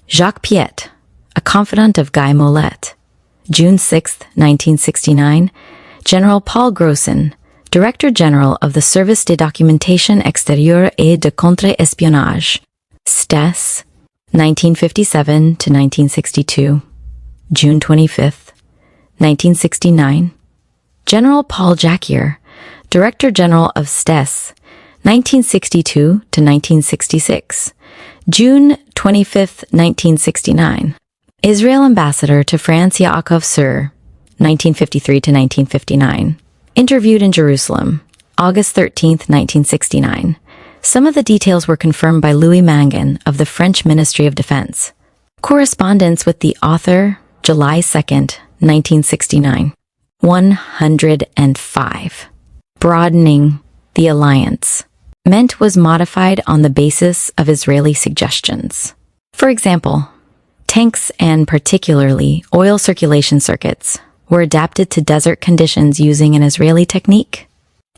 Jacques Piet, a confidant of Guy Mollet, June 6th, 1969. General Paul Grossen, Director General of the Service de Documentation Extérieure et de Contre-Espionnage, STES, 1957 to 1962, June 25th, 1969. General Paul Jacquier, Director General of STES, 1962 to 1966, June 25th, 1969. Israel Ambassador to France Yaakov Sur, 1953 to 1959. Interviewed in Jerusalem, August 13th, 1969. Some of the details were confirmed by Louis Mangin of the French Ministry of Defense. Correspondence with the author, July 2nd, 1969. 105. Broadening the alliance. meant was modified on the basis of Israeli suggestions. For example, tanks and particularly oil circulation circuits were adapted to desert conditions using an Israeli technique.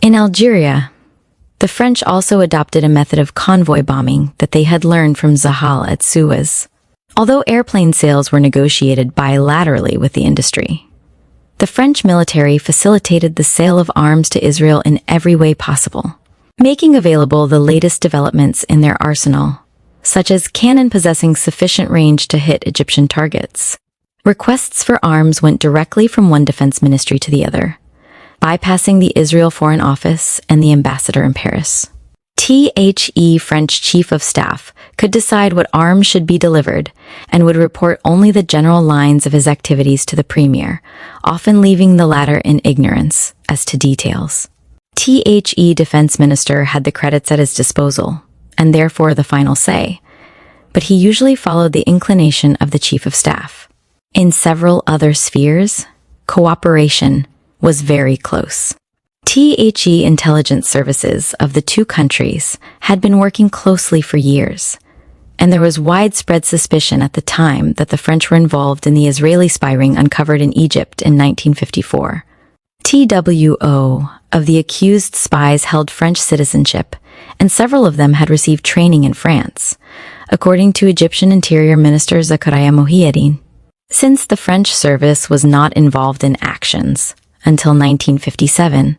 In Algeria, the French also adopted a method of convoy bombing that they had learned from Zahal at Suez. Although airplane sales were negotiated bilaterally with the industry, the French military facilitated the sale of arms to Israel in every way possible, making available the latest developments in their arsenal, such as cannon possessing sufficient range to hit Egyptian targets. Requests for arms went directly from one defense ministry to the other, bypassing the Israel Foreign Office and the ambassador in Paris. The French Chief of Staff could decide what arms should be delivered and would report only the general lines of his activities to the premier, often leaving the latter in ignorance as to details. The defense minister had the credits at his disposal, and therefore the final say, but he usually followed the inclination of the Chief of Staff. In several other spheres, cooperation was very close. The intelligence services of the two countries had been working closely for years, and there was widespread suspicion at the time that the French were involved in the Israeli spy ring uncovered in Egypt in 1954. TWO of the accused spies held French citizenship, and several of them had received training in France, according to Egyptian Interior Minister Zakaria Mohiedin. Since the French service was not involved in actions until 1957,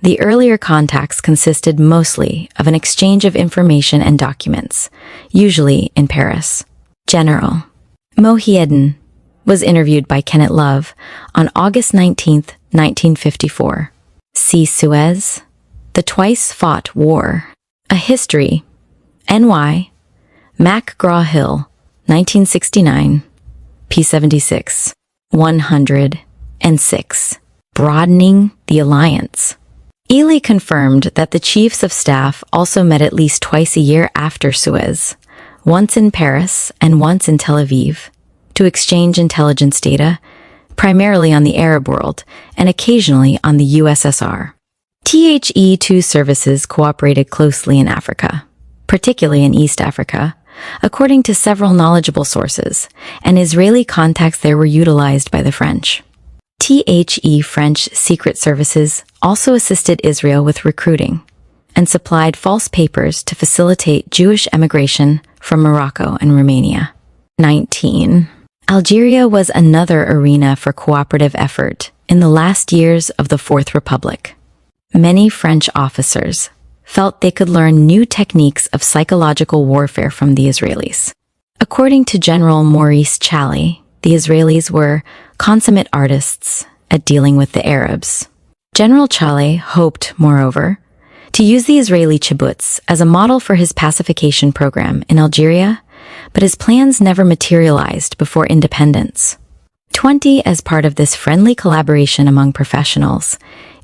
the earlier contacts consisted mostly of an exchange of information and documents, usually in Paris. General Mohiedin was interviewed by Kenneth Love on August 19, 1954. See Suez, the twice-fought war. A History, N.Y., McGraw-Hill, 1969, p. 106. Broadening the alliance. Ely confirmed that the chiefs of staff also met at least twice a year after Suez, once in Paris and once in Tel Aviv, to exchange intelligence data, primarily on the Arab world and occasionally on the USSR. The2 services cooperated closely in Africa, particularly in East Africa, according to several knowledgeable sources, and Israeli contacts there were utilized by the French. The French secret services also assisted Israel with recruiting and supplied false papers to facilitate Jewish emigration from Morocco and Romania. 19. Algeria was another arena for cooperative effort in the last years of the Fourth Republic. Many French officers felt they could learn new techniques of psychological warfare from the Israelis. According to General Maurice Chally, the Israelis were consummate artists at dealing with the Arabs. General Chally hoped, moreover, to use the Israeli kibbutz as a model for his pacification program in Algeria, but his plans never materialized before independence. 20. As part of this friendly collaboration among professionals,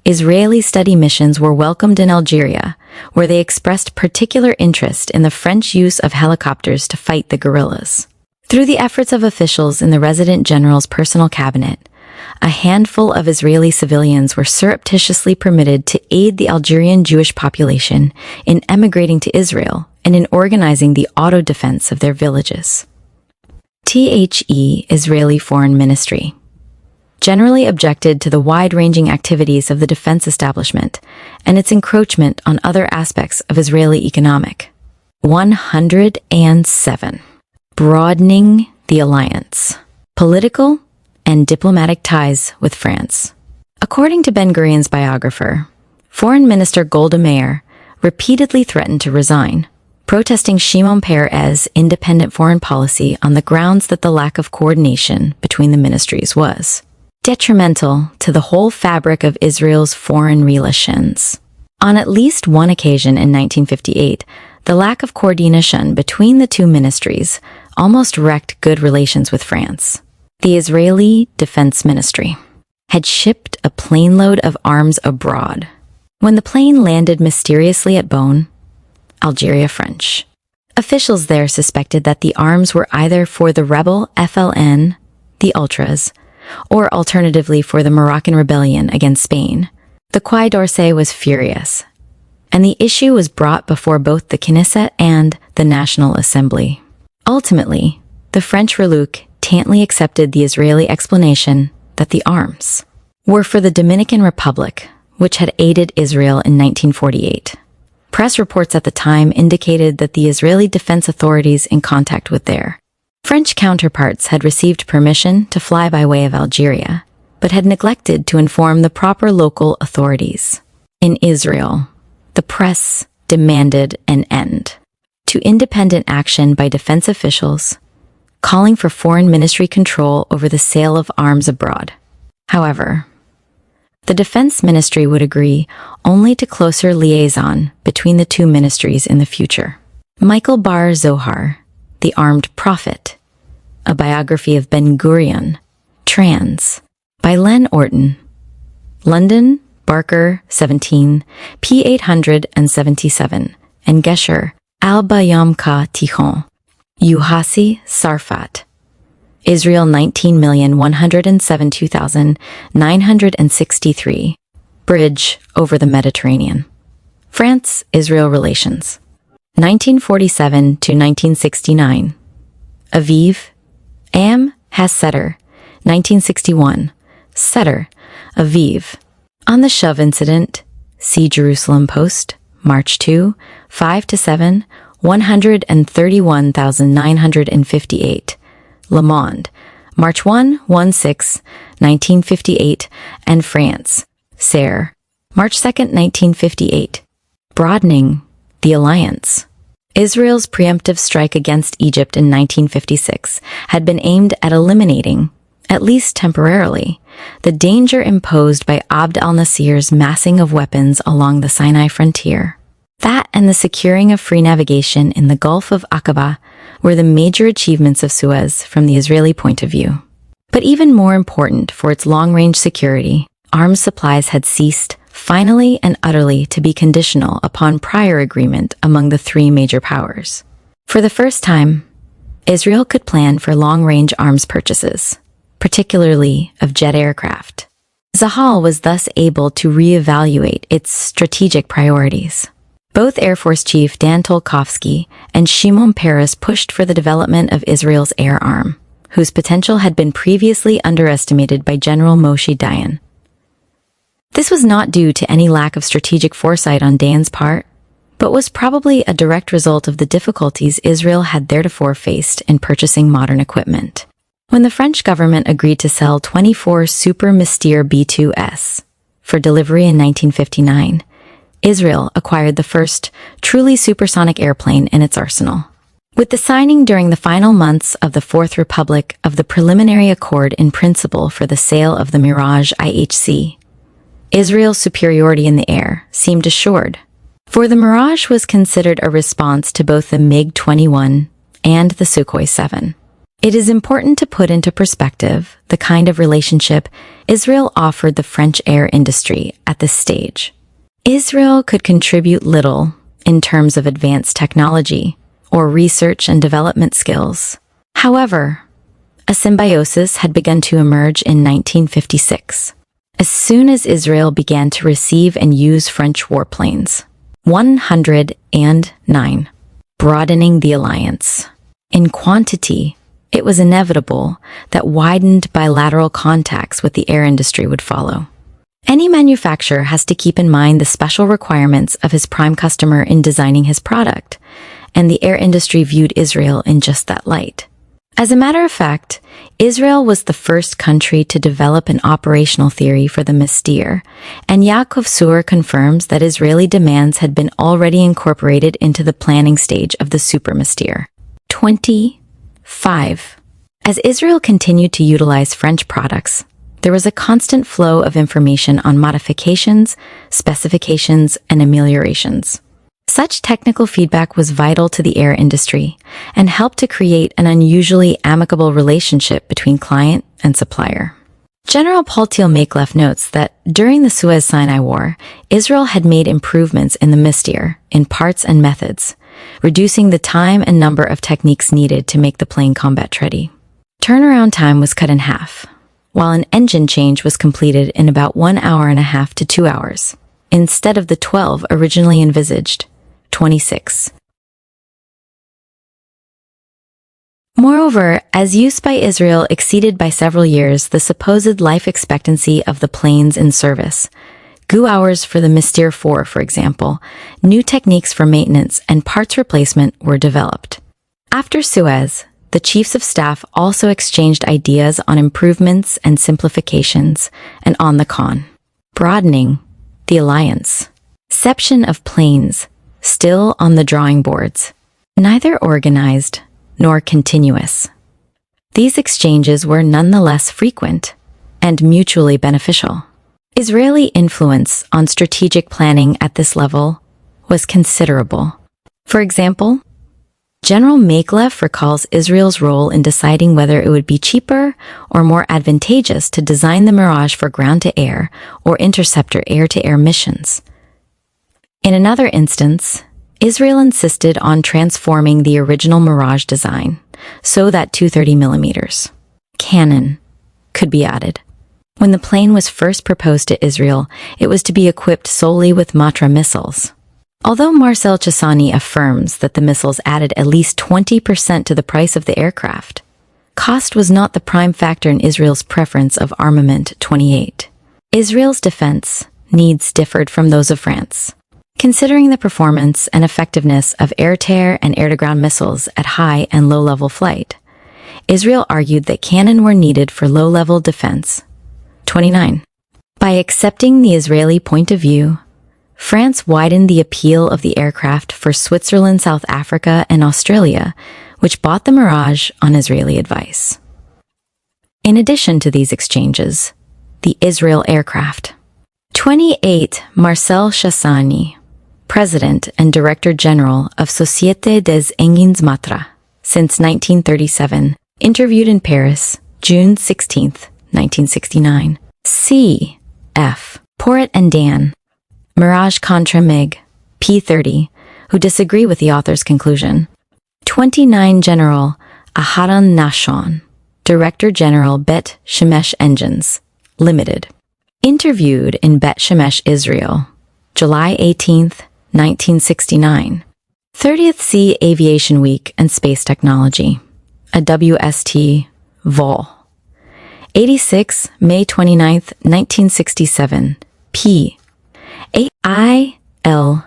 Israeli study missions were welcomed in Algeria, where they expressed particular interest in the French use of helicopters to fight the guerrillas. Through the efforts of officials in the resident general's personal cabinet, a handful of Israeli civilians were surreptitiously permitted to aid the Algerian Jewish population in emigrating to Israel and in organizing the auto-defense of their villages. Israeli Foreign Ministry generally objected to the wide-ranging activities of the defense establishment and its encroachment on other aspects of Israeli economic. 107. Broadening the alliance. Political and diplomatic ties with France. According to Ben-Gurion's biographer, Foreign Minister Golda Meir repeatedly threatened to resign, protesting Shimon Peres' independent foreign policy on the grounds that the lack of coordination between the ministries was detrimental to the whole fabric of Israel's foreign relations. On at least one occasion in 1958, the lack of coordination between the two ministries almost wrecked good relations with France. The Israeli Defense Ministry had shipped a plane load of arms abroad. When the plane landed mysteriously at Bonn, Algeria French, officials there suspected that the arms were either for the rebel FLN, the Ultras, or alternatively for the Moroccan rebellion against Spain. The Quai d'Orsay was furious, and the issue was brought before both the Knesset and the National Assembly. Ultimately, the French reluctantly accepted the Israeli explanation that the arms were for the Dominican Republic, which had aided Israel in 1948. Press reports at the time indicated that the Israeli defense authorities in contact with their French counterparts had received permission to fly by way of Algeria, but had neglected to inform the proper local authorities. In Israel, the press demanded an end to independent action by defense officials, calling for foreign ministry control over the sale of arms abroad. However, the defense ministry would agree only to closer liaison between the two ministries in the future. Michael Bar Zohar, The Armed Prophet, a biography of Ben-Gurion, trans, by Len Orton. London, Barker, 17, p. 877, and Gesher, Al-Bayamka Tichon, Yuhasi Sarfat. Israel 19,172,963. Bridge over the Mediterranean. France-Israel relations. 1947 to 1969. Aviv, Am Has-Setter, 1961. Setter, Aviv. On the Shove incident, see Jerusalem Post, March 2, 5-7, 131,958. Le Monde, March 1, 1-6, 1958, and France, Serre, March 2, 1958. Broadening the alliance. Israel's preemptive strike against Egypt in 1956 had been aimed at eliminating, at least temporarily, the danger imposed by Abd al-Nasir's massing of weapons along the Sinai frontier. That and the securing of free navigation in the Gulf of Aqaba were the major achievements of Suez from the Israeli point of view. But even more important for its long-range security, arms supplies had ceased finally and utterly to be conditional upon prior agreement among the three major powers. For the first time, Israel could plan for long-range arms purchases, particularly of jet aircraft. Zahal was thus able to reevaluate its strategic priorities. Both Air Force Chief Dan Tolkovsky and Shimon Peres pushed for the development of Israel's air arm, whose potential had been previously underestimated by General Moshe Dayan. This was not due to any lack of strategic foresight on Dayan's part, but was probably a direct result of the difficulties Israel had theretofore faced in purchasing modern equipment. When the French government agreed to sell 24 Super Mystère B-2S for delivery in 1959, Israel acquired the first truly supersonic airplane in its arsenal. With the signing during the final months of the Fourth Republic of the preliminary accord in principle for the sale of the Mirage IHC, Israel's superiority in the air seemed assured, for the Mirage was considered a response to both the MiG-21 and the Sukhoi 7. It is important to put into perspective the kind of relationship Israel offered the French air industry at this stage. Israel could contribute little in terms of advanced technology or research and development skills. However, a symbiosis had begun to emerge in 1956. As soon as Israel began to receive and use French warplanes, 109, broadening the alliance. In quantity, it was inevitable that widened bilateral contacts with the air industry would follow. Any manufacturer has to keep in mind the special requirements of his prime customer in designing his product, and the air industry viewed Israel in just that light. As a matter of fact, Israel was the first country to develop an operational theory for the Mystère, and Yaakov Sur confirms that Israeli demands had been already incorporated into the planning stage of the Super Mystère. 25. As Israel continued to utilize French products, there was a constant flow of information on modifications, specifications, and ameliorations. Such technical feedback was vital to the air industry and helped to create an unusually amicable relationship between client and supplier. General Paul Thiel-Makeleff notes that during the Suez-Sinai War, Israel had made improvements in the Mystère in parts and methods, reducing the time and number of techniques needed to make the plane combat-ready. Turnaround time was cut in half, while an engine change was completed in about 1.5 hours to 2 hours. instead of the 12 originally envisaged, 26. Moreover, as use by Israel exceeded by several years the supposed life expectancy of the planes in service, GU hours for the Mystere 4, for example, new techniques for maintenance and parts replacement were developed. After Suez, the chiefs of staff also exchanged ideas on improvements and simplifications, and on the con, broadening the alliance.Ception of planes, still on the drawing boards, neither organized nor continuous. These exchanges were nonetheless frequent and mutually beneficial. Israeli influence on strategic planning at this level was considerable. For example, General Makelev recalls Israel's role in deciding whether it would be cheaper or more advantageous to design the Mirage for ground-to-air or interceptor air-to-air missions. In another instance, Israel insisted on transforming the original Mirage design so that 230mm cannon could be added. When the plane was first proposed to Israel, it was to be equipped solely with Matra missiles. Although Marcel Chessani affirms that the missiles added at least 20% to the price of the aircraft, cost was not the prime factor in Israel's preference of armament 28. Israel's defense needs differed from those of France. Considering the performance and effectiveness of air-to-air and air-to-ground missiles at high and low-level flight, Israel argued that cannon were needed for low-level defense. 29. By accepting the Israeli point of view, France widened the appeal of the aircraft for Switzerland, South Africa, and Australia, which bought the Mirage on Israeli advice. In addition to these exchanges, the Israel aircraft. 28. Marcel Chessani, President and Director General of Société des Engins Matra, since 1937, interviewed in Paris, June 16, 1969. C. F. Porritt and Dan, Mirage Contra MiG, P-30, who disagree with the author's conclusion. 29. General Aharon Nashon, Director General Bet Shemesh Engines, Limited, interviewed in Bet Shemesh, Israel, July 18, 1969. 30th C Aviation Week and Space Technology, a WST Vol. 86, May 29, 1967, P. AILL,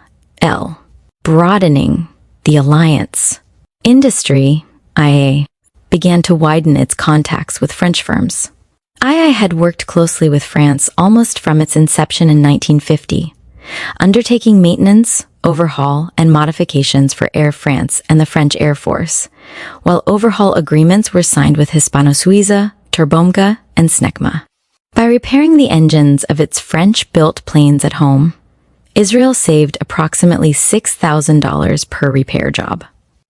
broadening the alliance. Industry, IA, began to widen its contacts with French firms. II had worked closely with France almost from its inception in 1950, undertaking maintenance, overhaul, and modifications for Air France and the French Air Force, while overhaul agreements were signed with Hispano-Suiza, Turbomga, and Snecma. By repairing the engines of its French-built planes at home, Israel saved approximately $6,000 per repair job.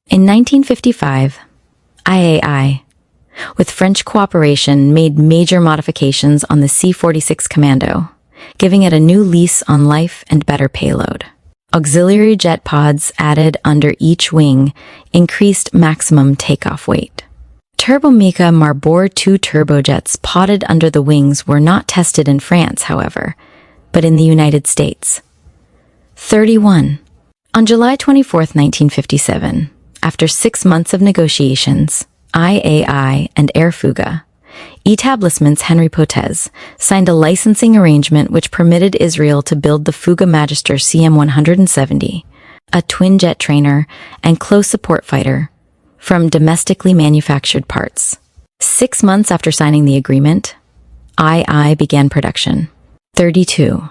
In 1955, IAI, with French cooperation, made major modifications on the C-46 Commando, giving it a new lease on life and better payload. Auxiliary jet pods added under each wing increased maximum takeoff weight. Turbomeca Marbour 2 turbojets podded under the wings were not tested in France, however, but in the United States. 31. On July 24, 1957, after 6 months of negotiations, IAI and Airfuga, Etablissements Henry Potez, signed a licensing arrangement which permitted Israel to build the Fuga Magister CM-170, a twin-jet trainer and close support fighter, from domestically manufactured parts. 6 months after signing the agreement, II began production. 32.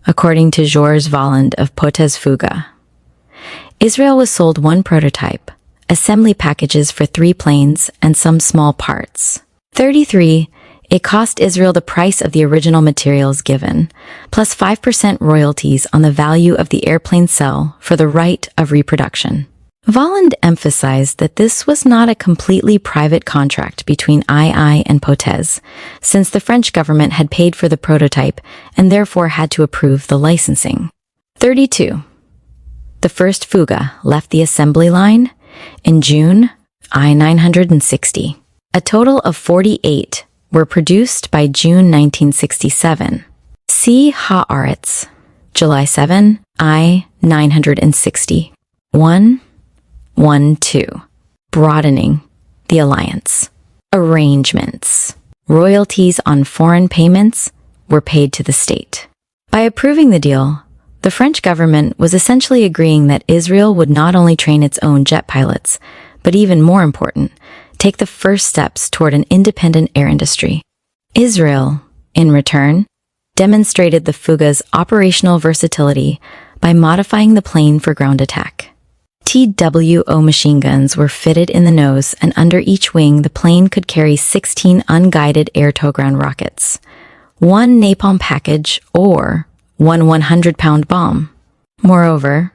According to Georges Valland of Potez Fuga, Israel was sold one prototype, assembly packages for 3 planes, and some small parts. 33. It cost Israel the price of the original materials given, plus 5% royalties on the value of the airplane cell for the right of reproduction. Valland emphasized that this was not a completely private contract between II and Potez, since the French government had paid for the prototype and therefore had to approve the licensing. 32. The first Fuga left the assembly line in June I-960. A total of 48 were produced by June 1967. See Haaretz, July 7, I-960. 1.1.2. Broadening the alliance. Arrangements. Royalties on foreign payments were paid to the state. By approving the deal, the French government was essentially agreeing that Israel would not only train its own jet pilots, but even more important, take the first steps toward an independent air industry. Israel, in return, demonstrated the Fuga's operational versatility by modifying the plane for ground attack. TWO machine guns were fitted in the nose, and under each wing the plane could carry 16 unguided air-to-ground rockets, one napalm package, or one 100-pound bomb. Moreover,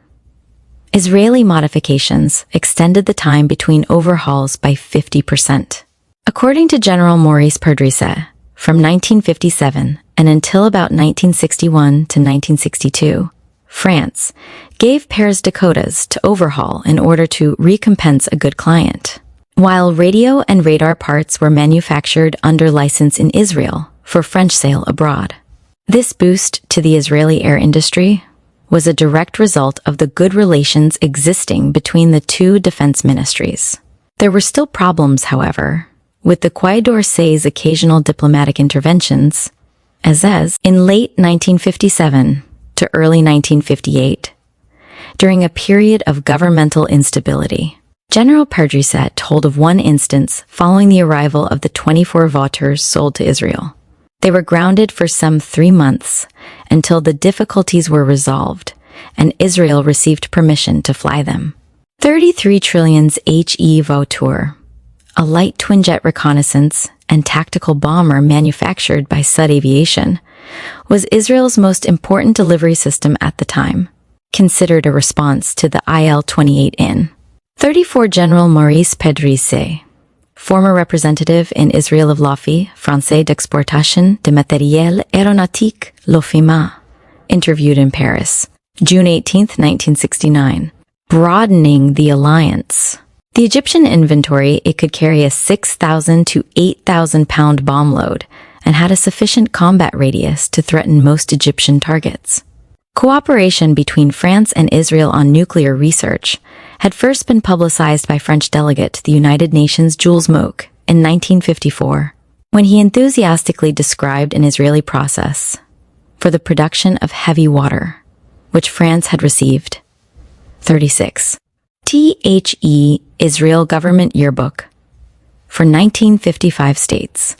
Israeli modifications extended the time between overhauls by 50%. According to General Maurice Perdrisse, from 1957 and until about 1961 to 1962, France gave Paris Dakotas to overhaul in order to recompense a good client, while radio and radar parts were manufactured under license in Israel for French sale abroad. This boost to the Israeli air industry was a direct result of the good relations existing between the two defense ministries. There were still problems, however, with the Quai d'Orsay's occasional diplomatic interventions, as in late 1957 to early 1958, during a period of governmental instability. General Perdrisse told of one instance following the arrival of the 24 Vauteurs sold to Israel. They were grounded for some 3 months until the difficulties were resolved and Israel received permission to fly them. 33 Trillions HE Vautour, a light twin-jet reconnaissance and tactical bomber manufactured by Sud Aviation, was Israel's most important delivery system at the time, considered a response to the IL-28N. 34 General Maurice Perdrisse, former representative in Israel of l'Office Français d'Exportation de Matériel Aéronautique, l'OFIMA, interviewed in Paris, June 18, 1969. Broadening the alliance. The Egyptian inventory, it could carry a 6,000 to 8,000 pound bomb load and had a sufficient combat radius to threaten most Egyptian targets. Cooperation between France and Israel on nuclear research had first been publicized by French delegate to the United Nations Jules Moch in 1954, when he enthusiastically described an Israeli process for the production of heavy water, which France had received. 36. THE Israel Government Yearbook for 1955 states.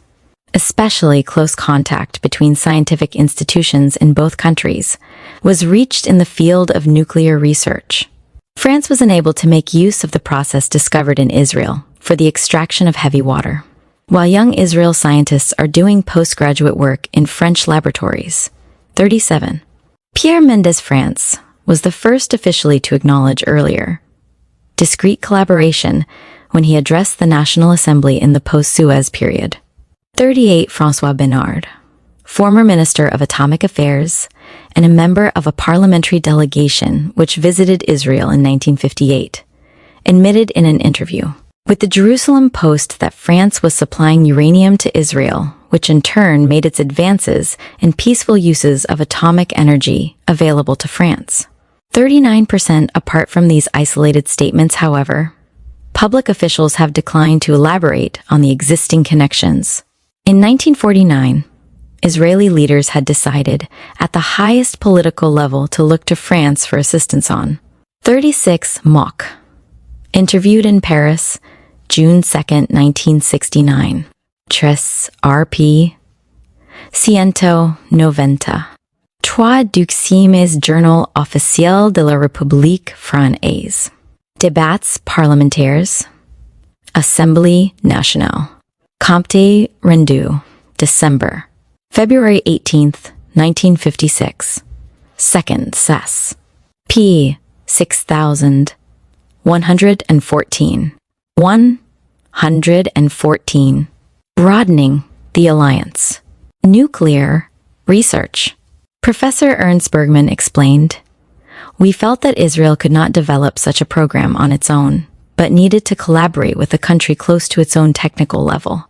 Especially close contact between scientific institutions in both countries was reached in the field of nuclear research. France was unable to make use of the process discovered in Israel for the extraction of heavy water, while young Israel scientists are doing postgraduate work in French laboratories. 37. Pierre Mendès France was the first officially to acknowledge earlier discreet collaboration when he addressed the National Assembly in the post-Suez period. 38. François Bénard, former Minister of Atomic Affairs and a member of a parliamentary delegation which visited Israel in 1958, admitted in an interview with the Jerusalem Post that France was supplying uranium to Israel, which in turn made its advances in peaceful uses of atomic energy available to France. 39%. Apart from these isolated statements, however, public officials have declined to elaborate on the existing connections. In 1949, Israeli leaders had decided at the highest political level to look to France for assistance on. 36. Moch, interviewed in Paris, June 2, 1969. Tres RP 190. Trois Duximes Journal Officiel de la République Française. Débats parlementaires. Assemblée nationale. Compte rendu. December. February 18th, 1956. Second Sess. P. 6114. 114. Broadening the alliance. Nuclear research. Professor Ernst Bergman explained, "We felt that Israel could not develop such a program on its own, but needed to collaborate with a country close to its own technical level.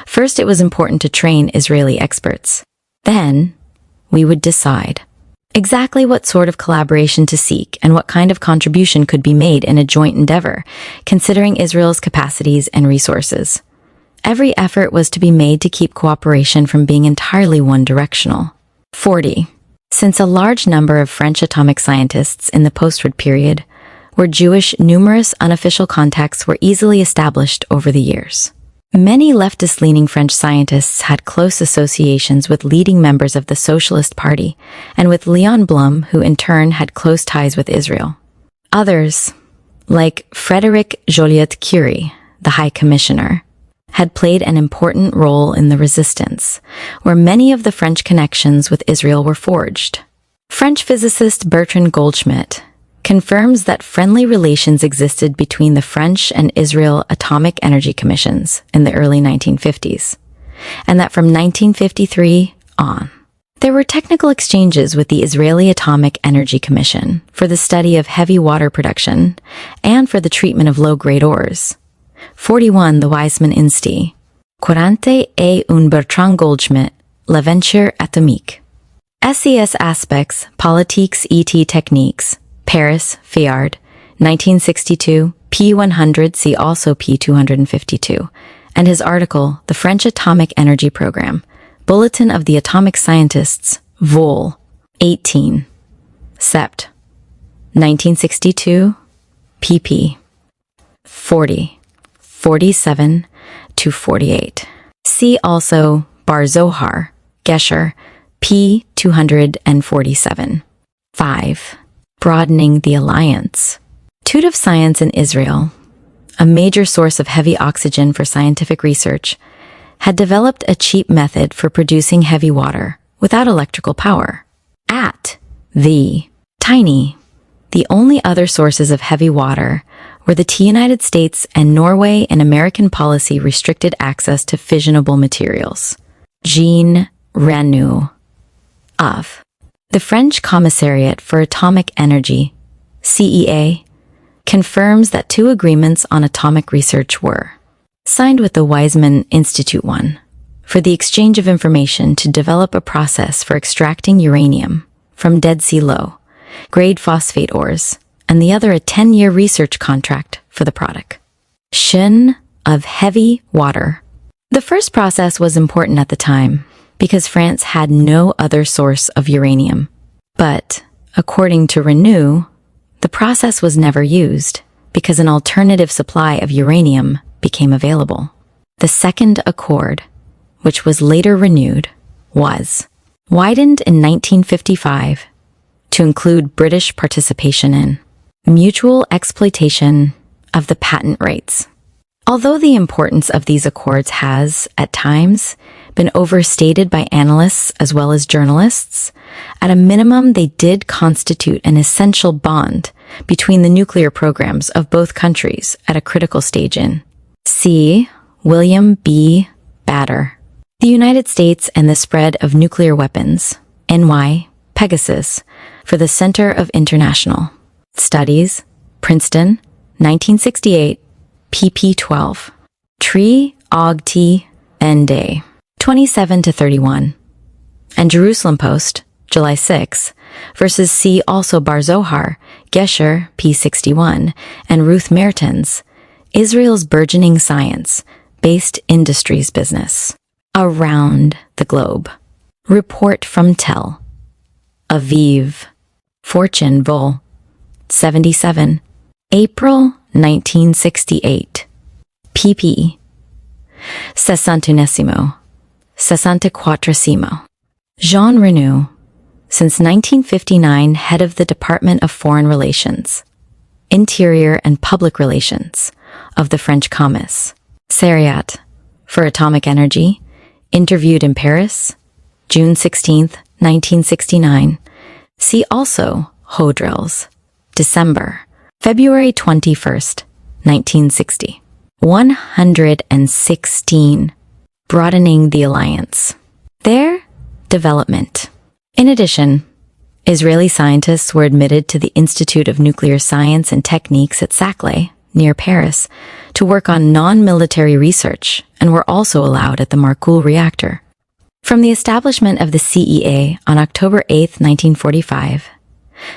First, it was important to train Israeli experts. Then, we would decide." Exactly what sort of collaboration to seek and what kind of contribution could be made in a joint endeavor, considering Israel's capacities and resources. Every effort was to be made to keep cooperation from being entirely one-directional. 40. Since a large number of French atomic scientists in the postwar period were Jewish, numerous unofficial contacts were easily established over the years. Many leftist-leaning French scientists had close associations with leading members of the Socialist Party and with Léon Blum, who in turn had close ties with Israel. Others, like Frédéric Joliot-Curie, the High Commissioner, had played an important role in the resistance, where many of the French connections with Israel were forged. French physicist Bertrand Goldschmidt confirms that friendly relations existed between the French and Israel Atomic Energy Commissions in the early 1950s, and that from 1953 on, there were technical exchanges with the Israeli Atomic Energy Commission for the study of heavy water production and for the treatment of low-grade ores. 41. The Weizmann Institute. 40 et un Bertrand Goldschmidt, L'aventure atomique. SES Aspects, Politiques et Techniques, Paris, Fayard, 1962, P100, see also P252, and his article, The French Atomic Energy Program, Bulletin of the Atomic Scientists, Vol. 18, Sept. 1962, pp. 40, 47 to 48. See also Bar-Zohar, Gesher, P247. 5. Broadening the alliance. Institute of Science in Israel, a major source of heavy oxygen for scientific research, had developed a cheap method for producing heavy water without electrical power. At the tiny, the only other sources of heavy water were the United States and Norway, and American policy restricted access to fissionable materials. Jean Renou of the French Commissariat for Atomic Energy, CEA, confirms that 2 agreements on atomic research were signed with the Weizmann Institute, one for the exchange of information to develop a process for extracting uranium from Dead Sea low-grade phosphate ores, and the other a 10-year research contract for the product of heavy water. The first process was important at the time, because France had no other source of uranium. But, according to Renou, the process was never used because an alternative supply of uranium became available. The second accord, which was later renewed, was widened in 1955 to include British participation in mutual exploitation of the patent rights. Although the importance of these accords has, at times, been overstated by analysts as well as journalists, at a minimum they did constitute an essential bond between the nuclear programs of both countries at a critical stage in C. William B. Bader. The United States and the Spread of Nuclear Weapons, N.Y. Pegasus, for the Center of International Studies, Princeton, 1968, pp. 12. Tree Og T. N. Day. 27 to 31. And Jerusalem Post, July 6, versus see also Bar-Zohar, Gesher, P61, and Ruth Mertens, Israel's Burgeoning Science-Based Industries Business. Around the Globe. Report from Tel Aviv. Fortune, Vol. 77. April 1968. pp. 61. 64. Jean Renou, since 1959 head of the Department of Foreign Relations, Interior and Public Relations of the French Commissariat for Atomic Energy, interviewed in Paris, June 16, 1969. See also Hodrils, December, February 21, 1960. 116. Broadening the alliance. Their development. In addition, Israeli scientists were admitted to the Institute of Nuclear Science and Techniques at Saclay, near Paris, to work on non-military research, and were also allowed at the Marcoule reactor. From the establishment of the CEA on October 8, 1945,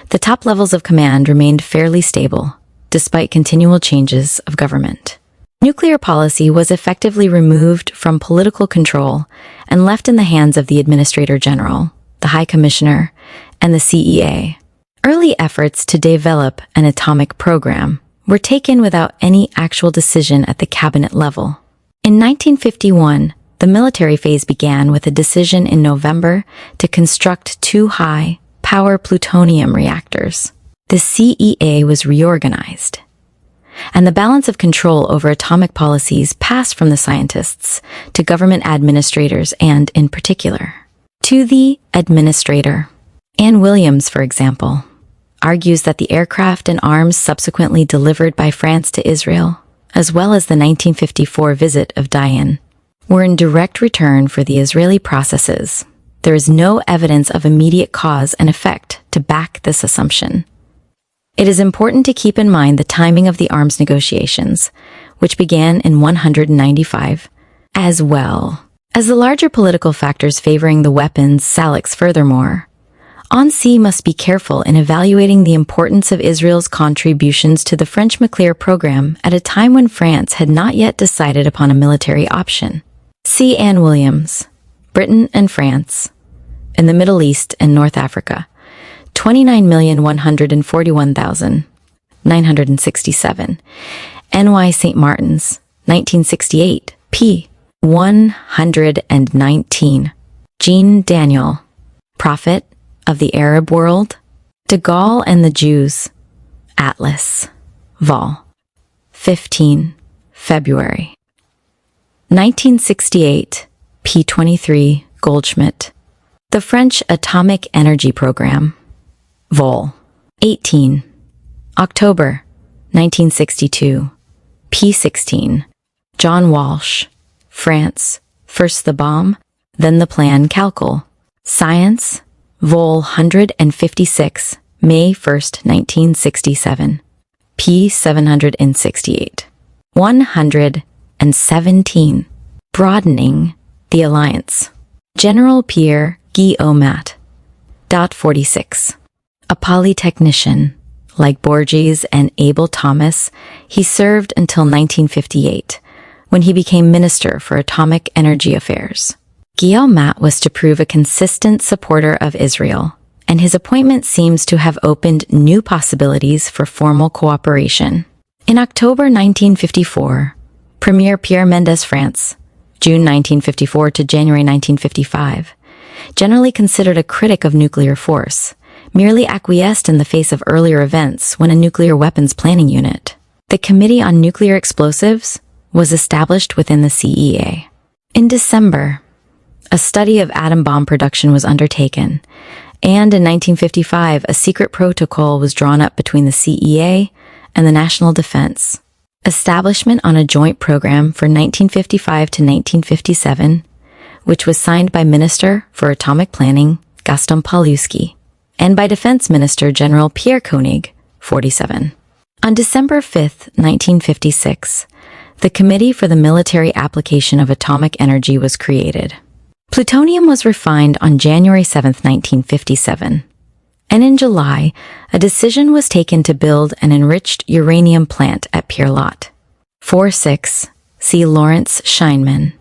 the top levels of command remained fairly stable, despite continual changes of government. Nuclear policy was effectively removed from political control and left in the hands of the Administrator General, the High Commissioner, and the CEA. Early efforts to develop an atomic program were taken without any actual decision at the cabinet level. In 1951, the military phase began with a decision in November to construct 2 high-power plutonium reactors. The CEA was reorganized, and the balance of control over atomic policies passed from the scientists to government administrators and, in particular, to the administrator. Anne Williams, for example, argues that the aircraft and arms subsequently delivered by France to Israel, as well as the 1954 visit of Dayan, were in direct return for the Israeli processes. There is no evidence of immediate cause and effect to back this assumption. It is important to keep in mind the timing of the arms negotiations, which began in 195, as well as the larger political factors favoring the weapons Salix. Furthermore, ONC must be careful in evaluating the importance of Israel's contributions to the French nuclear program at a time when France had not yet decided upon a military option. See Anne Williams, Britain and France, in the Middle East and North Africa, 29,141,967. N.Y. St. Martin's, 1968, p. 119. Jean Daniel, Prophet of the Arab World, De Gaulle and the Jews, Atlas, Vol. 15, February. 1968, p. 23, Goldschmidt. The French Atomic Energy Program, Vol. 18, October, 1962, p. 16. John Walsh, France, First the Bomb, Then the Plan Calcul. Science, Vol. 156, May 1st, 1967, p. 768. 117. Broadening the Alliance. General Pierre Guillaumat. 46. A polytechnician, like Borges and Abel Thomas, he served until 1958, when he became Minister for Atomic Energy Affairs. Guillaumat was to prove a consistent supporter of Israel, and his appointment seems to have opened new possibilities for formal cooperation. In October 1954, Premier Pierre Mendès France, June 1954 to January 1955, generally considered a critic of nuclear force, merely acquiesced in the face of earlier events when a nuclear weapons planning unit, the Committee on Nuclear Explosives, was established within the CEA. In December, a study of atom bomb production was undertaken, and in 1955, a secret protocol was drawn up between the CEA and the National Defense. Establishment on a joint program for 1955 to 1957, which was signed by Minister for Atomic Planning Gaston Paluski and by Defense Minister General Pierre Koenig, 47. On December 5, 1956, the Committee for the Military Application of Atomic Energy was created. Plutonium was refined on January 7, 1957, and in July, a decision was taken to build an enriched uranium plant at Pierre-Lot. 46. See Lawrence Scheinman.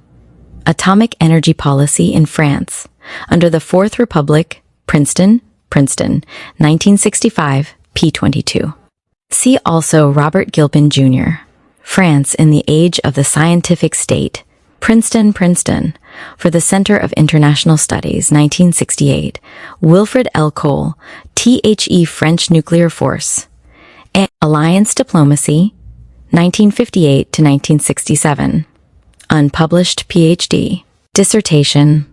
Atomic Energy Policy in France, under the Fourth Republic, Princeton, 1965, p. 22. See also Robert Gilpin, Jr., France in the Age of the Scientific State, Princeton, for the Center of International Studies, 1968, Wilfred L. Cole, THE French Nuclear Force, and Alliance Diplomacy, 1958 to 1967, unpublished Ph.D. dissertation,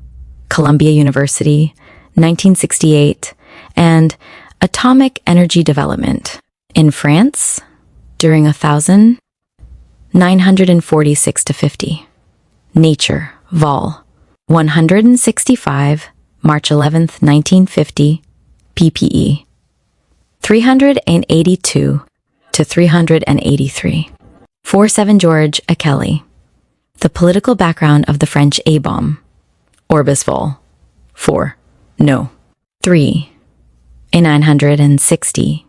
Columbia University, 1968, and Atomic Energy Development in France during 1946 to 50. Nature, Vol. 165, March 11, 1950, ppe. 382 to 383. 47 George A. Kelly. The Political Background of the French A-Bomb. Orbis vol. 4. No. 3. A960.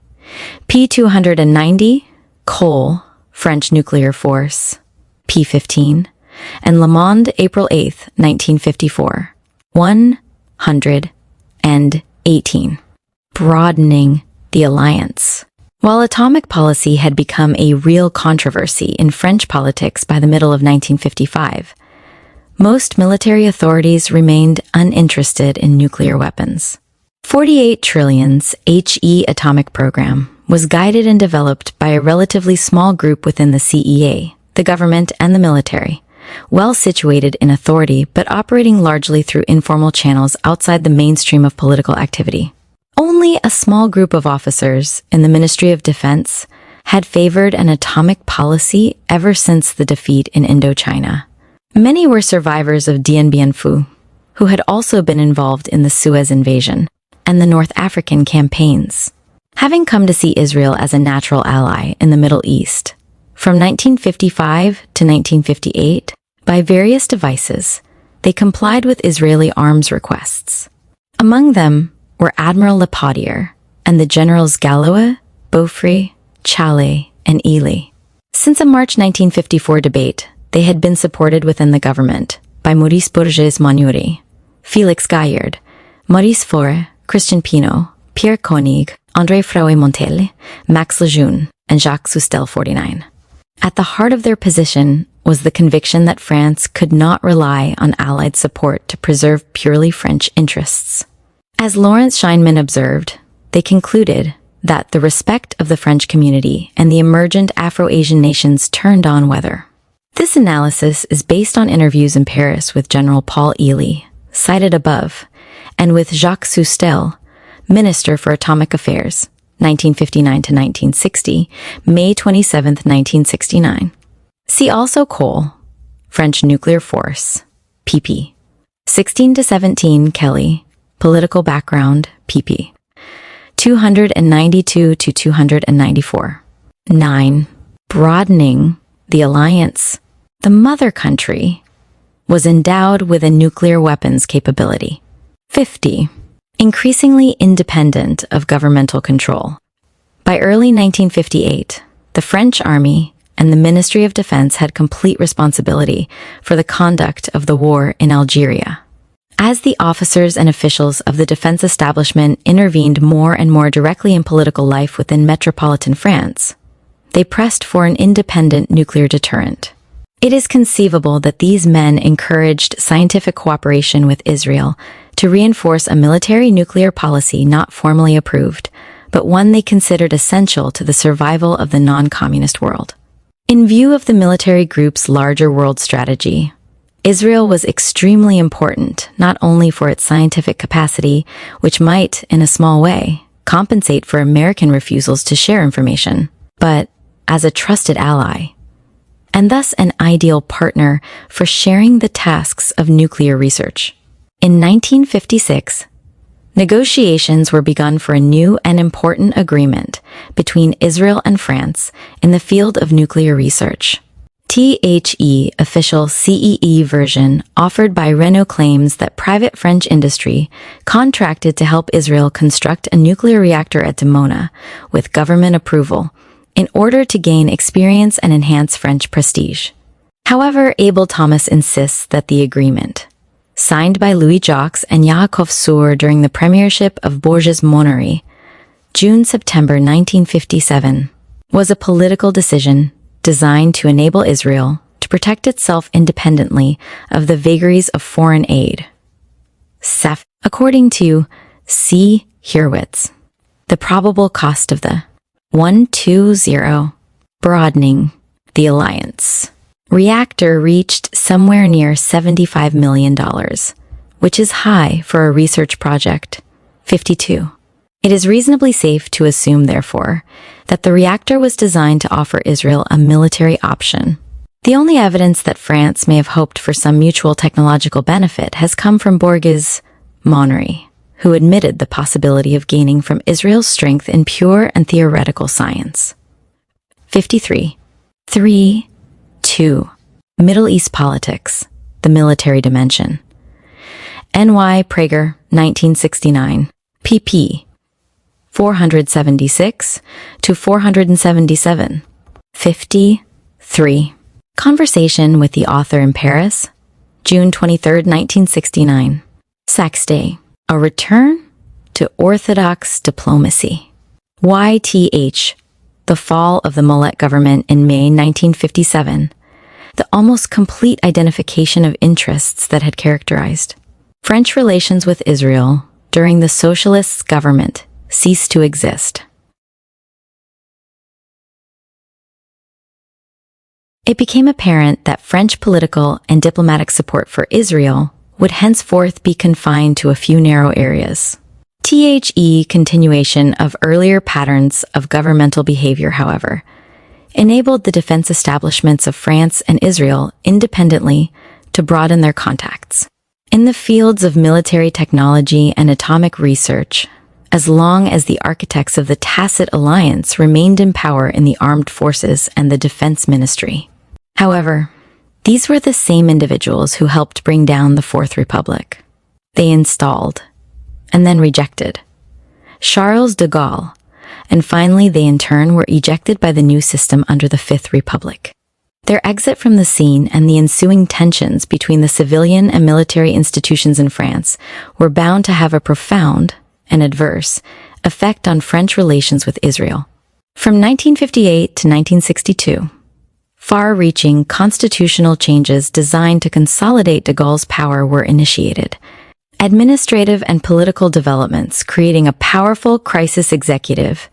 P290, Cole, French nuclear force, P15, and Le Monde, April 8, 1954, 118. Broadening the alliance. While atomic policy had become a real controversy in French politics by the middle of 1955, most military authorities remained uninterested in nuclear weapons. 48 Trillion's HE atomic program was guided and developed by a relatively small group within the CEA, the government and the military, well situated in authority but operating largely through informal channels outside the mainstream of political activity. Only a small group of officers in the Ministry of Defense had favored an atomic policy ever since the defeat in Indochina. Many were survivors of Dien Bien Phu, who had also been involved in the Suez invasion and the North African campaigns. Having come to see Israel as a natural ally in the Middle East, from 1955 to 1958, by various devices, they complied with Israeli arms requests. Among them were Admiral Lapaudière and the generals Gallois, Beaufry, Chalet, and Ely. Since a March 1954 debate, they had been supported within the government by Maurice Bourges-Monuri, Félix Gaillard, Maurice Faure, Christian Pinault, Pierre Koenig, André Frauet-Montel, Max Lejeune, and Jacques Soustelle 49. At the heart of their position was the conviction that France could not rely on Allied support to preserve purely French interests. As Lawrence Scheinman observed, they concluded that the respect of the French community and the emergent Afro-Asian nations turned on whether. This analysis is based on interviews in Paris with General Paul Ely, cited above, and with Jacques Soustelle, Minister for Atomic Affairs, 1959 to 1960, May 27, 1969. See also Cole, French Nuclear Force, pp. 16 to 17, Kelly, Political Background, pp. 292 to 294. 9. Broadening the alliance. The mother country was endowed with a nuclear weapons capability. 50. Increasingly independent of governmental control. By early 1958, the French Army and the Ministry of Defense had complete responsibility for the conduct of the war in Algeria. As the officers and officials of the defense establishment intervened more and more directly in political life within metropolitan France, they pressed for an independent nuclear deterrent. It is conceivable that these men encouraged scientific cooperation with Israel to reinforce a military nuclear policy not formally approved, but one they considered essential to the survival of the non-communist world. In view of the military group's larger world strategy, Israel was extremely important not only for its scientific capacity, which might, in a small way, compensate for American refusals to share information, but as a trusted ally, and thus an ideal partner for sharing the tasks of nuclear research. In 1956, negotiations were begun for a new and important agreement between Israel and France in the field of nuclear research. THE official CEE version offered by Renault claims that private French industry contracted to help Israel construct a nuclear reactor at Dimona with government approval in order to gain experience and enhance French prestige. However, Abel Thomas insists that the agreement, signed by Louis Jacques and Yaakov Sur during the premiership of Bourges-Monuri, June-September 1957, was a political decision designed to enable Israel to protect itself independently of the vagaries of foreign aid. According to C. Hurwitz, the probable cost of the 120 broadening the alliance reactor reached somewhere near $75 million, which is high for a research project. 52. It is reasonably safe to assume, therefore, that the reactor was designed to offer Israel a military option. The only evidence that France may have hoped for some mutual technological benefit has come from Bourges-Monuri, who admitted the possibility of gaining from Israel's strength in pure and theoretical science. 53. 2. Middle East politics, the military dimension. N.Y. Prager, 1969, pp. 476 to 477. 53. Conversation with the author in Paris, June 23, 1969. Saxe, a return to orthodox diplomacy. YTH, the fall of the Mollet government in May 1957, the almost complete identification of interests that had characterized French relations with Israel during the socialist government ceased to exist. It became apparent that French political and diplomatic support for Israel would henceforth be confined to a few narrow areas. The continuation of earlier patterns of governmental behavior, however, enabled the defense establishments of France and Israel independently to broaden their contacts. In the fields of military technology and atomic research, as long as the architects of the Tacit alliance remained in power in the armed forces and the defense ministry. However, these were the same individuals who helped bring down the Fourth Republic. They installed, and then rejected, Charles de Gaulle, and finally they in turn were ejected by the new system under the Fifth Republic. Their exit from the scene and the ensuing tensions between the civilian and military institutions in France were bound to have a profound and adverse effect on French relations with Israel. From 1958 to 1962, far-reaching constitutional changes designed to consolidate de Gaulle's power were initiated. Administrative and political developments creating a powerful crisis executive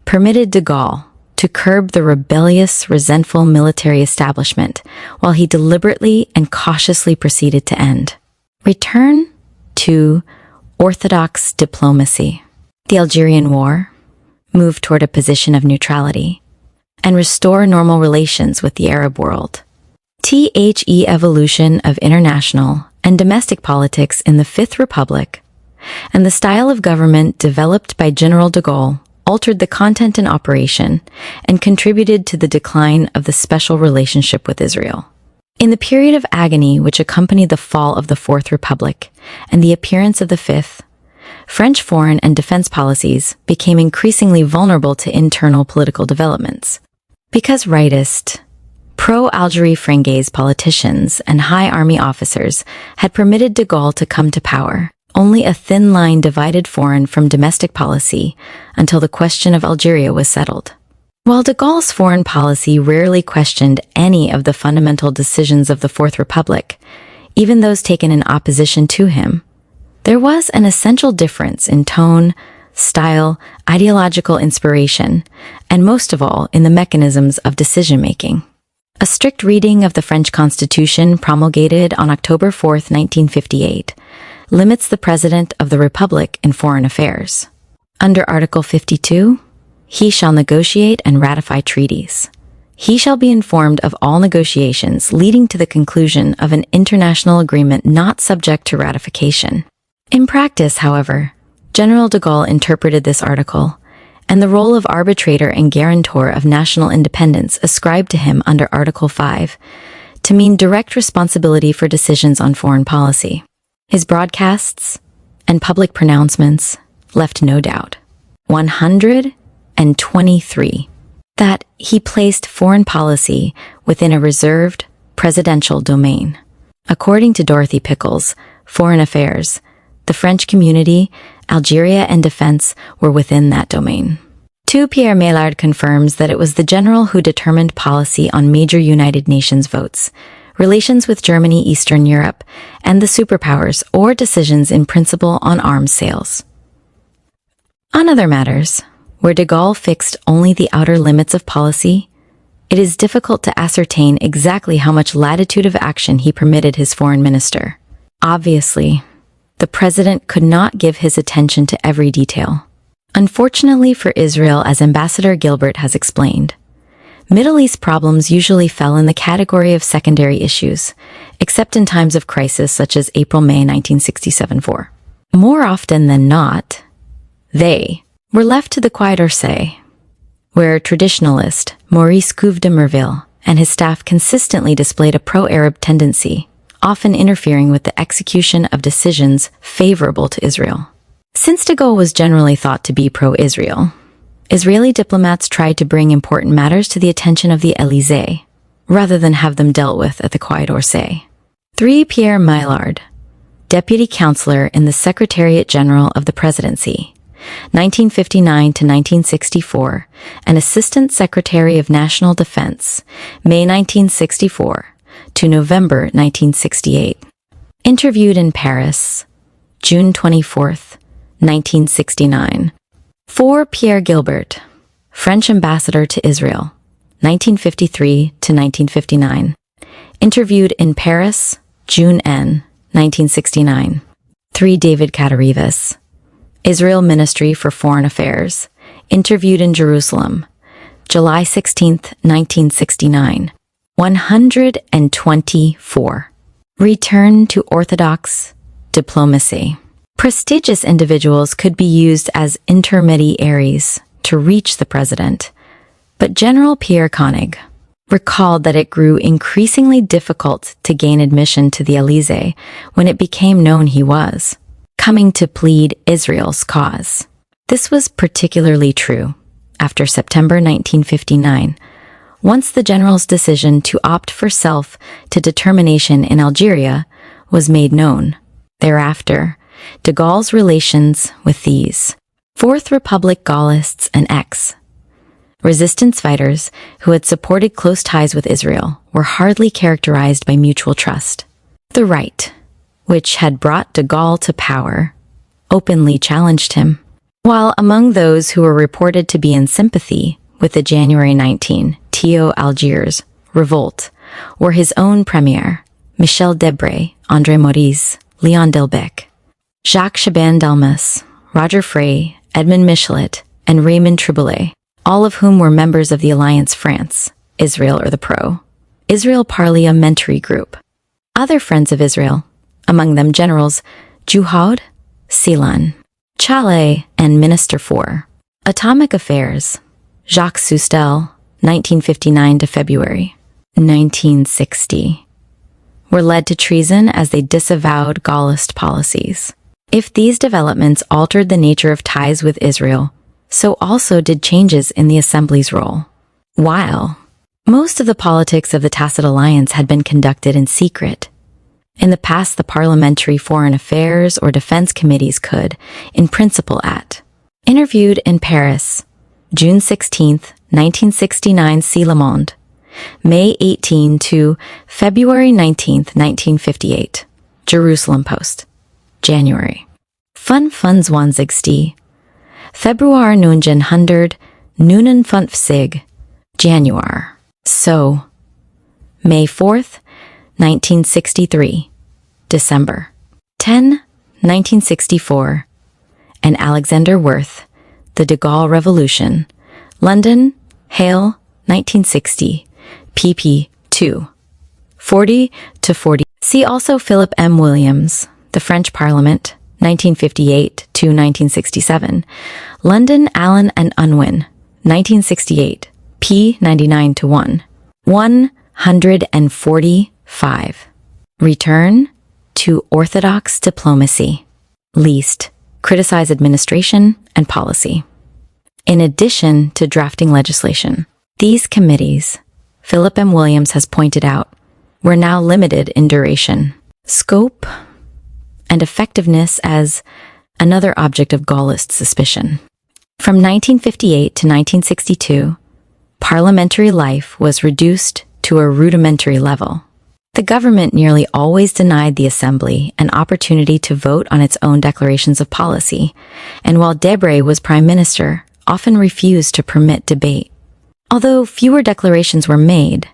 permitted de Gaulle to curb the rebellious, resentful military establishment while he deliberately and cautiously proceeded to end. Return to orthodox diplomacy. The Algerian War, move toward a position of neutrality, and restore normal relations with the Arab world. The evolution of international and domestic politics in the Fifth Republic, and the style of government developed by General de Gaulle altered the content and operation and contributed to the decline of the special relationship with Israel. In the period of agony which accompanied the fall of the Fourth Republic and the appearance of the Fifth, French foreign and defense policies became increasingly vulnerable to internal political developments. Because rightist, pro-Algerie Frengaise politicians and high army officers had permitted de Gaulle to come to power, only a thin line divided foreign from domestic policy until the question of Algeria was settled. While de Gaulle's foreign policy rarely questioned any of the fundamental decisions of the Fourth Republic, even those taken in opposition to him, there was an essential difference in tone, style, ideological inspiration, and most of all in the mechanisms of decision-making. A strict reading of the French Constitution promulgated on October 4, 1958, limits the President of the Republic in foreign affairs. Under Article 52, he shall negotiate and ratify treaties. He shall be informed of all negotiations leading to the conclusion of an international agreement not subject to ratification. In practice, however, General de Gaulle interpreted this article, and the role of arbitrator and guarantor of national independence ascribed to him under Article 5, to mean direct responsibility for decisions on foreign policy. His broadcasts and public pronouncements left no doubt. 123. That he placed foreign policy within a reserved presidential domain. According to Dorothy Pickles, Foreign Affairs, the French community, Algeria, and defense were within that domain. 2. Pierre Maillard confirms that it was the general who determined policy on major United Nations votes, relations with Germany, Eastern Europe, and the superpowers, or decisions in principle on arms sales. On other matters, where de Gaulle fixed only the outer limits of policy, it is difficult to ascertain exactly how much latitude of action he permitted his foreign minister. Obviously, the president could not give his attention to every detail. Unfortunately for Israel, as Ambassador Gilbert has explained, Middle East problems usually fell in the category of secondary issues, except in times of crisis such as April-May 1967-4. More often than not, they were left to the Quai d'Orsay, where traditionalist Maurice Couve de Merville and his staff consistently displayed a pro-Arab tendency, often interfering with the execution of decisions favorable to Israel. Since de Gaulle was generally thought to be pro-Israel, Israeli diplomats tried to bring important matters to the attention of the Élysée, rather than have them dealt with at the Quai d'Orsay. 3. Pierre Maillard, Deputy Counselor in the Secretariat General of the Presidency, 1959 to 1964, and Assistant Secretary of National Defense, May 1964 to November 1968. Interviewed in Paris, June 24, 1969. 4. Pierre Gilbert, French Ambassador to Israel, 1953 to 1959. Interviewed in Paris, June N, 1969. 3. David Katarivas, Israel Ministry for Foreign Affairs, interviewed in Jerusalem, July 16, 1969. 124. Return to Orthodox diplomacy. Prestigious individuals could be used as intermediaries to reach the president, but General Pierre Koenig recalled that it grew increasingly difficult to gain admission to the Élysée when it became known he was coming to plead Israel's cause. This was particularly true after September 1959, once the general's decision to opt for self-determination in Algeria was made known. Thereafter, de Gaulle's relations with these Fourth Republic Gaullists and resistance fighters who had supported close ties with Israel were hardly characterized by mutual trust. The right, which had brought de Gaulle to power, openly challenged him, while among those who were reported to be in sympathy with the January 19 Algiers revolt were his own premier, Michel Debré, André Maurice, Leon Delbecq, Jacques Chaban-Delmas, Roger Frey, Edmond Michelet, and Raymond Triboulet, all of whom were members of the Alliance France, Israel or the Pro-Israel Parliamentary Group. Other friends of Israel, among them Generals Juhaud, Celan, Chalet, and Minister for Atomic Affairs, Jacques Soustel, 1959 to February 1960, were led to treason as they disavowed Gaullist policies. If these developments altered the nature of ties with Israel, so also did changes in the Assembly's role. While most of the politics of the Tacit Alliance had been conducted in secret, in the past the parliamentary foreign affairs or defense committees could, in principle interviewed in Paris, June 16, 1969, See Le Monde, May 18 to February 19, 1958, Jerusalem Post, January. 25, Februar 1900, 59, January. So, May 4th, 1963, December 10, 1964, and Alexander Worth, The de Gaulle Revolution, London, Hale, 1960, pp. 2, 40 to 40. See also Philip M. Williams, The French Parliament, 1958 to 1967, London, Allen and Unwin, 1968, p. 99 to 1. 145. Return to orthodox diplomacy. Least, criticize administration and policy. In addition to drafting legislation, these committees, Philip M. Williams has pointed out, were now limited in duration, scope, and effectiveness as another object of Gaullist suspicion. From 1958 to 1962, parliamentary life was reduced to a rudimentary level. The government nearly always denied the Assembly an opportunity to vote on its own declarations of policy, and while Debré was Prime Minister, often refused to permit debate. Although fewer declarations were made,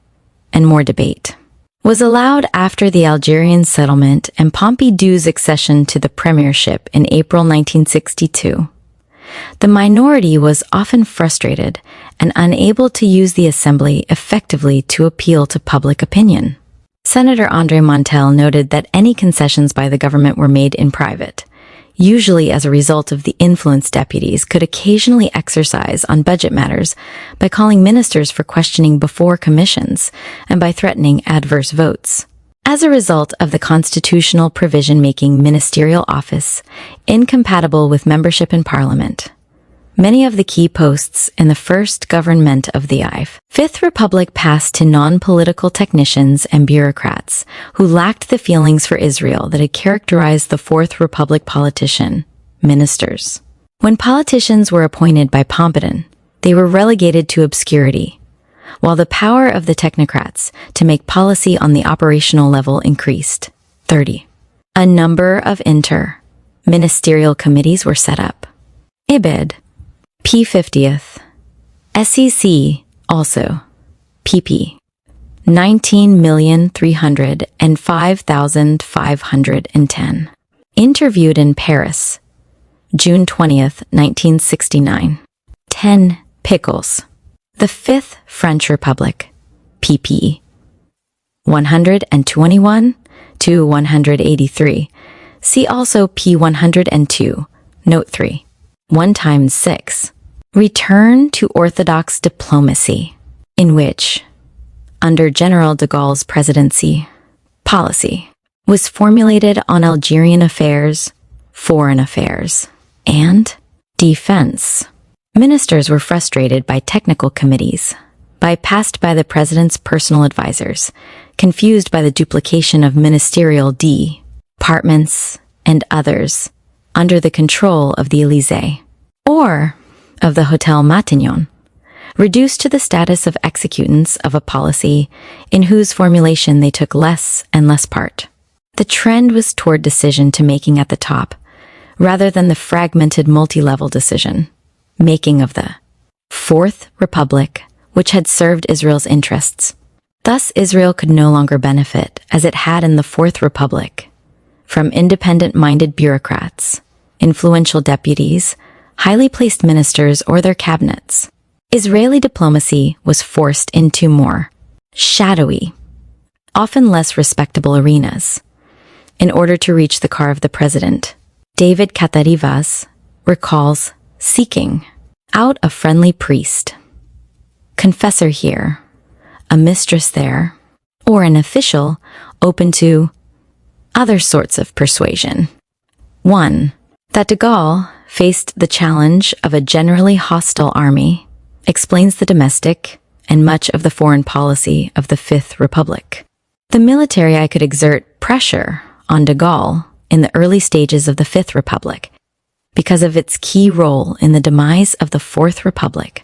and more debate was allowed after the Algerian settlement and Pompidou's accession to the premiership in April 1962. The minority was often frustrated and unable to use the Assembly effectively to appeal to public opinion. Senator André Montel noted that any concessions by the government were made in private, usually as a result of the influence deputies could occasionally exercise on budget matters by calling ministers for questioning before commissions and by threatening adverse votes. as a result of the constitutional provision making ministerial office incompatible with membership in parliament. Many of the key posts in the first government of the Fifth Republic passed to non-political technicians and bureaucrats who lacked the feelings for Israel that had characterized the Fourth Republic ministers. When politicians were appointed by Pompidou, they were relegated to obscurity, while the power of the technocrats to make policy on the operational level increased. 30. A number of inter-ministerial committees were set up. IBID, P50th, SEC, also, PP, 19,305,510. Interviewed in Paris, June 20th, 1969. 10. Pickles. The Fifth French Republic, PP, 121 to 183. See also P102, Note 3. 1 times 6. Return to orthodox diplomacy, in which, under General de Gaulle's presidency, policy was formulated on Algerian affairs, foreign affairs, and defense. Ministers were frustrated by technical committees, bypassed by the president's personal advisors, confused by the duplication of ministerial departments and others under the control of the Élysée, or of the Hôtel Matignon, reduced to the status of executants of a policy in whose formulation they took less and less part. The trend was toward decision-making at the top, rather than the fragmented multi-level decision-making of the Fourth Republic, which had served Israel's interests. Thus, Israel could no longer benefit, as it had in the Fourth Republic, from independent-minded bureaucrats, influential deputies, highly placed ministers, or their cabinets. Israeli diplomacy was forced into more shadowy, often less respectable arenas, in order to reach the car of the president. David Catarivas recalls seeking out a friendly priest, confessor here, a mistress there, or an official open to other sorts of persuasion. 1. That de Gaulle faced the challenge of a generally hostile army explains the domestic and much of the foreign policy of the Fifth Republic. The military could exert pressure on de Gaulle in the early stages of the Fifth Republic because of its key role in the demise of the Fourth Republic.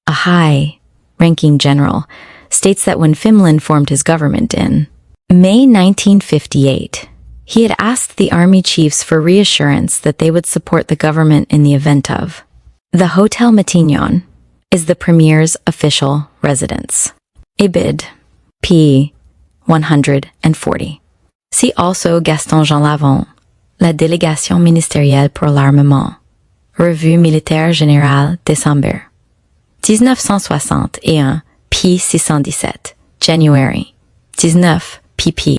A high-ranking general states that when Finland formed his government in May 1958, he had asked the army chiefs for reassurance that they would support the government in the event of. The Hôtel Matignon is the premier's official residence. Ibid, p. 140. See also Gaston Jean Lavon, La délégation ministérielle pour l'armement, Revue militaire générale, décembre 1961, p. 617, January 19, pp.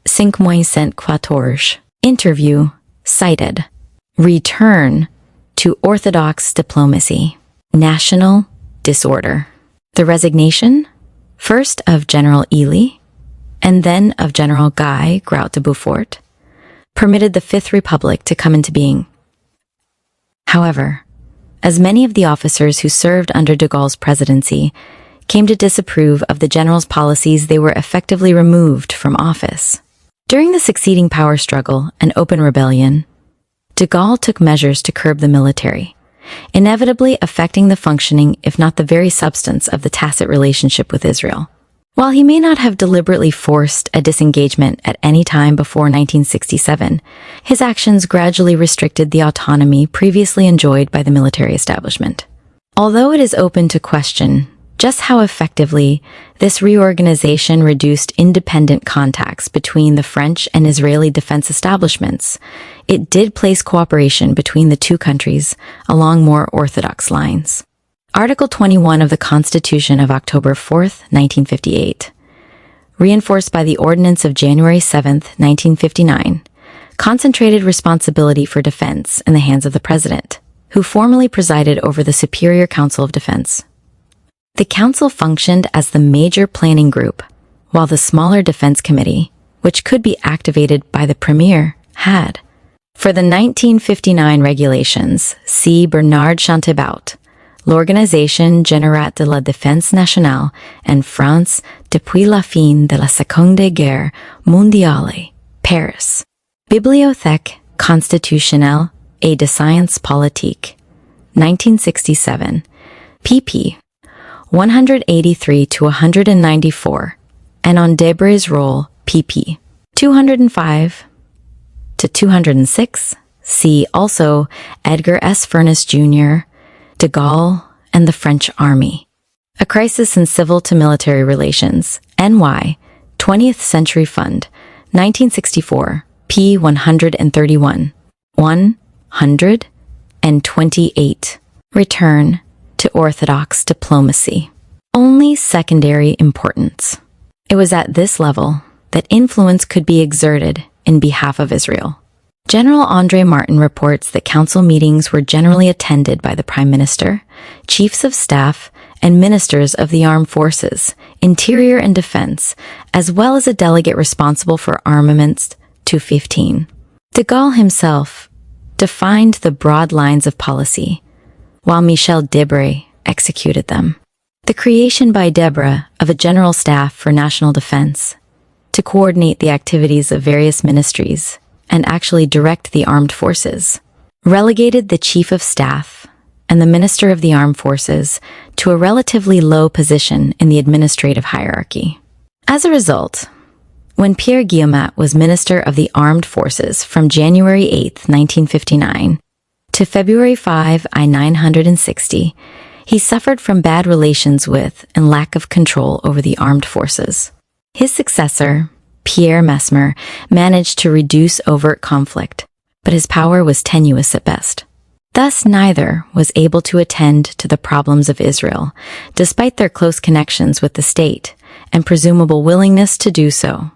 5-14. Interview, cited. Return to orthodox diplomacy. National disorder. The resignation, first of General Ely, and then of General Guy Grout de Beaufort, permitted the Fifth Republic to come into being. However, as many of the officers who served under de Gaulle's presidency came to disapprove of the general's policies, they were effectively removed from office. During the succeeding power struggle and open rebellion, de Gaulle took measures to curb the military, inevitably affecting the functioning, if not the very substance, of the Tacit relationship with Israel. While he may not have deliberately forced a disengagement at any time before 1967, his actions gradually restricted the autonomy previously enjoyed by the military establishment. Although it is open to question just how effectively this reorganization reduced independent contacts between the French and Israeli defense establishments, it did place cooperation between the two countries along more orthodox lines. Article 21 of the Constitution of October 4, 1958, reinforced by the Ordinance of January 7, 1959, concentrated responsibility for defense in the hands of the President, who formally presided over the Superior Council of Defense. The council functioned as the major planning group, while the smaller Defense Committee, which could be activated by the Premier, had. For the 1959 regulations, see Bernard Chantebaut, l'Organisation Générale de la Défense Nationale en France depuis la fin de la Seconde Guerre mondiale, Paris. Bibliothèque constitutionnelle et de sciences politiques, 1967, pp. 183 to 194, and on Debre's role, pp. 205 to 206. See also Edgar S. Furness Jr., de Gaulle, and the French Army. A Crisis in Civil to Military Relations, NY, 20th Century Fund, 1964, p. 131, 128. Return to orthodox diplomacy. Only secondary importance. It was at this level that influence could be exerted in behalf of Israel. General André Martin reports that council meetings were generally attended by the Prime Minister, Chiefs of Staff, and Ministers of the Armed Forces, Interior and Defense, as well as a delegate responsible for armaments, 215. De Gaulle himself defined the broad lines of policy, while Michel Debré executed them. The creation by Debré of a General Staff for National Defense to coordinate the activities of various ministries and actually direct the armed forces, relegated the Chief of Staff and the Minister of the Armed Forces to a relatively low position in the administrative hierarchy. As a result, when Pierre Guillaumat was Minister of the Armed Forces from January 8, 1959, to February 5, 1960, he suffered from bad relations with and lack of control over the armed forces. His successor, Pierre Mesmer, managed to reduce overt conflict, but his power was tenuous at best. Thus, neither was able to attend to the problems of Israel, despite their close connections with the state and presumable willingness to do so.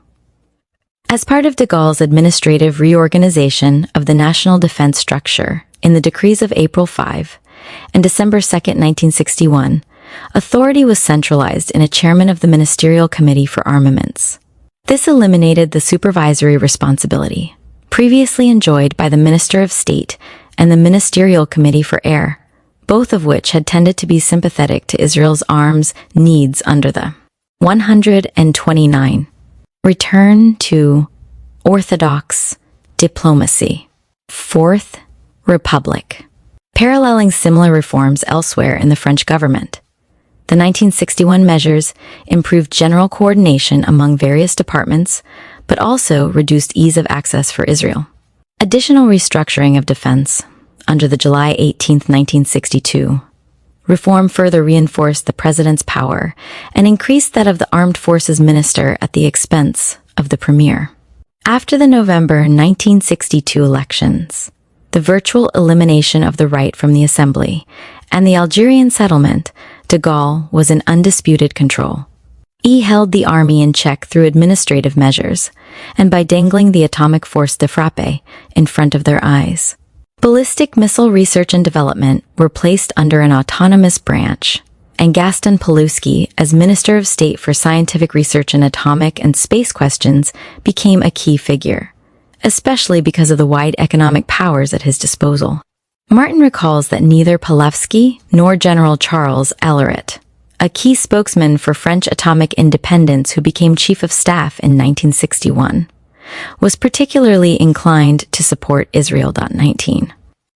As part of de Gaulle's administrative reorganization of the national defense structure in the decrees of April 5 and December 2, 1961, authority was centralized in a chairman of the Ministerial Committee for Armaments. This eliminated the supervisory responsibility, previously enjoyed by the Minister of State and the Ministerial Committee for Air, both of which had tended to be sympathetic to Israel's arms needs under the 129. Return to orthodox diplomacy. Fourth Republic. Paralleling similar reforms elsewhere in the French government, the 1961 measures improved general coordination among various departments, but also reduced ease of access for Israel. Additional restructuring of defense under the July 18, 1962. Reform further reinforced the president's power and increased that of the armed forces minister at the expense of the premier. After the November 1962 elections, the virtual elimination of the right from the assembly, and the Algerian settlement, de Gaulle was in undisputed control. He held the army in check through administrative measures, and by dangling the atomic force de frappe in front of their eyes. Ballistic missile research and development were placed under an autonomous branch, and Gaston Paluski, as Minister of State for Scientific Research in Atomic and Space Questions, became a key figure, especially because of the wide economic powers at his disposal. Martin recalls that neither Palevsky nor General Charles Elleret, a key spokesman for French atomic independence who became Chief of Staff in 1961, was particularly inclined to support Israel. 19.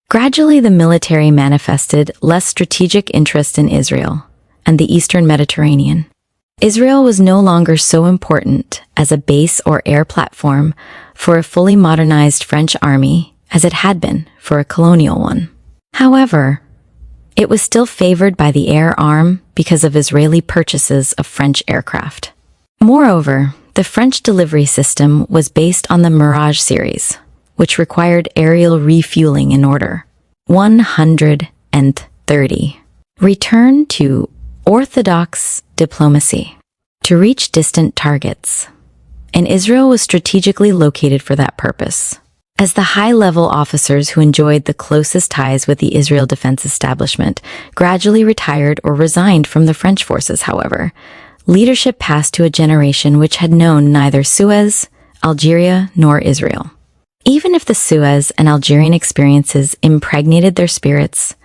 Gradually, the military manifested less strategic interest in Israel and the Eastern Mediterranean. Israel was no longer so important as a base or air platform for a fully modernized French army as it had been for a colonial one. However, it was still favored by the air arm because of Israeli purchases of French aircraft. Moreover, the French delivery system was based on the Mirage series, which required aerial refueling in order. 130. Return to orthodox diplomacy. To reach distant targets. And Israel was strategically located for that purpose. As the high-level officers who enjoyed the closest ties with the Israel defense establishment gradually retired or resigned from the French forces, however, leadership passed to a generation which had known neither Suez, Algeria nor Israel. Even if the Suez and Algerian experiences impregnated their spirits,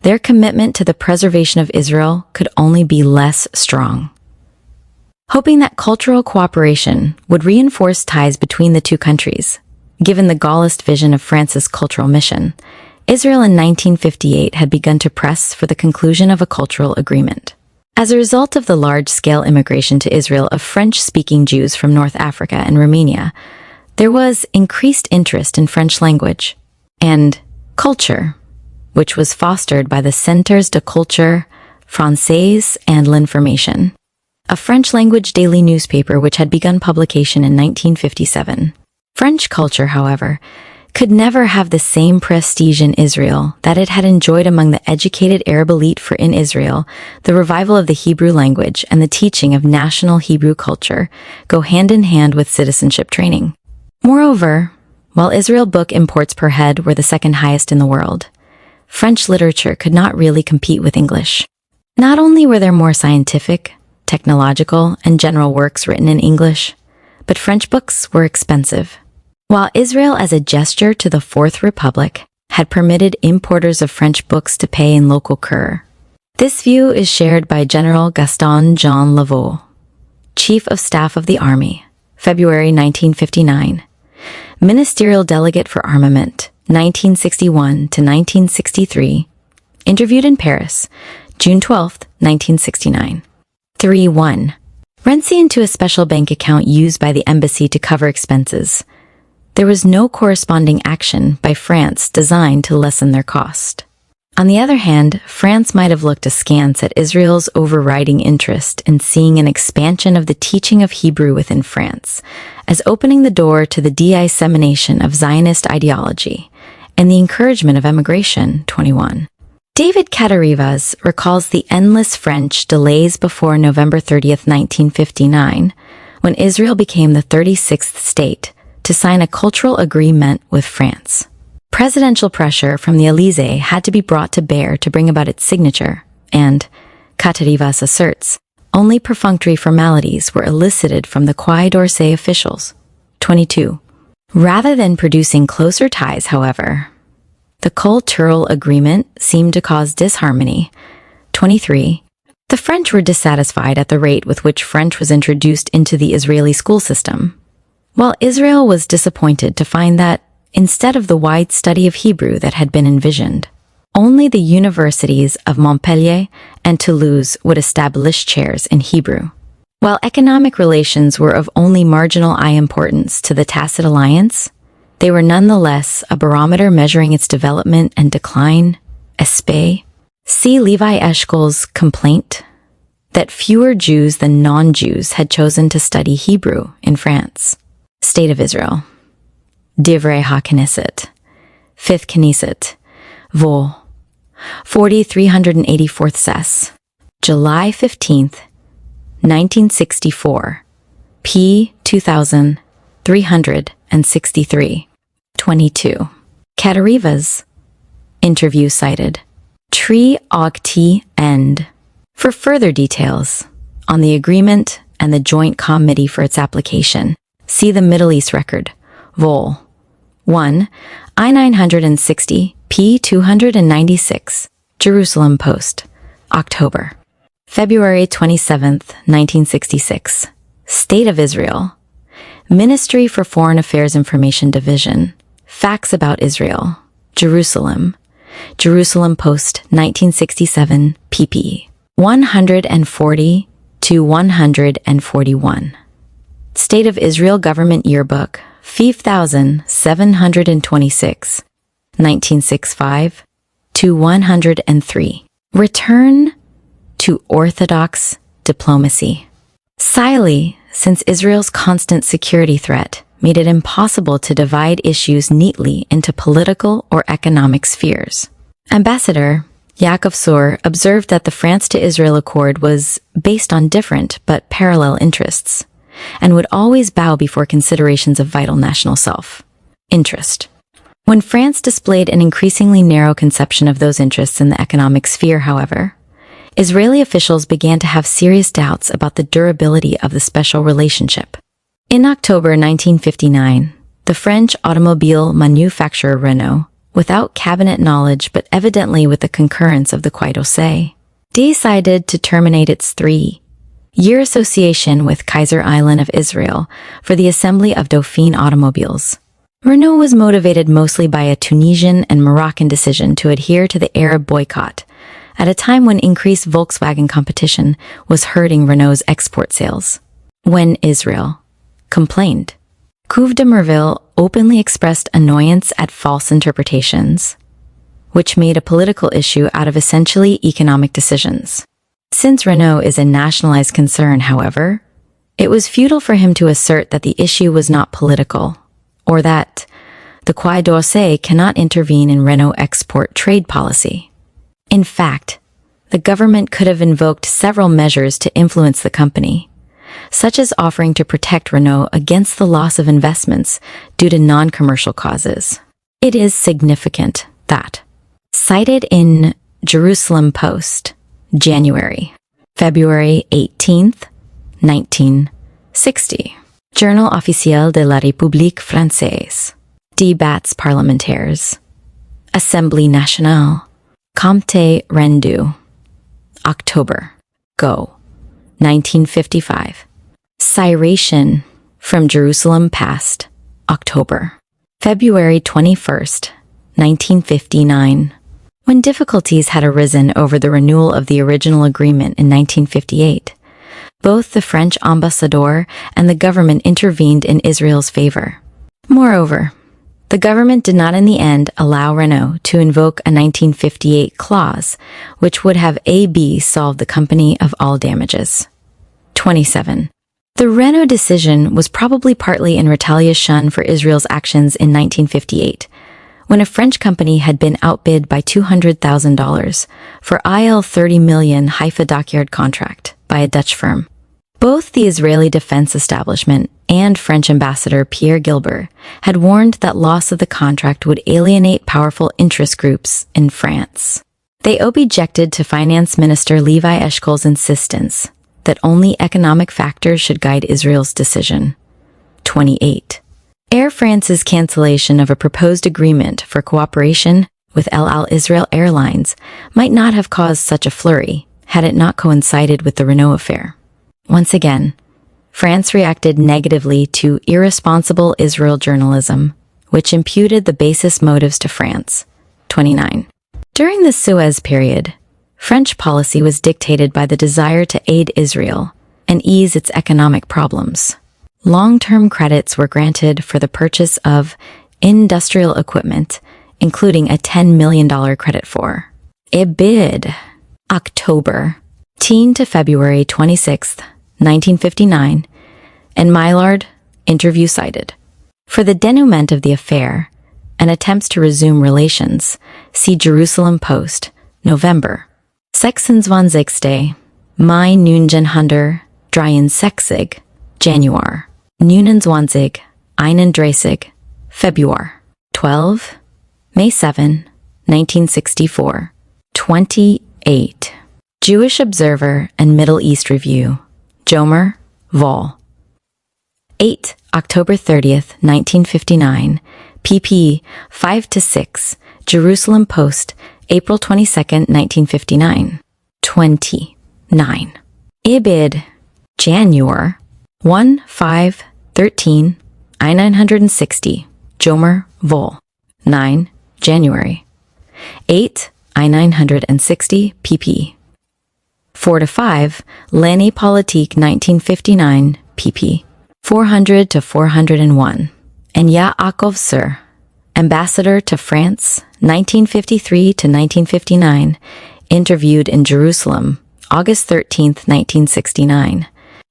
their commitment to the preservation of Israel could only be less strong. Hoping that cultural cooperation would reinforce ties between the two countries, given the Gaullist vision of France's cultural mission, Israel in 1958 had begun to press for the conclusion of a cultural agreement. As a result of the large-scale immigration to Israel of French-speaking Jews from North Africa and Romania, there was increased interest in French language and culture, which was fostered by the Centres de Culture Française and L'Information, a French-language daily newspaper which had begun publication in 1957. French culture, however, could never have the same prestige in Israel that it had enjoyed among the educated Arab elite, for in Israel, the revival of the Hebrew language and the teaching of national Hebrew culture go hand in hand with citizenship training. Moreover, while Israel book imports per head were the second highest in the world, French literature could not really compete with English. Not only were there more scientific, technological, and general works written in English, but French books were expensive. While Israel, as a gesture to the Fourth Republic, had permitted importers of French books to pay in local cur, this view is shared by General Gaston Jean Lavaux, Chief of Staff of the Army, February 1959, Ministerial Delegate for Armament, 1961 to 1963, interviewed in Paris, June 12, 1969. 3.1. Rent into a special bank account used by the embassy to cover expenses. There was no corresponding action by France designed to lessen their cost. On the other hand, France might have looked askance at Israel's overriding interest in seeing an expansion of the teaching of Hebrew within France, as opening the door to the dissemination of Zionist ideology and the encouragement of emigration. 21. David Catarivas recalls the endless French delays before November 30th, 1959, when Israel became the 36th state to sign a cultural agreement with France. Presidential pressure from the Élysée had to be brought to bear to bring about its signature, and, Catarivas asserts, only perfunctory formalities were elicited from the Quai d'Orsay officials. 22. Rather than producing closer ties, however, the cultural agreement seemed to cause disharmony. 23. The French were dissatisfied at the rate with which French was introduced into the Israeli school system, while Israel was disappointed to find that, instead of the wide study of Hebrew that had been envisioned, only the universities of Montpellier and Toulouse would establish chairs in Hebrew. While economic relations were of only marginal importance to the Tacit alliance, they were nonetheless a barometer measuring its development and decline. Espé. See Levi Eshkol's complaint that fewer Jews than non-Jews had chosen to study Hebrew in France. State of Israel. Divrei HaKnesset. Fifth Knesset. Vol. 4384th Ses. July 15th, 1964. P. 2363. 22. Catarivas. Interview cited. Tri Ogti End. For further details on the agreement and the Joint Committee for its application, see the Middle East Record, Vol. 1, I-960, P. 296, Jerusalem Post, October. February 27, 1966. State of Israel. Ministry for Foreign Affairs Information Division. Facts about Israel. Jerusalem. Jerusalem Post, 1967, pp. 140 to 141. State of Israel Government Yearbook, 5726, 1965 to 103. Return to Orthodox diplomacy. Silently, since Israel's constant security threat made it impossible to divide issues neatly into political or economic spheres. Ambassador Yaakov Sur observed that the France to Israel Accord was based on different but parallel interests, and would always bow before considerations of vital national self-interest. When France displayed an increasingly narrow conception of those interests in the economic sphere, however, Israeli officials began to have serious doubts about the durability of the special relationship. In October 1959, the French automobile manufacturer Renault, without cabinet knowledge but evidently with the concurrence of the Kowitt, decided to terminate its 3-year association with Kaiser Island of Israel for the assembly of Dauphine automobiles. Renault was motivated mostly by a Tunisian and Moroccan decision to adhere to the Arab boycott, at a time when increased Volkswagen competition was hurting Renault's export sales. When Israel complained, Kowitt de Merville openly expressed annoyance at false interpretations, which made a political issue out of essentially economic decisions. Since Renault is a nationalized concern, however, it was futile for him to assert that the issue was not political, or that the Kowitt cannot intervene in Renault export trade policy. In fact, the government could have invoked several measures to influence the company, such as offering to protect Renault against the loss of investments due to non-commercial causes. It is significant that, cited in Jerusalem Post, February 18th, 1960, Journal officiel de la République française, débats parlementaires, Assemblée nationale, compte rendu, October, Go, 1955. Citation from Jerusalem Past, October. February 21st, 1959. When difficulties had arisen over the renewal of the original agreement in 1958, both the French ambassador and the government intervened in Israel's favor. Moreover, the government did not in the end allow Renault to invoke a 1958 clause, which would have solved the company of all damages. 27. The Renault decision was probably partly in retaliation for Israel's actions in 1958, when a French company had been outbid by $200,000 for $30 million Haifa dockyard contract by a Dutch firm. Both the Israeli Defense Establishment and French ambassador Pierre Gilbert had warned that loss of the contract would alienate powerful interest groups in France. They objected to Finance Minister Levi Eshkol's insistence that only economic factors should guide Israel's decision. 28. Air France's cancellation of a proposed agreement for cooperation with El Al Israel Airlines might not have caused such a flurry had it not coincided with the Renault affair. Once again, France reacted negatively to irresponsible Israel journalism, which imputed the basest motives to France. 29. During the Suez period, French policy was dictated by the desire to aid Israel and ease its economic problems. Long-term credits were granted for the purchase of industrial equipment, including a $10 million credit for bid. October 10 to February 26, 1959, and Maillard, interview cited. For the denouement of the affair and attempts to resume relations, see Jerusalem Post, November. 26. Mai 1963, Januar. 29, February. 12. May 7, 1964. 28. Jewish Observer and Middle East Review, Jomer, Vol. 8. October 30th, 1959, pp. 5-6, Jerusalem Post, April 22nd, 1959. 29. Ibid, Januar, 1, 5, 13, I-960, Jomer, Vol. 9, January. 8, I-960, pp. 4-5, L'Année Politique 1959, pp. 400-401. And Yaakov Sir, Ambassador to France, 1953-1959, interviewed in Jerusalem, August 13, 1969.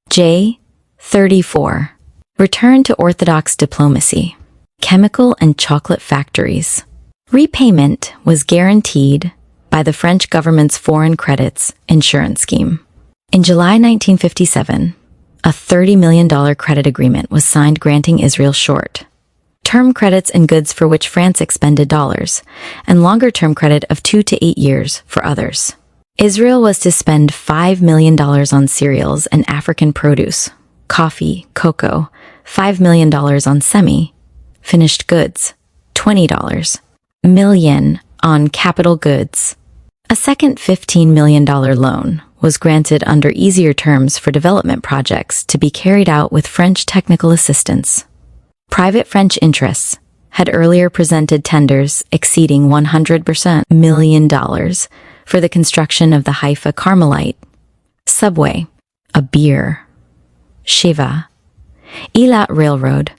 J. 34. Return to Orthodox diplomacy. Chemical and chocolate factories. Repayment was guaranteed by the French government's foreign credits insurance scheme. In July 1957, a $30 million credit agreement was signed granting Israel short-term credits and goods for which France expended dollars, and longer-term credit of 2 to 8 years for others. Israel was to spend $5 million on cereals and African produce, coffee, cocoa, $5 million on semi-finished goods, $20 million on capital goods. A second $15 million loan was granted under easier terms for development projects to be carried out with French technical assistance. Private French interests had earlier presented tenders exceeding $100 million for the construction of the Haifa Carmelite subway, a beer, Shiva, Eilat Railroad,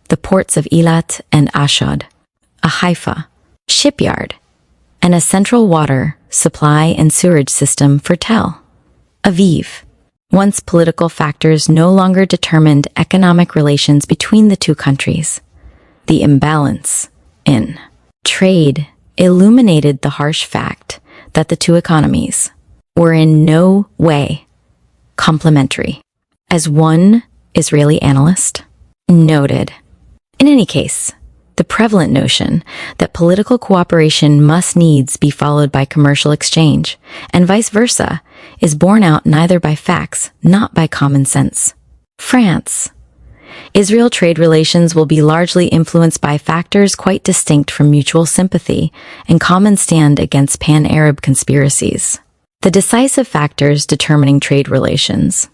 the ports of Eilat and Ashdod, a Haifa shipyard, and a central water supply and sewerage system for Tel Aviv. Once political factors no longer determined economic relations between the two countries, the imbalance in trade illuminated the harsh fact that the two economies were in no way complementary, as one Israeli analyst noted. In any case, the prevalent notion that political cooperation must needs be followed by commercial exchange, and vice versa, is borne out neither by facts, not by common sense. France. Israel trade relations will be largely influenced by factors quite distinct from mutual sympathy and common stand against pan-Arab conspiracies. The decisive factors determining trade relations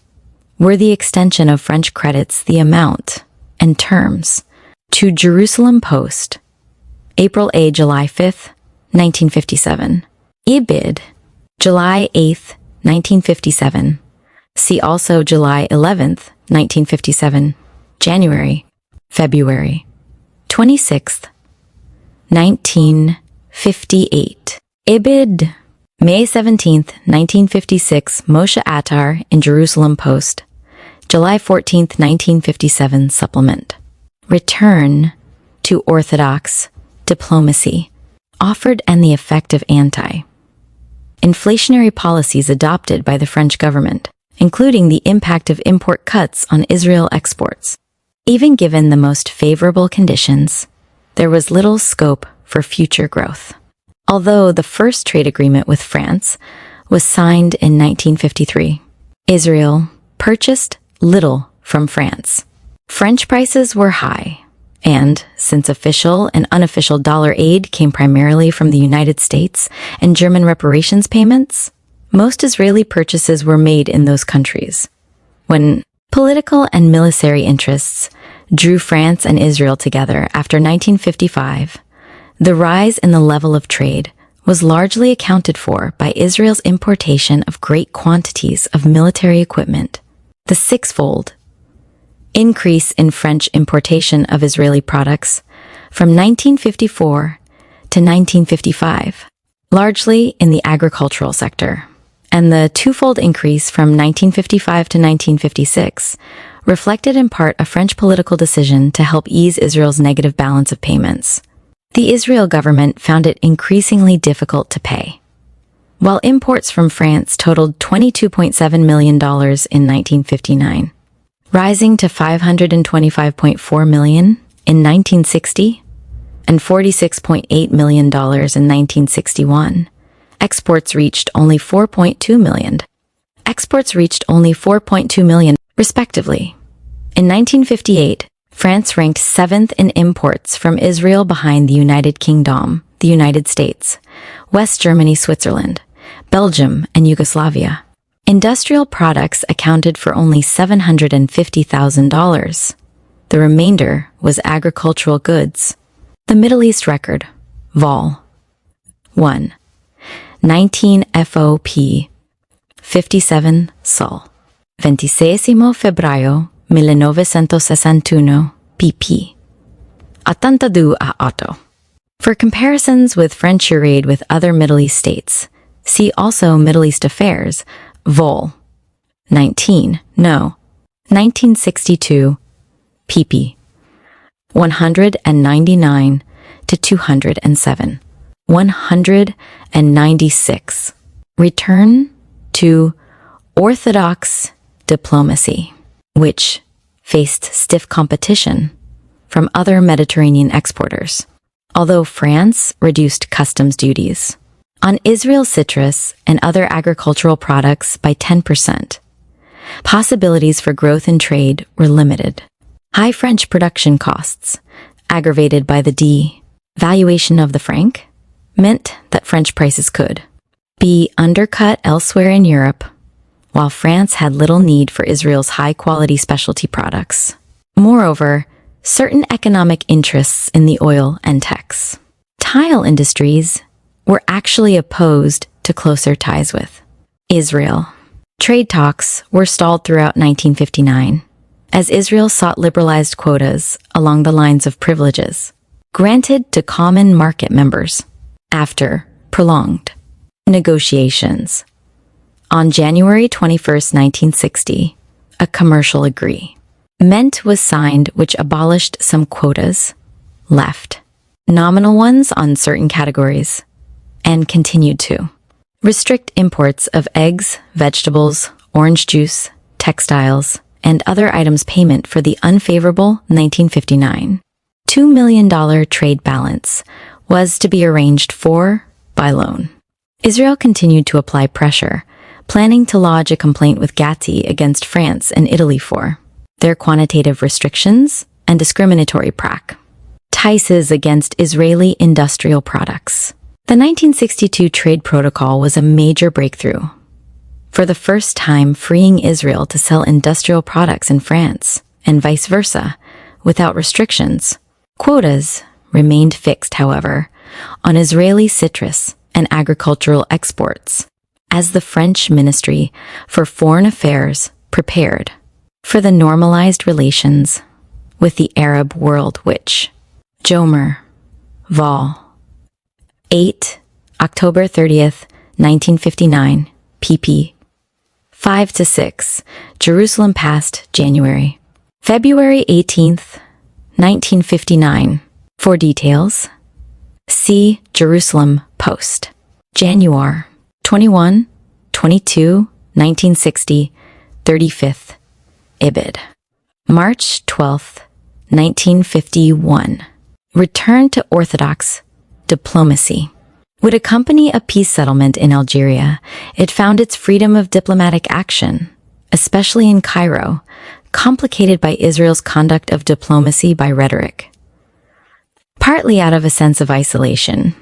were the extension of French credits, the amount and terms. To Jerusalem Post, April July 5, 1957. Ibid, July 8, 1957. See also July 11, 1957. January, February 26, 1958. Ibid, May 17, 1956. Moshe Attar in Jerusalem Post, July 14, 1957. Supplement. Return to orthodox diplomacy offered and the effect of anti-inflationary policies adopted by the French government, including the impact of import cuts on Israel exports. Even given the most favorable conditions, there was little scope for future growth. Although the first trade agreement with France was signed in 1953, Israel purchased little from France. French prices were high, and since official and unofficial dollar aid came primarily from the United States and German reparations payments, most Israeli purchases were made in those countries. When political and military interests drew France and Israel together after 1955, the rise in the level of trade was largely accounted for by Israel's importation of great quantities of military equipment. The sixfold increase in French importation of Israeli products from 1954 to 1955, largely in the agricultural sector, and the twofold increase from 1955 to 1956 reflected in part a French political decision to help ease Israel's negative balance of payments. The Israel government found it increasingly difficult to pay. While imports from France totaled $22.7 million in 1959, rising to $525.4 million in 1960 and $46.8 million in 1961, exports reached only $4.2 million, respectively. In 1958, France ranked 7th in imports from Israel behind the United Kingdom, the United States, West Germany, Switzerland, Belgium, and Yugoslavia. Industrial products accounted for only $750,000. The remainder was agricultural goods. The Middle East record, Vol. 1, 19 FOP, 57 Sol. 26 Febbraio 1961, pp. 82 a 8. For comparisons with French trade with other Middle East states, see also Middle East Affairs, Vol. 19, No. 1962, pp. 199 to 207. 196. Return to orthodox diplomacy, which faced stiff competition from other Mediterranean exporters. Although France reduced customs duties on Israel citrus and other agricultural products by 10%, possibilities for growth in trade were limited. High French production costs, aggravated by the devaluation of the franc, meant that French prices could be undercut elsewhere in Europe, while France had little need for Israel's high-quality specialty products. Moreover, certain economic interests in the oil and textile industries were actually opposed to closer ties with Israel. Trade talks were stalled throughout 1959, as Israel sought liberalized quotas along the lines of privileges granted to common market members. After prolonged negotiations, on January 21, 1960, a commercial agreement was signed which abolished some quotas, left nominal ones on certain categories, and continued to restrict imports of eggs, vegetables, orange juice, textiles, and other items. Payment for the unfavorable 1959 $2 million trade balance was to be arranged for by loan. Israel continued to apply pressure, planning to lodge a complaint with Tacit against France and Italy for their quantitative restrictions and discriminatory practices against Israeli industrial products. The 1962 trade protocol was a major breakthrough, for the first time freeing Israel to sell industrial products in France, and vice versa, without restrictions. Quotas remained fixed, however, on Israeli citrus and agricultural exports, as the French Ministry for Foreign Affairs prepared for the normalized relations with the Arab world which Jomer Vol. 8, October 30th, 1959, pp. 5-6, Jerusalem past January. February 18th, 1959. For details, see Jerusalem Post. January 21, 22, 1960, 35th, Ibid. March 12th, 1951. Return to Orthodox diplomacy. Would accompany a peace settlement in Algeria, it found its freedom of diplomatic action, especially in Cairo, complicated by Israel's conduct of diplomacy by rhetoric. Partly out of a sense of isolation,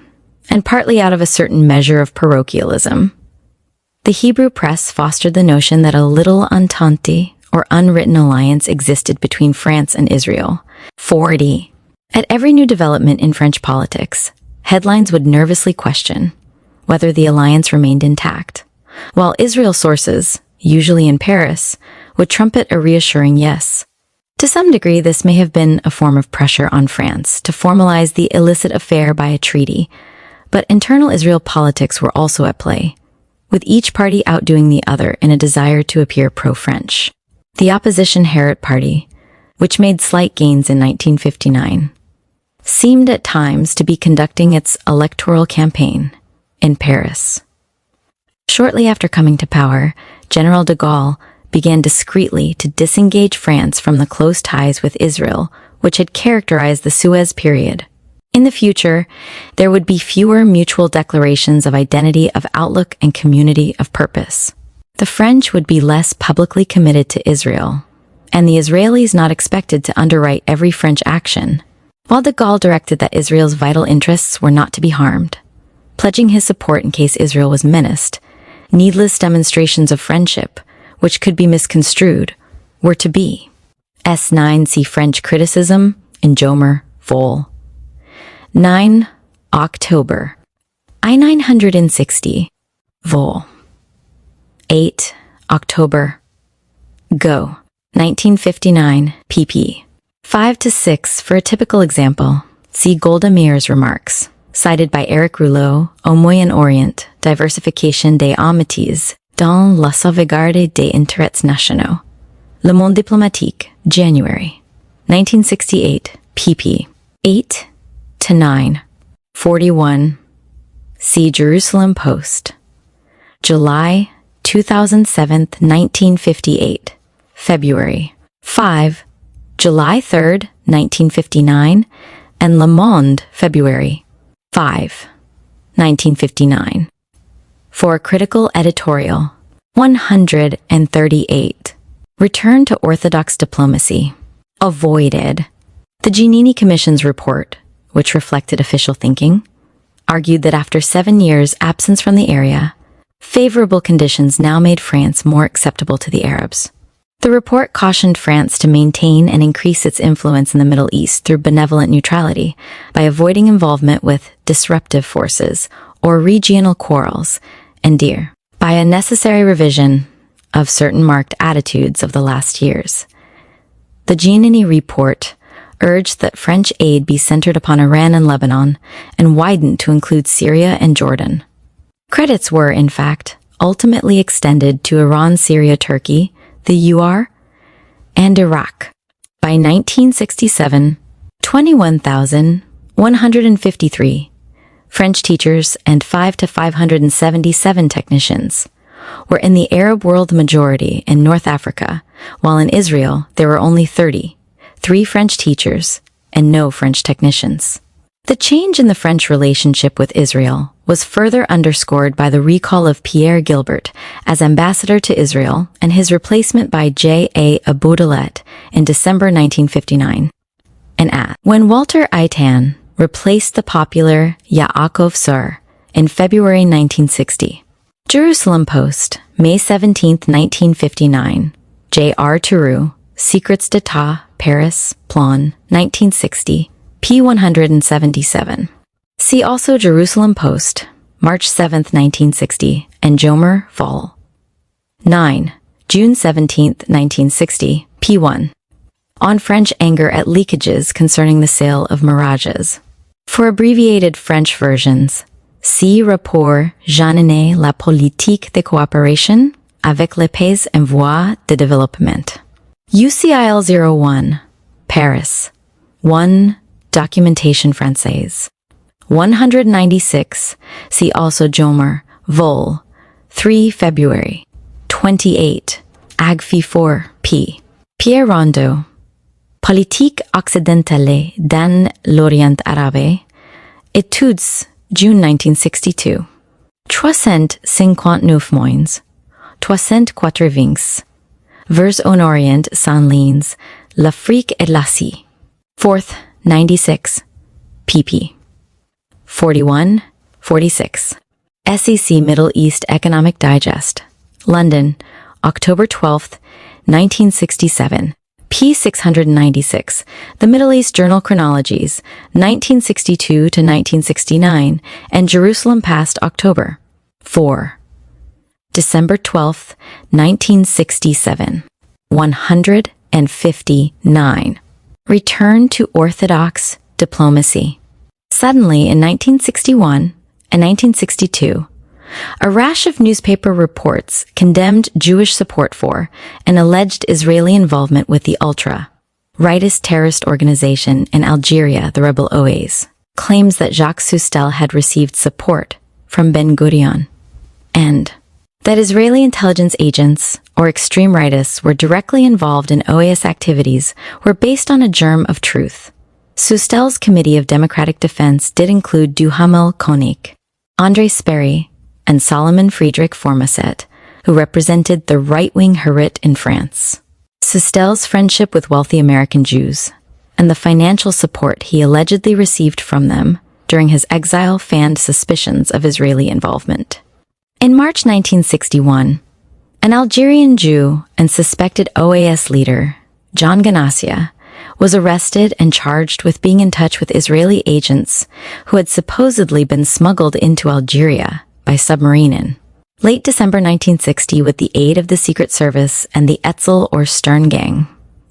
and partly out of a certain measure of parochialism, the Hebrew press fostered the notion that a little entente or unwritten alliance existed between France and Israel. 40. At every new development in French politics, headlines would nervously question whether the alliance remained intact, while Israel sources, usually in Paris, would trumpet a reassuring yes. To some degree, this may have been a form of pressure on France to formalize the illicit affair by a treaty, but internal Israel politics were also at play, with each party outdoing the other in a desire to appear pro-French. The opposition Harit Party, which made slight gains in 1959, seemed at times to be conducting its electoral campaign in Paris. Shortly after coming to power, General de Gaulle began discreetly to disengage France from the close ties with Israel, which had characterized the Suez period. In the future, there would be fewer mutual declarations of identity of outlook and community of purpose. The French would be less publicly committed to Israel, and the Israelis not expected to underwrite every French action, while de Gaulle directed that Israel's vital interests were not to be harmed, pledging his support in case Israel was menaced. Needless demonstrations of friendship, which could be misconstrued, were to be. S9 see French criticism in Jomer Vol. 9 October. I-960 Vol. 8 October. Go. 1959 pp. 5-6 for a typical example. See Golda Meir's remarks, cited by Eric Rouleau, Au Moyen-Orient, Diversification des amitiés dans la sauvegarde des intérêts nationaux. Le Monde Diplomatique, January 1968, pp. 8-9. 41. See Jerusalem Post. July 2007, 1958. February 5. July 3rd, 1959, and Le Monde, February 5, 1959. For a critical editorial. 138. Return to Orthodox diplomacy. avoided. The Giannini Commission's report, which reflected official thinking, argued that after 7 years' absence from the area, favorable conditions now made France more acceptable to the Arabs. The report cautioned France to maintain and increase its influence in the Middle East through benevolent neutrality by avoiding involvement with disruptive forces or regional quarrels, and by a necessary revision of certain marked attitudes of the last years. The Giannini report urged that French aid be centered upon Iran and Lebanon and widened to include Syria and Jordan. Credits were, in fact, ultimately extended to Iran, Syria, Turkey, the UR, and Iraq. By 1967, 21,153 French teachers and 577 technicians were in the Arab world majority in North Africa, while in Israel there were only 3 French teachers and no French technicians. The change in the French relationship with Israel was further underscored by the recall of Pierre Gilbert as ambassador to Israel and his replacement by J.A. Aboudelet in December 1959. When Walter Aitan replaced the popular Yaakov Sur in February 1960. Jerusalem Post, May 17, 1959. J.R. Theroux, Secrets d'État, Paris, Plon, 1960, p. 177. See also Jerusalem Post, March 7, 1960, and Jomer, Vol. 9, June 17, 1960, p. 1. On French anger at leakages concerning the sale of Mirages. For abbreviated French versions, see Rapport Jeanninet la politique de coopération avec les pays en voie de développement. UCIL 01, Paris. 1. Documentation Française. 196. See also Jomer, Vol. 3 February. 28. Agfi 4, p. Pierre Rondeau. Politique occidentale dans l'Orient arabe. Études, June 1962. 359 moins. 380. Vers en Orient sans lignes, l'Afrique et l'Asie. 4th, 96. pp. 41, 46. SEC Middle East Economic Digest. London, October 12, 1967. p. 696. The Middle East Journal Chronologies, 1962 to 1969, and Jerusalem Past October. 4. December 12, 1967. 159. Return to Orthodox Diplomacy. Suddenly, in 1961 and 1962, a rash of newspaper reports condemned Jewish support for and alleged Israeli involvement with the ultra-rightist terrorist organization in Algeria, the rebel OAs, claims that Jacques Soustelle had received support from Ben-Gurion, and that Israeli intelligence agents or extreme rightists were directly involved in OAS activities were based on a germ of truth. Soustelle's Committee of Democratic Defense did include Duhamel Koenig, André Sperry, and Solomon Friedrich Formoset, who represented the right-wing Harit in France. Soustelle's friendship with wealthy American Jews and the financial support he allegedly received from them during his exile fanned suspicions of Israeli involvement. In March 1961, an Algerian Jew and suspected OAS leader, John Ganassia, was arrested and charged with being in touch with Israeli agents who had supposedly been smuggled into Algeria by submarine in late December 1960 with the aid of the Secret Service and the Etzel or Stern Gang,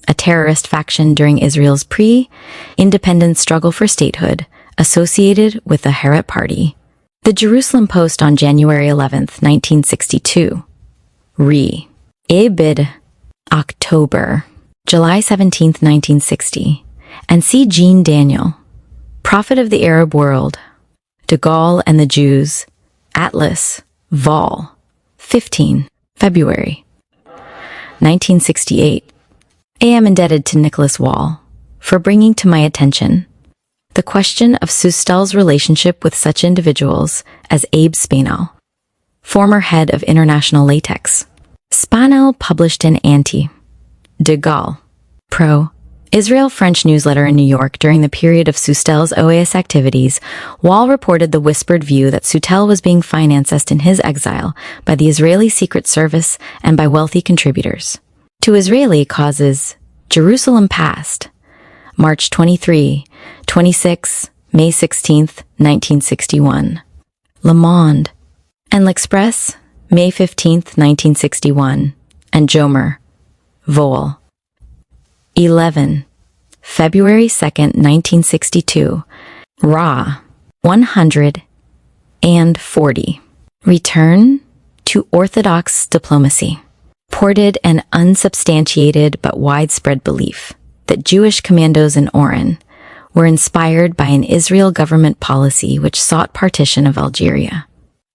a terrorist faction during Israel's pre-independence struggle for statehood associated with the Harit Party. The Jerusalem Post on January 11, 1962. Ibid. October. July 17, 1960. And see Jean Daniel. Prophet of the Arab World. De Gaulle and the Jews. Atlas. Vol. 15. February. 1968. I am indebted to Nicholas Wall for bringing to my attention the question of Soustelle's relationship with such individuals as Abe Spanel, former head of International Latex. Spanel published an anti-de Gaulle, pro-Israeli Israel-French newsletter in New York during the period of Soutel's OAS activities, Wall reported the whispered view that Soutel was being financed in his exile by the Israeli Secret Service and by wealthy contributors. To Israeli causes, Jerusalem Past, March 23, 26, May 16, 1961. Le Monde and L'Express, May 15, 1961, and Jomer, Vol. 11, February 2, 1962, Ra, 140. Return to Orthodox diplomacy. Ported an unsubstantiated but widespread belief that Jewish commandos in Oran were inspired by an Israel government policy which sought partition of Algeria.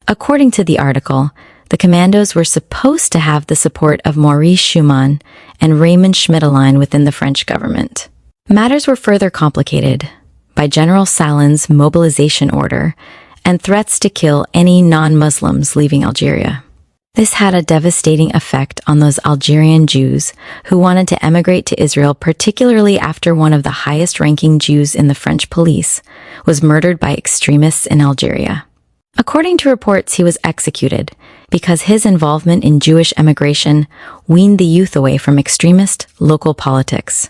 According to the article, the commandos were supposed to have the support of Maurice Schumann and Raymond Schmidtlein within the French government. Matters were further complicated by General Salin's mobilization order and threats to kill any non-Muslims leaving Algeria. This had a devastating effect on those Algerian Jews who wanted to emigrate to Israel, particularly after one of the highest-ranking Jews in the French police was murdered by extremists in Algeria. According to reports, he was executed because his involvement in Jewish emigration weaned the youth away from extremist local politics.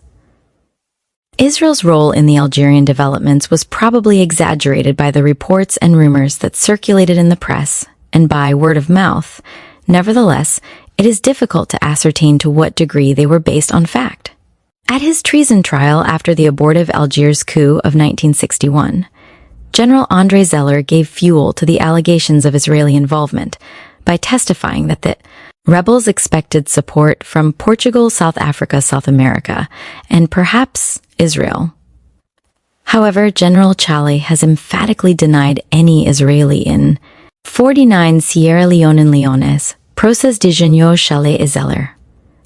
Israel's role in the Algerian developments was probably exaggerated by the reports and rumors that circulated in the press and by word of mouth. Nevertheless, it is difficult to ascertain to what degree they were based on fact. At his treason trial after the abortive Algiers coup of 1961, General André Zeller gave fuel to the allegations of Israeli involvement by testifying that the rebels expected support from Portugal, South Africa, South America, and perhaps Israel. However, General Chale has emphatically denied any Israeli in 49 Sierra Leone and Leones, Procès de Géniaux Chale et Zeller.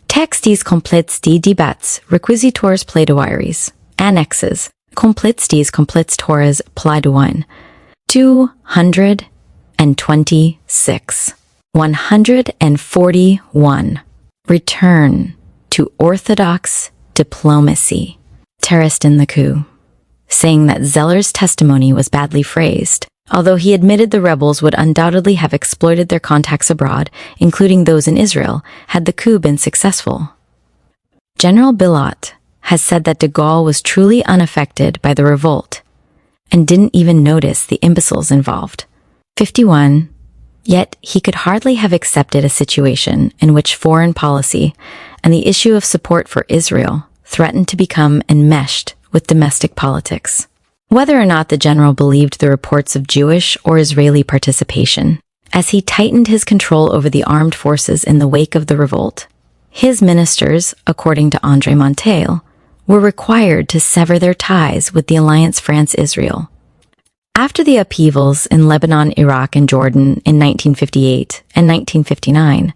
Textes complets de debats, requisitors plaidoiries, annexes, complets des completores plaidoyen, 226. 141. Return to Orthodox diplomacy. Terrorist in the coup, saying that Zeller's testimony was badly phrased, although he admitted the rebels would undoubtedly have exploited their contacts abroad, including those in Israel, had the coup been successful. General Bilot has said that de Gaulle was truly unaffected by the revolt and didn't even notice the imbeciles involved. 51. Yet he could hardly have accepted a situation in which foreign policy and the issue of support for Israel threatened to become enmeshed with domestic politics. Whether or not the general believed the reports of Jewish or Israeli participation, as he tightened his control over the armed forces in the wake of the revolt, his ministers, according to André Monteil, were required to sever their ties with the alliance France-Israel. After the upheavals in Lebanon, Iraq, and Jordan in 1958 and 1959,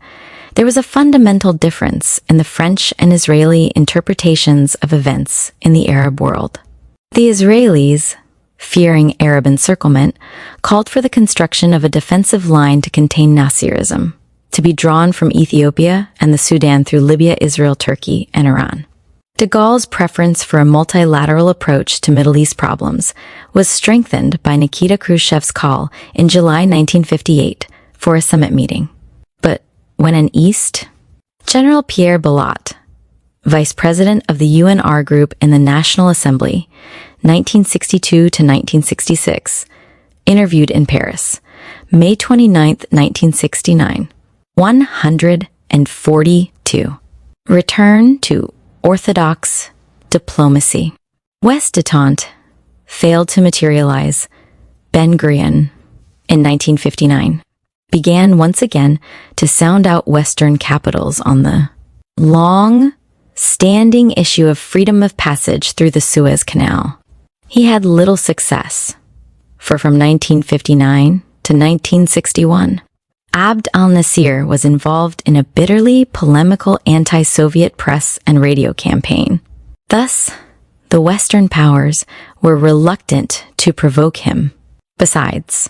there was a fundamental difference in the French and Israeli interpretations of events in the Arab world. The Israelis, fearing Arab encirclement, called for the construction of a defensive line to contain Nasserism, to be drawn from Ethiopia and the Sudan through Libya, Israel, Turkey, and Iran. De Gaulle's preference for a multilateral approach to Middle East problems was strengthened by Nikita Khrushchev's call in July 1958 for a summit meeting. But when in East, General Pierre Bilot, vice president of the UNR group in the National Assembly, 1962 to 1966, interviewed in Paris, May 29, 1969, 142. Return to Orthodox diplomacy. West Détente failed to materialize. Ben Gurion, in 1959, began once again to sound out Western capitals on the long-standing issue of freedom of passage through the Suez Canal. He had little success, for from 1959 to 1961, Abd al-Nasir was involved in a bitterly polemical anti-Soviet press and radio campaign. Thus, the Western powers were reluctant to provoke him. Besides,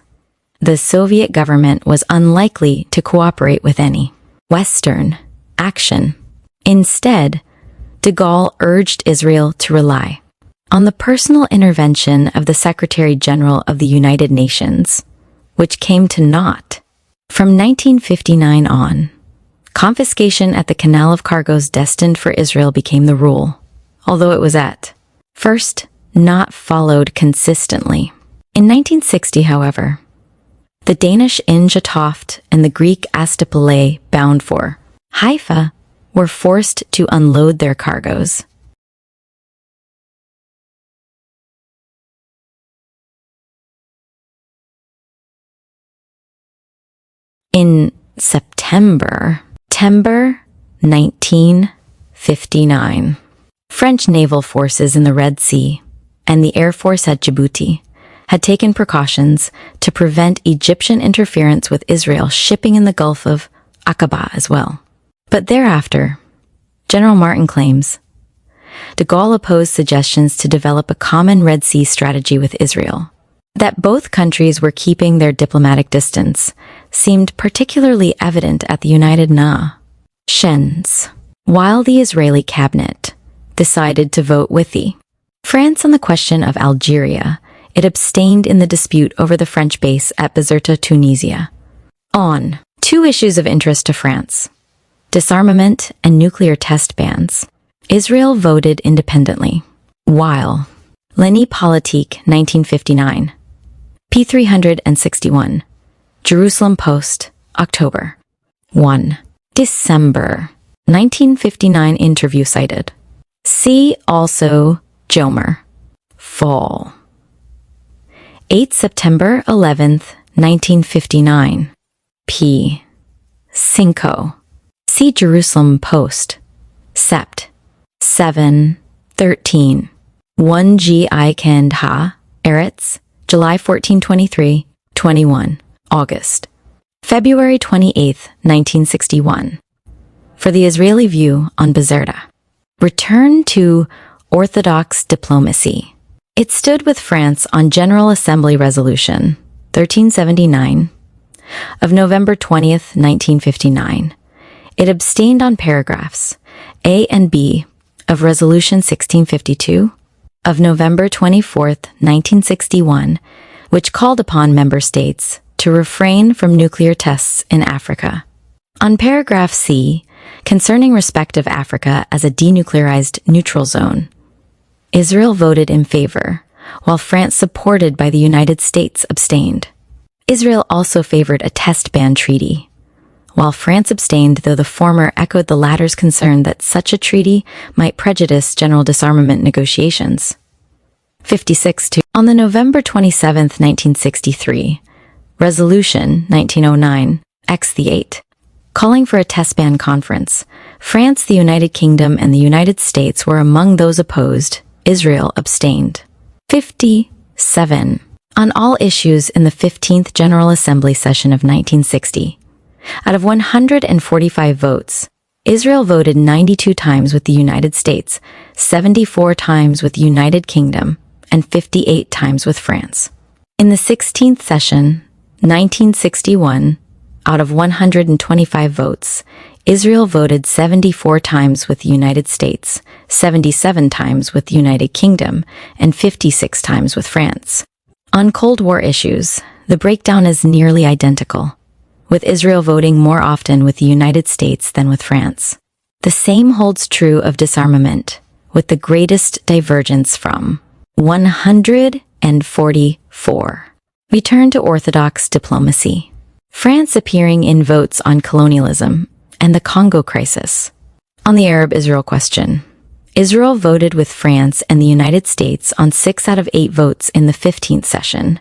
the Soviet government was unlikely to cooperate with any Western action. Instead, de Gaulle urged Israel to rely on the personal intervention of the Secretary General of the United Nations, which came to naught. From 1959 on, confiscation at the Canal of Cargoes destined for Israel became the rule, although it was at first not followed consistently. In 1960, however, the Danish Inge and the Greek Astapelae, bound for Haifa, were forced to unload their cargoes. In September 1959, French naval forces in the Red Sea and the Air Force at Djibouti had taken precautions to prevent Egyptian interference with Israel shipping in the Gulf of Aqaba as well. But thereafter, General Martin claims, de Gaulle opposed suggestions to develop a common Red Sea strategy with Israel. That both countries were keeping their diplomatic distance seemed particularly evident at the United Nations, while the Israeli cabinet decided to vote with France on the question of Algeria. It abstained in the dispute over the French base at Bizerta, Tunisia. On two issues of interest to France, disarmament and nuclear test bans, Israel voted independently, while L'Année Politique 1959, p. 361, Jerusalem Post, October 1, December 1959 interview cited. See also Jomer, Fall. 8 September 11th, 1959, p. 5. See Jerusalem Post, Sept. 7/13. 1 Gi Kand Ha, Eretz, July 1423, 21, August. February 28th, 1961. For the Israeli view on Bizerta. Return to Orthodox diplomacy. It stood with France on General Assembly Resolution 1379 of November 20th, 1959. It abstained on paragraphs A and B of Resolution 1652 of November 24th, 1961, which called upon member states to refrain from nuclear tests in Africa. On paragraph C, concerning respect of Africa as a denuclearized neutral zone, Israel voted in favor, while France, supported by the United States, abstained. Israel also favored a test ban treaty, while France abstained, though the former echoed the latter's concern that such a treaty might prejudice general disarmament negotiations. 56-2. On the November 27, 1963, Resolution 1909, X-8, calling for a test ban conference, France, the United Kingdom, and the United States were among those opposed. Israel abstained. 57. On all issues in the 15th General Assembly session of 1960, out of 145 votes, Israel voted 92 times with the United States, 74 times with the United Kingdom, and 58 times with France. In the 16th session, 1961, out of 125 votes, Israel voted 74 times with the United States, 77 times with the United Kingdom, and 56 times with France. On Cold War issues, the breakdown is nearly identical, with Israel voting more often with the United States than with France. The same holds true of disarmament, with the greatest divergence from 144. Return to orthodox diplomacy. France appearing in votes on colonialism and the Congo crisis. On the Arab-Israel question, Israel voted with France and the United States on 6 out of 8 votes in the 15th session,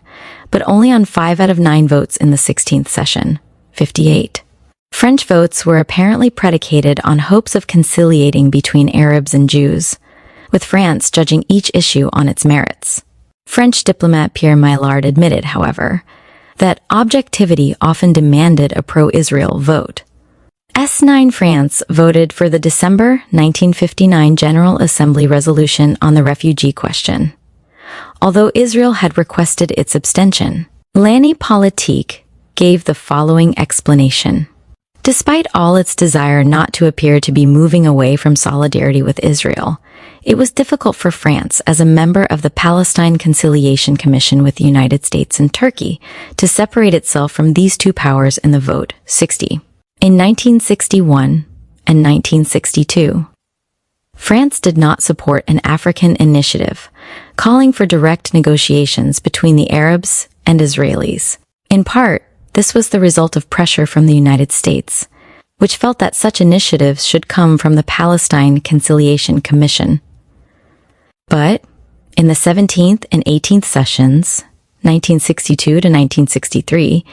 but only on 5 out of 9 votes in the 16th session, 58. French votes were apparently predicated on hopes of conciliating between Arabs and Jews, with France judging each issue on its merits. French diplomat Pierre Maillard admitted, however, that objectivity often demanded a pro-Israel vote. S9 France voted for the December 1959 General Assembly resolution on the refugee question, although Israel had requested its abstention. L'Année Politique gave the following explanation. Despite all its desire not to appear to be moving away from solidarity with Israel, it was difficult for France, as a member of the Palestine Conciliation Commission with the United States and Turkey, to separate itself from these two powers in the vote 60. In 1961 and 1962, France did not support an African initiative calling for direct negotiations between the Arabs and Israelis. In part, this was the result of pressure from the United States, which felt that such initiatives should come from the Palestine Conciliation Commission. But in the 17th and 18th sessions, 1962 to 1963,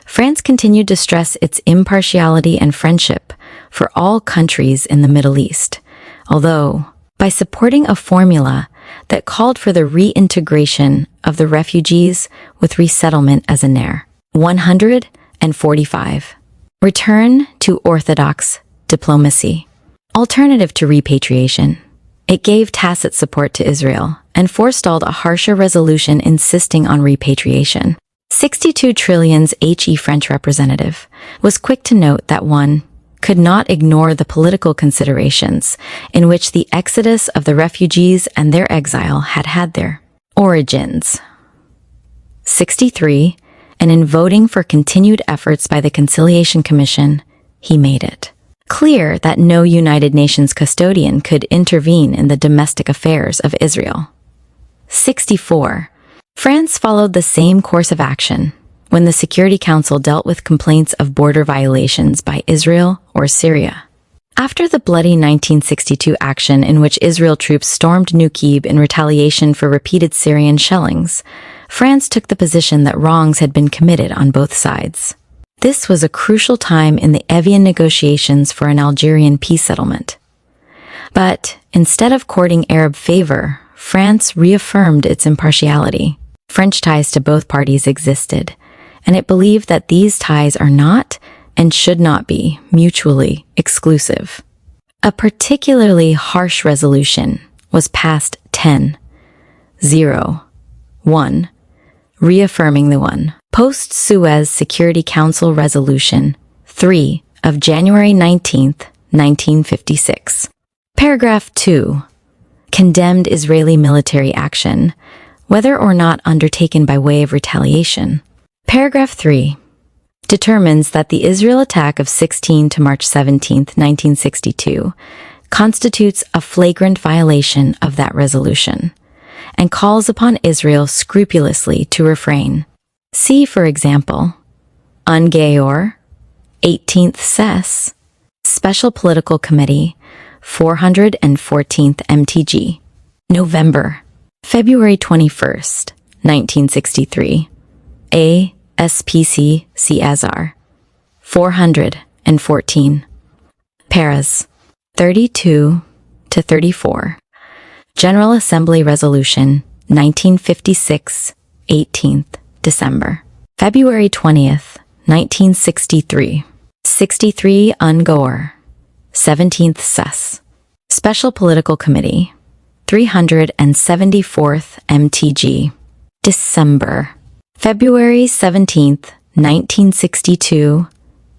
France continued to stress its impartiality and friendship for all countries in the Middle East, although by supporting a formula that called for the reintegration of the refugees with resettlement as an heir. 145. Return to orthodox diplomacy. Alternative to repatriation. It gave tacit support to Israel and forestalled a harsher resolution insisting on repatriation. 62 Trillion's HE French representative was quick to note that one could not ignore the political considerations in which the exodus of the refugees and their exile had their origins. 63. And in voting for continued efforts by the Conciliation Commission, he made it clear that no United Nations custodian could intervene in the domestic affairs of Israel. 64. France followed the same course of action when the Security Council dealt with complaints of border violations by Israel or Syria. After the bloody 1962 action in which Israel troops stormed Nuqib in retaliation for repeated Syrian shellings, France took the position that wrongs had been committed on both sides. This was a crucial time in the Evian negotiations for an Algerian peace settlement. But instead of courting Arab favor, France reaffirmed its impartiality. French ties to both parties existed, and it believed that these ties are not and should not be mutually exclusive. A particularly harsh resolution was passed 10-0-1, reaffirming the post-Suez Security Council Resolution 3 of January 19, 1956. Paragraph 2 condemned Israeli military action, whether or not undertaken by way of retaliation. Paragraph 3 determines that the Israel attack of 16 to March 17, 1962, constitutes a flagrant violation of that resolution, and calls upon Israel scrupulously to refrain. See, for example, Ungayor, 18th Sess, Special Political Committee, 414th MTG, November, February 21st, 1963, ASPC CSR, 414, Paras, 32 to 34, General Assembly Resolution 1956, 18th December. February 20th, 1963. 63 Ungor, 17th Sess. Special Political Committee, 374th MTG. December. February 17th, 1962.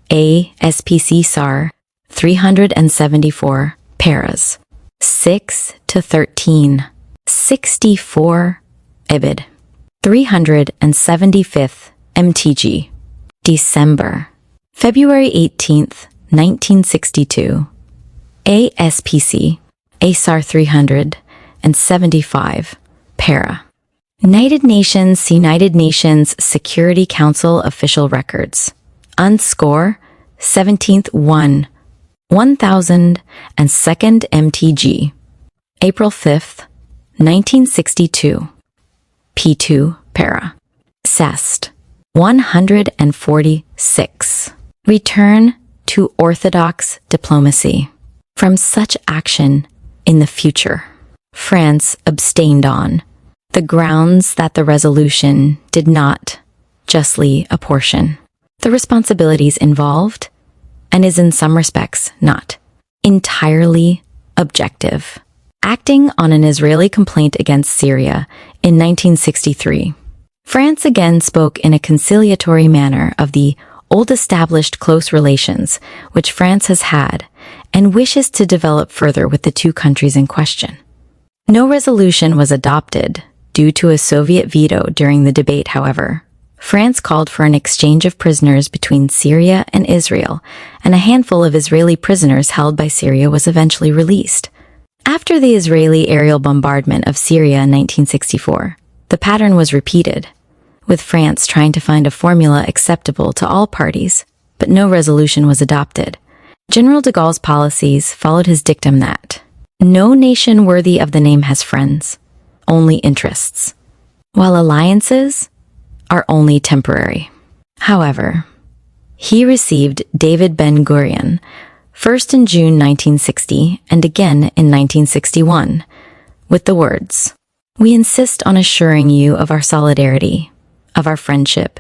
ASPC SAR, 374 Paras. 6 to 13. 64 Ibid. 375th MTG. December. February 18th, 1962. ASPC, ASAR 375, Para. United Nations Security Council Official Records. Unscore, 17th 1002nd MTG. April 5th, 1962. P2 Para. Cest. 146. Return to orthodox diplomacy. From such action in the future, France abstained on the grounds that the resolution did not justly apportion the responsibilities involved and is in some respects not entirely objective. Acting on an Israeli complaint against Syria in 1963, France again spoke in a conciliatory manner of the old established close relations which France has had and wishes to develop further with the two countries in question. No resolution was adopted due to a Soviet veto during the debate, however. France called for an exchange of prisoners between Syria and Israel, and a handful of Israeli prisoners held by Syria was eventually released. After the Israeli aerial bombardment of Syria in 1964, the pattern was repeated, with France trying to find a formula acceptable to all parties, but no resolution was adopted. General de Gaulle's policies followed his dictum that no nation worthy of the name has friends, only interests, while alliances are only temporary. However, he received David Ben-Gurion, first in June 1960 and again in 1961, with the words, "We insist on assuring you of our solidarity, of our friendship,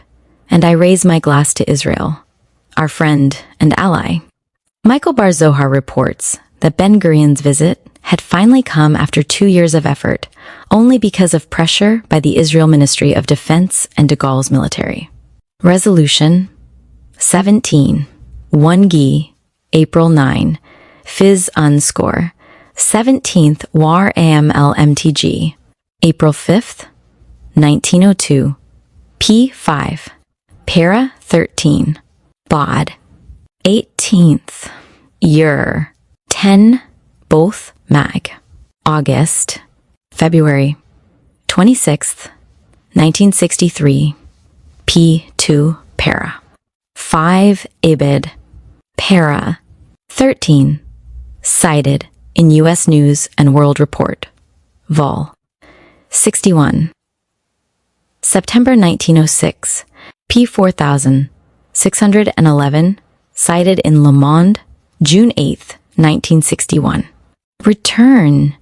and I raise my glass to Israel, our friend and ally." Michael Bar-Zohar reports that Ben-Gurion's visit had finally come after 2 years of effort, only because of pressure by the Israel Ministry of Defense and de Gaulle's military. Resolution 17, 1 Gi, April 9, Fiz _ 17th War AML MTG, April 5th, 1902, P5, Para 13, Bod, 18th, Ur, 10, both Mag, August, February, 26th, 1963, P2, Para, 5, Abid, Para, 13, cited in U.S. News and World Report, Vol. 61. September 1906, P4611, cited in Le Monde, June 8, 1961. Return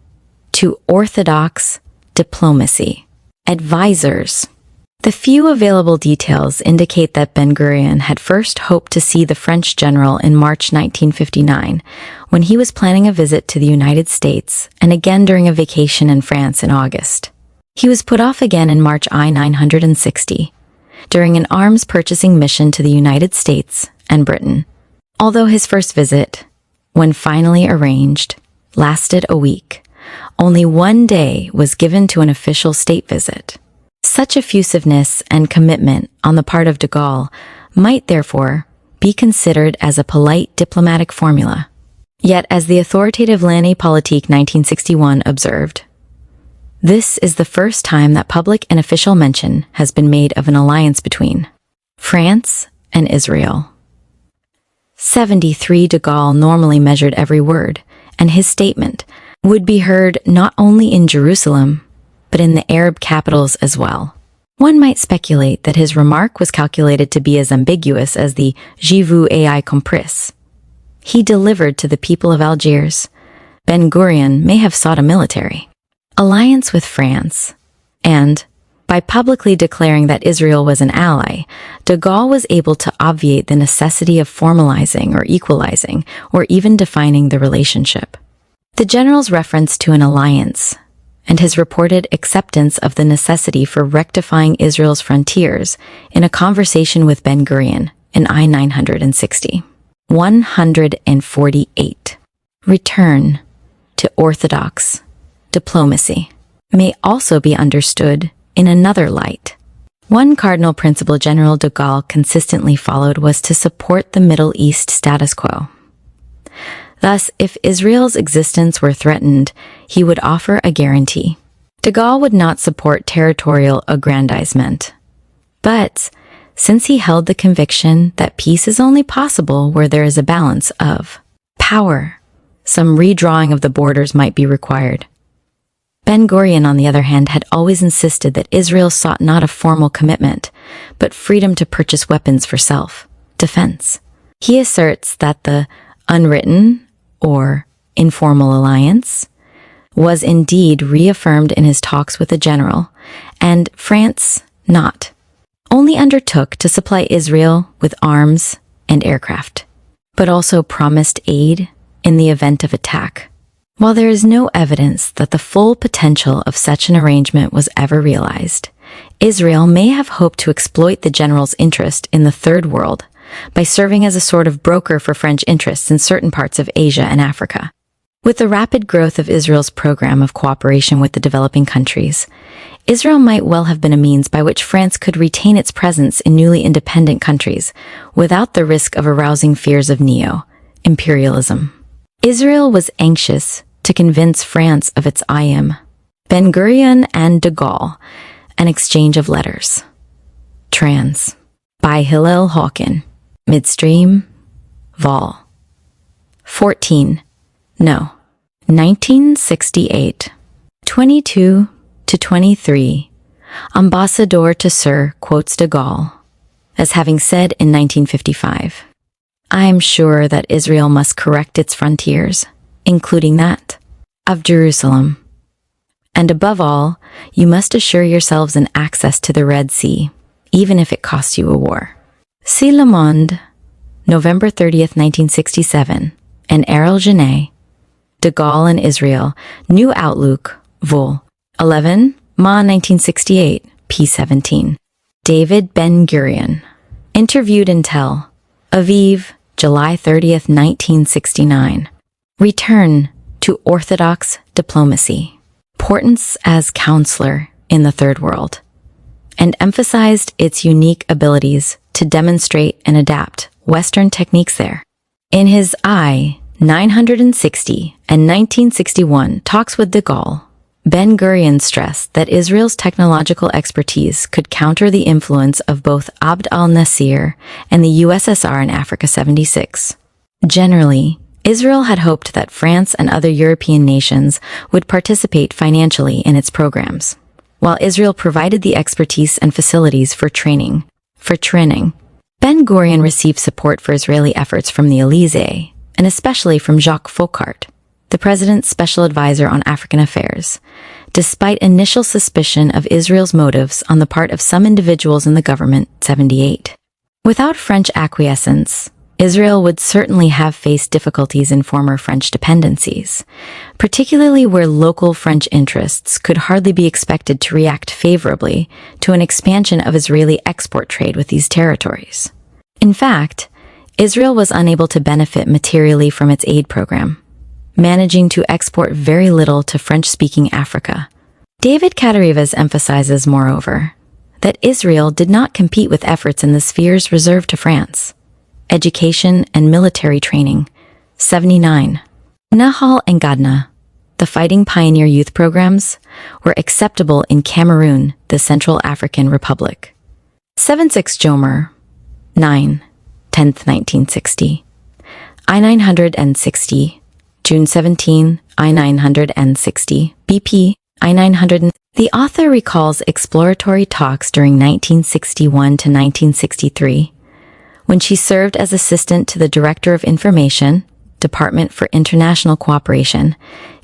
to orthodox diplomacy. Advisors. The few available details indicate that Ben-Gurion had first hoped to see the French general in March 1959, when he was planning a visit to the United States, and again during a vacation in France in August. He was put off again in March I-960, during an arms purchasing mission to the United States and Britain. Although his first visit, when finally arranged, lasted a week, only 1 day was given to an official state visit. Such effusiveness and commitment on the part of de Gaulle might therefore be considered as a polite diplomatic formula. Yet, as the authoritative L'Année Politique 1961 observed, this is the first time that public and official mention has been made of an alliance between France and Israel. 73 de Gaulle normally measured every word, and his statement would be heard not only in Jerusalem, but in the Arab capitals as well. One might speculate that his remark was calculated to be as ambiguous as the "Je vous ai compris" he delivered to the people of Algiers. Ben-Gurion may have sought a military alliance with France, and, by publicly declaring that Israel was an ally, de Gaulle was able to obviate the necessity of formalizing or equalizing or even defining the relationship. The general's reference to an alliance and his reported acceptance of the necessity for rectifying Israel's frontiers in a conversation with Ben-Gurion in I-960. 148. Return to orthodox diplomacy may also be understood in another light. One cardinal principle General de Gaulle consistently followed was to support the Middle East status quo. Thus, if Israel's existence were threatened, he would offer a guarantee. De Gaulle would not support territorial aggrandizement. But, since he held the conviction that peace is only possible where there is a balance of power, some redrawing of the borders might be required. Ben-Gurion, on the other hand, had always insisted that Israel sought not a formal commitment, but freedom to purchase weapons for self-defense. He asserts that the unwritten or informal alliance was indeed reaffirmed in his talks with the general, and France only undertook to supply Israel with arms and aircraft, but also promised aid in the event of attack. While there is no evidence that the full potential of such an arrangement was ever realized, Israel may have hoped to exploit the general's interest in the Third World by serving as a sort of broker for French interests in certain parts of Asia and Africa. With the rapid growth of Israel's program of cooperation with the developing countries, Israel might well have been a means by which France could retain its presence in newly independent countries without the risk of arousing fears of neo-imperialism. Israel was anxious to convince France of its aim. Ben-Gurion and de Gaulle, an exchange of letters. Trans. By Hillel Hawken. Midstream. Vol. 14. No. 1968. 22 to 23. Ambassador to Sir quotes de Gaulle as having said in 1955, "I am sure that Israel must correct its frontiers, including that of Jerusalem. And above all, you must assure yourselves an access to the Red Sea, even if it costs you a war." See Le Monde, November 30th, 1967, and Errol Genet, De Gaulle and Israel, New Outlook, Vol. 11, Ma 1968, p. 17. David Ben-Gurion, interviewed in Tel Aviv, July 30th, 1969. Return to Orthodox diplomacy. Importance as counselor in the Third World, and emphasized its unique abilities to demonstrate and adapt Western techniques there. In his I 960 and 1961 talks with de Gaulle, Ben-Gurion stressed that Israel's technological expertise could counter the influence of both Abd al-Nasir and the USSR in Africa 76. Generally, Israel had hoped that France and other European nations would participate financially in its programs, while Israel provided the expertise and facilities for training. Ben-Gurion received support for Israeli efforts from the Élysée, and especially from Jacques Faucart, the president's special advisor on African affairs, despite initial suspicion of Israel's motives on the part of some individuals in the government. 78. Without French acquiescence, Israel would certainly have faced difficulties in former French dependencies, particularly where local French interests could hardly be expected to react favorably to an expansion of Israeli export trade with these territories. In fact, Israel was unable to benefit materially from its aid program, managing to export very little to French-speaking Africa. David Catarivas emphasizes, moreover, that Israel did not compete with efforts in the spheres reserved to France. Education and military training. 79. Nahal and Gadna, the Fighting Pioneer Youth Programs, were acceptable in Cameroon, the Central African Republic. 76 Jomer. 9. 10th, 1960. I-960. June 17, I-960. BP, I-900. The author recalls exploratory talks during 1961 to 1963, when she served as assistant to the Director of Information, Department for International Cooperation,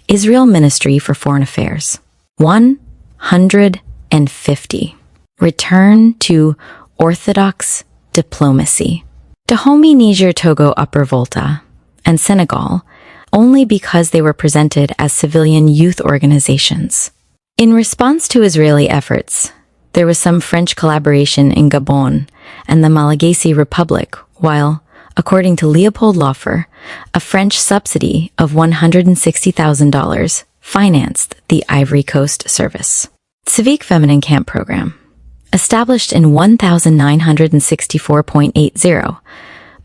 Israel Ministry for Foreign Affairs. 150. Return to Orthodox diplomacy. Dahomey, Niger, Togo, Upper Volta, and Senegal, only because they were presented as civilian youth organizations. In response to Israeli efforts, there was some French collaboration in Gabon and the Malagasy Republic, while, according to Leopold Laufer, a French subsidy of $160,000 financed the Ivory Coast service. Civique Feminine Camp Program, established in 1964.80,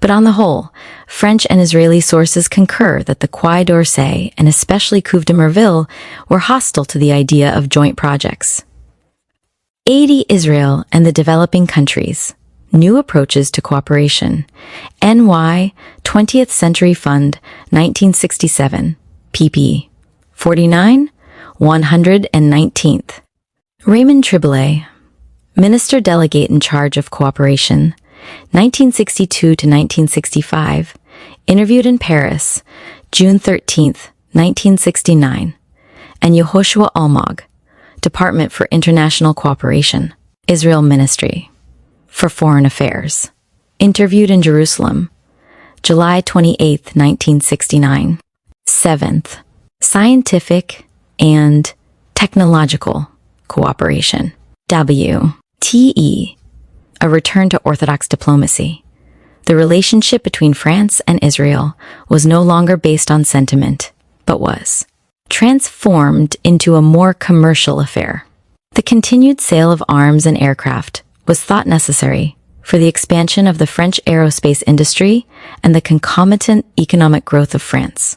but on the whole, French and Israeli sources concur that the Quai d'Orsay and especially Couve de Merville were hostile to the idea of joint projects. 80 Israel and the developing countries, new approaches to cooperation. NY 20th Century Fund, 1967, pp. 49, 119th. Raymond Triboulet, Minister Delegate in charge of cooperation, 1962 to 1965, interviewed in Paris, June 13th, 1969, and Yehoshua Almog, Department for International Cooperation, Israel Ministry for Foreign Affairs, interviewed in Jerusalem, July 28th, 1969. 7th, Scientific and Technological Cooperation, WTE, a return to Orthodox diplomacy. The relationship between France and Israel was no longer based on sentiment, but was transformed into a more commercial affair. The continued sale of arms and aircraft was thought necessary for the expansion of the French aerospace industry and the concomitant economic growth of France.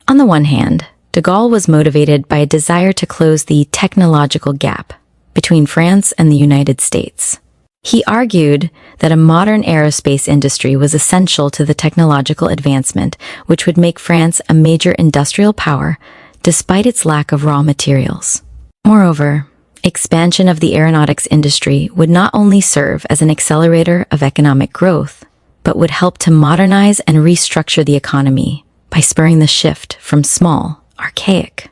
On the one hand, de Gaulle was motivated by a desire to close the technological gap between France and the United States. He argued that a modern aerospace industry was essential to the technological advancement which would make France a major industrial power despite its lack of raw materials. Moreover, expansion of the aeronautics industry would not only serve as an accelerator of economic growth, but would help to modernize and restructure the economy by spurring the shift from small, archaic,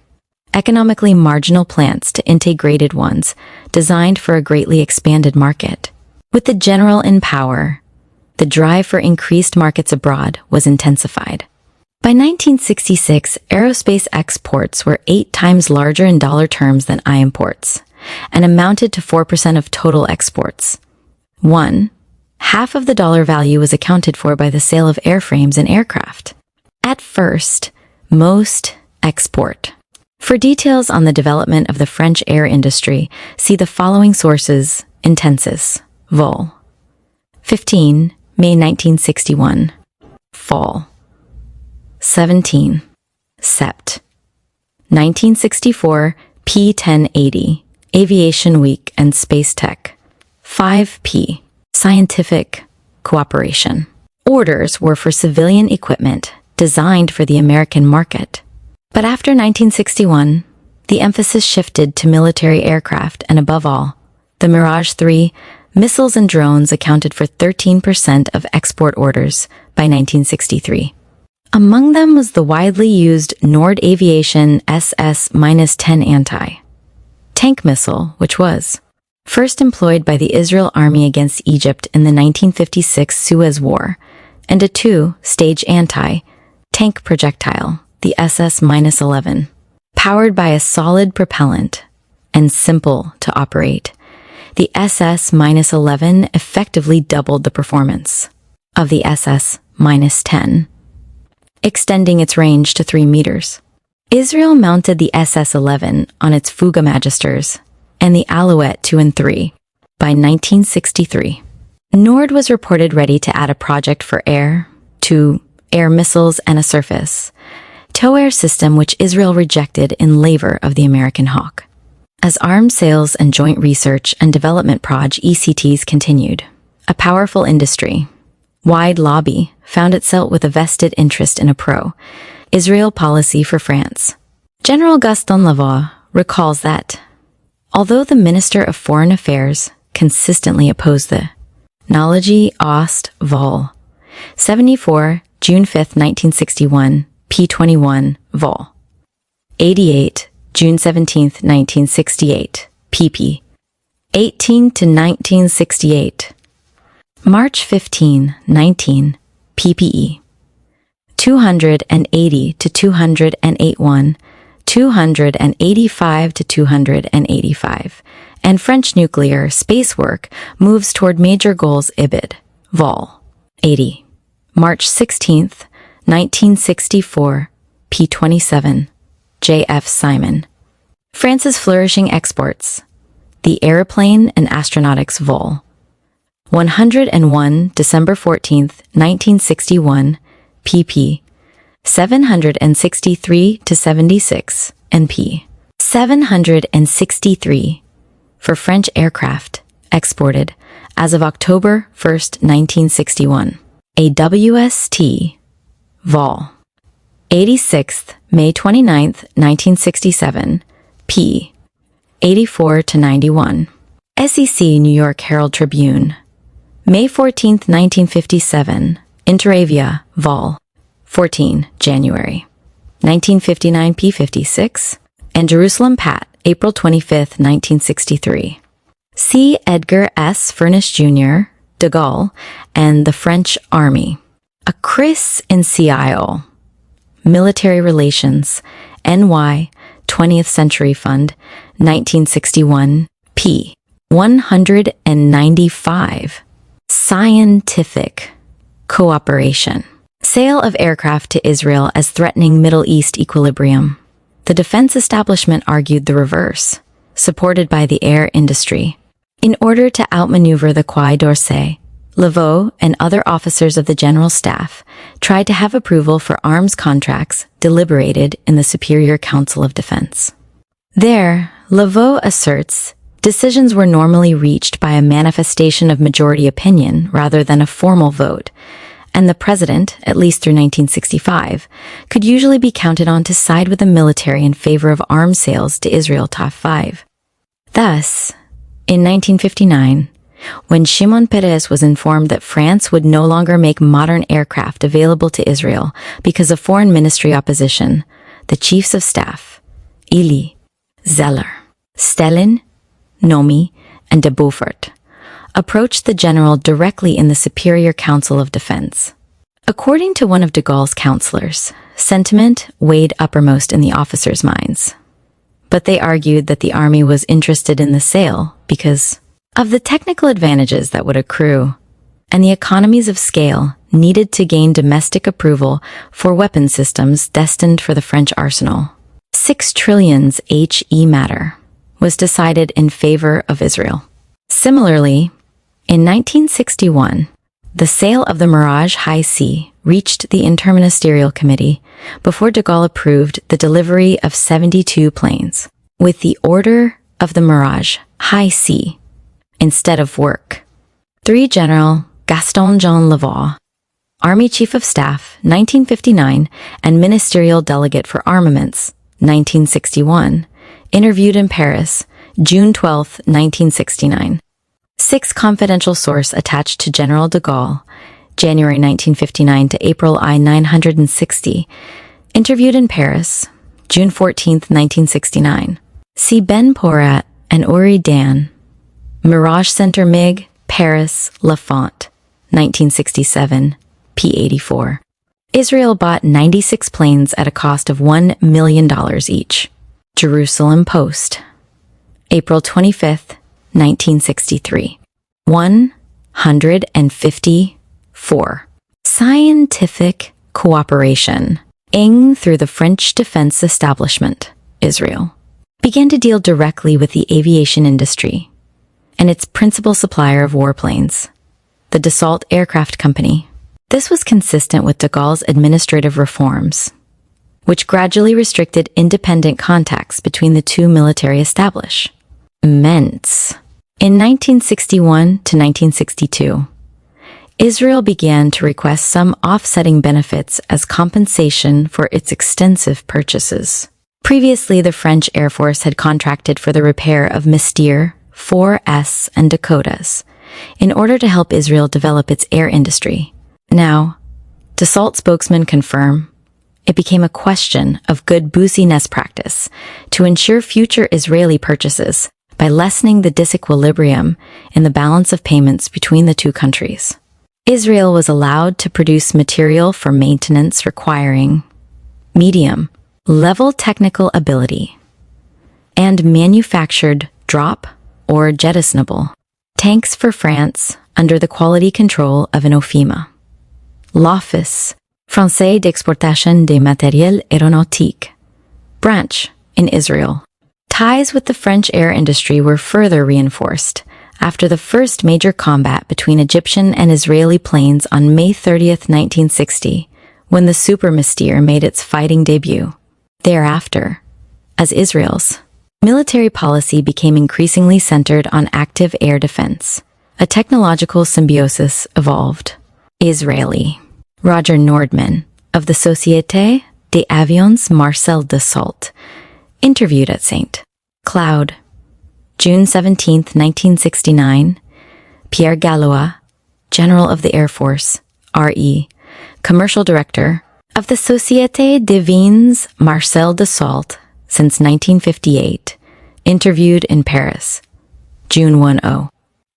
economically marginal plants to integrated ones designed for a greatly expanded market. With the general in power, the drive for increased markets abroad was intensified. By 1966, aerospace exports were 8 times larger in dollar terms than imports, and amounted to 4% of total exports. Half of the dollar value was accounted for by the sale of airframes and aircraft. At first, most export. For details on the development of the French air industry, see the following sources: Intensis, Vol. 15, May 1961. Fall. 17. Sept. 1964, p. 1080. Aviation Week and Space Tech. 5p. Scientific Cooperation. Orders were for civilian equipment designed for the American market. But after 1961, the emphasis shifted to military aircraft and, above all, the Mirage 3 missiles and drones accounted for 13% of export orders by 1963. Among them was the widely used Nord Aviation SS-10 anti-tank missile, which was first employed by the Israel Army against Egypt in the 1956 Suez War, and a 2-stage anti-tank projectile, the SS-11. Powered by a solid propellant and simple to operate, the SS-11 effectively doubled the performance of the SS-10, extending its range to 3 meters. Israel mounted the SS-11 on its Fuga Magisters and the Alouette 2 and 3 by 1963. Nord was reported ready to add a project for air-to-air missiles and a surface-to-air system which Israel rejected in favor of the American Hawk. As arms sales and joint research and development ECTs continued, a powerful industry-wide lobby found itself with a vested interest in a pro-Israel policy for France. General Gaston Lavoie recalls that, although the Minister of Foreign Affairs consistently opposed the Analogie Ost Vol. 74, June 5, 1961, p. 21, Vol. 88, June 17, 1968, pp. 18 to 1968. March 15, 19, ppe. 280 to 281, 285 to 285, and French nuclear space work moves toward major goals. Ibid. Vol. 80. March 16, 1964, p. 27, J.F. Simon. France's flourishing exports. The Aeroplane and Astronautics Vol. 101, December 14, 1961, pp. 763 to 76, and p. 763 for French aircraft exported as of October 1, 1961. AWST Vol. 86th, May 29, 1967, p. 84 to 91. SEC New York Herald Tribune, May 14, 1957, Interavia Vol. 14, January 1959, p. 56, and Jerusalem Pat, April 25, 1963. C. Edgar S. Furnace Jr., de Gaulle, and the French Army. A Chris in CIO. Military Relations, NY, 20th Century Fund, 1961, p. 195. Scientific cooperation. Sale of aircraft to Israel as threatening Middle East equilibrium. The defense establishment argued the reverse, supported by the air industry. In order to outmaneuver the Quai d'Orsay, Laveau and other officers of the General Staff tried to have approval for arms contracts deliberated in the Superior Council of Defense. There, Laveau asserts decisions were normally reached by a manifestation of majority opinion rather than a formal vote, and the president, at least through 1965, could usually be counted on to side with the military in favor of arms sales to Israel TAF 5. Thus, in 1959, when Shimon Peres was informed that France would no longer make modern aircraft available to Israel because of foreign ministry opposition, the chiefs of staff, Elie, Zeller, Stalin, Nomi, and de Beaufort, approached the general directly in the Superior Council of Defense. According to one of de Gaulle's counselors, sentiment weighed uppermost in the officers' minds. But they argued that the army was interested in the sale because of the technical advantages that would accrue and the economies of scale needed to gain domestic approval for weapon systems destined for the French arsenal. 6 trillions HE matter was decided in favor of Israel. Similarly, in 1961, the sale of the Mirage High Sea reached the Interministerial Committee before de Gaulle approved the delivery of 72 planes, with the order of the Mirage High Sea instead of work. 3 General Gaston-Jean Laveau, Army Chief of Staff, 1959, and Ministerial Delegate for Armaments, 1961, interviewed in Paris, June 12, 1969. 6 confidential source attached to General de Gaulle, January 1959 to April I 960, interviewed in Paris, June 14, 1969. See Ben Porat and Uri Dan, Mirage Center MiG, Paris, La Font, 1967, p. 84. Israel bought 96 planes at a cost of $1 million each. Jerusalem Post, April 25, 1963. 154. Scientific cooperation. Ing through the French defense establishment, Israel, began to deal directly with the aviation industry and its principal supplier of warplanes, the Dassault Aircraft Company. This was consistent with de Gaulle's administrative reforms, which gradually restricted independent contacts between the two military establishments. In 1961 to 1962, Israel began to request some offsetting benefits as compensation for its extensive purchases. Previously, the French Air Force had contracted for the repair of Mystère, 4S, and Dakotas in order to help Israel develop its air industry. Now, Dassault spokesmen confirm it became a question of good business practice to ensure future Israeli purchases by lessening the disequilibrium in the balance of payments between the two countries. Israel was allowed to produce material for maintenance requiring medium-level technical ability and manufactured drop or jettisonable tanks for France under the quality control of an OFIMA, l'Office Français d'Exportation des Matériels Aéronautiques, branch in Israel. Ties with the French air industry were further reinforced after the first major combat between Egyptian and Israeli planes on May 30, 1960, when the Super Mystère made its fighting debut. Thereafter, as Israel's military policy became increasingly centered on active air defense, a technological symbiosis evolved. Israeli Roger Nordman of the Société des Avions Marcel Dassault, interviewed at St. Cloud, June 17, 1969, Pierre Gallois, General of the Air Force, RE, Commercial Director of the Société des Vins Marcel Dassault since 1958, interviewed in Paris, June 10.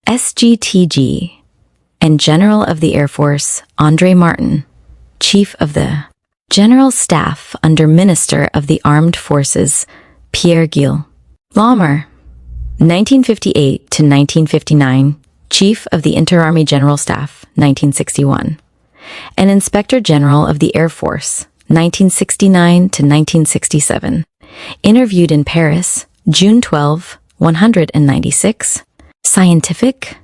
SGTG, and General of the Air Force André Martin, Chief of the General Staff under Minister of the Armed Forces Pierre Gil. Laumer, 1958 to 1959, Chief of the Inter-Army General Staff, 1961. and Inspector General of the Air Force, 1969 to 1967. Interviewed in Paris, June 12, 196. Scientific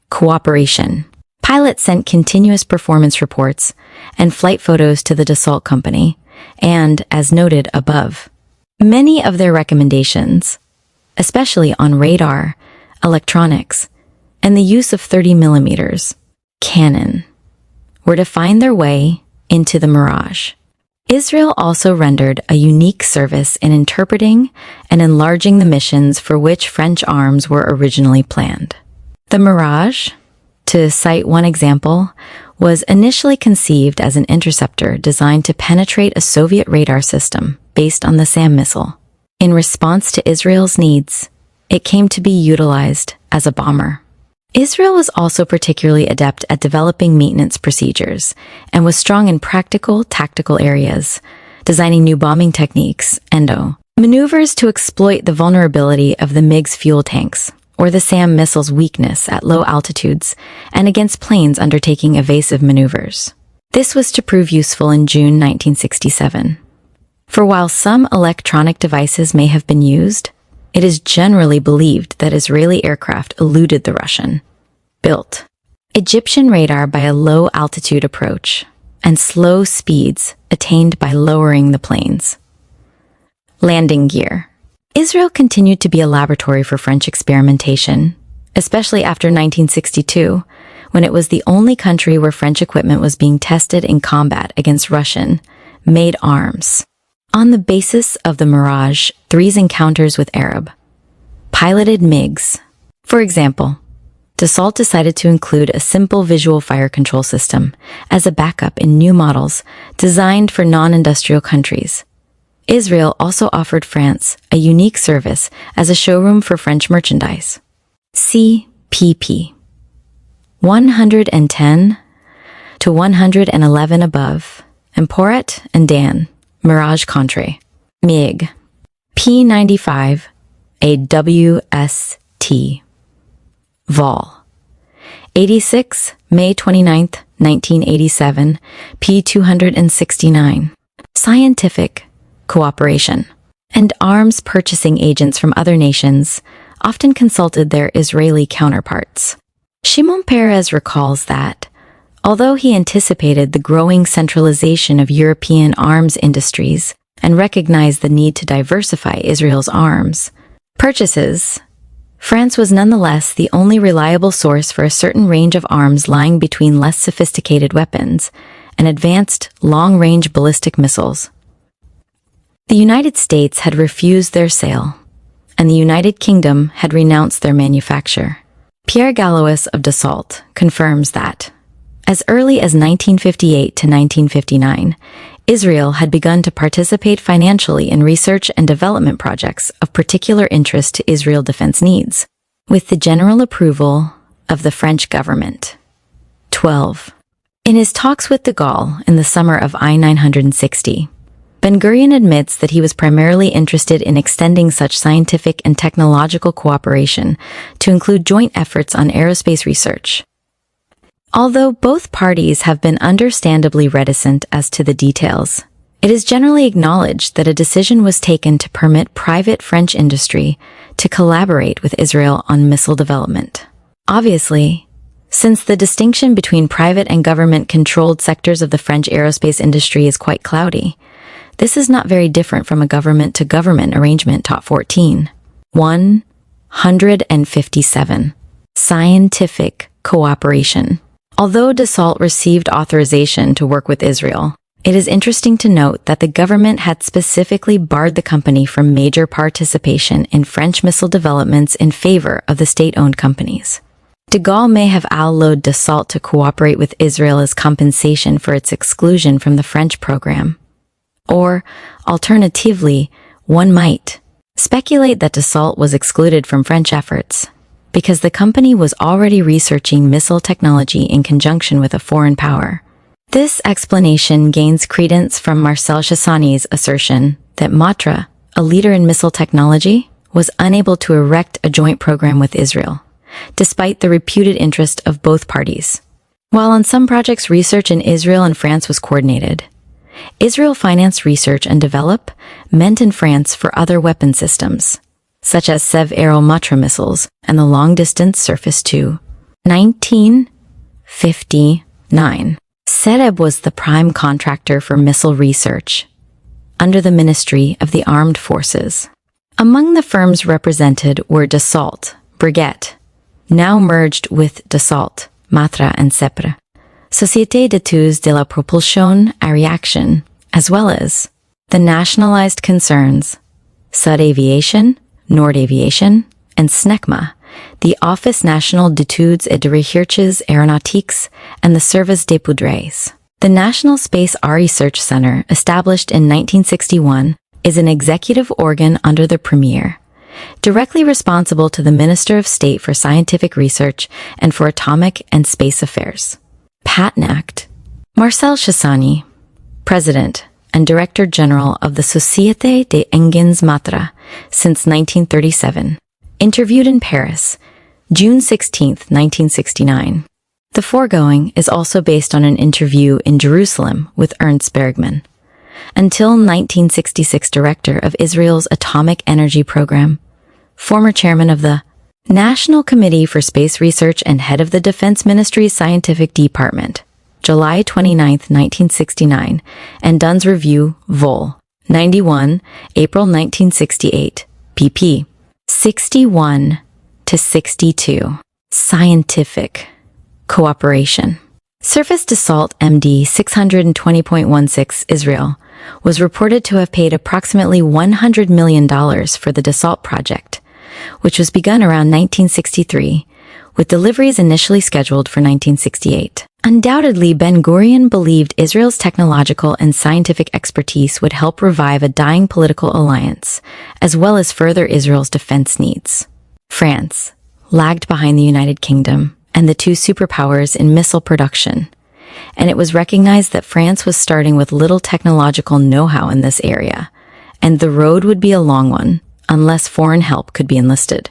cooperation. Pilot sent continuous performance reports and flight photos to the Dassault Company, and, as noted above, many of their recommendations, especially on radar, electronics, and the use of 30mm cannon, were to find their way into the Mirage. Israel also rendered a unique service in interpreting and enlarging the missions for which French arms were originally planned. The Mirage, to cite one example, was initially conceived as an interceptor designed to penetrate a Soviet radar system based on the SAM missile. In response to Israel's needs, it came to be utilized as a bomber. Israel was also particularly adept at developing maintenance procedures and was strong in practical, tactical areas, designing new bombing techniques and maneuvers to exploit the vulnerability of the MiG's fuel tanks, or the SAM missile's weakness at low altitudes and against planes undertaking evasive maneuvers. This was to prove useful in June 1967. For while some electronic devices may have been used, it is generally believed that Israeli aircraft eluded the Russian-built Egyptian radar by a low-altitude approach and slow speeds attained by lowering the planes. Landing gear. Israel continued to be a laboratory for French experimentation, especially after 1962, when it was the only country where French equipment was being tested in combat against Russian-made arms. On the basis of the Mirage 3's encounters with Arab-piloted MiGs, for example, Dassault decided to include a simple visual fire control system as a backup in new models designed for non-industrial countries. Israel also offered France a unique service as a showroom for French merchandise. CPP 110 to 111 above, and Poret and Dan, Mirage Contre, MiG, P95, AWST, Vol, 86, May 29, 1987, P269, Scientific cooperation, and arms purchasing agents from other nations often consulted their Israeli counterparts. Shimon Peres recalls that, although he anticipated the growing centralization of European arms industries and recognized the need to diversify Israel's arms purchases, France was nonetheless the only reliable source for a certain range of arms lying between less sophisticated weapons and advanced long-range ballistic missiles. The United States had refused their sale, and the United Kingdom had renounced their manufacture. Pierre Gallois of Dassault confirms that, as early as 1958 to 1959, Israel had begun to participate financially in research and development projects of particular interest to Israel defense needs, with the general approval of the French government. 12. In his talks with de Gaulle in the summer of I-960, Ben-Gurion admits that he was primarily interested in extending such scientific and technological cooperation to include joint efforts on aerospace research. Although both parties have been understandably reticent as to the details, it is generally acknowledged that a decision was taken to permit private French industry to collaborate with Israel on missile development. Obviously, since the distinction between private and government-controlled sectors of the French aerospace industry is quite cloudy, this is not very different from a government-to-government arrangement. Top 14. 157. Scientific cooperation. Although Dassault received authorization to work with Israel, it is interesting to note that the government had specifically barred the company from major participation in French missile developments in favor of the state-owned companies. De Gaulle may have allowed Dassault to cooperate with Israel as compensation for its exclusion from the French program. Or, alternatively, one might speculate that Dassault was excluded from French efforts because the company was already researching missile technology in conjunction with a foreign power. This explanation gains credence from Marcel Chassani's assertion that Matra, a leader in missile technology, was unable to erect a joint program with Israel, despite the reputed interest of both parties. While on some projects research in Israel and France was coordinated, Israel financed research and development in France for other weapon systems, such as Sev Aeromatra missiles and the long-distance Surface-2. 1959. Sereb was the prime contractor for missile research under the Ministry of the Armed Forces. Among the firms represented were Dassault, Breguet, now merged with Dassault, Matra and Sepre, Société d'études de la propulsion à réaction, as well as the nationalized concerns Sud Aviation, Nord Aviation, and SNECMA, the Office National d'études et de recherches aéronautiques, and the Service des Poudres. The National Space Research Center, established in 1961, is an executive organ under the Premier, directly responsible to the Minister of State for Scientific Research and for Atomic and Space Affairs. Patent Act. Marcel Chissani, President and Director General of the Société des Engins Matra since 1937, interviewed in Paris, June 16, 1969. The foregoing is also based on an interview in Jerusalem with Ernst Bergman, until 1966 Director of Israel's Atomic Energy Program, former Chairman of the National Committee for Space Research and Head of the Defense Ministry's Scientific Department, July 29, 1969, and Dunn's Review, Vol. 91, April 1968, pp. 61 to 62. Scientific cooperation. Surface Dassault MD 620.16 Israel was reported to have paid approximately $100 million for the Dassault project, which was begun around 1963, with deliveries initially scheduled for 1968. Undoubtedly, Ben-Gurion believed Israel's technological and scientific expertise would help revive a dying political alliance, as well as further Israel's defense needs. France lagged behind the United Kingdom and the two superpowers in missile production, and it was recognized that France was starting with little technological know-how in this area, and the road would be a long one unless foreign help could be enlisted.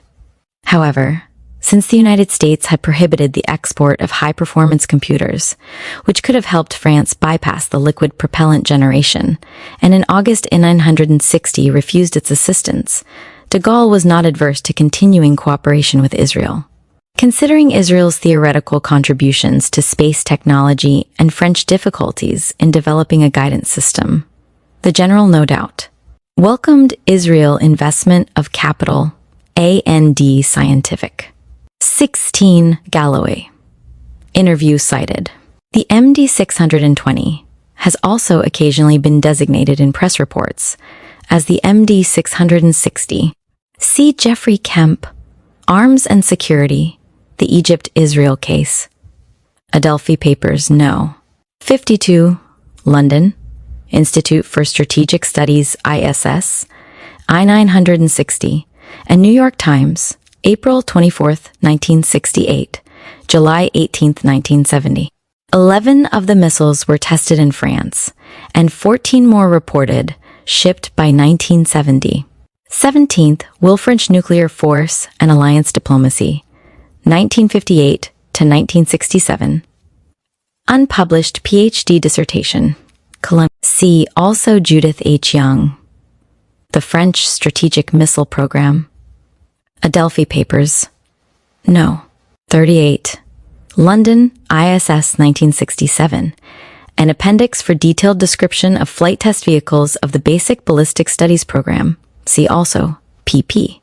However, since the United States had prohibited the export of high-performance computers, which could have helped France bypass the liquid propellant generation, and in August 1960 refused its assistance, de Gaulle was not adverse to continuing cooperation with Israel. Considering Israel's theoretical contributions to space technology and French difficulties in developing a guidance system, the general, no doubt, welcomed Israel investment of capital, A&D Scientific. 16. Galloway. Interview cited. The MD 620 has also occasionally been designated in press reports as the MD 660. See Jeffrey Kemp, Arms and Security, the Egypt-Israel Case. Adelphi Papers, No. 52, London, Institute for Strategic Studies, ISS, I-960, and New York Times, April 24, 1968, July 18, 1970. 11 of the missiles were tested in France, and 14 more reported, shipped by 1970. 17th, Will French Nuclear Force and Alliance Diplomacy, 1958 to 1967. Unpublished PhD dissertation, Columbia. See also Judith H. Young, The French Strategic Missile Program. Adelphi Papers, No. 38, London, ISS 1967, an appendix for detailed description of flight test vehicles of the Basic Ballistic Studies Program. See also pp.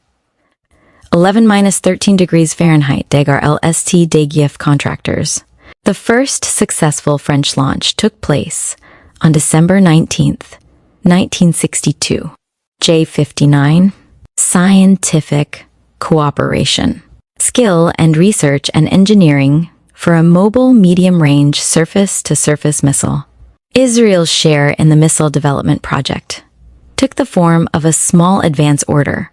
11-13 degrees Fahrenheit, Degar LST Degiev Contractors. The first successful French launch took place on December 19, 1962. J59. Scientific cooperation. Skill and research and engineering for a mobile medium-range surface-to-surface missile. Israel's share in the missile development project took the form of a small advance order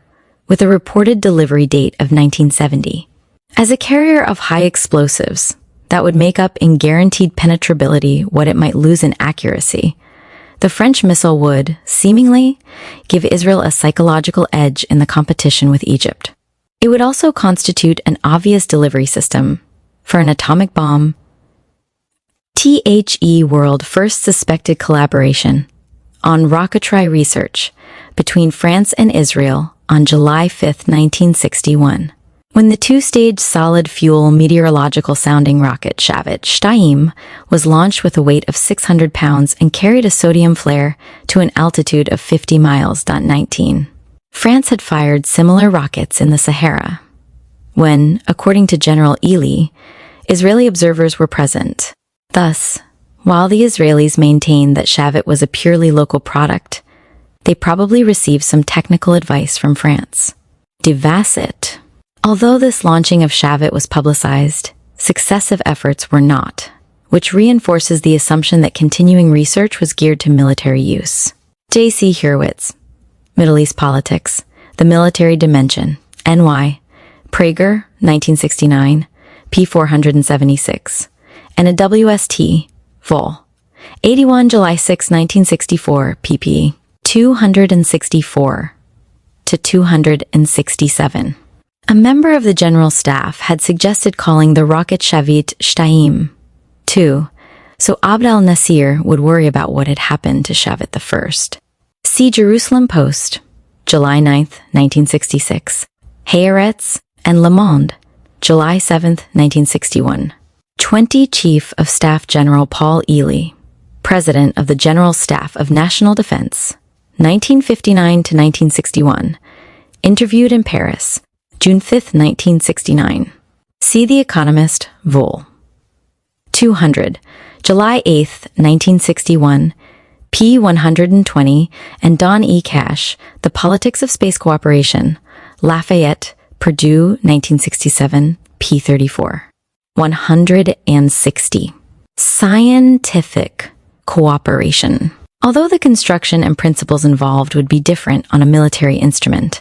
with a reported delivery date of 1970. As a carrier of high explosives that would make up in guaranteed penetrability what it might lose in accuracy, the French missile would, seemingly, give Israel a psychological edge in the competition with Egypt. It would also constitute an obvious delivery system for an atomic bomb THE World first suspected collaboration on rocketry research between France and Israel on July 5, 1961. When the two-stage solid-fuel meteorological sounding rocket Shavit Shtaim was launched with a weight of 600 pounds and carried a sodium flare to an altitude of 50 miles. 19. France had fired similar rockets in the Sahara, when, according to General Ely, Israeli observers were present. Thus, while the Israelis maintained that Shavit was a purely local product, they probably received some technical advice from France. Tacit. Although this launching of Shavit was publicized, successive efforts were not, which reinforces the assumption that continuing research was geared to military use. J.C. Hurwitz, Middle East Politics, The Military Dimension, N.Y., Prager, 1969, p. 476, and a W.S.T., Vol. 81 July 6, 1964, pp. 264 to 267. A member of the General Staff had suggested calling the rocket Shavit Shtaim, too, so Abd al-Nasir would worry about what had happened to Shavit I. See Jerusalem Post, July 9, 1966, Haaretz and Le Monde, July 7, 1961. 20 Chief of Staff General Paul Ely, President of the General Staff of National Defense, 1959 to 1961, interviewed in Paris, June 5, 1969. See The Economist, Vol. 200, July 8, 1961, p. 120, and Don E. Cash, The Politics of Space Cooperation, Lafayette, Purdue, 1967, p. 34. 160. Scientific cooperation. Although the construction and principles involved would be different on a military instrument,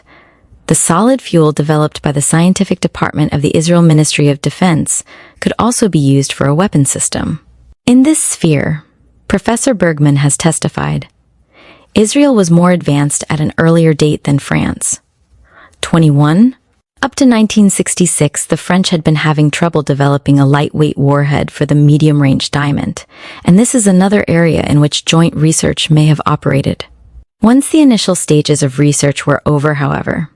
the solid fuel developed by the scientific department of the Israel Ministry of Defense could also be used for a weapon system. In this sphere, Professor Bergman has testified, Israel was more advanced at an earlier date than France. 21. Up to 1966, the French had been having trouble developing a lightweight warhead for the medium-range diamond, and this is another area in which joint research may have operated. Once the initial stages of research were over, however,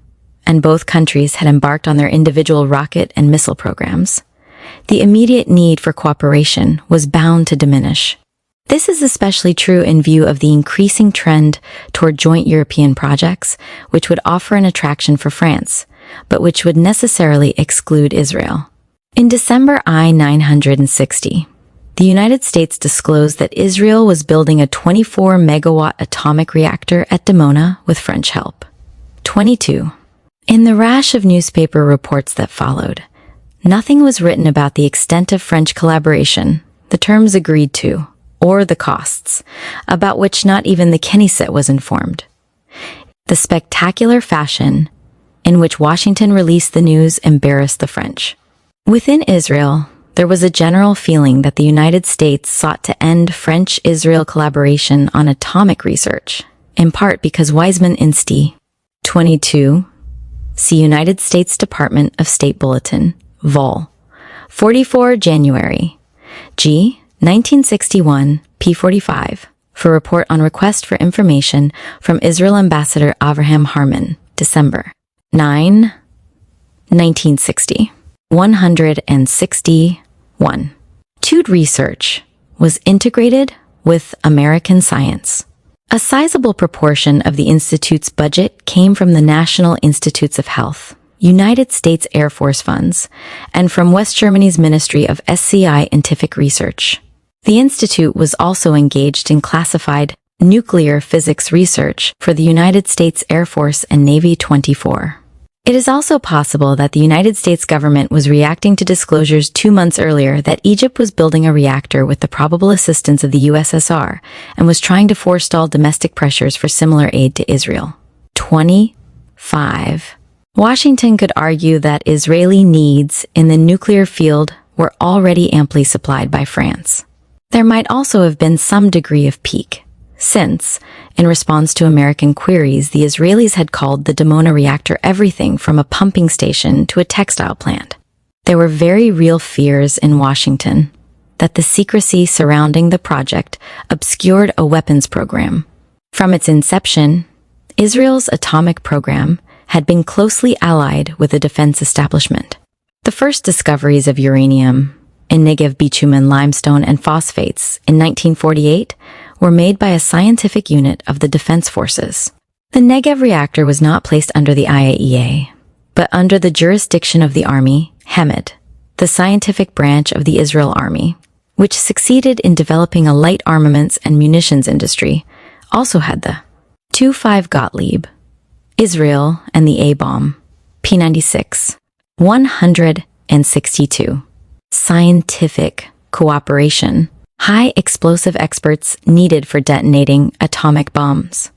and both countries had embarked on their individual rocket and missile programs, the immediate need for cooperation was bound to diminish. This is especially true in view of the increasing trend toward joint European projects, which would offer an attraction for France, but which would necessarily exclude Israel. In December 960, the United States disclosed that Israel was building a 24-megawatt atomic reactor at Dimona with French help. 22. In the rash of newspaper reports that followed, nothing was written about the extent of French collaboration, the terms agreed to, or the costs, about which not even the Knesset was informed. The spectacular fashion in which Washington released the news embarrassed the French. Within Israel, there was a general feeling that the United States sought to end French-Israel collaboration on atomic research, in part because Weizmann Insti. 22. See United States Department of State Bulletin, Vol. 44 January, G. 1961, p. 45, for report on request for information from Israel Ambassador Avraham Harman, December 9, 1960. 161. Tude research was integrated with American science. A sizable proportion of the Institute's budget came from the National Institutes of Health, United States Air Force funds, and from West Germany's Ministry of Scientific Research. The Institute was also engaged in classified nuclear physics research for the United States Air Force and Navy 24. It is also possible that the United States government was reacting to disclosures 2 months earlier that Egypt was building a reactor with the probable assistance of the USSR and was trying to forestall domestic pressures for similar aid to Israel. 25. Washington could argue that Israeli needs in the nuclear field were already amply supplied by France. There might also have been some degree of pique, since, in response to American queries, the Israelis had called the Dimona reactor everything from a pumping station to a textile plant. There were very real fears in Washington that the secrecy surrounding the project obscured a weapons program. From its inception, Israel's atomic program had been closely allied with the defense establishment. The first discoveries of uranium in Negev bitumen, limestone, and phosphates in 1948 were made by a scientific unit of the Defense Forces. The Negev reactor was not placed under the IAEA, but under the jurisdiction of the Army, HEMED, the scientific branch of the Israel Army, which succeeded in developing a light armaments and munitions industry, also had the 2-5 Gottlieb, Israel, and the A-bomb, P-96, 162. Scientific cooperation, high explosive experts needed for detonating atomic bombs.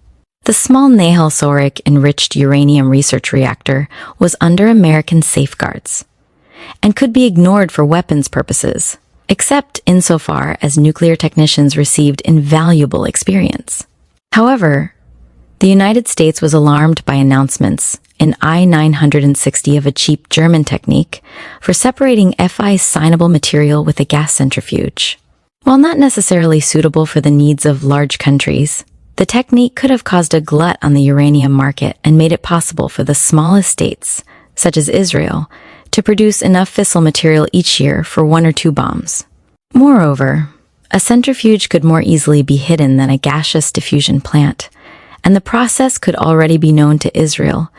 The small Nahal Sorik enriched uranium research reactor was under American safeguards and could be ignored for weapons purposes, except insofar as nuclear technicians received invaluable experience. However, the United States was alarmed by announcements in I-960 of a cheap German technique for separating Fi-signable material with a gas centrifuge. While not necessarily suitable for the needs of large countries, the technique could have caused a glut on the uranium market and made it possible for the smallest states, such as Israel, to produce enough fissile material each year for 1 or 2 bombs. Moreover, a centrifuge could more easily be hidden than a gaseous diffusion plant, and the process could already be known to Israel.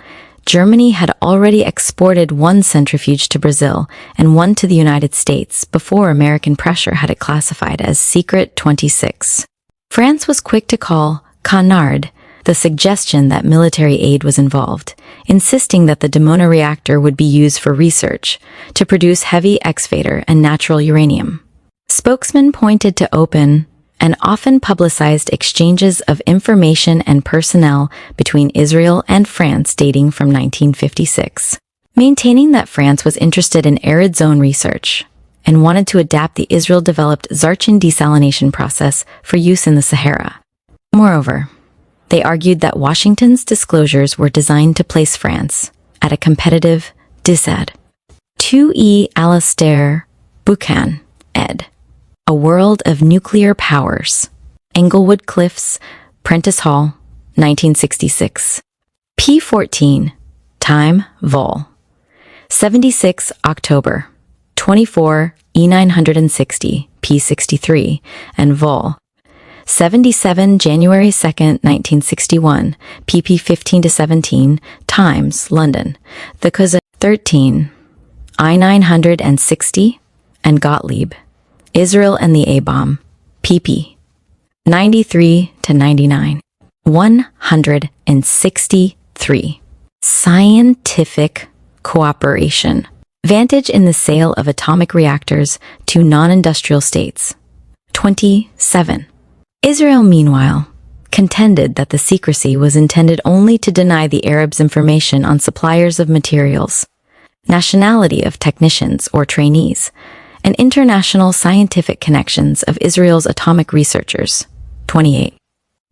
Germany had already exported 1 centrifuge to Brazil and 1 to the United States before American pressure had it classified as Secret 26. France was quick to call canard the suggestion that military aid was involved, insisting that the Dimona reactor would be used for research to produce heavy X-Fader and natural uranium. Spokesmen pointed to open and often publicized exchanges of information and personnel between Israel and France dating from 1956, maintaining that France was interested in arid zone research and wanted to adapt the Israel-developed Zarchin desalination process for use in the Sahara. Moreover, they argued that Washington's disclosures were designed to place France at a competitive disad. 2E Alastair Buchan, ed. A World of Nuclear Powers. Englewood Cliffs, Prentice Hall, 1966. P14. Time, vol. 76 October. 24 E960, P63, and vol. 77 January 2nd, 1961, pp 15-17, Times, London. The Kowitt 13, I960, and Gottlieb, Israel and the A-bomb, pp. 93-99. 163. Scientific cooperation. Advantage in the sale of atomic reactors to non-industrial states. 27. Israel, meanwhile, contended that the secrecy was intended only to deny the Arabs information on suppliers of materials, nationality of technicians or trainees, and international scientific connections of Israel's atomic researchers. 28.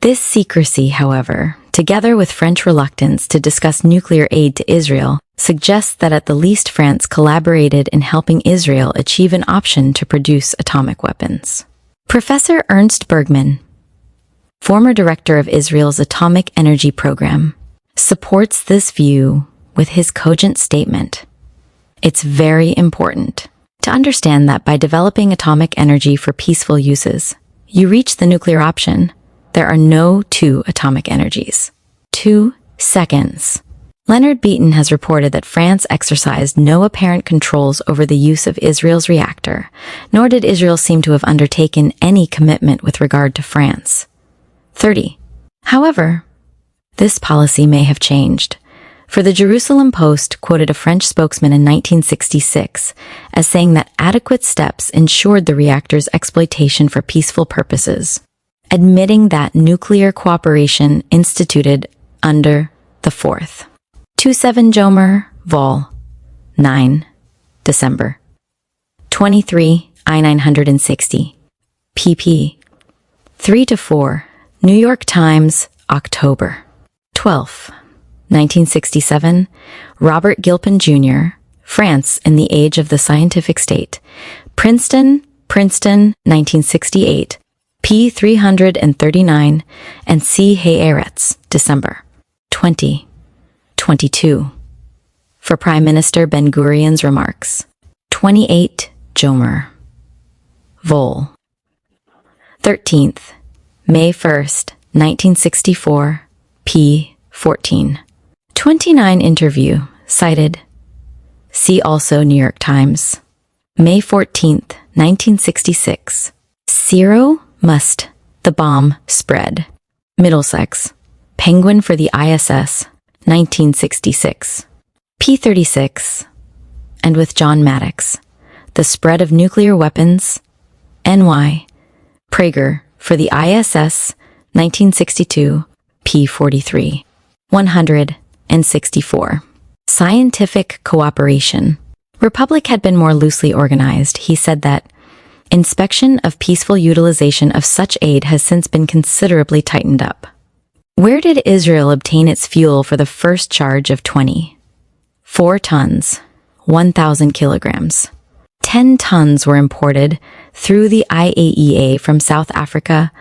This secrecy, however, together with French reluctance to discuss nuclear aid to Israel, suggests that at the least France collaborated in helping Israel achieve an option to produce atomic weapons. Professor Ernst Bergman, former director of Israel's atomic energy program, supports this view with his cogent statement. It's very important to understand that by developing atomic energy for peaceful uses, you reach the nuclear option. There are no 2 atomic energies. 2 seconds. Leonard Beaton has reported that France exercised no apparent controls over the use of Israel's reactor, nor did Israel seem to have undertaken any commitment with regard to France. 30. However, this policy may have changed, for the Jerusalem Post quoted a French spokesman in 1966 as saying that adequate steps ensured the reactor's exploitation for peaceful purposes, admitting that nuclear cooperation instituted under the 4th. 27 Jomer, vol. 9, December. 23 I960, pp. 3-4, New York Times, October. 12, 1967, Robert Gilpin Jr., France in the Age of the Scientific State, Princeton, Princeton, 1968, P. 339, and C. Haaretz, December 2022. For Prime Minister Ben-Gurion's remarks, 28 Jomer. Vol. 13th, May 1st, 1964, p. 14. 29 interview, cited. See also New York Times. May 14th, 1966. Zero must the bomb spread. Middlesex. Penguin for the ISS, 1966. P36. And with John Maddox. The spread of nuclear weapons, NY. Prager for the ISS, 1962, P43. 164. Scientific cooperation. Republic had been more loosely organized. He said that inspection of peaceful utilization of such aid has since been considerably tightened up. Where did Israel obtain its fuel for the first charge of 4 tons, 1,000 kilograms? 10 tons were imported through the IAEA from South Africa,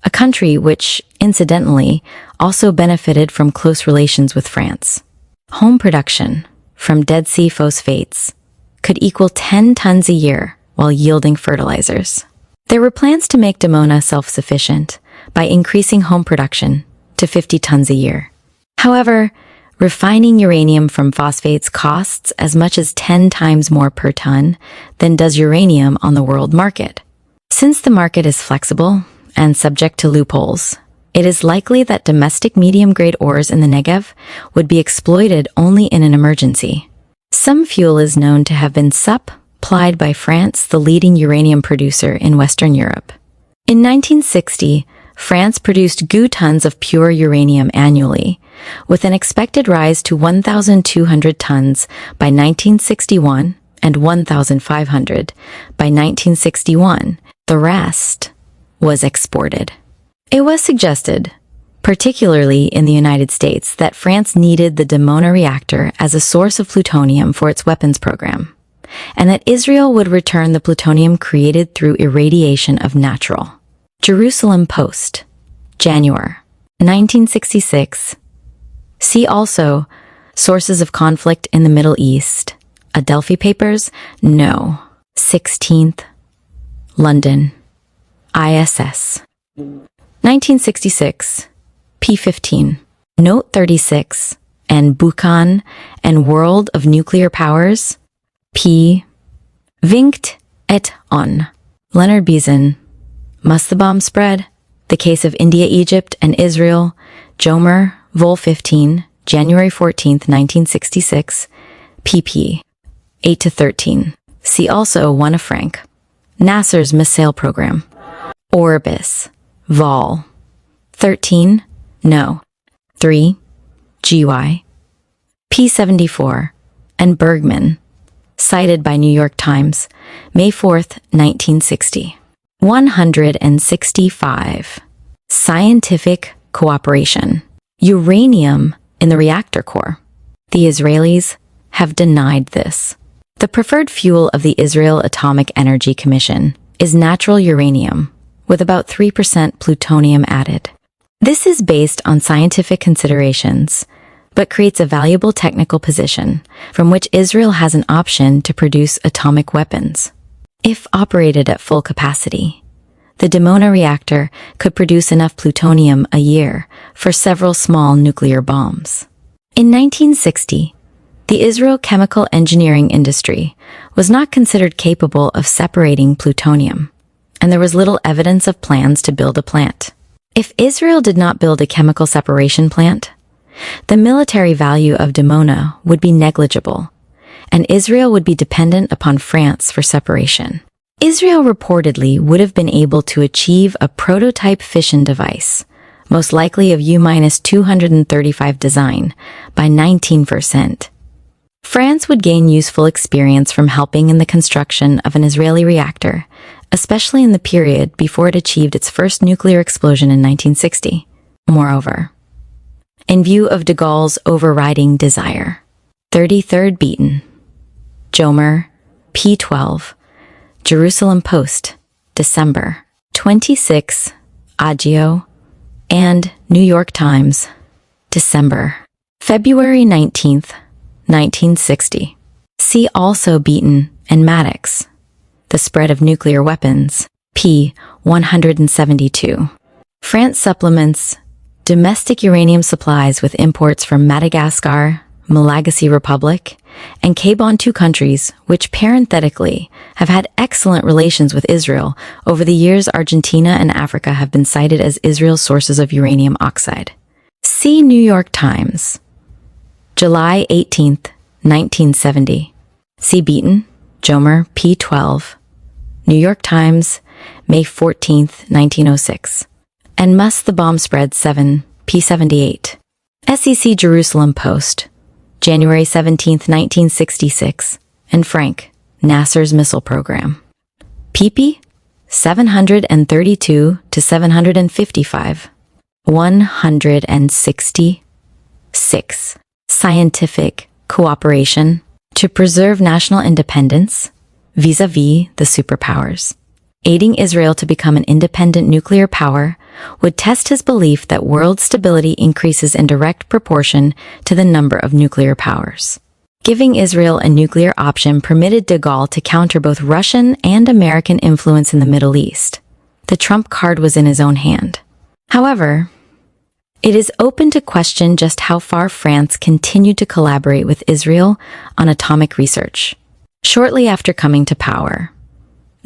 a country which, incidentally, also benefited from close relations with France. Home production from Dead Sea phosphates could equal 10 tons a year while yielding fertilizers. There were plans to make Dimona self-sufficient by increasing home production to 50 tons a year. However, refining uranium from phosphates costs as much as 10 times more per ton than does uranium on the world market. Since the market is flexible and subject to loopholes, it is likely that domestic medium-grade ores in the Negev would be exploited only in an emergency. Some fuel is known to have been supplied by France, the leading uranium producer in Western Europe. In 1960, France produced tons of pure uranium annually, with an expected rise to 1,200 tons by 1961 and 1,500 by 1961. The rest was exported. It was suggested, particularly in the United States, that France needed the Dimona reactor as a source of plutonium for its weapons program, and that Israel would return the plutonium created through irradiation of natural. Jerusalem Post, January 1966. See also Sources of Conflict in the Middle East. Adelphi Papers? No. 16th. London. ISS. 1966. P15. Note 36. And Buchan and World of Nuclear Powers. P. Vinct et on. Leonard Beeson. Must the bomb spread? The Case of India, Egypt, and Israel. Jomer, Vol 15, January 14, 1966, pp. 8-13. See also One of Frank. Nasser's Missile Program. Orbis, Vol. 13, No. 3, GY. P74, and Bergman, cited by New York Times, May 4, 1960. 165. Scientific cooperation. Uranium in the reactor core. The Israelis have denied this. The preferred fuel of the Israel Atomic Energy Commission is natural uranium, with about 3% plutonium added. This is based on scientific considerations, but creates a valuable technical position from which Israel has an option to produce atomic weapons. If operated at full capacity, the Dimona reactor could produce enough plutonium a year for several small nuclear bombs. In 1960, the Israel chemical engineering industry was not considered capable of separating plutonium, and there was little evidence of plans to build a plant. If Israel did not build a chemical separation plant, the military value of Dimona would be negligible, and Israel would be dependent upon France for separation. Israel reportedly would have been able to achieve a prototype fission device, most likely of U-235 design, by 19%. France would gain useful experience from helping in the construction of an Israeli reactor, especially in the period before it achieved its first nuclear explosion in 1960. Moreover, in view of de Gaulle's overriding desire, 33rd Beaton, Jomer, P12, Jerusalem Post, December 26, Agio, and New York Times, December. February 19th, 1960. See also Beaton and Maddox, The Spread of Nuclear Weapons, p. 172. France supplements domestic uranium supplies with imports from Madagascar, Malagasy Republic, and Gabon, two countries which parenthetically have had excellent relations with Israel. Over the years, Argentina and Africa have been cited as Israel's sources of uranium oxide. See New York Times, July 18th, 1970. See Beaton, Jomer, p. 12. New York Times, May 14th, 1906. And Must the Bomb Spread 7, p. 78. SEC Jerusalem Post, January 17, 1966, and Frank, Nasser's Missile Program. pp. 732 to 755. 166. Scientific cooperation to preserve national independence vis-à-vis the superpowers. Aiding Israel to become an independent nuclear power would test his belief that world stability increases in direct proportion to the number of nuclear powers. Giving Israel a nuclear option permitted de Gaulle to counter both Russian and American influence in the Middle East. The trump card was in his own hand. However, it is open to question just how far France continued to collaborate with Israel on atomic research. Shortly after coming to power,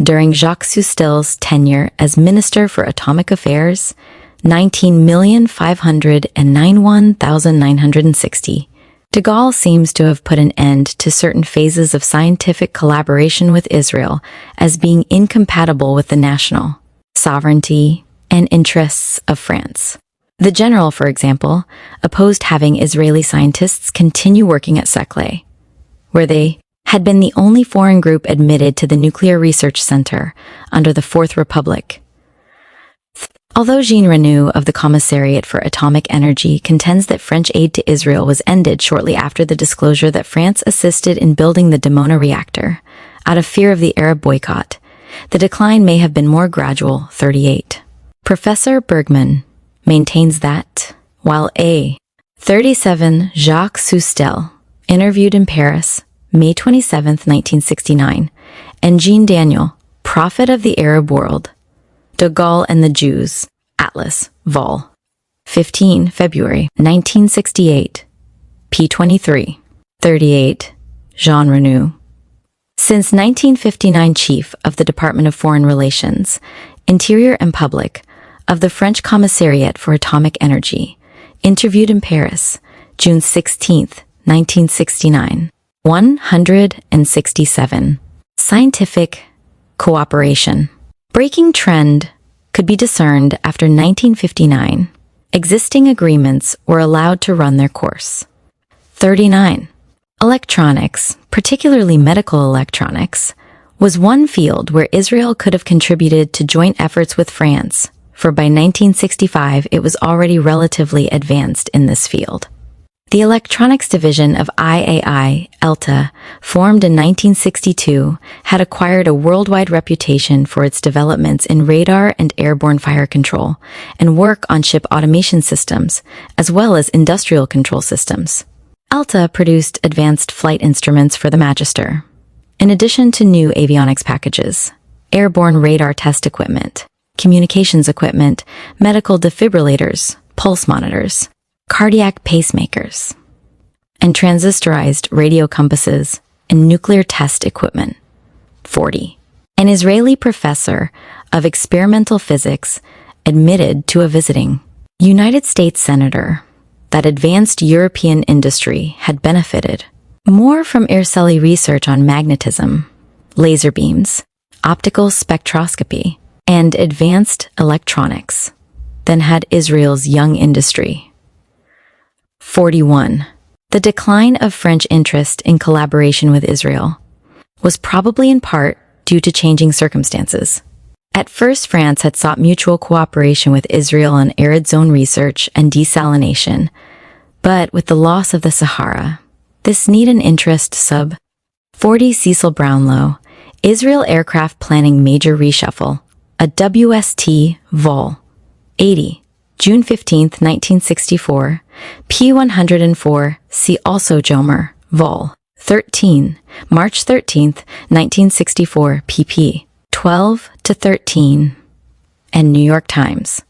during Jacques Cousteau's tenure as Minister for Atomic Affairs, 19,591,960, de Gaulle seems to have put an end to certain phases of scientific collaboration with Israel as being incompatible with the national sovereignty and interests of France. The general, for example, opposed having Israeli scientists continue working at Saclay, where they had been the only foreign group admitted to the Nuclear Research Center under the Fourth Republic. Although Jean Renou of the Commissariat for Atomic Energy contends that French aid to Israel was ended shortly after the disclosure that France assisted in building the Dimona reactor, out of fear of the Arab boycott, the decline may have been more gradual. 38. Professor Bergman maintains that, while a 37 Jacques Cousteau, interviewed in Paris, May 27, 1969, and Jean Daniel, Prophet of the Arab World, De Gaulle and the Jews, Atlas, Vol. 15, February 1968, p. 23. 38, Jean Renou. Since 1959 Chief of the Department of Foreign Relations, Interior and Public, of the French Commissariat for Atomic Energy, interviewed in Paris, June 16, 1969. 167. Scientific cooperation. Breaking trend could be discerned after 1959. Existing agreements were allowed to run their course. 39. Electronics, particularly medical electronics, was one field where Israel could have contributed to joint efforts with France, for by 1965 it was already relatively advanced in this field. The electronics division of IAI, ELTA, formed in 1962, had acquired a worldwide reputation for its developments in radar and airborne fire control, and work on ship automation systems, as well as industrial control systems. ELTA produced advanced flight instruments for the Magister, in addition to new avionics packages, airborne radar test equipment, communications equipment, medical defibrillators, pulse monitors, cardiac pacemakers, and transistorized radio compasses and nuclear test equipment. 40. An Israeli professor of experimental physics admitted to a visiting United States senator that advanced European industry had benefited more from Irselli research on magnetism, laser beams, optical spectroscopy, and advanced electronics than had Israel's young industry. 41. The decline of French interest in collaboration with Israel was probably in part due to changing circumstances. At first, France had sought mutual cooperation with Israel on arid zone research and desalination, but with the loss of the Sahara, this need and interest sub. 40. Cecil Brownlow, Israel Aircraft Planning Major Reshuffle, a WST Vol. 80, June 15, 1964, P-104, see also Jomer, Vol. 13, March 13, 1964, pp. 12 to 13, and New York Times,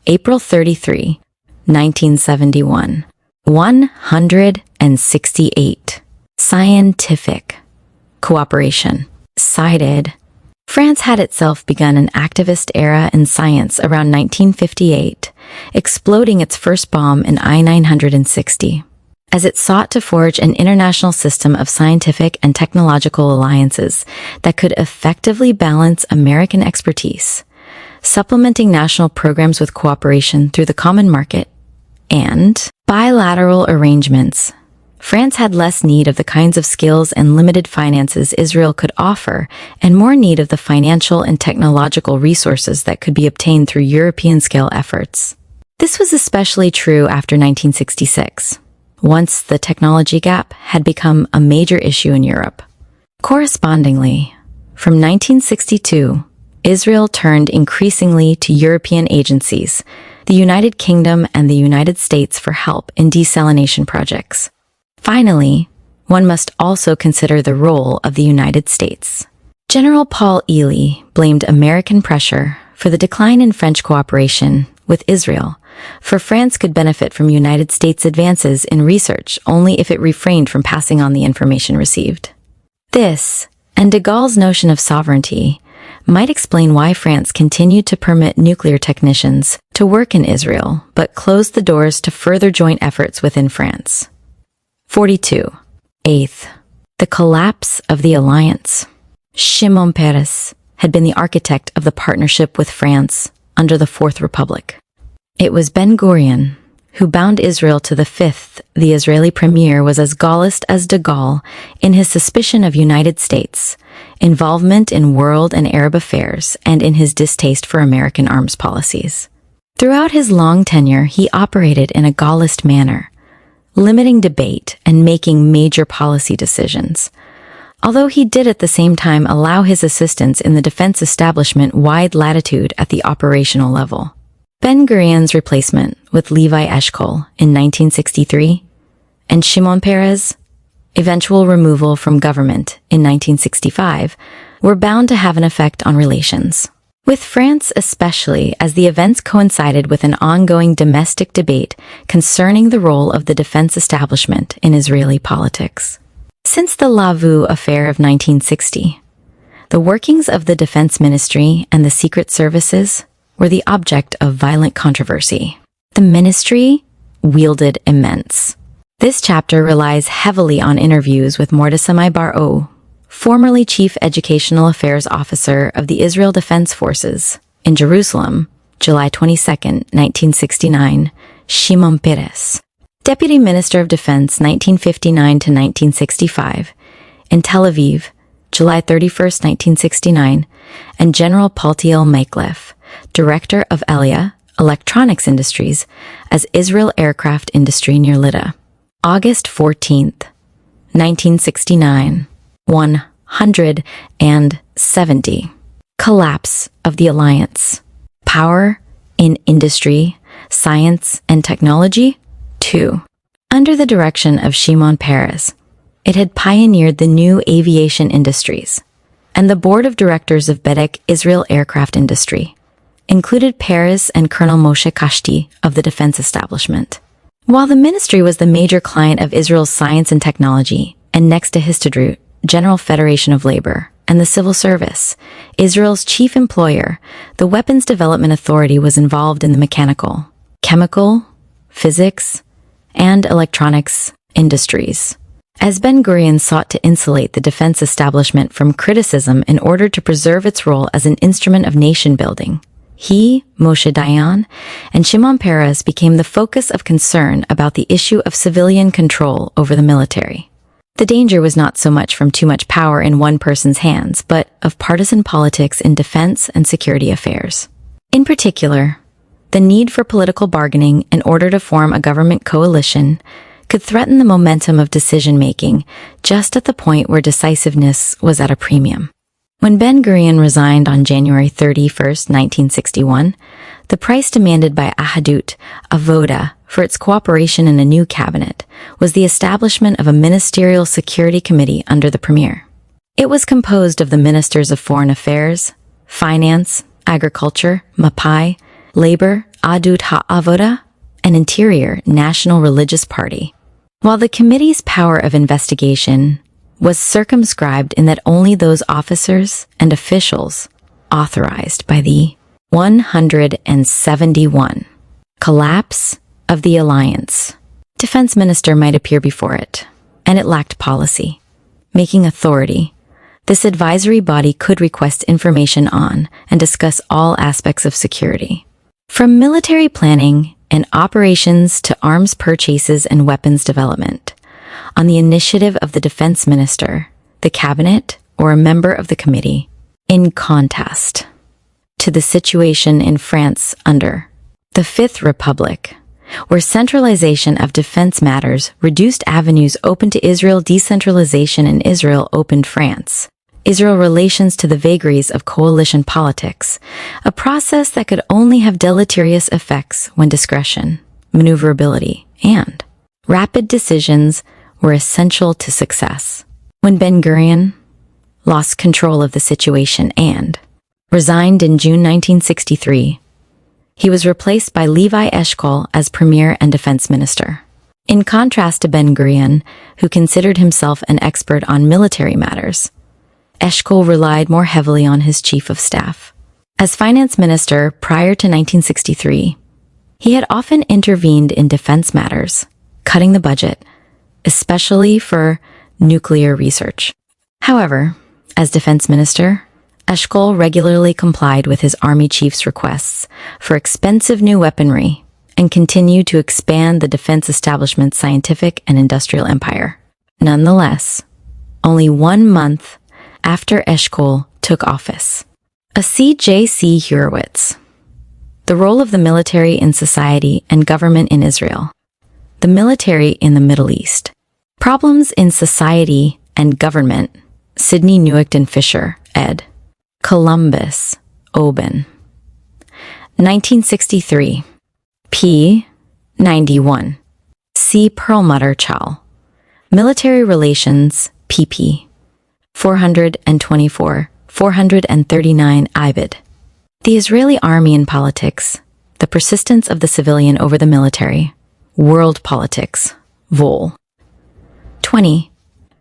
April 33, 1971, 168. Scientific cooperation. Cited. France had itself begun an activist era in science around 1958, exploding its first bomb in I-960. As it sought to forge an international system of scientific and technological alliances that could effectively balance American expertise, supplementing national programs with cooperation through the common market and bilateral arrangements, France had less need of the kinds of skills and limited finances Israel could offer, and more need of the financial and technological resources that could be obtained through European-scale efforts. This was especially true after 1966, once the technology gap had become a major issue in Europe. Correspondingly, from 1962, Israel turned increasingly to European agencies, the United Kingdom and the United States, for help in desalination projects. Finally, one must also consider the role of the United States. General Paul Ely blamed American pressure for the decline in French cooperation with Israel, for France could benefit from United States advances in research only if it refrained from passing on the information received. This, and de Gaulle's notion of sovereignty, might explain why France continued to permit nuclear technicians to work in Israel, but closed the doors to further joint efforts within France. 42. Eighth, the collapse of the alliance. Shimon Peres had been the architect of the partnership with France under the Fourth Republic. It was Ben-Gurion who bound Israel to the Fifth. The Israeli premier was as Gaullist as de Gaulle in his suspicion of United States, involvement in world and Arab affairs, and in his distaste for American arms policies. Throughout his long tenure, he operated in a Gaullist manner, limiting debate and making major policy decisions, although he did at the same time allow his assistants in the defense establishment wide latitude at the operational level. Ben-Gurion's replacement with Levi Eshkol in 1963, and Shimon Peres' eventual removal from government in 1965, were bound to have an effect on relations with France, especially as the events coincided with an ongoing domestic debate concerning the role of the defense establishment in Israeli politics. Since the Lavu affair of 1960, the workings of the Defense Ministry and the Secret Services were the object of violent controversy. The ministry wielded immense. This chapter relies heavily on interviews with Mordechai Bar-O, formerly Chief Educational Affairs Officer of the Israel Defense Forces, in Jerusalem, July 22, 1969, Shimon Peres, Deputy Minister of Defense 1959 to 1965, in Tel Aviv, July 31, 1969, and General Paltiel Meiklef, Director of Elia, Electronics Industries, as Israel Aircraft Industry near Lydda, August 14, 1969. 170. Collapse of the alliance. Power in industry, science, and technology. 2. Under the direction of Shimon Peres, it had pioneered the new aviation industries, and the board of directors of Bedek Israel Aircraft Industry included Peres and Colonel Moshe Kashti of the defense establishment. While the ministry was the major client of Israel's science and technology, and next to Histadrut, General Federation of Labor, and the Civil Service, Israel's chief employer, the Weapons Development Authority, was involved in the mechanical, chemical, physics, and electronics industries. As Ben-Gurion sought to insulate the defense establishment from criticism in order to preserve its role as an instrument of nation-building, he, Moshe Dayan, and Shimon Peres became the focus of concern about the issue of civilian control over the military. The danger was not so much from too much power in one person's hands, but of partisan politics in defense and security affairs. In particular, the need for political bargaining in order to form a government coalition could threaten the momentum of decision-making just at the point where decisiveness was at a premium. When Ben-Gurion resigned on January 31st, 1961, the price demanded by Ahadut Avoda for its cooperation in a new cabinet was the establishment of a ministerial security committee under the premier. It was composed of the ministers of foreign affairs, finance, agriculture, Mapai, labor, Ahadut Ha'avoda, and interior, National Religious Party. While the committee's power of investigation was circumscribed in that only those officers and officials authorized by the 171 collapse of the alliance, defense minister might appear before it, and it lacked policy, making authority. This advisory body could request information on and discuss all aspects of security, from military planning and operations to arms purchases and weapons development, on the initiative of the defense minister, the cabinet, or a member of the committee, in contrast to the situation in France under the Fifth Republic, where centralization of defense matters reduced avenues open to Israel, decentralization in Israel opened France, Israel relations to the vagaries of coalition politics, a process that could only have deleterious effects when discretion, maneuverability, and rapid decisions were essential to success. When Ben-Gurion lost control of the situation and resigned in June 1963, he was replaced by Levi Eshkol as premier and defense minister. In contrast to Ben-Gurion, who considered himself an expert on military matters, Eshkol relied more heavily on his chief of staff. As finance minister prior to 1963, he had often intervened in defense matters, cutting the budget, especially for nuclear research. However, as defense minister, Eshkol regularly complied with his army chief's requests for expensive new weaponry and continued to expand the defense establishment's scientific and industrial empire. Nonetheless, only 1 month after Eshkol took office, a C.J.C. Hurwitz, the role of the military in society and government in Israel, the military in the Middle East, problems in society and government, Sidney Newington Fisher, ed. Columbus, Oban. 1963, p. 91. C. Perlmutter Chal. Military Relations, pp. 424, 439 Ibid. The Israeli Army in Politics, the Persistence of the Civilian over the Military, World Politics, Vol. 20,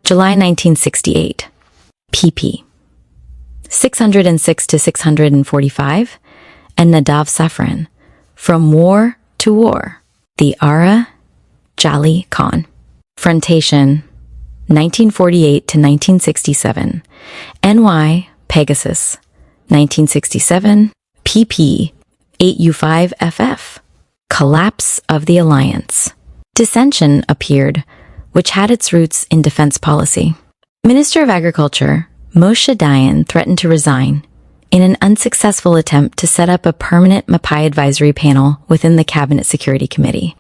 July 1968, pp. 606 to 645, and Nadav Safran, From War to War, the Ara Jali Khan. Frontation, 1948 to 1967, NY Pegasus, 1967, pp. 8U5FF. Collapse of the Alliance. Dissension appeared, which had its roots in defense policy. Minister of Agriculture Moshe Dayan threatened to resign in an unsuccessful attempt to set up a permanent Mapai advisory panel within the Cabinet Security Committee,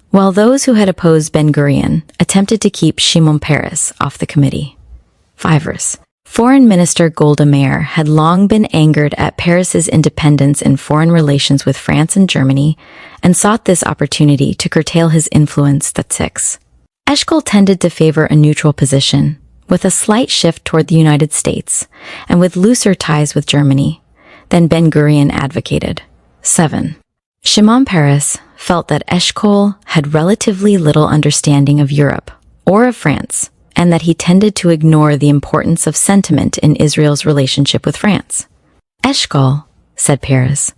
while those who had opposed Ben-Gurion attempted to keep Shimon Peres off the committee. Fivers. Foreign Minister Golda Meir had long been angered at Peres's independence in foreign relations with France and Germany and sought this opportunity to curtail his influence. Tacit. Eshkol tended to favor a neutral position, with a slight shift toward the United States, and with looser ties with Germany, than Ben-Gurion advocated. 7. Shimon Peres felt that Eshkol had relatively little understanding of Europe, or of France, and that he tended to ignore the importance of sentiment in Israel's relationship with France. Eshkol, said Peres,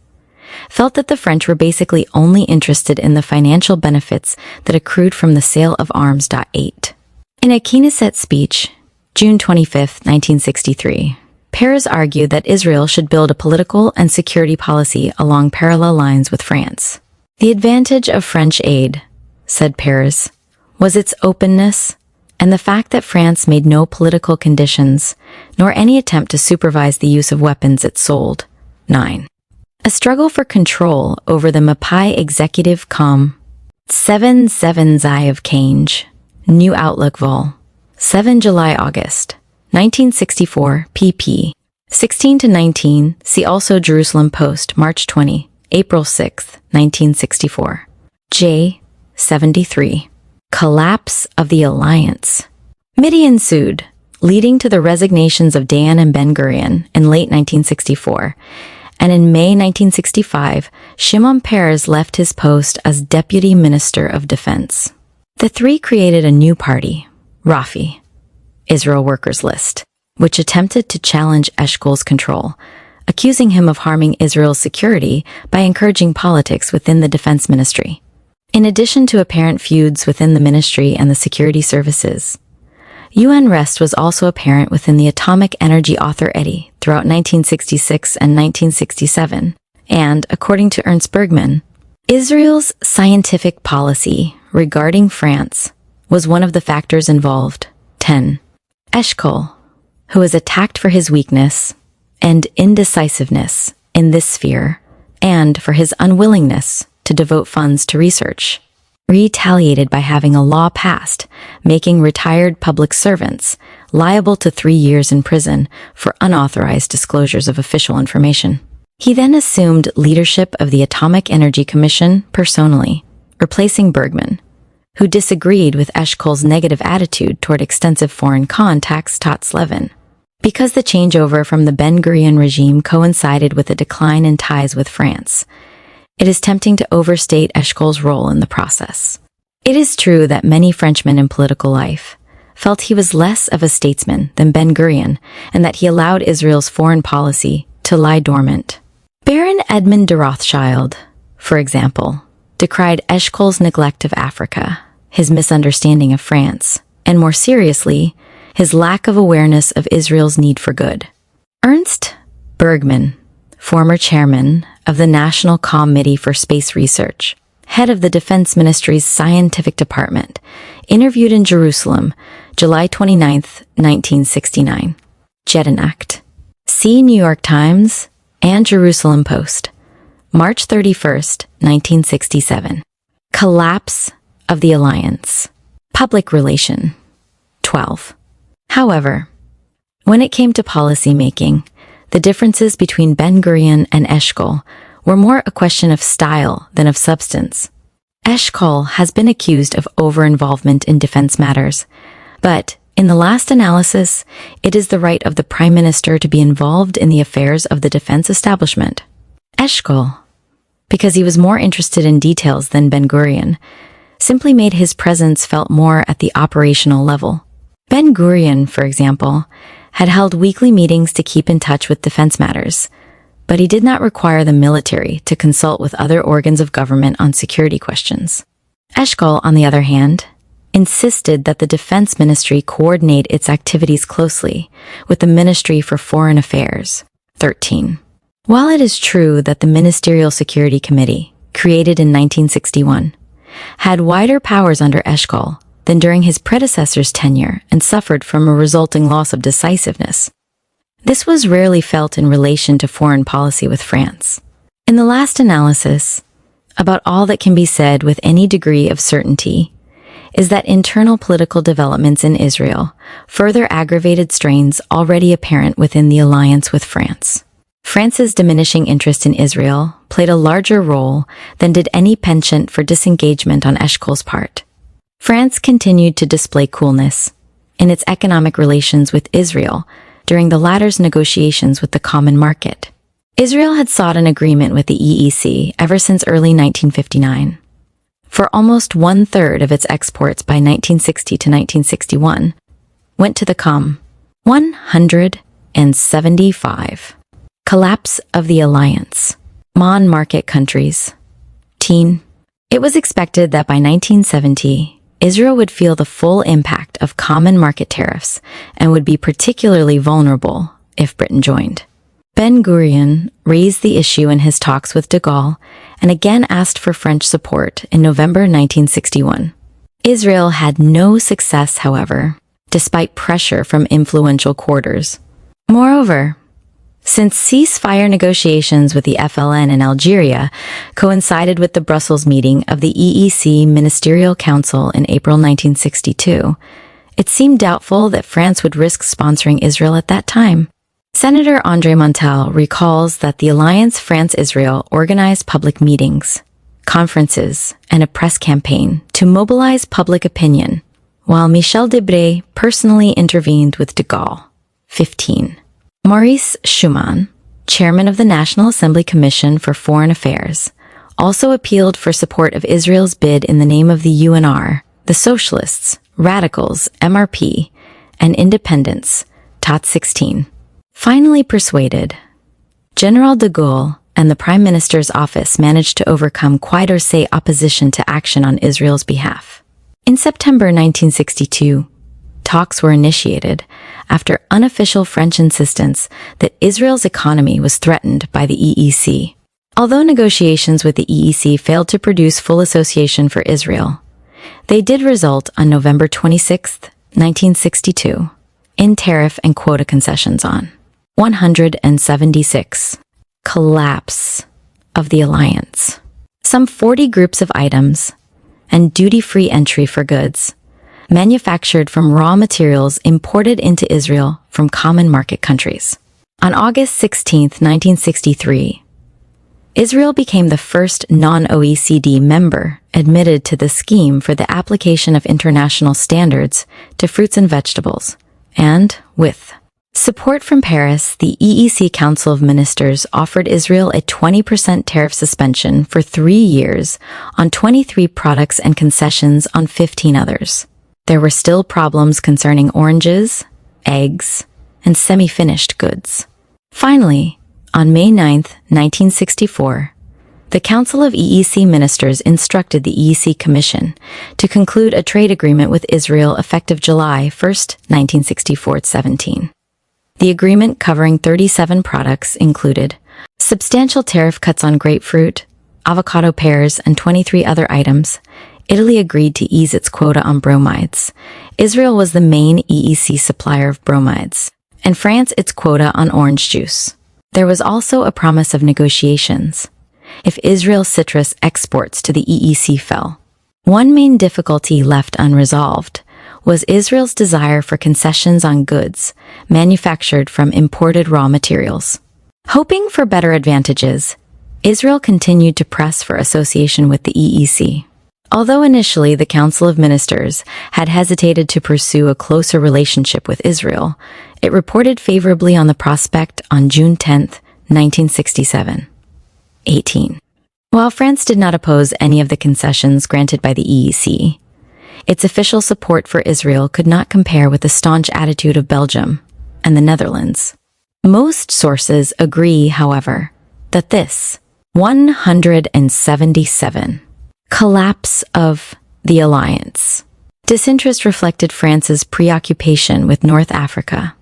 felt that the French were basically only interested in the financial benefits that accrued from the sale of arms. 8. In a Knesset speech, June 25, 1963, Peres argued that Israel should build a political and security policy along parallel lines with France. The advantage of French aid, said Peres, was its openness and the fact that France made no political conditions, nor any attempt to supervise the use of weapons it sold. 9. A struggle for control over the Mapai Executive Com. 7 Zai of Cange. New Outlook Vol. 7 July-August, 1964, pp. 16 to 19, see also Jerusalem Post, March 20, April 6, 1964. J. 73. Collapse of the alliance. Midi ensued, leading to the resignations of Dan and Ben-Gurion in late 1964, and in May 1965, Shimon Peres left his post as Deputy Minister of Defense. The three created a new party, Rafi, Israel Workers' List, which attempted to challenge Eshkol's control, accusing him of harming Israel's security by encouraging politics within the defense ministry. In addition to apparent feuds within the ministry and the security services, unrest was also apparent within the atomic energy author eddy throughout 1966 and 1967, and, according to Ernst Bergman, Israel's scientific policy regarding France was one of the factors involved. 10. Eshkol, who was attacked for his weakness and indecisiveness in this sphere, and for his unwillingness to devote funds to research, retaliated by having a law passed, making retired public servants liable to 3 years in prison for unauthorized disclosures of official information. He then assumed leadership of the Atomic Energy Commission personally, replacing Bergman, who disagreed with Eshkol's negative attitude toward extensive foreign contacts. Tacit. Because the changeover from the Ben-Gurion regime coincided with a decline in ties with France, it is tempting to overstate Eshkol's role in the process. It is true that many Frenchmen in political life felt he was less of a statesman than Ben-Gurion and that he allowed Israel's foreign policy to lie dormant. Baron Edmund de Rothschild, for example, decried Eshkol's neglect of Africa, his misunderstanding of France, and more seriously, his lack of awareness of Israel's need for good. Ernst Bergman, former chairman of the National Committee for Space Research, head of the Defense Ministry's Scientific Department, interviewed in Jerusalem, July 29, 1969. Jedanacht. See New York Times and Jerusalem Post, March 31, 1967. Collapse of the alliance. Public relation. 12. However, when it came to policy making, the differences between Ben-Gurion and Eshkol were more a question of style than of substance. Eshkol has been accused of over-involvement in defense matters, but in the last analysis, it is the right of the Prime Minister to be involved in the affairs of the defense establishment. Eshkol, because he was more interested in details than Ben-Gurion, simply made his presence felt more at the operational level. Ben-Gurion, for example, had held weekly meetings to keep in touch with defense matters, but he did not require the military to consult with other organs of government on security questions. Eshkol, on the other hand, insisted that the Defense Ministry coordinate its activities closely with the Ministry for Foreign Affairs. 13. While it is true that the Ministerial Security Committee, created in 1961, had wider powers under Eshkol than during his predecessor's tenure and suffered from a resulting loss of decisiveness, this was rarely felt in relation to foreign policy with France. In the last analysis, about all that can be said with any degree of certainty is that internal political developments in Israel further aggravated strains already apparent within the alliance with France. France's diminishing interest in Israel played a larger role than did any penchant for disengagement on Eshkol's part. France continued to display coolness in its economic relations with Israel during the latter's negotiations with the Common Market. Israel had sought an agreement with the EEC ever since early 1959. For almost one-third of its exports by 1960 to 1961 went to the COM. 175. Collapse of the alliance. Mon market countries. Teen. It was expected that by 1970, Israel would feel the full impact of common market tariffs and would be particularly vulnerable if Britain joined. Ben-Gurion raised the issue in his talks with de Gaulle and again asked for French support in November 1961. Israel had no success, however, despite pressure from influential quarters. Moreover, since ceasefire negotiations with the FLN in Algeria coincided with the Brussels meeting of the EEC Ministerial Council in April 1962, it seemed doubtful that France would risk sponsoring Israel at that time. Senator André Montel recalls that the Alliance France-Israel organized public meetings, conferences, and a press campaign to mobilize public opinion, while Michel Debré personally intervened with de Gaulle. 15. Maurice Schumann, chairman of the National Assembly Commission for Foreign Affairs, also appealed for support of Israel's bid in the name of the UNR, the Socialists, Radicals, MRP, and Independents, Tot 16. Finally persuaded, General de Gaulle and the Prime Minister's office managed to overcome Quai d'Orsay opposition to action on Israel's behalf. In September 1962, talks were initiated after unofficial French insistence that Israel's economy was threatened by the EEC. Although negotiations with the EEC failed to produce full association for Israel, they did result on November 26, 1962, in tariff and quota concessions on 176. Collapse of the alliance. Some 40 groups of items and duty-free entry for goods manufactured from raw materials imported into Israel from common market countries. On August 16, 1963, Israel became the first non-OECD member admitted to the scheme for the application of international standards to fruits and vegetables, and, with support from Paris, the EEC Council of Ministers offered Israel a 20% tariff suspension for 3 years on 23 products and concessions on 15 others. There were still problems concerning oranges, eggs, and semi-finished goods. Finally, on May 9, 1964, the Council of EEC Ministers instructed the EEC Commission to conclude a trade agreement with Israel effective July 1, 1964-17. The agreement, covering 37 products, included substantial tariff cuts on grapefruit, avocado pears, and 23 other items. Italy agreed to ease its quota on bromides. Israel was the main EEC supplier of bromides, and France its quota on orange juice. There was also a promise of negotiations if Israel's citrus exports to the EEC fell. One main difficulty left unresolved was Israel's desire for concessions on goods manufactured from imported raw materials. Hoping for better advantages, Israel continued to press for association with the EEC. Although initially the Council of Ministers had hesitated to pursue a closer relationship with Israel, it reported favorably on the prospect on June 10, 1967. 18. While France did not oppose any of the concessions granted by the EEC, its official support for Israel could not compare with the staunch attitude of Belgium and the Netherlands. Most sources agree, however, that this 177 collapse of the alliance disinterest reflected France's preoccupation with North Africa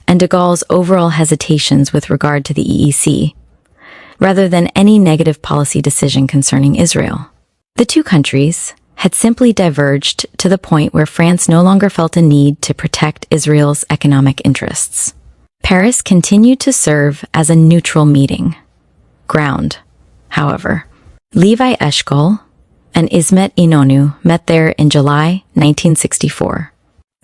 and de Gaulle's overall hesitations with regard to the EEC, rather than any negative policy decision concerning Israel. The two countries had simply diverged to the point where France no longer felt a need to protect Israel's economic interests. Paris continued to serve as a neutral meeting ground. However, Levi Eshkol and Ismet Inonu met there in July 1964.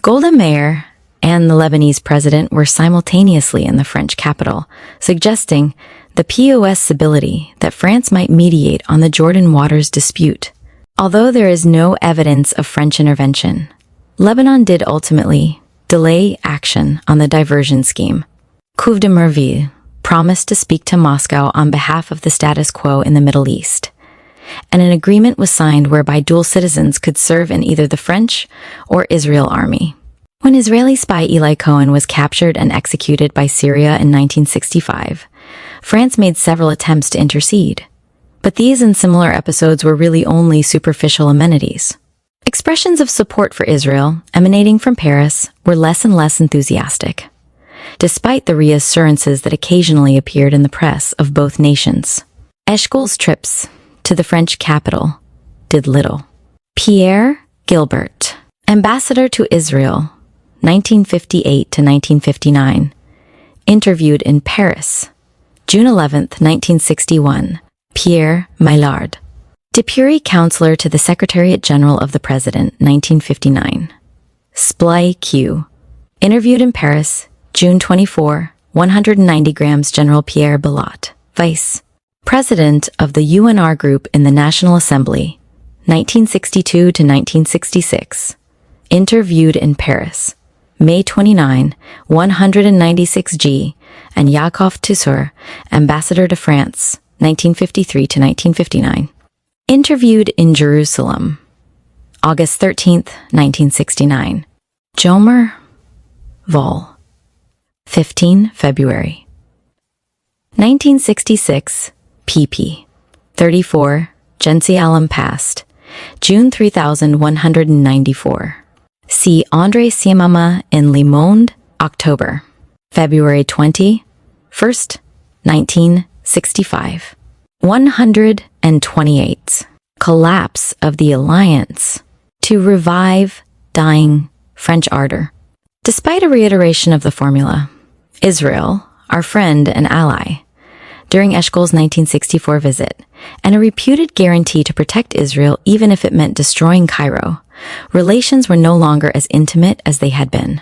Golda Meir and the Lebanese president were simultaneously in the French capital, suggesting the possibility that France might mediate on the Jordan Waters dispute. Although there is no evidence of French intervention, Lebanon did ultimately delay action on the diversion scheme. Couve de Merville promised to speak to Moscow on behalf of the status quo in the Middle East, and an agreement was signed whereby dual citizens could serve in either the French or Israel army. When Israeli spy Eli Cohen was captured and executed by Syria in 1965, France made several attempts to intercede. But these and similar episodes were really only superficial amenities. Expressions of support for Israel, emanating from Paris, were less and less enthusiastic, despite the reassurances that occasionally appeared in the press of both nations. Eshkol's trips to the French capital did little. Pierre Gilbert, ambassador to Israel, 1958 to 1959, interviewed in Paris, June 11, 1961, Pierre Maillard, deputy counselor to the Secretariat General of the President, 1959. Sply Q, interviewed in Paris, June 24, 190 grams General Pierre Belot, Vice President of the UNR Group in the National Assembly, 1962 to 1966, interviewed in Paris, May 29, 196 G, and Yakov Tissot, Ambassador to France, 1953 to 1959. Interviewed in Jerusalem, August 13, 1969. Jomer Vol. 15 February. 1966, pp. 34, Gensi Alam Past, June 3194. See André Siamama in Le Monde, October. February 20, 1st, 1965. 128. Collapse of the alliance to revive dying French ardor. Despite a reiteration of the formula, Israel, our friend and ally, during Eshkol's 1964 visit, and a reputed guarantee to protect Israel even if it meant destroying Cairo, relations were no longer as intimate as they had been.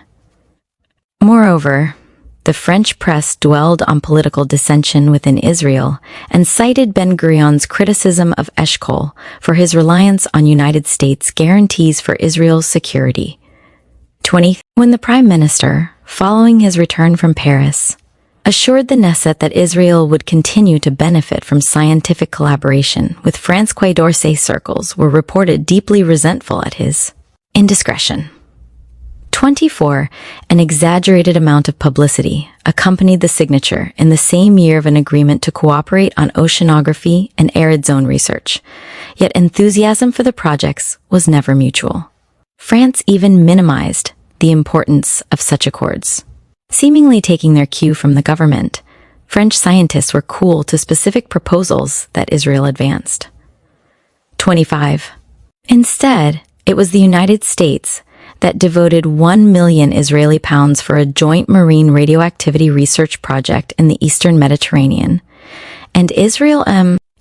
Moreover, the French press dwelled on political dissension within Israel and cited Ben-Gurion's criticism of Eshkol for his reliance on United States guarantees for Israel's security. 20. When the Prime Minister, following his return from Paris, assured the Knesset that Israel would continue to benefit from scientific collaboration with Francois d'Orsay circles were reported deeply resentful at his indiscretion. 24. An exaggerated amount of publicity accompanied the signature in the same year of an agreement to cooperate on oceanography and arid zone research, yet enthusiasm for the projects was never mutual. France even minimized the importance of such accords. Seemingly taking their cue from the government, French scientists were cool to specific proposals that Israel advanced. 25. Instead, it was the United States that devoted 1 million Israeli pounds for a joint marine radioactivity research project in the Eastern Mediterranean, and Israel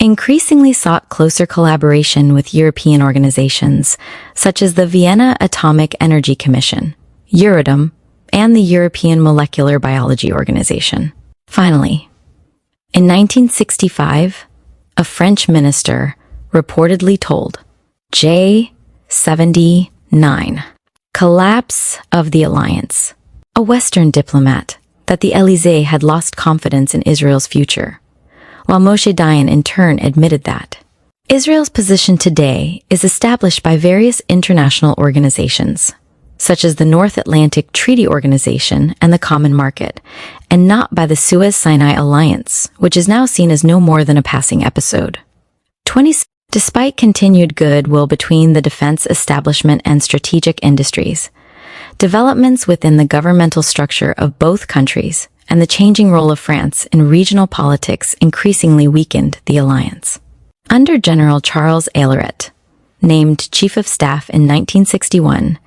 increasingly sought closer collaboration with European organizations such as the Vienna Atomic Energy Commission, Euratom, and the European Molecular Biology Organization. Finally, in 1965, a French minister reportedly told J79, collapse of the alliance, a Western diplomat, that the Élysée had lost confidence in Israel's future, while Moshe Dayan in turn admitted that Israel's position today is established by various international organizations, such as the North Atlantic Treaty Organization and the Common Market, and not by the Suez-Sinai Alliance, which is now seen as no more than a passing episode. 20. Despite continued goodwill between the defense establishment and strategic industries, developments within the governmental structure of both countries and the changing role of France in regional politics increasingly weakened the alliance. Under General Charles Ailleret, named Chief of Staff in 1961,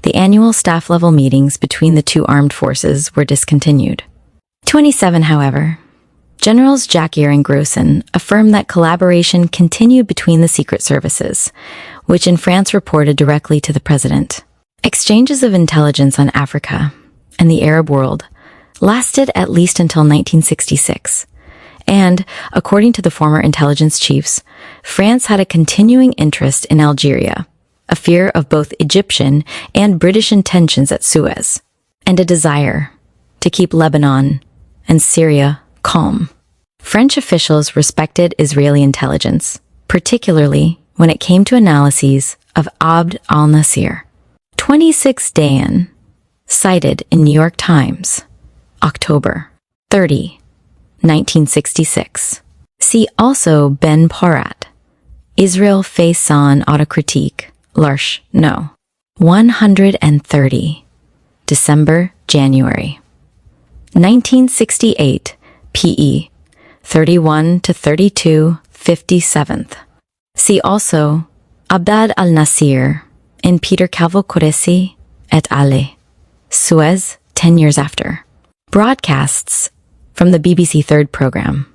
the annual staff-level meetings between the two armed forces were discontinued. 27, however, Generals Jacquier and Grossin affirmed that collaboration continued between the secret services, which in France reported directly to the president. Exchanges of intelligence on Africa and the Arab world lasted at least until 1966, and, according to the former intelligence chiefs, France had a continuing interest in Algeria, a fear of both Egyptian and British intentions at Suez, and a desire to keep Lebanon and Syria calm. French officials respected Israeli intelligence, particularly when it came to analyses of Abd al-Nasir. 26 Dayan, cited in New York Times, October 30, 1966. See also Ben Porat, Israel face on autocritique, L'Arche, no. 130, December, January. 1968, PE, 31 to 32, 57th. See also Abd al-Nasir in Peter Calvo-Corresi et al. Suez, 10 years after. Broadcasts from the BBC Third Programme.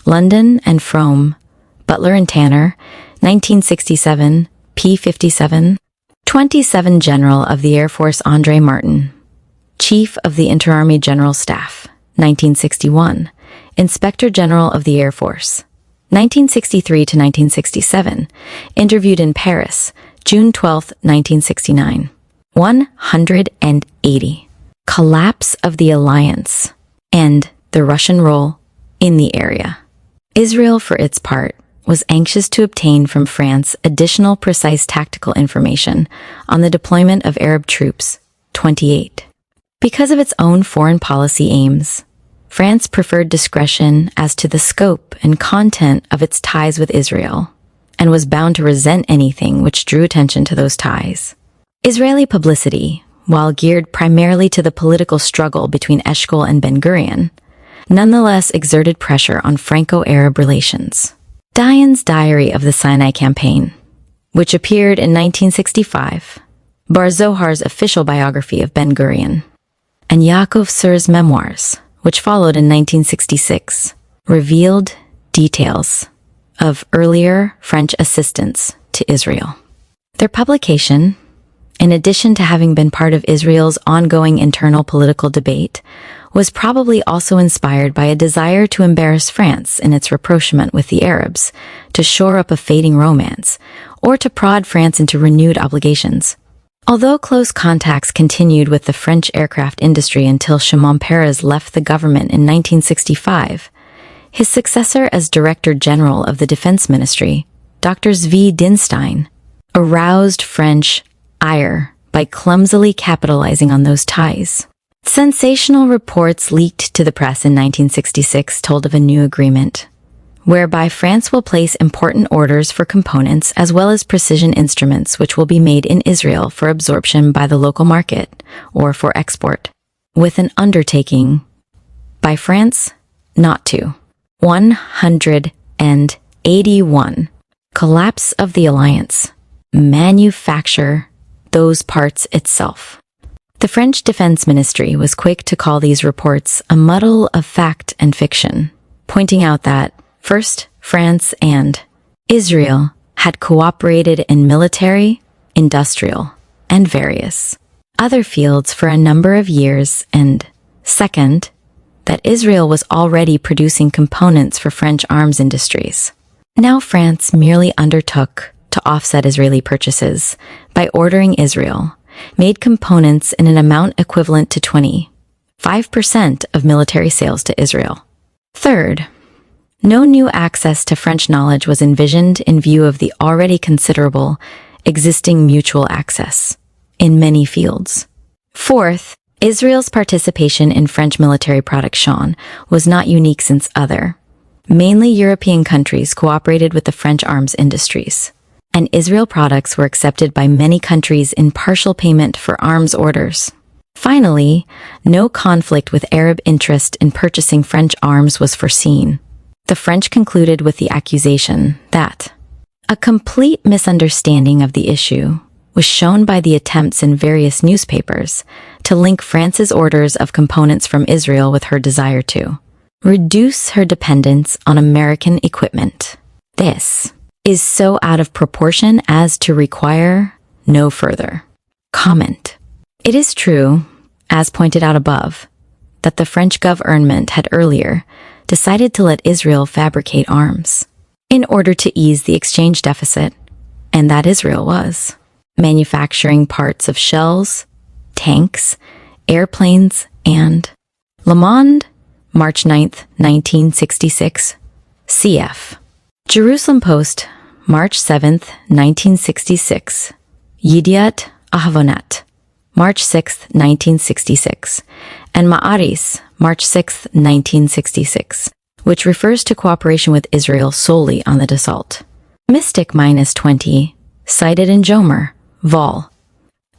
London and Frome, Butler and Tanner, 1967, P57. 27 General of the Air Force André Martin, Chief of the Interarmy General Staff, 1961, Inspector General of the Air Force. 1963 to 1967, interviewed in Paris, June 12, 1969. 180. Collapse of the alliance and the Russian role in the area. Israel, for its part, was anxious to obtain from France additional precise tactical information on the deployment of Arab troops. 28. Because of its own foreign policy aims, France preferred discretion as to the scope and content of its ties with Israel, and was bound to resent anything which drew attention to those ties. Israeli publicity, while geared primarily to the political struggle between Eshkol and Ben-Gurion, nonetheless exerted pressure on Franco-Arab relations. Dayan's Diary of the Sinai Campaign, which appeared in 1965, Bar Zohar's official biography of Ben-Gurion, and Yaakov Sur's memoirs, which followed in 1966, revealed details of earlier French assistance to Israel. Their publication, in addition to having been part of Israel's ongoing internal political debate, was probably also inspired by a desire to embarrass France in its rapprochement with the Arabs, to shore up a fading romance, or to prod France into renewed obligations. Although close contacts continued with the French aircraft industry until Shimon Peres left the government in 1965, his successor as Director General of the Defense Ministry, Dr. Zvi Dinstein, aroused French ire by clumsily capitalizing on those ties. Sensational reports leaked to the press in 1966 told of a new agreement, whereby France will place important orders for components as well as precision instruments which will be made in Israel for absorption by the local market or for export, with an undertaking by France not to. 181. Collapse of the alliance. Manufacture those parts itself. The French Defense Ministry was quick to call these reports a muddle of fact and fiction, pointing out that, first, France and Israel had cooperated in military, industrial, and various other fields for a number of years, and, second, that Israel was already producing components for French arms industries. Now France merely undertook to offset Israeli purchases by ordering Israel made components in an amount equivalent to 25% of military sales to Israel. Third, no new access to French knowledge was envisioned in view of the already considerable existing mutual access in many fields. Fourth, Israel's participation in French military production was not unique since other, mainly European countries cooperated with the French arms industries, and Israel products were accepted by many countries in partial payment for arms orders. Finally, no conflict with Arab interest in purchasing French arms was foreseen. The French concluded with the accusation that a complete misunderstanding of the issue was shown by the attempts in various newspapers to link France's orders of components from Israel with her desire to reduce her dependence on American equipment. This is so out of proportion as to require no further comment. It is true, as pointed out above, that the French government had earlier decided to let Israel fabricate arms in order to ease the exchange deficit, and that Israel was manufacturing parts of shells, tanks, airplanes, and Le Monde, March 9, 1966, cf. Jerusalem Post, March 7, 1966, Yediat Ahronoth, March 6, 1966, and Ma'aris, March 6, 1966, which refers to cooperation with Israel solely on the Dassault. Mystic -20, cited in Jomer, Vol.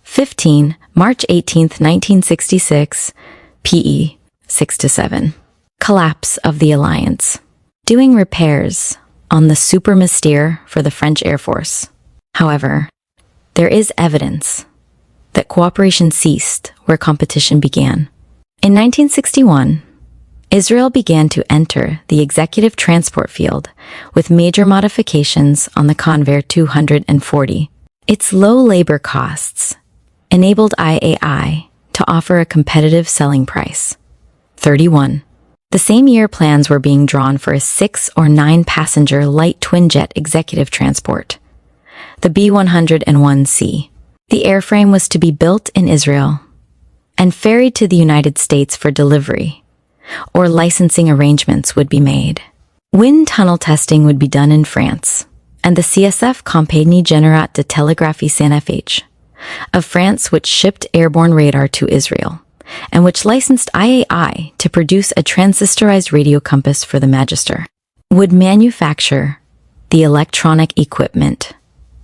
15, March 18, 1966, PE 6-7. Collapse of the alliance. Doing repairs on the Super Mystère for the French Air Force. However, there is evidence that cooperation ceased where competition began. In 1961, Israel began to enter the executive transport field with major modifications on the Convair 240. Its low labor costs enabled IAI to offer a competitive selling price, 31 The same year, plans were being drawn for a 6 or 9 passenger light twin-jet executive transport, the B-101C. The airframe was to be built in Israel and ferried to the United States for delivery, or licensing arrangements would be made. Wind tunnel testing would be done in France, and the CSF Compagnie Générale de Télégraphie CNFH of France, which shipped airborne radar to Israel, and which licensed IAI to produce a transistorized radio compass for the Magister, would manufacture the electronic equipment.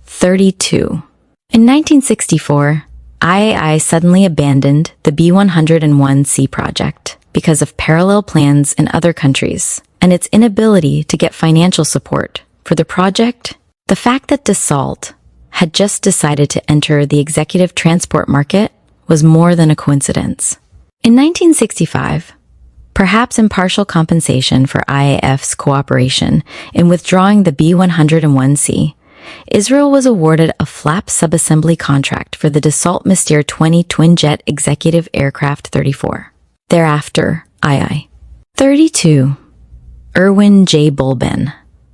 32. In 1964, IAI suddenly abandoned the B-101C project because of parallel plans in other countries and its inability to get financial support for the project. The fact that Dassault had just decided to enter the executive transport market was more than a coincidence. In 1965, perhaps in partial compensation for IAF's cooperation in withdrawing the B-101C, Israel was awarded a flap subassembly contract for the Dassault Mystere 20 twin-jet executive aircraft 34. Thereafter, II. 32. Irwin J. Bulben,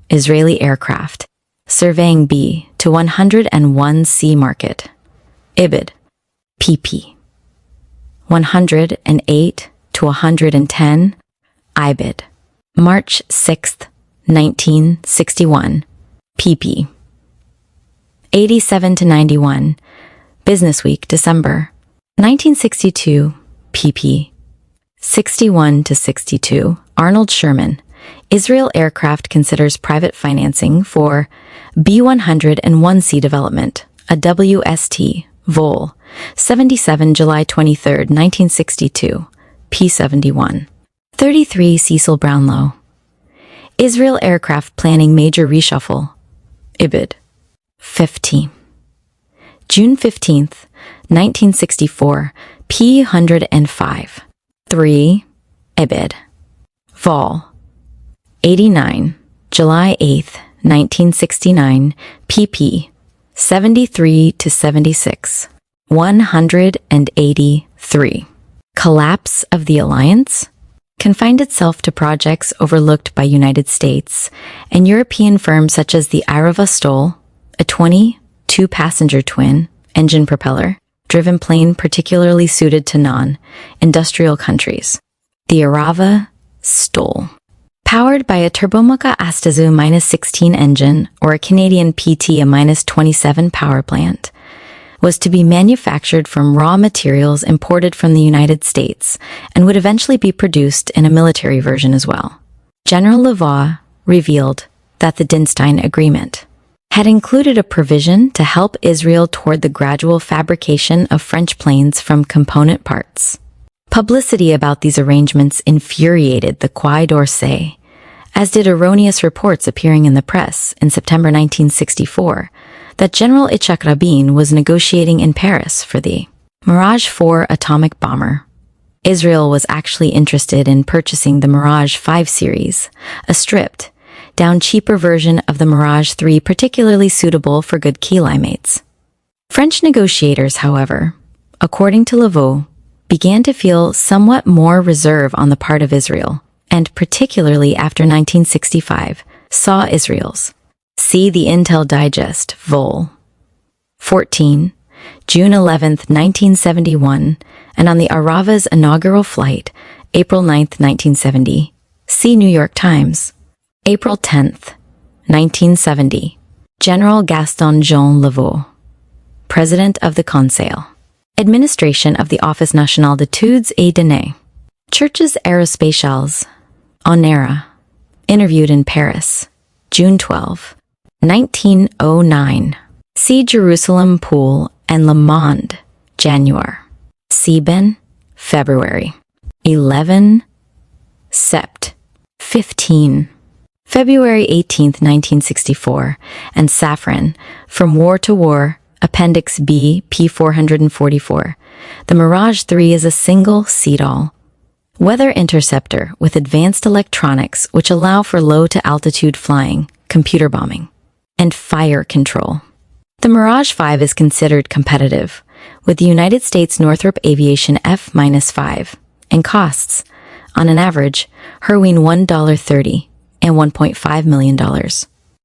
Israeli aircraft, surveying B-101C market. IBID. PP. 108 to 110. IBID. March 6, 1961. PP. 87 to 91. Business Week, December 1962. PP. 61 to 62. Arnold Sherman. Israel Aircraft considers private financing for B-101C development, a WST, Vol. 77 July 23, 1962. P-71. 33. Cecil Brownlow. Israel Aircraft planning major reshuffle. IBID. 15. June 15, 1964. P-105. 3. IBID. Vol. 89. July 8, 1969. PP. 73 to 76. 183. Collapse of the alliance confined itself to projects overlooked by United States and European firms such as the Arava Stoll, a 22-passenger twin-engine propeller-driven plane particularly suited to non-industrial countries. The Arava Stoll, powered by a Turbomoka Astazu -16 engine or a Canadian PT a -27 power plant, was to be manufactured from raw materials imported from the United States and would eventually be produced in a military version as well. General Lavoie revealed that the Dinstein Agreement had included a provision to help Israel toward the gradual fabrication of French planes from component parts. Publicity about these arrangements infuriated the Quai d'Orsay, as did erroneous reports appearing in the press in September 1964 that General Itzhak Rabin was negotiating in Paris for the Mirage 4 atomic bomber. Israel was actually interested in purchasing the Mirage 5 series, a stripped-down cheaper version of the Mirage 3 particularly suitable for good key mates. French negotiators, however, according to Lavoie, began to feel somewhat more reserve on the part of Israel, and particularly after 1965, saw Israel's. See the Intel Digest, Vol. 14, June 11, 1971, and on the Arava's inaugural flight, April 9, 1970. See New York Times. April 10, 1970. General Gaston Jean Lavoie, President of the Conseil. Administration of the Office National d'études et données. Churches Aerospatiales, ONERA, interviewed in Paris, June 12, 1909. See Jerusalem Pool and Le Monde, January. Sieben, February. 11, Sept. 15. February 18, 1964, and Safran, From War to War, Appendix B, P444. The Mirage 3 is a single seat-all weather interceptor with advanced electronics which allow for low-to-altitude flying, computer bombing, and fire control. The Mirage 5 is considered competitive with the United States Northrop Aviation F-5 and costs on an average, between $1.30 and $1.5 million.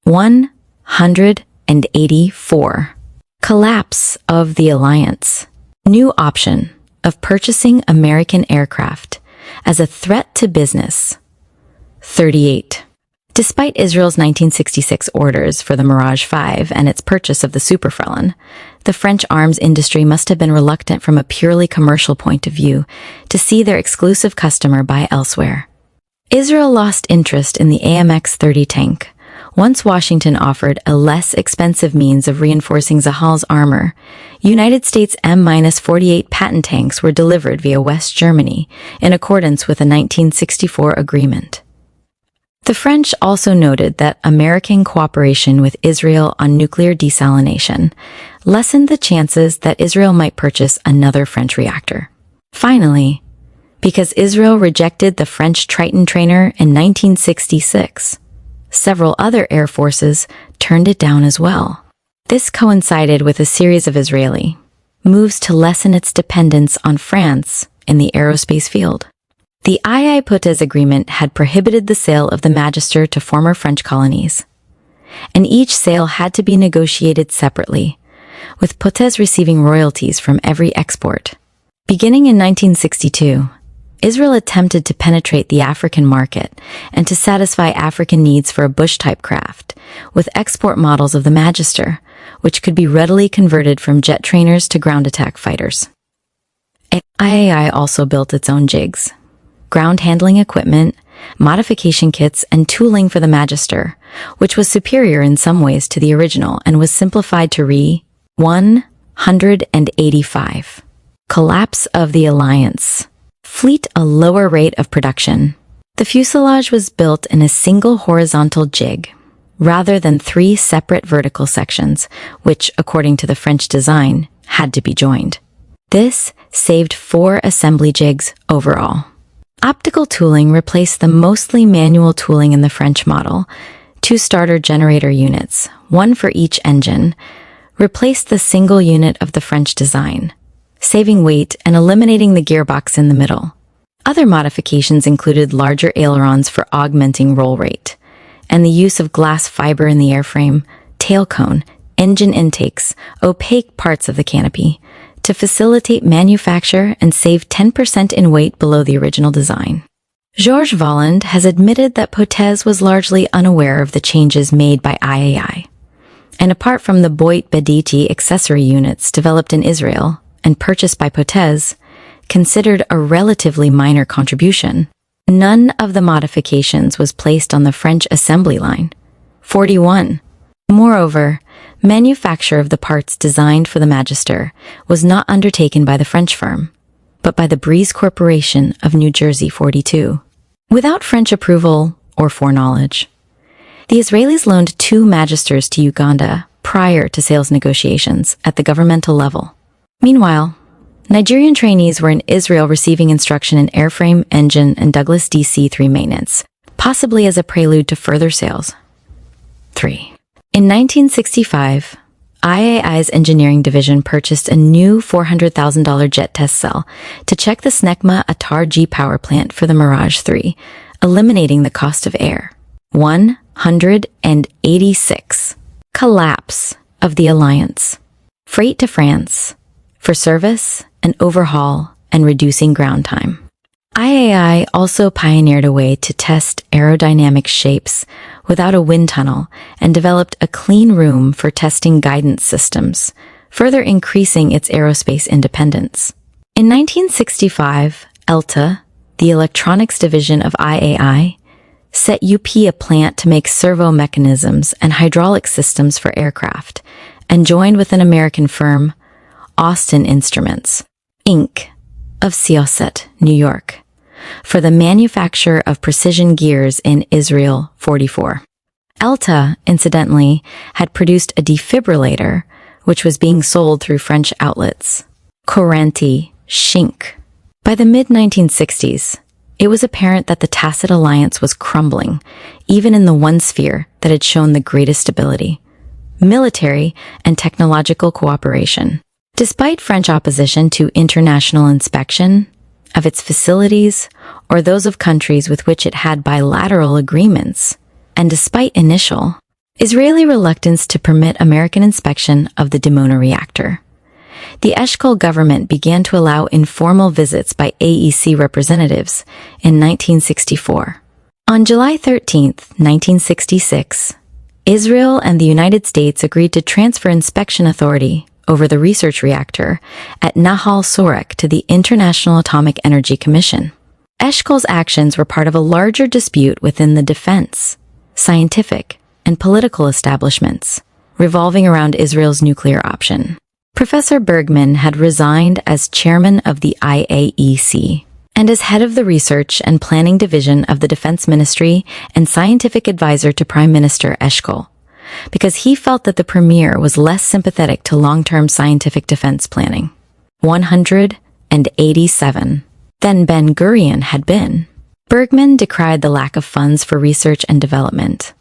184. Collapse of the alliance. New option of purchasing American aircraft as a threat to business. 38. Despite Israel's 1966 orders for the Mirage 5 and its purchase of the Superfrelon, the French arms industry must have been reluctant from a purely commercial point of view to see their exclusive customer buy elsewhere. Israel lost interest in the AMX-30 tank. Once Washington offered a less expensive means of reinforcing Zahal's armor, United States M-48 Patton tanks were delivered via West Germany in accordance with a 1964 agreement. The French also noted that American cooperation with Israel on nuclear desalination lessened the chances that Israel might purchase another French reactor. Finally, because Israel rejected the French Triton trainer in 1966, several other air forces turned it down as well. This coincided with a series of Israeli moves to lessen its dependence on France in the aerospace field. The Potez Agreement had prohibited the sale of the Magister to former French colonies, and each sale had to be negotiated separately, with Potez receiving royalties from every export. Beginning in 1962, Israel attempted to penetrate the African market and to satisfy African needs for a bush-type craft, with export models of the Magister, which could be readily converted from jet trainers to ground attack fighters. IAI also built its own jigs, ground handling equipment, modification kits, and tooling for the Magister, which was superior in some ways to the original and was simplified to 185. Collapse of the alliance. Fleet a lower rate of production. The fuselage was built in a single horizontal jig, rather than 3 separate vertical sections, which, according to the French design, had to be joined. This saved 4 assembly jigs overall. Optical tooling replaced the mostly manual tooling in the French model. 2 starter generator units, 1 for each engine, replaced the single unit of the French design, saving weight and eliminating the gearbox in the middle. Other modifications included larger ailerons for augmenting roll rate, and the use of glass fiber in the airframe, tail cone, engine intakes, opaque parts of the canopy, to facilitate manufacture and save 10% in weight below the original design. Georges Volland has admitted that Potez was largely unaware of the changes made by IAI, and apart from the Boit Bediti accessory units developed in Israel and purchased by Potez, considered a relatively minor contribution, none of the modifications was placed on the French assembly line. 41. Moreover, manufacture of the parts designed for the Magister was not undertaken by the French firm, but by the Breeze Corporation of New Jersey 42. Without French approval or foreknowledge, the Israelis loaned 2 Magisters to Uganda prior to sales negotiations at the governmental level. Meanwhile, Nigerian trainees were in Israel receiving instruction in airframe, engine, and Douglas DC-3 maintenance, possibly as a prelude to further sales. 3. In 1965, IAI's engineering division purchased a new $400,000 jet test cell to check the Snecma Atar G power plant for the Mirage 3, eliminating the cost of air. 186. Collapse of the alliance. Freight to France for service and overhaul and reducing ground time. IAI also pioneered a way to test aerodynamic shapes without a wind tunnel and developed a clean room for testing guidance systems, further increasing its aerospace independence. In 1965, ELTA, the electronics division of IAI, set UP a plant to make servo mechanisms and hydraulic systems for aircraft, and joined with an American firm, Austin Instruments, Inc., of Syosset, New York, for the manufacture of precision gears in Israel 44. ELTA, incidentally, had produced a defibrillator, which was being sold through French outlets. Coranti, Schink. By the mid-1960s, it was apparent that the Tacit alliance was crumbling, even in the one sphere that had shown the greatest stability: military and technological cooperation. Despite French opposition to international inspection, of its facilities or those of countries with which it had bilateral agreements, and despite initial Israeli reluctance to permit American inspection of the Dimona reactor, the Eshkol government began to allow informal visits by AEC representatives in 1964. On July 13, 1966, Israel and the United States agreed to transfer inspection authority over the research reactor at Nahal Sorek to the International Atomic Energy Commission. Eshkol's actions were part of a larger dispute within the defense, scientific, and political establishments, revolving around Israel's nuclear option. Professor Bergman had resigned as chairman of the IAEC and as head of the Research and Planning Division of the Defense Ministry and scientific advisor to Prime Minister Eshkol, because he felt that the premier was less sympathetic to long-term scientific defense planning. 187 than Ben-Gurion had been. Bergman decried the lack of funds for research and development,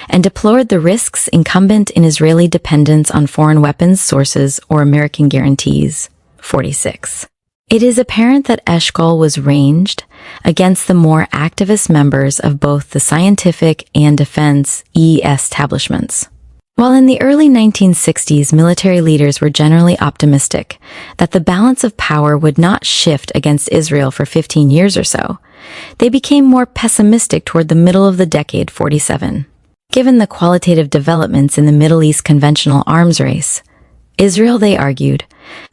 and deplored the risks incumbent in Israeli dependence on foreign weapons sources or American guarantees. 46. It is apparent that Eshkol was ranged against the more activist members of both the scientific and defense establishments. While in the early 1960s military leaders were generally optimistic that the balance of power would not shift against Israel for 15 years or so, they became more pessimistic toward the middle of the decade 47. Given the qualitative developments in the Middle East conventional arms race, Israel, they argued,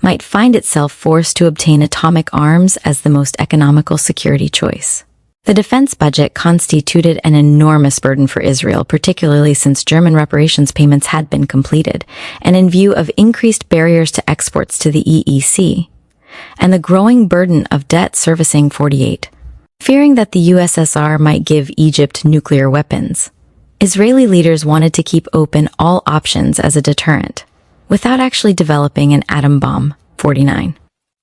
might find itself forced to obtain atomic arms as the most economical security choice. The defense budget constituted an enormous burden for Israel, particularly since German reparations payments had been completed, and in view of increased barriers to exports to the EEC, and the growing burden of debt servicing 48. Fearing that the USSR might give Egypt nuclear weapons, Israeli leaders wanted to keep open all options as a deterrent, without actually developing an atom bomb. 49.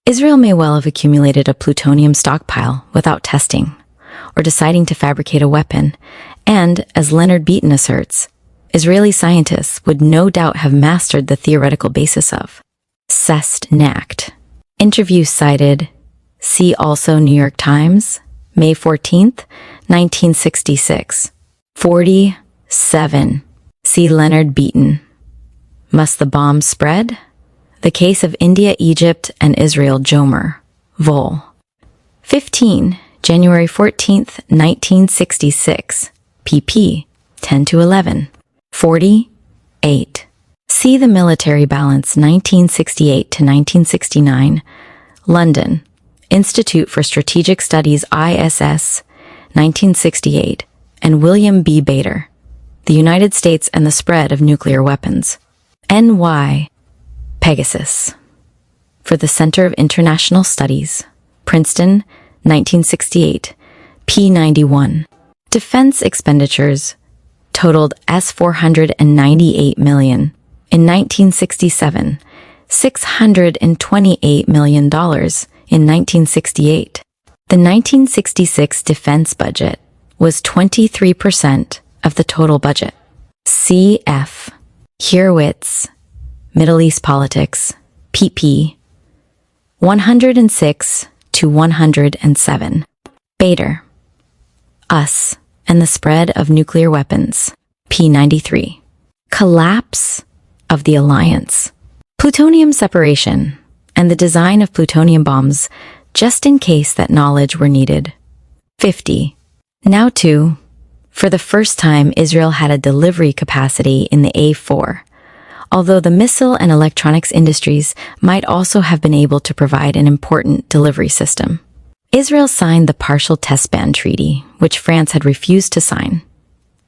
Israel may well have accumulated a plutonium stockpile without testing, or deciding to fabricate a weapon, and, as Leonard Beaton asserts, Israeli scientists would no doubt have mastered the theoretical basis of Sest-Nacht. Interview cited. See also New York Times, May 14, 1966. 47. See Leonard Beaton. Must the bomb spread? The Case of India, Egypt, and Israel, Jomer, Vol. 15, January 14, 1966, pp. 10-11. 48. See the Military Balance, 1968-1969, London, Institute for Strategic Studies, ISS, 1968, and William B. Bader, The United States and the Spread of Nuclear Weapons, N.Y. Pegasus, for the Center of International Studies, Princeton, 1968, P91. Defense expenditures totaled $498 million in 1967, $628 million in 1968. The 1966 defense budget was 23% of the total budget. C.F. Hurwitz, Middle East Politics, pp. 106-107. Bader, Us and the Spread of Nuclear Weapons, p. 93. Collapse of the Alliance. Plutonium separation and the design of plutonium bombs just in case that knowledge were needed. 50. Now too, for the first time Israel had a delivery capacity in the A4, although the missile and electronics industries might also have been able to provide an important delivery system. Israel signed the Partial Test Ban Treaty, which France had refused to sign.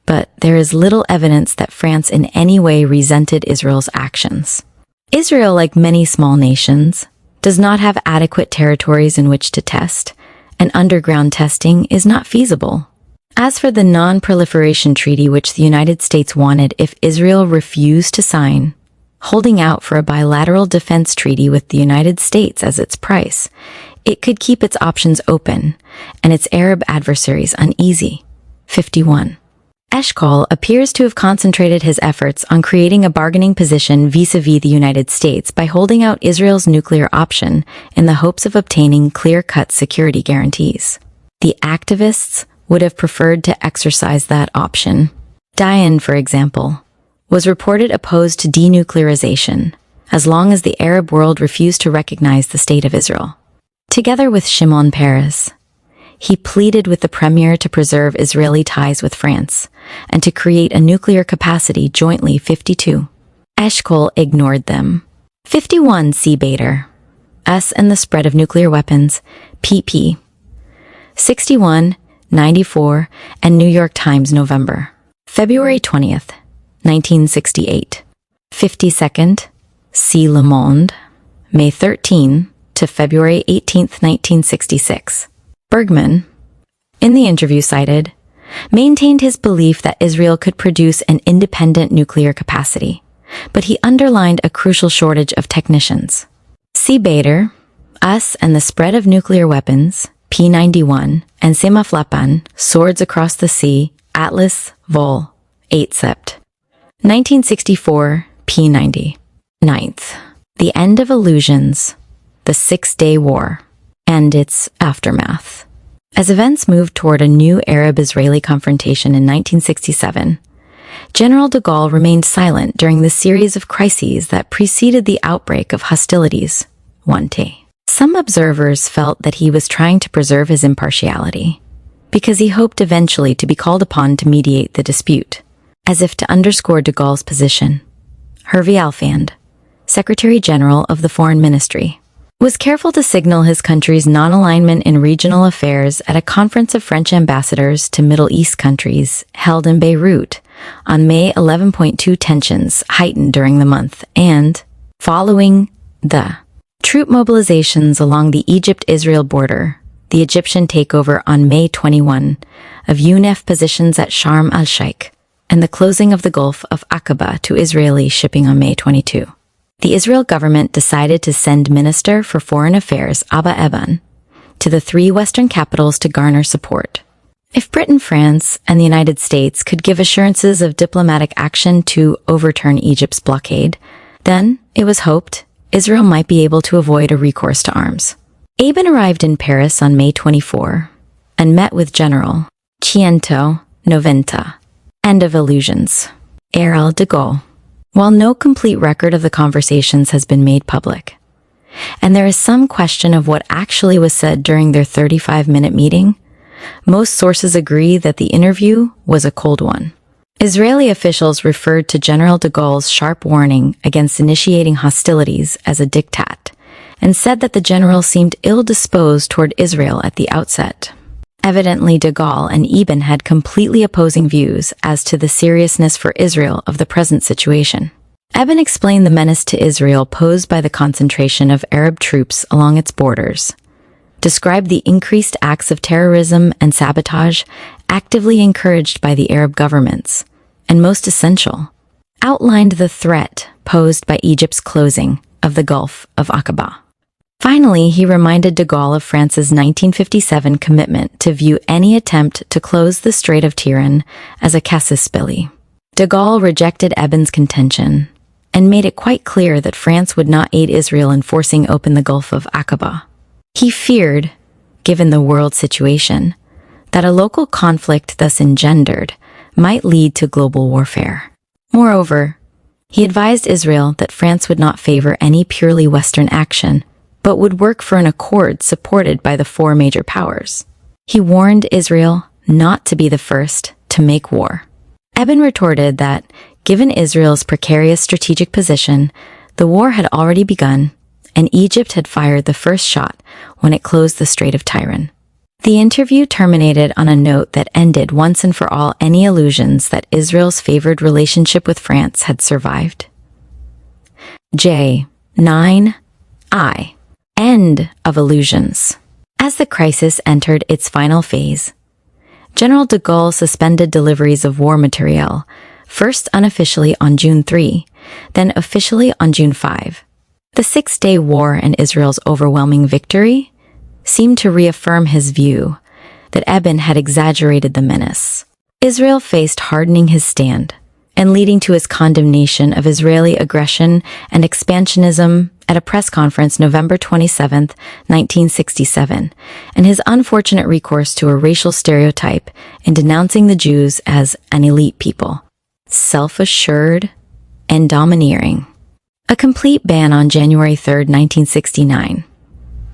But there is little evidence that France in any way resented Israel's actions. Israel, like many small nations, does not have adequate territories in which to test, and underground testing is not feasible. As for the Non-Proliferation Treaty, which the United States wanted if Israel refused to sign, holding out for a bilateral defense treaty with the United States as its price, it could keep its options open and its Arab adversaries uneasy. 51. Eshkol appears to have concentrated his efforts on creating a bargaining position vis-à-vis the United States by holding out Israel's nuclear option in the hopes of obtaining clear-cut security guarantees. The activists would have preferred to exercise that option. Dayan, for example, was reported opposed to denuclearization as long as the Arab world refused to recognize the State of Israel. Together with Shimon Peres, he pleaded with the premier to preserve Israeli ties with France and to create a nuclear capacity jointly 52. Eshkol ignored them. 51 C. Bader, Us and the Spread of Nuclear Weapons, pp. 61, 94, and New York Times, November. February 20th, 1968. 52nd, C. Le Monde, May 13 to February 18th, 1966. Bergman, in the interview cited, maintained his belief that Israel could produce an independent nuclear capacity, but he underlined a crucial shortage of technicians. C. Bader, Us and the Spread of Nuclear Weapons, P91, and Semaflapan, Swords Across the Sea, Atlas, Vol. 8 Sept. 1964, P90. 9th. The End of Illusions, the Six-Day War, and its aftermath. As events moved toward a new Arab-Israeli confrontation in 1967, General de Gaulle remained silent during the series of crises that preceded the outbreak of hostilities. 1T. Some observers felt that he was trying to preserve his impartiality, because he hoped eventually to be called upon to mediate the dispute, as if to underscore de Gaulle's position. Hervé Alfand, Secretary General of the Foreign Ministry, was careful to signal his country's non-alignment in regional affairs at a conference of French ambassadors to Middle East countries held in Beirut on May 11.2. Tensions heightened during the month and, following the troop mobilizations along the Egypt-Israel border, the Egyptian takeover on May 21 of UNEF positions at Sharm el-Sheikh, and the closing of the Gulf of Aqaba to Israeli shipping on May 22. The Israel government decided to send Minister for Foreign Affairs Abba Eban to the three Western capitals to garner support. If Britain, France, and the United States could give assurances of diplomatic action to overturn Egypt's blockade, then, it was hoped, Israel might be able to avoid a recourse to arms. Eban arrived in Paris on May 24 and met with General Ciento Noventa. End of Illusions. Charles de Gaulle. While no complete record of the conversations has been made public, and there is some question of what actually was said during their 35-minute meeting, most sources agree that the interview was a cold one. Israeli officials referred to General de Gaulle's sharp warning against initiating hostilities as a diktat, and said that the general seemed ill-disposed toward Israel at the outset. Evidently, de Gaulle and Eban had completely opposing views as to the seriousness for Israel of the present situation. Eban explained the menace to Israel posed by the concentration of Arab troops along its borders, described the increased acts of terrorism and sabotage actively encouraged by the Arab governments, and most essential, outlined the threat posed by Egypt's closing of the Gulf of Aqaba. Finally, he reminded de Gaulle of France's 1957 commitment to view any attempt to close the Strait of Tiran as a casus belli. De Gaulle rejected Eban's contention and made it quite clear that France would not aid Israel in forcing open the Gulf of Aqaba. He feared, given the world situation, that a local conflict thus engendered might lead to global warfare. Moreover, he advised Israel that France would not favor any purely Western action, but would work for an accord supported by the four major powers. He warned Israel not to be the first to make war. Eban retorted that, given Israel's precarious strategic position, the war had already begun, and Egypt had fired the first shot when it closed the Strait of Tiran. The interview terminated on a note that ended once and for all any illusions that Israel's favored relationship with France had survived. J. 9. I. End of Illusions. As the crisis entered its final phase, General de Gaulle suspended deliveries of war materiel, first unofficially on June 3, then officially on June 5. The Six-Day War and Israel's overwhelming victory seemed to reaffirm his view that Eban had exaggerated the menace. Israel faced hardening his stand and leading to his condemnation of Israeli aggression and expansionism at a press conference November 27, 1967, and his unfortunate recourse to a racial stereotype in denouncing the Jews as an elite people, self-assured and domineering. A complete ban on January 3, 1969,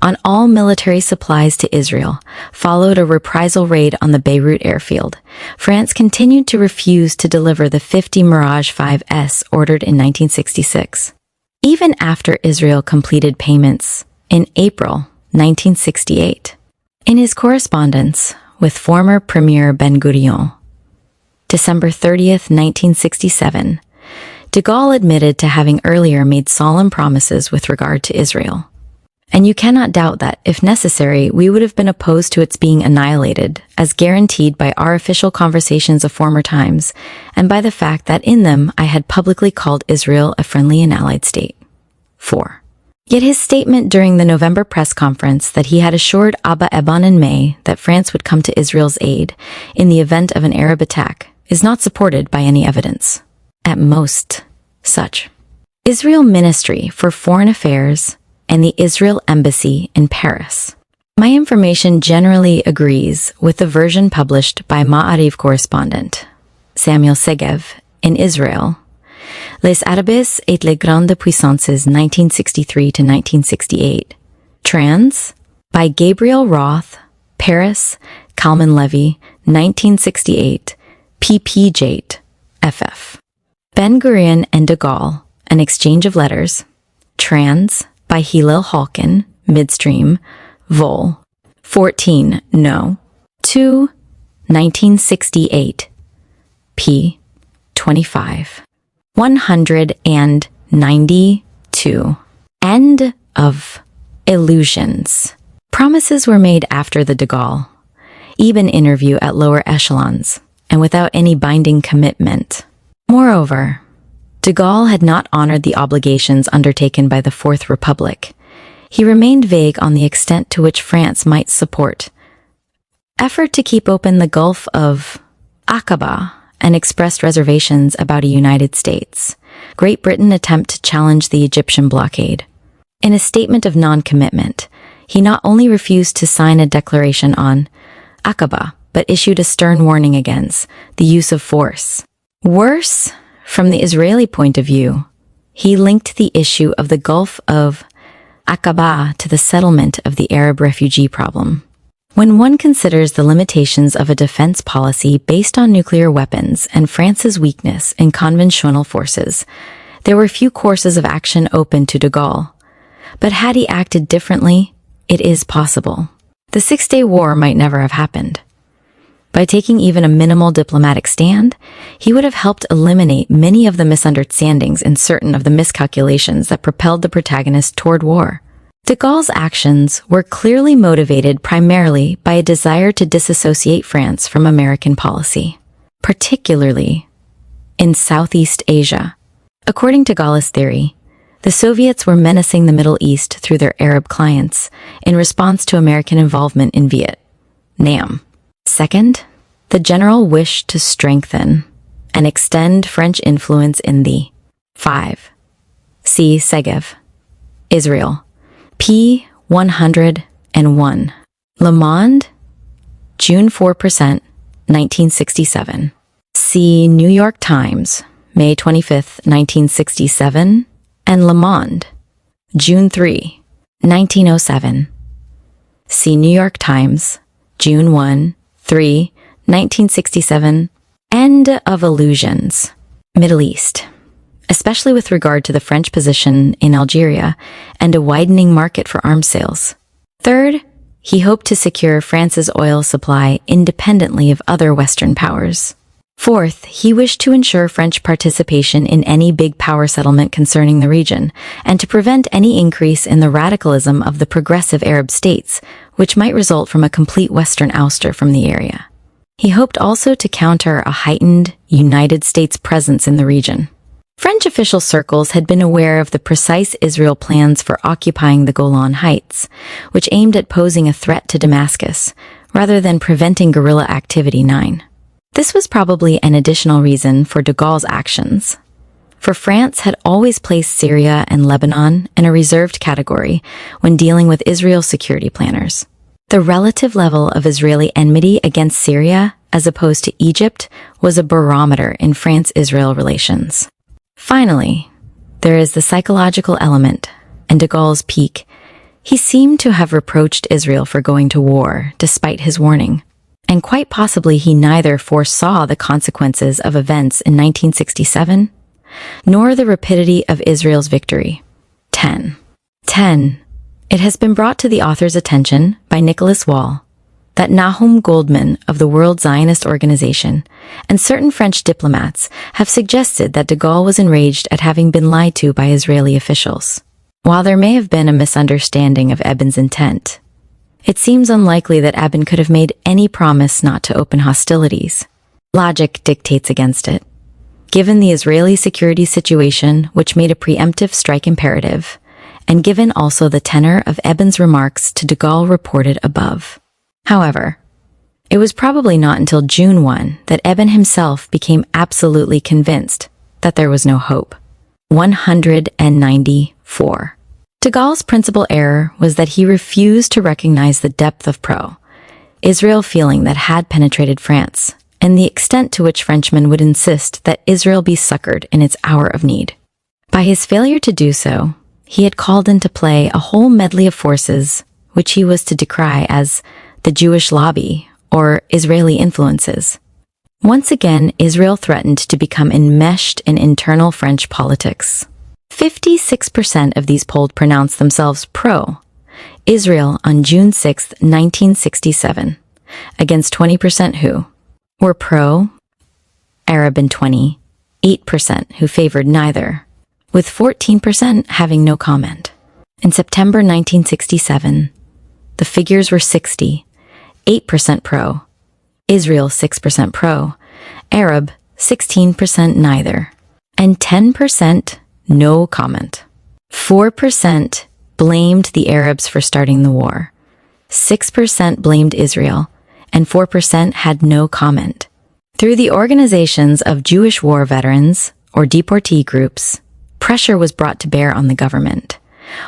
on all military supplies to Israel followed a reprisal raid on the Beirut airfield. France continued to refuse to deliver the 50 Mirage 5S ordered in 1966. Even after Israel completed payments in April 1968. In his correspondence with former Premier Ben-Gurion, December 30, 1967, de Gaulle admitted to having earlier made solemn promises with regard to Israel. And you cannot doubt that, if necessary, we would have been opposed to its being annihilated, as guaranteed by our official conversations of former times, and by the fact that in them I had publicly called Israel a friendly and allied state. 4. Yet his statement during the November press conference that he had assured Abba Eban in May that France would come to Israel's aid in the event of an Arab attack is not supported by any evidence. At most, such. Israel Ministry for Foreign Affairs and the Israel Embassy in Paris. My information generally agrees with the version published by Ma'ariv correspondent Samuel Segev in Israel, Les Arabes et les Grandes Puissances 1963 to 1968. Trans by Gabriel Roth, Paris, Kalman Levy, 1968, pp. Jate, ff. Ben-Gurion and de Gaulle, An Exchange of Letters. Trans by Hillel Halkin, Midstream, Vol. 14, No. 2, 1968, p. 25. 192. End of Illusions. Promises were made after the de Gaulle, Eben interview at lower echelons, and without any binding commitment. Moreover, de Gaulle had not honored the obligations undertaken by the Fourth Republic. He remained vague on the extent to which France might support effort to keep open the Gulf of Aqaba and expressed reservations about a United States, Great Britain attempt to challenge the Egyptian blockade. In a statement of non-commitment, he not only refused to sign a declaration on Aqaba, but issued a stern warning against the use of force. Worse, from the Israeli point of view, he linked the issue of the Gulf of Aqaba to the settlement of the Arab refugee problem. When one considers the limitations of a defense policy based on nuclear weapons and France's weakness in conventional forces, there were few courses of action open to de Gaulle. But had he acted differently, it is possible. The Six-Day War might never have happened. By taking even a minimal diplomatic stand, he would have helped eliminate many of the misunderstandings and certain of the miscalculations that propelled the protagonist toward war. De Gaulle's actions were clearly motivated primarily by a desire to disassociate France from American policy, particularly in Southeast Asia. According to Gaulle's theory, the Soviets were menacing the Middle East through their Arab clients in response to American involvement in Vietnam. Second, the general wish to strengthen and extend French influence in the 5. See Segev, Israel, p. 101. Le Monde, June 4%, 1967. See New York Times, May 25, 1967, and Le Monde, June 3, 1907. See New York Times, June 1, 3, 1967. End of Illusions. Middle East, especially with regard to the French position in Algeria and a widening market for arms sales. Third, he hoped to secure France's oil supply independently of other Western powers. Fourth, he wished to ensure French participation in any big power settlement concerning the region, and to prevent any increase in the radicalism of the progressive Arab states, which might result from a complete Western ouster from the area. He hoped also to counter a heightened United States presence in the region. French official circles had been aware of the precise Israel plans for occupying the Golan Heights, which aimed at posing a threat to Damascus, rather than preventing guerrilla activity. 9. This was probably an additional reason for de Gaulle's actions. For France had always placed Syria and Lebanon in a reserved category when dealing with Israel's security planners. The relative level of Israeli enmity against Syria, as opposed to Egypt, was a barometer in France-Israel relations. Finally, there is the psychological element, and de Gaulle's peak. He seemed to have reproached Israel for going to war, despite his warning. And quite possibly he neither foresaw the consequences of events in 1967, nor the rapidity of Israel's victory. 10. It has been brought to the author's attention by Nicholas Wall that Nahum Goldman of the World Zionist Organization and certain French diplomats have suggested that de Gaulle was enraged at having been lied to by Israeli officials. While there may have been a misunderstanding of Eben's intent, it seems unlikely that Eben could have made any promise not to open hostilities. Logic dictates against it. Given the Israeli security situation, which made a preemptive strike imperative, and given also the tenor of Eben's remarks to de Gaulle reported above. However, it was probably not until June 1 that Eben himself became absolutely convinced that there was no hope. 194. De Gaulle's principal error was that he refused to recognize the depth of pro-Israel feeling that had penetrated France, and the extent to which Frenchmen would insist that Israel be succored in its hour of need. By his failure to do so, he had called into play a whole medley of forces which he was to decry as the Jewish lobby or Israeli influences. Once again, Israel threatened to become enmeshed in internal French politics. 56% of these polled pronounced themselves pro-Israel on June 6, 1967, against 20% who were pro-Arab and 28% who favored neither, with 14% having no comment. In September 1967, the figures were 68% pro-Israel, 6% pro-Arab, 16% neither, and 10% no comment. 4% blamed the Arabs for starting the war, 6% blamed Israel, and 4% had no comment. Through the organizations of Jewish war veterans, or deportee groups, pressure was brought to bear on the government,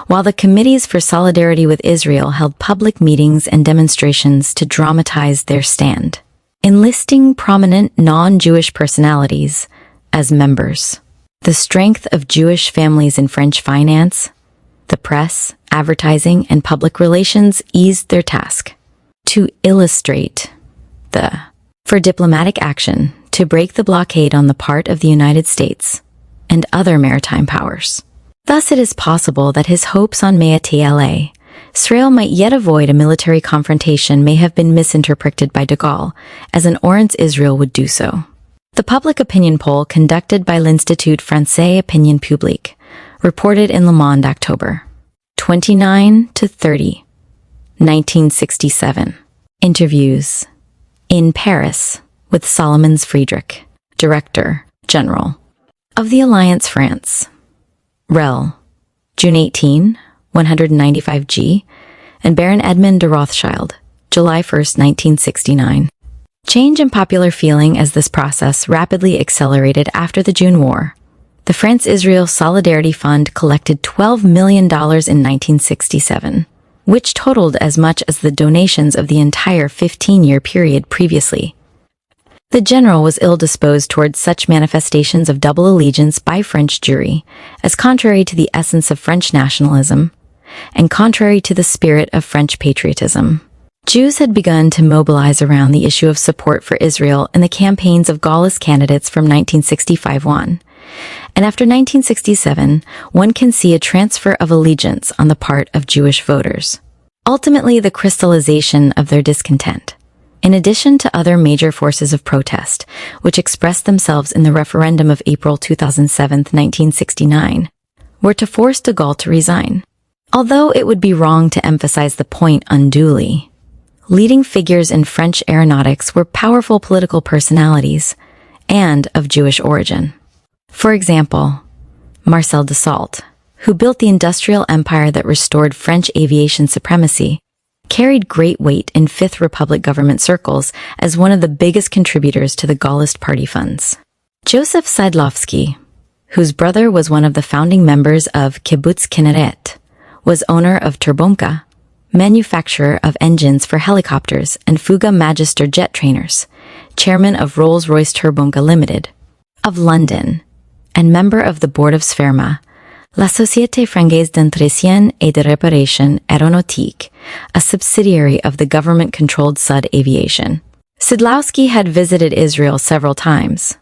while the committees for solidarity with Israel held public meetings and demonstrations to dramatize their stand, enlisting prominent non-Jewish personalities as members. The strength of Jewish families in French finance, the press, advertising, and public relations eased their task. To illustrate for diplomatic action to break the blockade on the part of the United States and other maritime powers. Thus it is possible that his hopes on Tla Israel might yet avoid a military confrontation may have been misinterpreted by de Gaulle, as an Orange Israel would do so. The public opinion poll conducted by l'Institut Français Opinion Publique reported in Le Monde October 29 to 30, 1967. Interviews in Paris with Solomon Friedrich, Director General of the Alliance France. Rel. June 18, 195G, and Baron Edmund de Rothschild, July 1, 1969. Change in popular feeling as this process rapidly accelerated after the June War. The France-Israel Solidarity Fund collected $12 million in 1967, which totaled as much as the donations of the entire 15-year period previously. The general was ill-disposed towards such manifestations of double allegiance by French Jewry, as contrary to the essence of French nationalism, and contrary to the spirit of French patriotism. Jews had begun to mobilize around the issue of support for Israel in the campaigns of Gaullist candidates from 1965 on, and after 1967, one can see a transfer of allegiance on the part of Jewish voters. Ultimately, the crystallization of their discontent, in addition to other major forces of protest, which expressed themselves in the referendum of April 2007, 1969, were to force de Gaulle to resign. Although it would be wrong to emphasize the point unduly, leading figures in French aeronautics were powerful political personalities and of Jewish origin. For example, Marcel Dassault, who built the industrial empire that restored French aviation supremacy, carried great weight in Fifth Republic government circles as one of the biggest contributors to the Gaullist party funds. Joseph Siedlowski, whose brother was one of the founding members of Kibbutz Kinneret, was owner of Turbomka, manufacturer of engines for helicopters and Fuga Magister jet trainers, chairman of Rolls-Royce Turbomka Limited, of London, and member of the board of Sferma, La Société Francaise d'Entretien et de Réparation Aéronautique, a subsidiary of the government-controlled Sud Aviation. Siedlowski had visited Israel several times,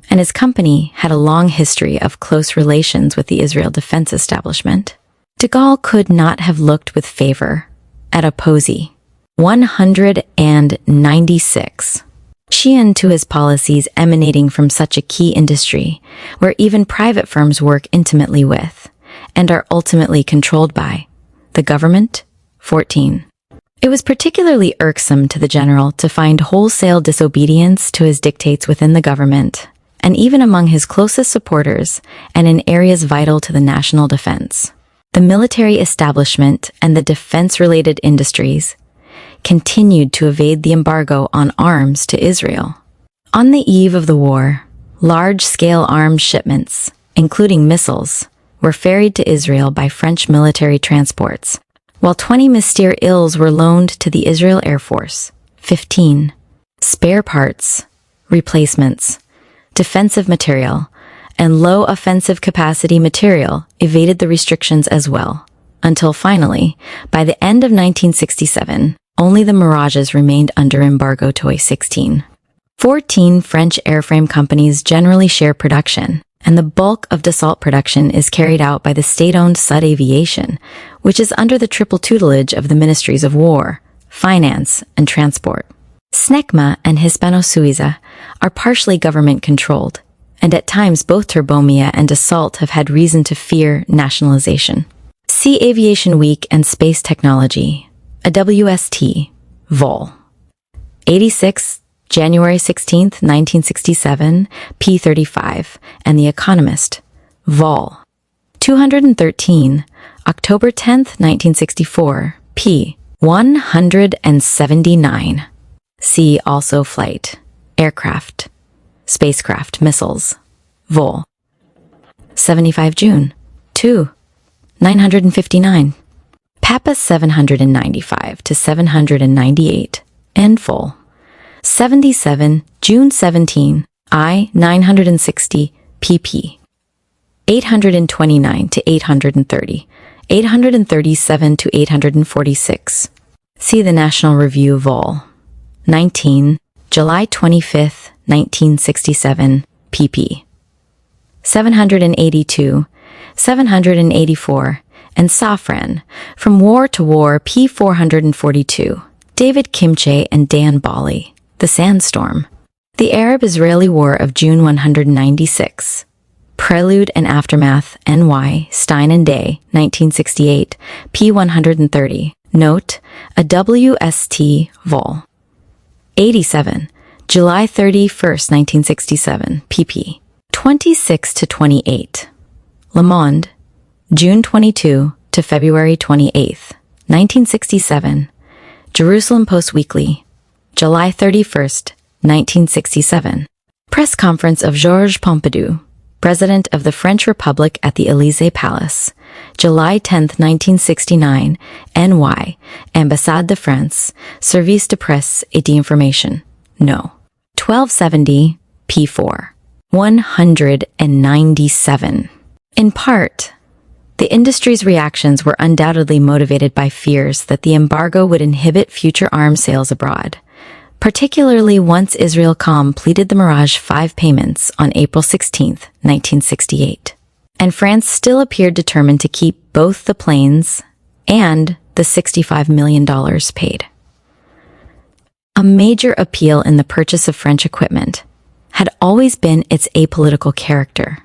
and his company had a long history of close relations with the Israel defense establishment. De Gaulle could not have looked with favor at a Posey 196. Sheehan to his policies emanating from such a key industry, where even private firms work intimately with, and are ultimately controlled by, the government. 14. It was particularly irksome to the general to find wholesale disobedience to his dictates within the government, and even among his closest supporters, and in areas vital to the national defense. The military establishment and the defense-related industries continued to evade the embargo on arms to Israel. On the eve of the war, large-scale arms shipments, including missiles, were ferried to Israel by French military transports, while 20 Mystère-Ils were loaned to the Israel Air Force. 15. Spare parts, replacements, defensive material, and low offensive capacity material evaded the restrictions as well, until finally, by the end of 1967, only the Mirages remained under embargo to 16. 14 French airframe companies generally share production, and the bulk of Dassault production is carried out by the state-owned Sud Aviation, which is under the triple tutelage of the Ministries of War, Finance, and Transport. Snecma and Hispano-Suiza are partially government-controlled, and at times both Turbomia and Dassault have had reason to fear nationalization. See Aviation Week and Space Technology, a WST, Vol. 86, January 16, 1967, p35, and The Economist, Vol. 213, October 10, 1964, p. 179. See also Flight, Aircraft, Spacecraft, Missiles, Vol. 75 June, 2, 959. Papa 795 to 798, and Vol. 77, June 17, I 960, pp. 829 to 830, 837 to 846. See the National Review, Vol. 19, July 25, 1967, pp. 782, 784, and Safran, From War to War, p. 442, David Kimche and Dan Bali, The Sandstorm, The Arab-Israeli War of June 196, Prelude and Aftermath, N.Y., Stein and Day, 1968, p. 130, Note, a WST, Vol. 87, July 31, 1967, pp. 26 to 28, Le Monde, June 22 to February 28, 1967, Jerusalem Post Weekly, July 31, 1967. Press conference of Georges Pompidou, President of the French Republic at the Élysée Palace, July 10, 1969, NY, Ambassade de France, Service de Presse et d'Information, No. 1270, p4, 197. In part, the industry's reactions were undoubtedly motivated by fears that the embargo would inhibit future arms sales abroad, particularly once Israelcom pleaded the Mirage 5 payments on April 16, 1968. And France still appeared determined to keep both the planes and the $65 million paid. A major appeal in the purchase of French equipment had always been its apolitical character.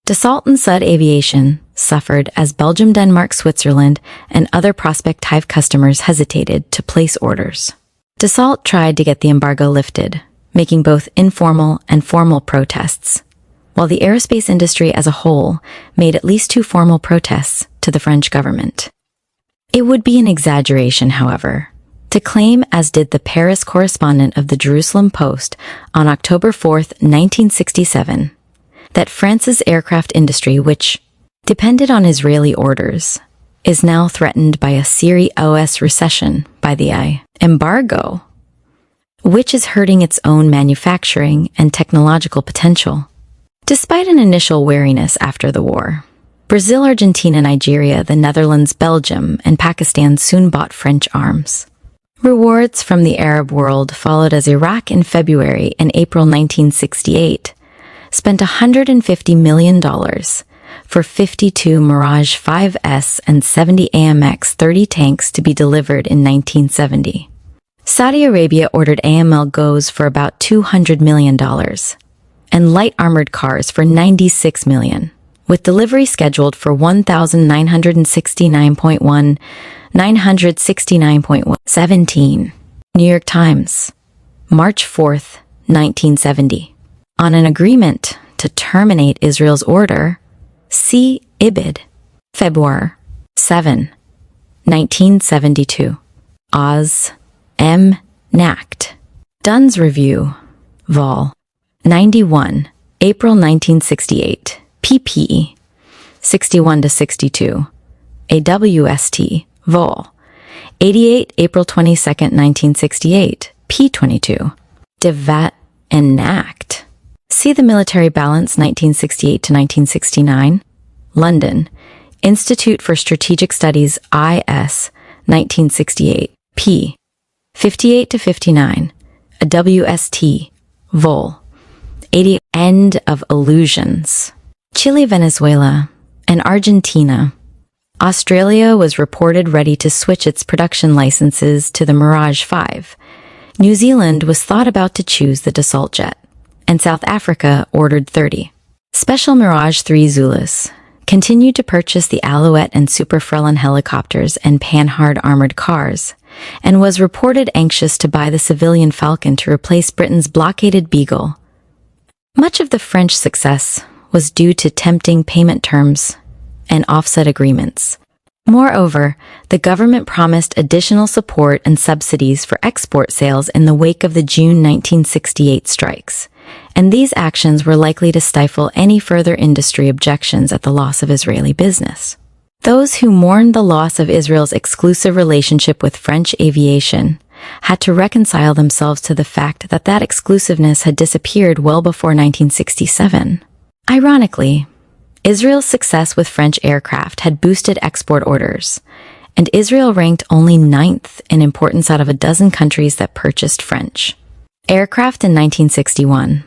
Dassault and Sud Aviation suffered as Belgium, Denmark, Switzerland, and other prospective customers hesitated to place orders. Dassault tried to get the embargo lifted, making both informal and formal protests, while the aerospace industry as a whole made at least 2 formal protests to the French government. It would be an exaggeration, however, to claim, as did the Paris correspondent of the Jerusalem Post on October 4, 1967, that France's aircraft industry, which depended on Israeli orders, is now threatened by a serious recession by the embargo, which is hurting its own manufacturing and technological potential. Despite an initial wariness after the war, Brazil, Argentina, Nigeria, the Netherlands, Belgium, and Pakistan soon bought French arms. Rewards from the Arab world followed as Iraq in February and April 1968 spent $150 million for 52 Mirage 5S and 70 AMX 30 tanks to be delivered in 1970. Saudi Arabia ordered AML GOs for about $200 million and light armored cars for $96 million, with delivery scheduled for 1,969.1, 969.17. New York Times, March 4th, 1970. On an agreement to terminate Israel's order, see Ibid. February 7, 1972. Oz. M. Nact. Dunn's Review. Vol. 91. April 1968. pp. 61-62. AWST. Vol. 88. April 22, 1968. p. 22. Devat and Nact. See the Military Balance 1968-1969. London. Institute for Strategic Studies IS 1968. p. 58-59. A WST. Vol. 80. End of Illusions. Chile, Venezuela, and Argentina. Australia was reported ready to switch its production licenses to the Mirage 5. New Zealand was thought about to choose the Dassault jet, and South Africa ordered 30. Special Mirage 3 Zulus continued to purchase the Alouette and Super Frelon helicopters and Panhard armored cars, and was reported anxious to buy the civilian Falcon to replace Britain's blockaded Beagle. Much of the French success was due to tempting payment terms and offset agreements. Moreover, the government promised additional support and subsidies for export sales in the wake of the June 1968 strikes, and these actions were likely to stifle any further industry objections at the loss of Israeli business. Those who mourned the loss of Israel's exclusive relationship with French aviation had to reconcile themselves to the fact that that exclusiveness had disappeared well before 1967. Ironically, Israel's success with French aircraft had boosted export orders, and Israel ranked only 9th in importance out of a dozen countries that purchased French aircraft in 1961.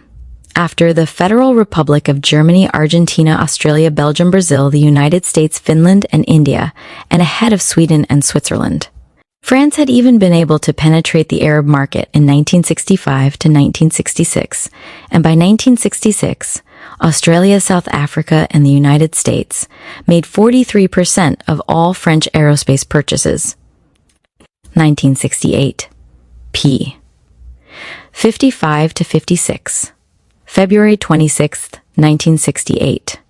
After the Federal Republic of Germany, Argentina, Australia, Belgium, Brazil, the United States, Finland, and India, and ahead of Sweden and Switzerland. France had even been able to penetrate the Arab market in 1965 to 1966, and by 1966, Australia, South Africa, and the United States made 43% of all French aerospace purchases. 1968. p. 55-56. February 26, 1968.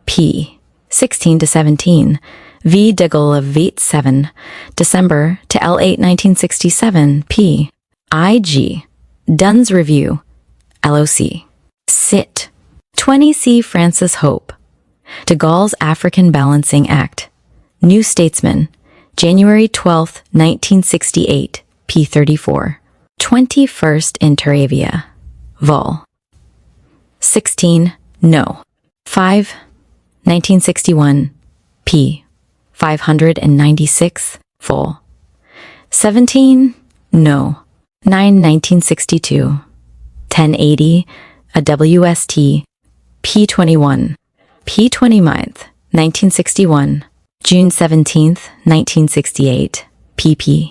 p. 16-17. V. de Gaulle of Vite 7. December to L8, 1967. p. IG. Dunn's Review. LOC. Sit. 20. C. Francis Hope. De Gaulle's African Balancing Act. New Statesman. January 12, 1968. p. 34. 21st Interavia. Vol. 16. No. 5. 1961. p. 596. Vol. 17. No. 9. 1962. 1080. A WST. p. 21. p. 29th. 1961. June 17th, 1968. pp.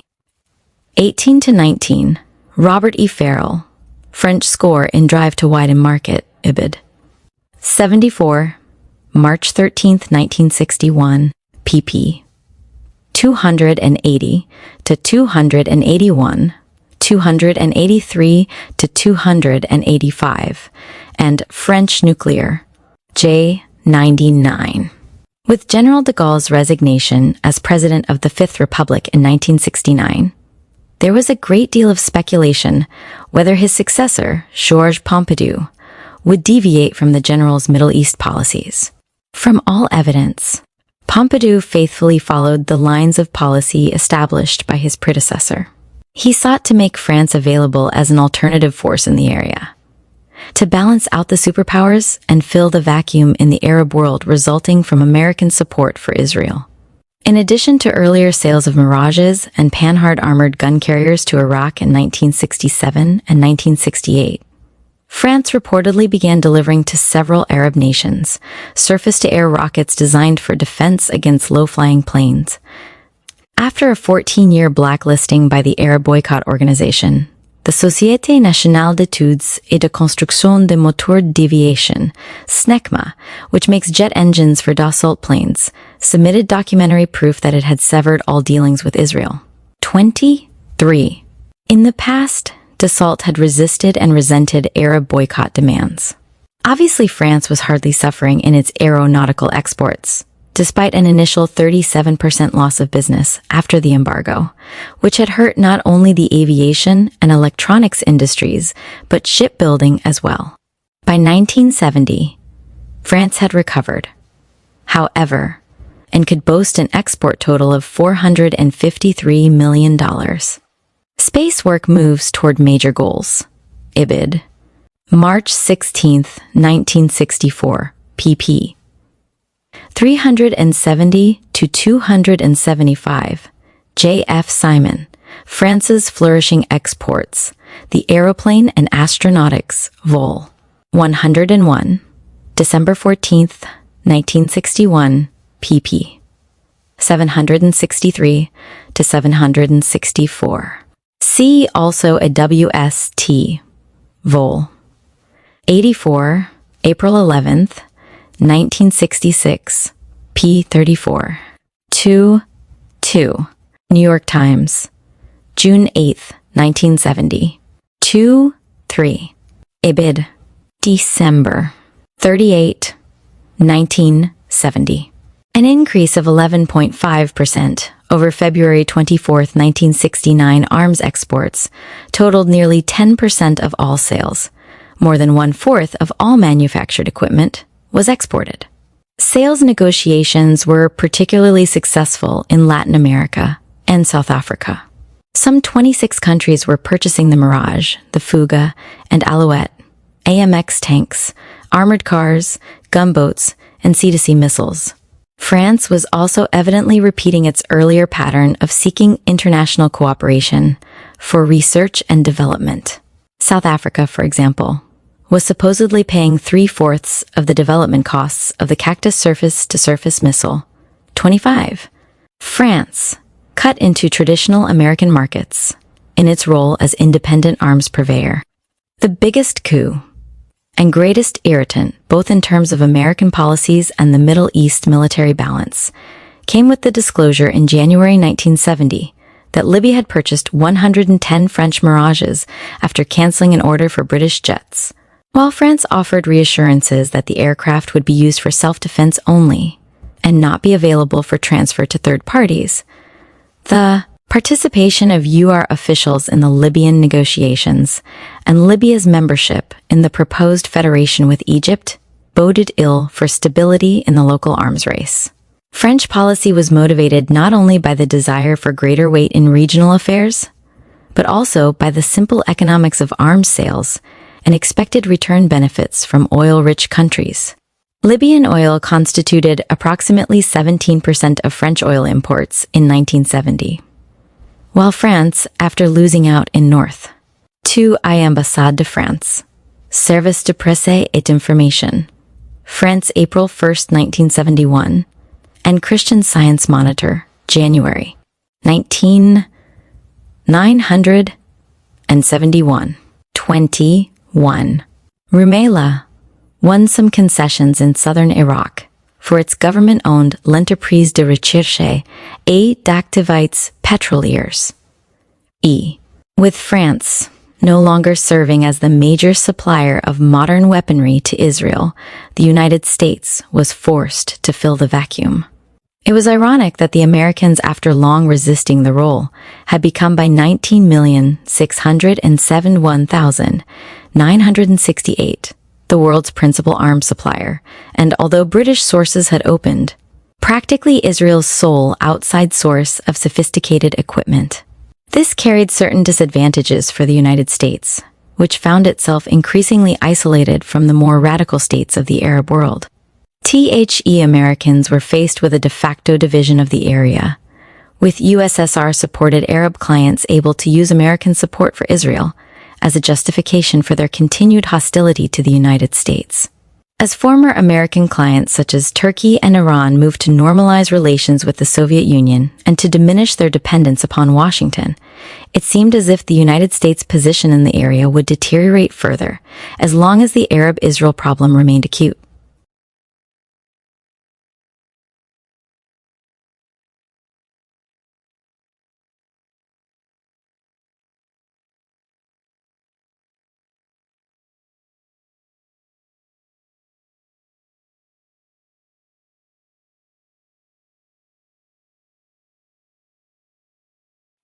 18-19. Robert E. Farrell. French score in Drive to Widen Market, Ibid. 74. March 13th, 1961. pp. 280 to 281, 283 to 285, and French nuclear, J-99. With General de Gaulle's resignation as President of the Fifth Republic in 1969, there was a great deal of speculation whether his successor, Georges Pompidou, would deviate from the general's Middle East policies. From all evidence, Pompidou faithfully followed the lines of policy established by his predecessor. He sought to make France available as an alternative force in the area, to balance out the superpowers and fill the vacuum in the Arab world resulting from American support for Israel. In addition to earlier sales of Mirages and Panhard armored gun carriers to Iraq in 1967 and 1968, France reportedly began delivering to several Arab nations surface-to-air rockets designed for defense against low-flying planes. After a 14-year blacklisting by the Arab Boycott Organization, the Société Nationale d'Études et de Construction de Moteurs d'Aviation, SNECMA, which makes jet engines for Dassault planes, submitted documentary proof that it had severed all dealings with Israel. 23. In the past, Dassault had resisted and resented Arab boycott demands. Obviously, France was hardly suffering in its aeronautical exports, despite an initial 37% loss of business after the embargo, which had hurt not only the aviation and electronics industries, but shipbuilding as well. By 1970, France had recovered, however, and could boast an export total of $453 million. Space work moves toward major goals. IBID. March 16, 1964, pp. 370 to 275. J.F. Simon, France's Flourishing Exports, The Aeroplane and Astronautics, Vol. 101. December 14, 1961, pp. 763 to 764. See also a W.S.T. Vol. 84, April 11th, 1966, p. 34. 2. New York Times, June 8th, 1970. 3. IBID, December 38, 1970. An increase of 11.5% over February 24, 1969 arms exports totaled nearly 10% of all sales. More than 1/4 of all manufactured equipment was exported. Sales negotiations were particularly successful in Latin America and South Africa. Some 26 countries were purchasing the Mirage, the Fuga, and Alouette, AMX tanks, armored cars, gunboats, and sea-to-sea missiles. France was also evidently repeating its earlier pattern of seeking international cooperation for research and development. South Africa, for example, was supposedly paying 3/4 of the development costs of the Cactus surface-to-surface missile, 25. France cut into traditional American markets in its role as independent arms purveyor. The biggest coup and greatest irritant, both in terms of American policies and the Middle East military balance, came with the disclosure in January 1970 that Libya had purchased 110 French Mirages after canceling an order for British jets. While France offered reassurances that the aircraft would be used for self-defense only and not be available for transfer to third parties, the participation of UR officials in the Libyan negotiations and Libya's membership in the proposed federation with Egypt boded ill for stability in the local arms race. French policy was motivated not only by the desire for greater weight in regional affairs, but also by the simple economics of arms sales and expected return benefits from oil-rich countries. Libyan oil constituted approximately 17% of French oil imports in 1970. While France, after losing out in North, to Ambassade de France, Service de Presse et d'Information, France, April 1, 1971, and Christian Science Monitor, January 971. 21. Rumaila won some concessions in southern Iraq for its government-owned L'Entreprise de Recherche et d'Activités Pétrolières, with France no longer serving as the major supplier of modern weaponry to Israel, the United States was forced to fill the vacuum. It was ironic that the Americans, after long resisting the role, had become by 19,671,968 the world's principal arms supplier, and although British sources had opened, practically Israel's sole outside source of sophisticated equipment. This carried certain disadvantages for the United States, which found itself increasingly isolated from the more radical states of the Arab world. Americans were faced with a de facto division of the area, with USSR-supported Arab clients able to use American support for Israel as a justification for their continued hostility to the United States. As former American clients such as Turkey and Iran moved to normalize relations with the Soviet Union and to diminish their dependence upon Washington, it seemed as if the United States' position in the area would deteriorate further as long as the Arab-Israel problem remained acute.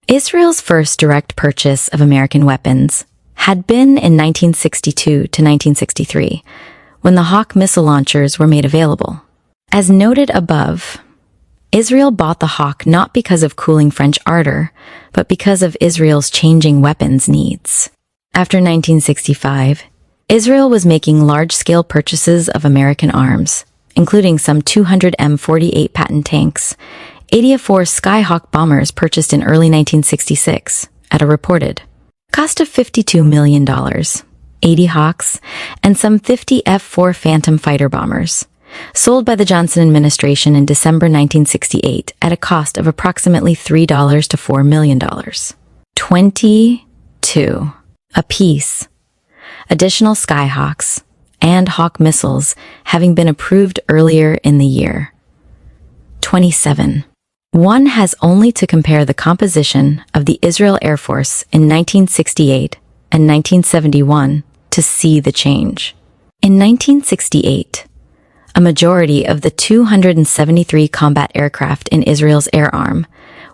Israel's first direct purchase of American weapons had been in 1962 to 1963, when the Hawk missile launchers were made available. As noted above, Israel bought the Hawk not because of cooling French ardor, but because of Israel's changing weapons needs. After 1965, Israel was making large-scale purchases of American arms, including some 200 M48 Patton tanks, 84 Skyhawk bombers purchased in early 1966 at a reported cost of $52 million, 80 Hawks, and some 50 F-4 Phantom fighter bombers, sold by the Johnson administration in December 1968 at a cost of approximately $3 to $4 million. 22 apiece. Additional Skyhawks and Hawk missiles having been approved earlier in the year. 27. One has only to compare the composition of the Israel Air Force in 1968 and 1971 to see the change. In 1968, a majority of the 273 combat aircraft in Israel's air arm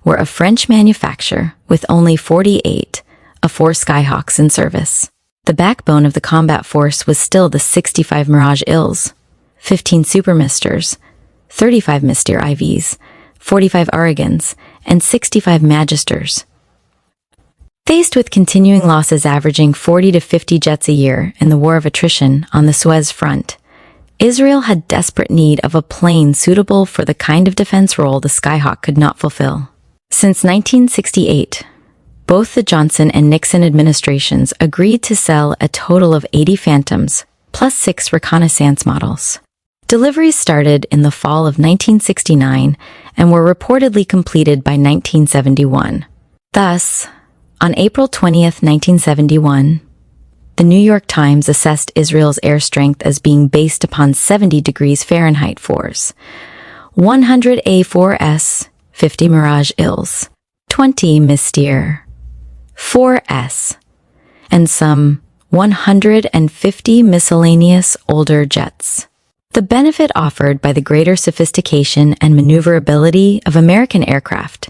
were of French manufacture, with only 48 of 4 Skyhawks in service. The backbone of the combat force was still the 65 Mirage ILs, 15 Super Misters, 35 Mystere IVs, 45 Oregons, and 65 Magisters. Faced with continuing losses averaging 40 to 50 jets a year in the war of attrition on the Suez front, Israel had desperate need of a plane suitable for the kind of defense role the Skyhawk could not fulfill. Since 1968, both the Johnson and Nixon administrations agreed to sell a total of 80 Phantoms, plus 6 reconnaissance models. Deliveries started in the fall of 1969 and were reportedly completed by 1971. Thus, on April 20th, 1971, the New York Times assessed Israel's air strength as being based upon 70 degrees Fahrenheit force, 100 A4S, 50 Mirage ILs, 20 Mystere 4S, and some 150 miscellaneous older jets. The benefit offered by the greater sophistication and maneuverability of American aircraft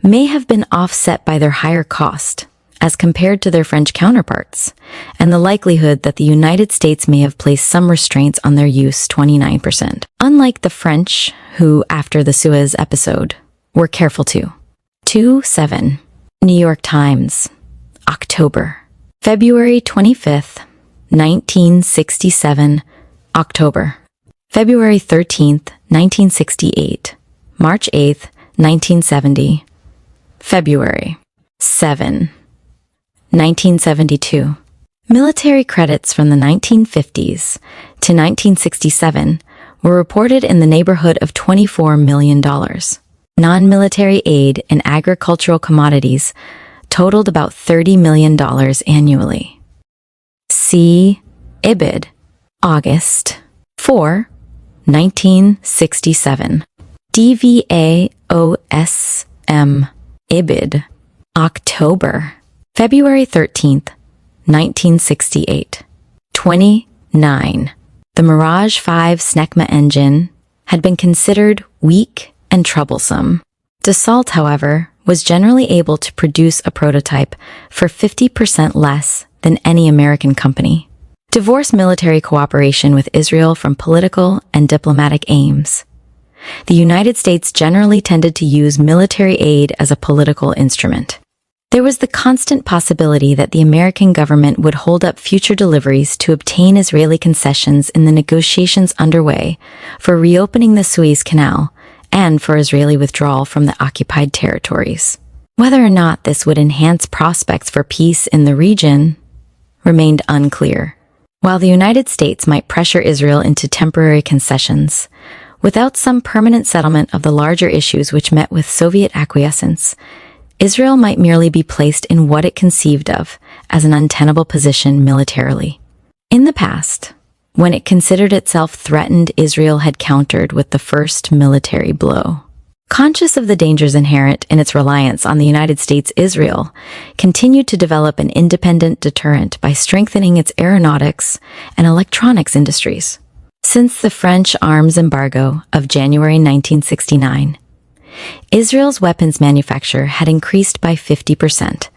may have been offset by their higher cost as compared to their French counterparts, and the likelihood that the United States may have placed some restraints on their use, 29%. Unlike the French, who, after the Suez episode, were careful to. 27. New York Times, October. February 25th, 1967, October. February 13th, 1968, March 8th, 1970, February 7, 1972. Military credits from the 1950s to 1967 were reported in the neighborhood of $24 million. Non-military aid in agricultural commodities totaled about $30 million annually. See IBID, August 4, 1967. DVAOSM, IBID, October, February 13th, 1968. 29. The Mirage 5 Snecma engine had been considered weak and troublesome. Dassault, however, was generally able to produce a prototype for 50% less than any American company. Divorce military cooperation with Israel from political and diplomatic aims. The United States generally tended to use military aid as a political instrument. There was the constant possibility that the American government would hold up future deliveries to obtain Israeli concessions in the negotiations underway for reopening the Suez Canal and for Israeli withdrawal from the occupied territories. Whether or not this would enhance prospects for peace in the region remained unclear. While the United States might pressure Israel into temporary concessions, without some permanent settlement of the larger issues which met with Soviet acquiescence, Israel might merely be placed in what it conceived of as an untenable position militarily. In the past, when it considered itself threatened, Israel had countered with the first military blow. Conscious of the dangers inherent in its reliance on the United States, Israel continued to develop an independent deterrent by strengthening its aeronautics and electronics industries. Since the French arms embargo of January 1969, Israel's weapons manufacture had increased by 50%,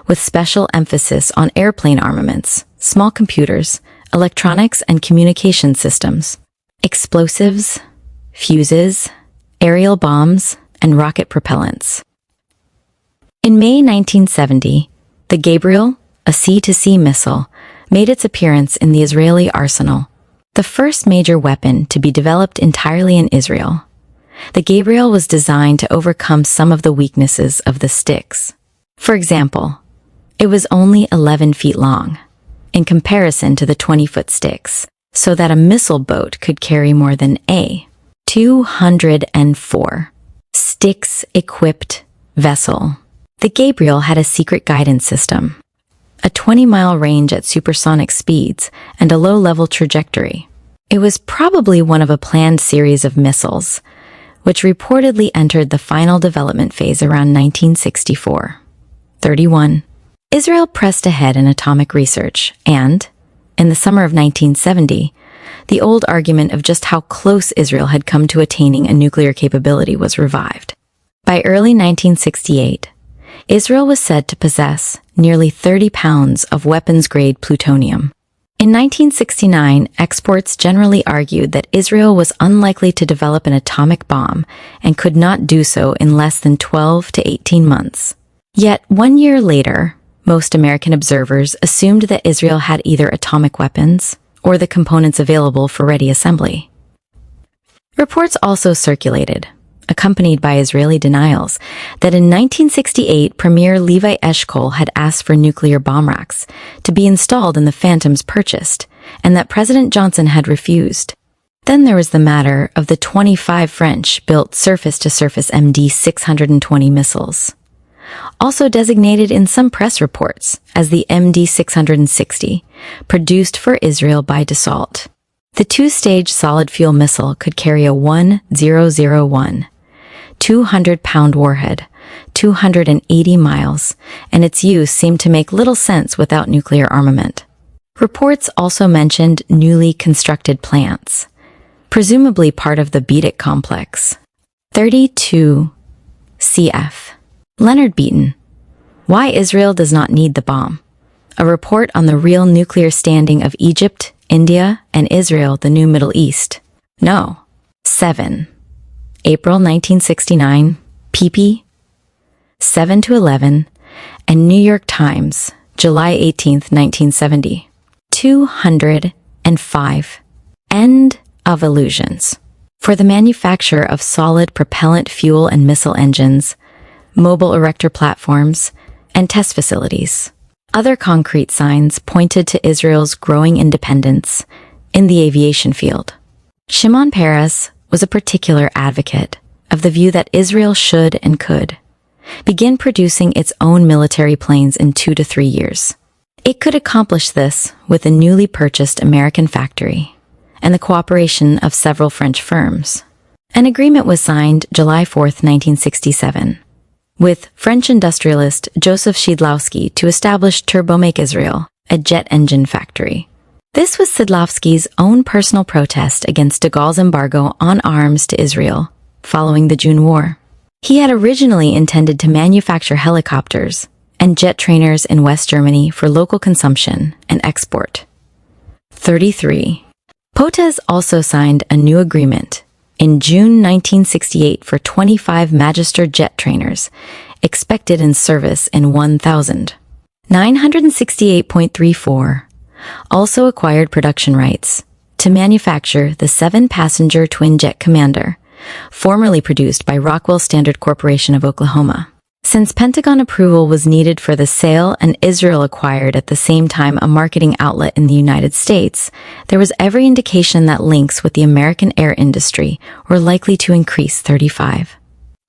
with special emphasis on airplane armaments, small computers, electronics and communication systems, explosives, fuses, aerial bombs, and rocket propellants. In May 1970, the Gabriel, a sea-to-sea missile, made its appearance in the Israeli arsenal, the first major weapon to be developed entirely in Israel. The Gabriel was designed to overcome some of the weaknesses of the sticks. For example, it was only 11 feet long, in comparison to the 20-foot sticks, so that a missile boat could carry more than a 204 sticks-equipped vessel. The Gabriel had a secret guidance system, a 20-mile range at supersonic speeds, and a low-level trajectory. It was probably one of a planned series of missiles, which reportedly entered the final development phase around 1964-31. Israel pressed ahead in atomic research, and, in the summer of 1970, the old argument of just how close Israel had come to attaining a nuclear capability was revived. By early 1968, Israel was said to possess nearly 30 pounds of weapons-grade plutonium. In 1969, experts generally argued that Israel was unlikely to develop an atomic bomb and could not do so in less than 12 to 18 months. Yet, 1 year later, most American observers assumed that Israel had either atomic weapons or the components available for ready assembly. Reports also circulated, accompanied by Israeli denials, that in 1968 Premier Levi Eshkol had asked for nuclear bomb racks to be installed in the Phantoms purchased, and that President Johnson had refused. Then there was the matter of the 25 French-built surface-to-surface MD-620 missiles, also designated in some press reports as the MD-660, produced for Israel by Dassault. The two-stage solid-fuel missile could carry a 1001 200-pound warhead, 280 miles, and its use seemed to make little sense without nuclear armament. Reports also mentioned newly constructed plants, presumably part of the Beatty complex. 32 cf. Leonard Beaton. Why Israel does not need the bomb. A report on the real nuclear standing of Egypt, India, and Israel, the new Middle East. No. 7. April 1969, pp. 7-11, and New York Times, July 18, 1970. 205. End of illusions. For the manufacture of solid propellant fuel and missile engines, mobile erector platforms, and test facilities. Other concrete signs pointed to Israel's growing independence in the aviation field. Shimon Peres was a particular advocate of the view that Israel should and could begin producing its own military planes in 2 to 3 years. It could accomplish this with a newly purchased American factory and the cooperation of several French firms. An agreement was signed July 4, 1967, with French industrialist Joseph Szydlowski to establish Turbomake Israel, a jet engine factory. This was Szydlowski's own personal protest against de Gaulle's embargo on arms to Israel following the June War. He had originally intended to manufacture helicopters and jet trainers in West Germany for local consumption and export. 33. Potez also signed a new agreement in June 1968 for 25 Magister jet trainers, expected in service in 1,000. 968.34 also acquired production rights to manufacture the 7-passenger twin-jet Commander, formerly produced by Rockwell Standard Corporation of Oklahoma. Since Pentagon approval was needed for the sale and Israel acquired at the same time a marketing outlet in the United States, there was every indication that links with the American air industry were likely to increase. 35.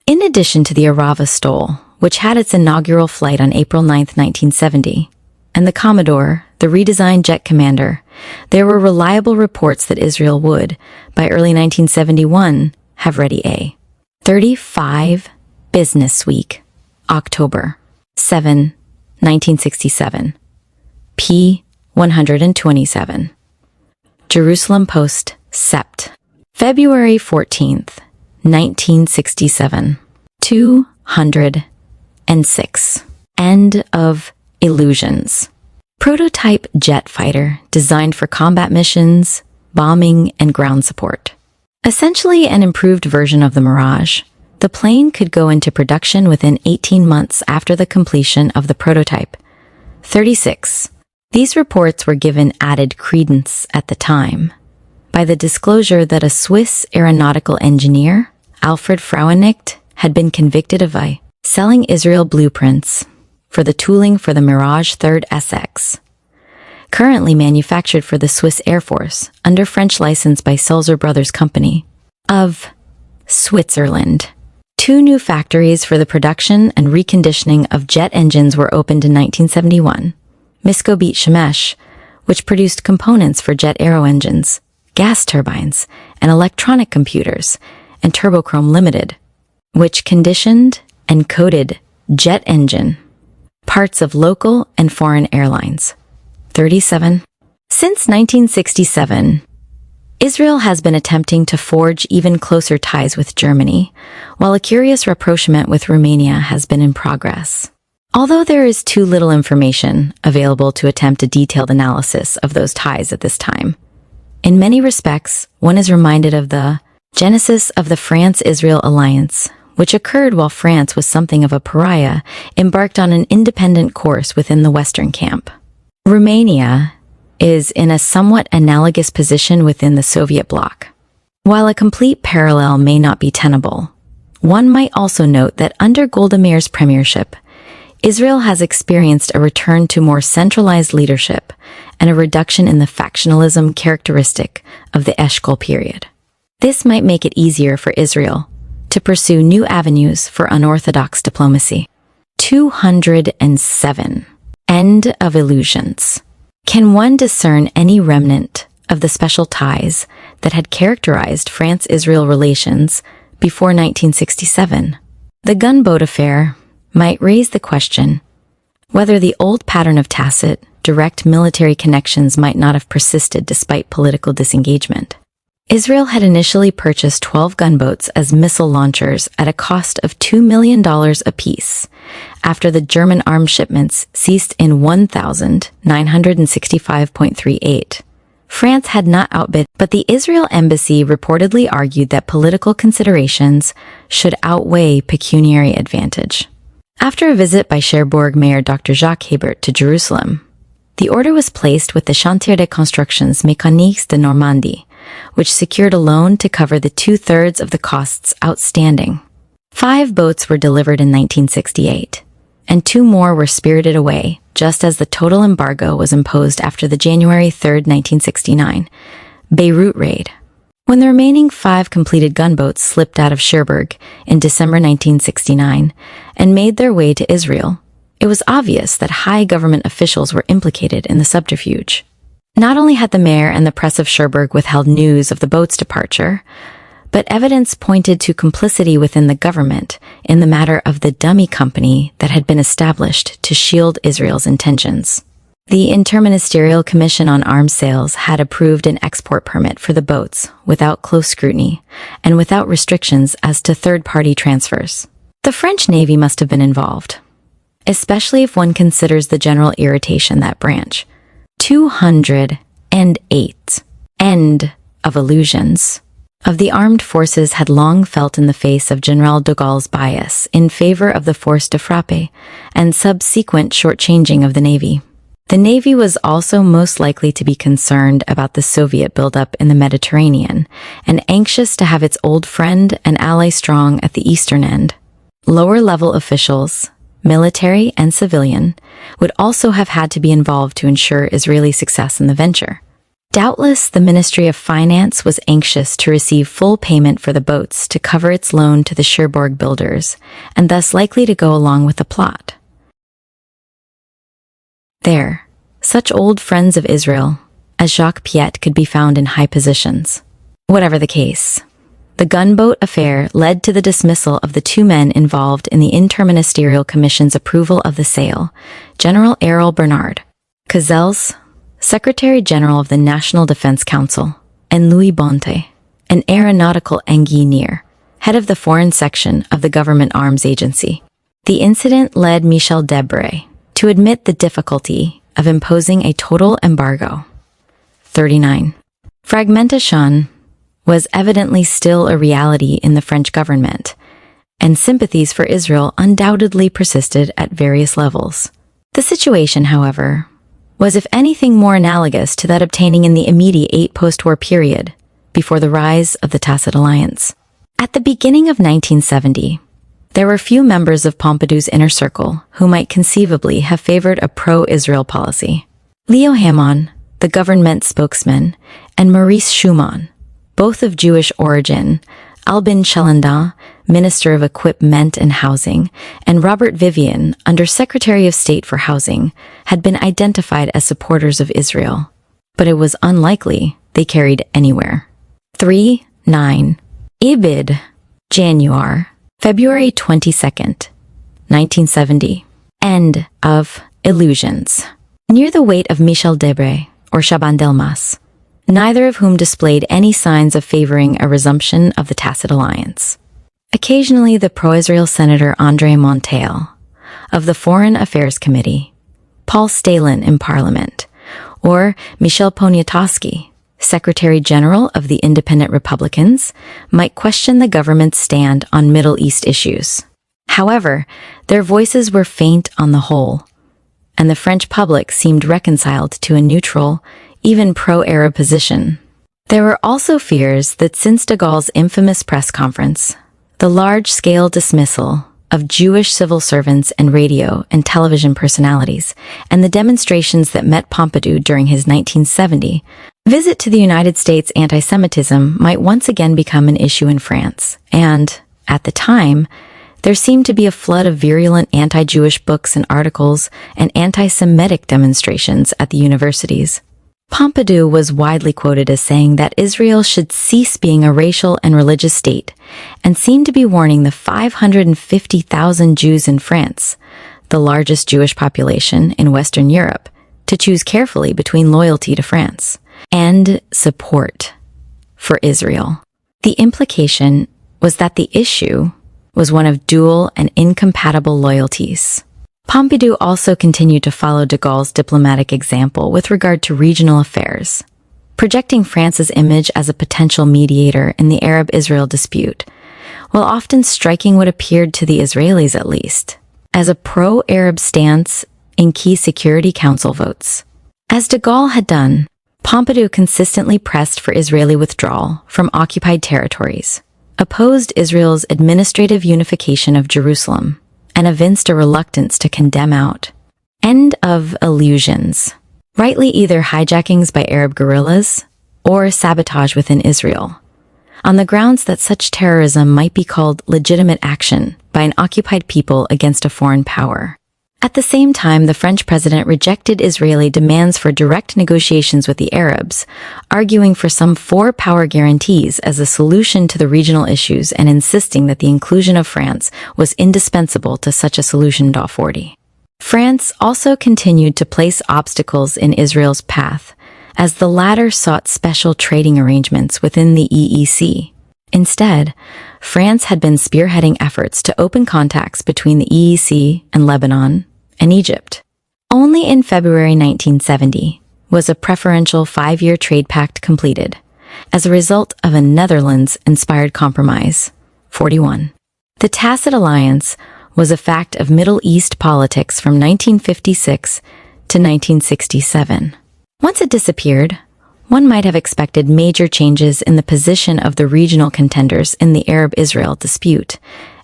In addition to the Arava Stol, which had its inaugural flight on April 9, 1970, and the Commodore, the redesigned Jet Commander, there were reliable reports that Israel would, by early 1971, have ready a 35 Business Week, October 7, 1967, p. 127. Jerusalem Post, Sept. February 14th, 1967. 206. End of Illusions. Prototype jet fighter designed for combat missions, bombing, and ground support. Essentially an improved version of the Mirage, the plane could go into production within 18 months after the completion of the prototype. 36. These reports were given added credence at the time by the disclosure that a Swiss aeronautical engineer, Alfred Frauenicht, had been convicted of selling Israel blueprints for the tooling for the Mirage 3rd SX, currently manufactured for the Swiss Air Force under French license by Sulzer Brothers Company of Switzerland. 2 new factories for the production and reconditioning of jet engines were opened in 1971. Miskobit Shemesh, which produced components for jet aero engines, gas turbines, and electronic computers, and Turbochrome Limited, which conditioned and coated jet engine parts of local and foreign airlines. 37. Since 1967, Israel has been attempting to forge even closer ties with Germany, while a curious rapprochement with Romania has been in progress. Although there is too little information available to attempt a detailed analysis of those ties at this time, in many respects, one is reminded of the genesis of the France-Israel alliance, which occurred while France was something of a pariah, embarked on an independent course within the Western camp. Romania is in a somewhat analogous position within the Soviet bloc. While a complete parallel may not be tenable, one might also note that under Golda Meir's premiership, Israel has experienced a return to more centralized leadership and a reduction in the factionalism characteristic of the Eshkol period. This might make it easier for Israel to pursue new avenues for unorthodox diplomacy. 207. End of Illusions. Can one discern any remnant of the special ties that had characterized France-Israel relations before 1967? The gunboat affair might raise the question whether the old pattern of tacit, direct military connections might not have persisted despite political disengagement. Israel had initially purchased 12 gunboats as missile launchers at a cost of $2 million apiece, after the German arms shipments ceased in 1965.38. France had not outbid, but the Israel embassy reportedly argued that political considerations should outweigh pecuniary advantage. After a visit by Cherbourg Mayor Dr. Jacques Hebert to Jerusalem, the order was placed with the Chantier de Constructions Mécaniques de Normandie, which secured a loan to cover the 2/3 of the costs outstanding. 5 boats were delivered in 1968, and 2 more were spirited away, just as the total embargo was imposed after the January 3, 1969, Beirut raid. When the remaining 5 completed gunboats slipped out of Cherbourg in December 1969 and made their way to Israel, it was obvious that high government officials were implicated in the subterfuge. Not only had the mayor and the press of Cherbourg withheld news of the boat's departure, but evidence pointed to complicity within the government in the matter of the dummy company that had been established to shield Israel's intentions. The Interministerial Commission on Arms Sales had approved an export permit for the boats without close scrutiny and without restrictions as to third-party transfers. The French Navy must have been involved, especially if one considers the general irritation that branch 208 end of illusions of the armed forces had long felt in the face of General de Gaulle's bias in favor of the force de frappe and subsequent shortchanging of the Navy. The Navy was also most likely to be concerned about the Soviet buildup in the Mediterranean and anxious to have its old friend and ally strong at the eastern end. Lower-level officials, military and civilian, would also have had to be involved to ensure Israeli success in the venture. Doubtless, the Ministry of Finance was anxious to receive full payment for the boats to cover its loan to the Cherbourg builders, and thus likely to go along with the plot. There, such old friends of Israel as Jacques Piet could be found in high positions. Whatever the case, the gunboat affair led to the dismissal of the two men involved in the Interministerial Commission's approval of the sale, General Errol Bernard Cazelles, Secretary General of the National Defense Council, and Louis Bonte, an aeronautical engineer, head of the foreign section of the government arms agency. The incident led Michel Debré to admit the difficulty of imposing a total embargo. 39. Fragmentation was evidently still a reality in the French government, and sympathies for Israel undoubtedly persisted at various levels. The situation, however, was if anything more analogous to that obtaining in the immediate post-war period before the rise of the Tacit Alliance. At the beginning of 1970, there were few members of Pompidou's inner circle who might conceivably have favored a pro-Israel policy. Leo Hamon, the government spokesman, and Maurice Schumann, both of Jewish origin, Albin Chalandon, Minister of Equipment and Housing, and Robert Vivian, Under-Secretary of State for Housing, had been identified as supporters of Israel, but it was unlikely they carried anywhere. 3-9. Ibid, January, February 22nd, 1970. End of Illusions. Near the weight of Michel Debré or Chaban Delmas, neither of whom displayed any signs of favoring a resumption of the Tacit Alliance. Occasionally, the pro-Israel Senator André Monteil of the Foreign Affairs Committee, Paul Stalin in Parliament, or Michel Poniatowski, Secretary General of the Independent Republicans, might question the government's stand on Middle East issues. However, their voices were faint on the whole, and the French public seemed reconciled to a neutral, even pro-Arab position. There were also fears that since de Gaulle's infamous press conference, the large-scale dismissal of Jewish civil servants and radio and television personalities, and the demonstrations that met Pompidou during his 1970 visit to the United States, anti-Semitism might once again become an issue in France, and, at the time, there seemed to be a flood of virulent anti-Jewish books and articles and anti-Semitic demonstrations at the universities. Pompidou was widely quoted as saying that Israel should cease being a racial and religious state, and seemed to be warning the 550,000 Jews in France, the largest Jewish population in Western Europe, to choose carefully between loyalty to France and support for Israel. The implication was that the issue was one of dual and incompatible loyalties. Pompidou also continued to follow de Gaulle's diplomatic example with regard to regional affairs, projecting France's image as a potential mediator in the Arab-Israel dispute, while often striking what appeared to the Israelis at least as a pro-Arab stance in key Security Council votes. As de Gaulle had done, Pompidou consistently pressed for Israeli withdrawal from occupied territories, opposed Israel's administrative unification of Jerusalem, and evinced a reluctance to condemn out. End of illusions. Rightly either hijackings by Arab guerrillas or sabotage within Israel, on the grounds that such terrorism might be called legitimate action by an occupied people against a foreign power. At the same time, the French president rejected Israeli demands for direct negotiations with the Arabs, arguing for some four-power guarantees as a solution to the regional issues and insisting that the inclusion of France was indispensable to such a solution. 40. France also continued to place obstacles in Israel's path, as the latter sought special trading arrangements within the EEC. Instead, France had been spearheading efforts to open contacts between the EEC and Lebanon and Egypt. Only in February 1970 was a preferential 5-year trade pact completed, as a result of a Netherlands-inspired compromise. 41. The Tacit Alliance was a fact of Middle East politics from 1956 to 1967. Once it disappeared, one might have expected major changes in the position of the regional contenders in the Arab-Israel dispute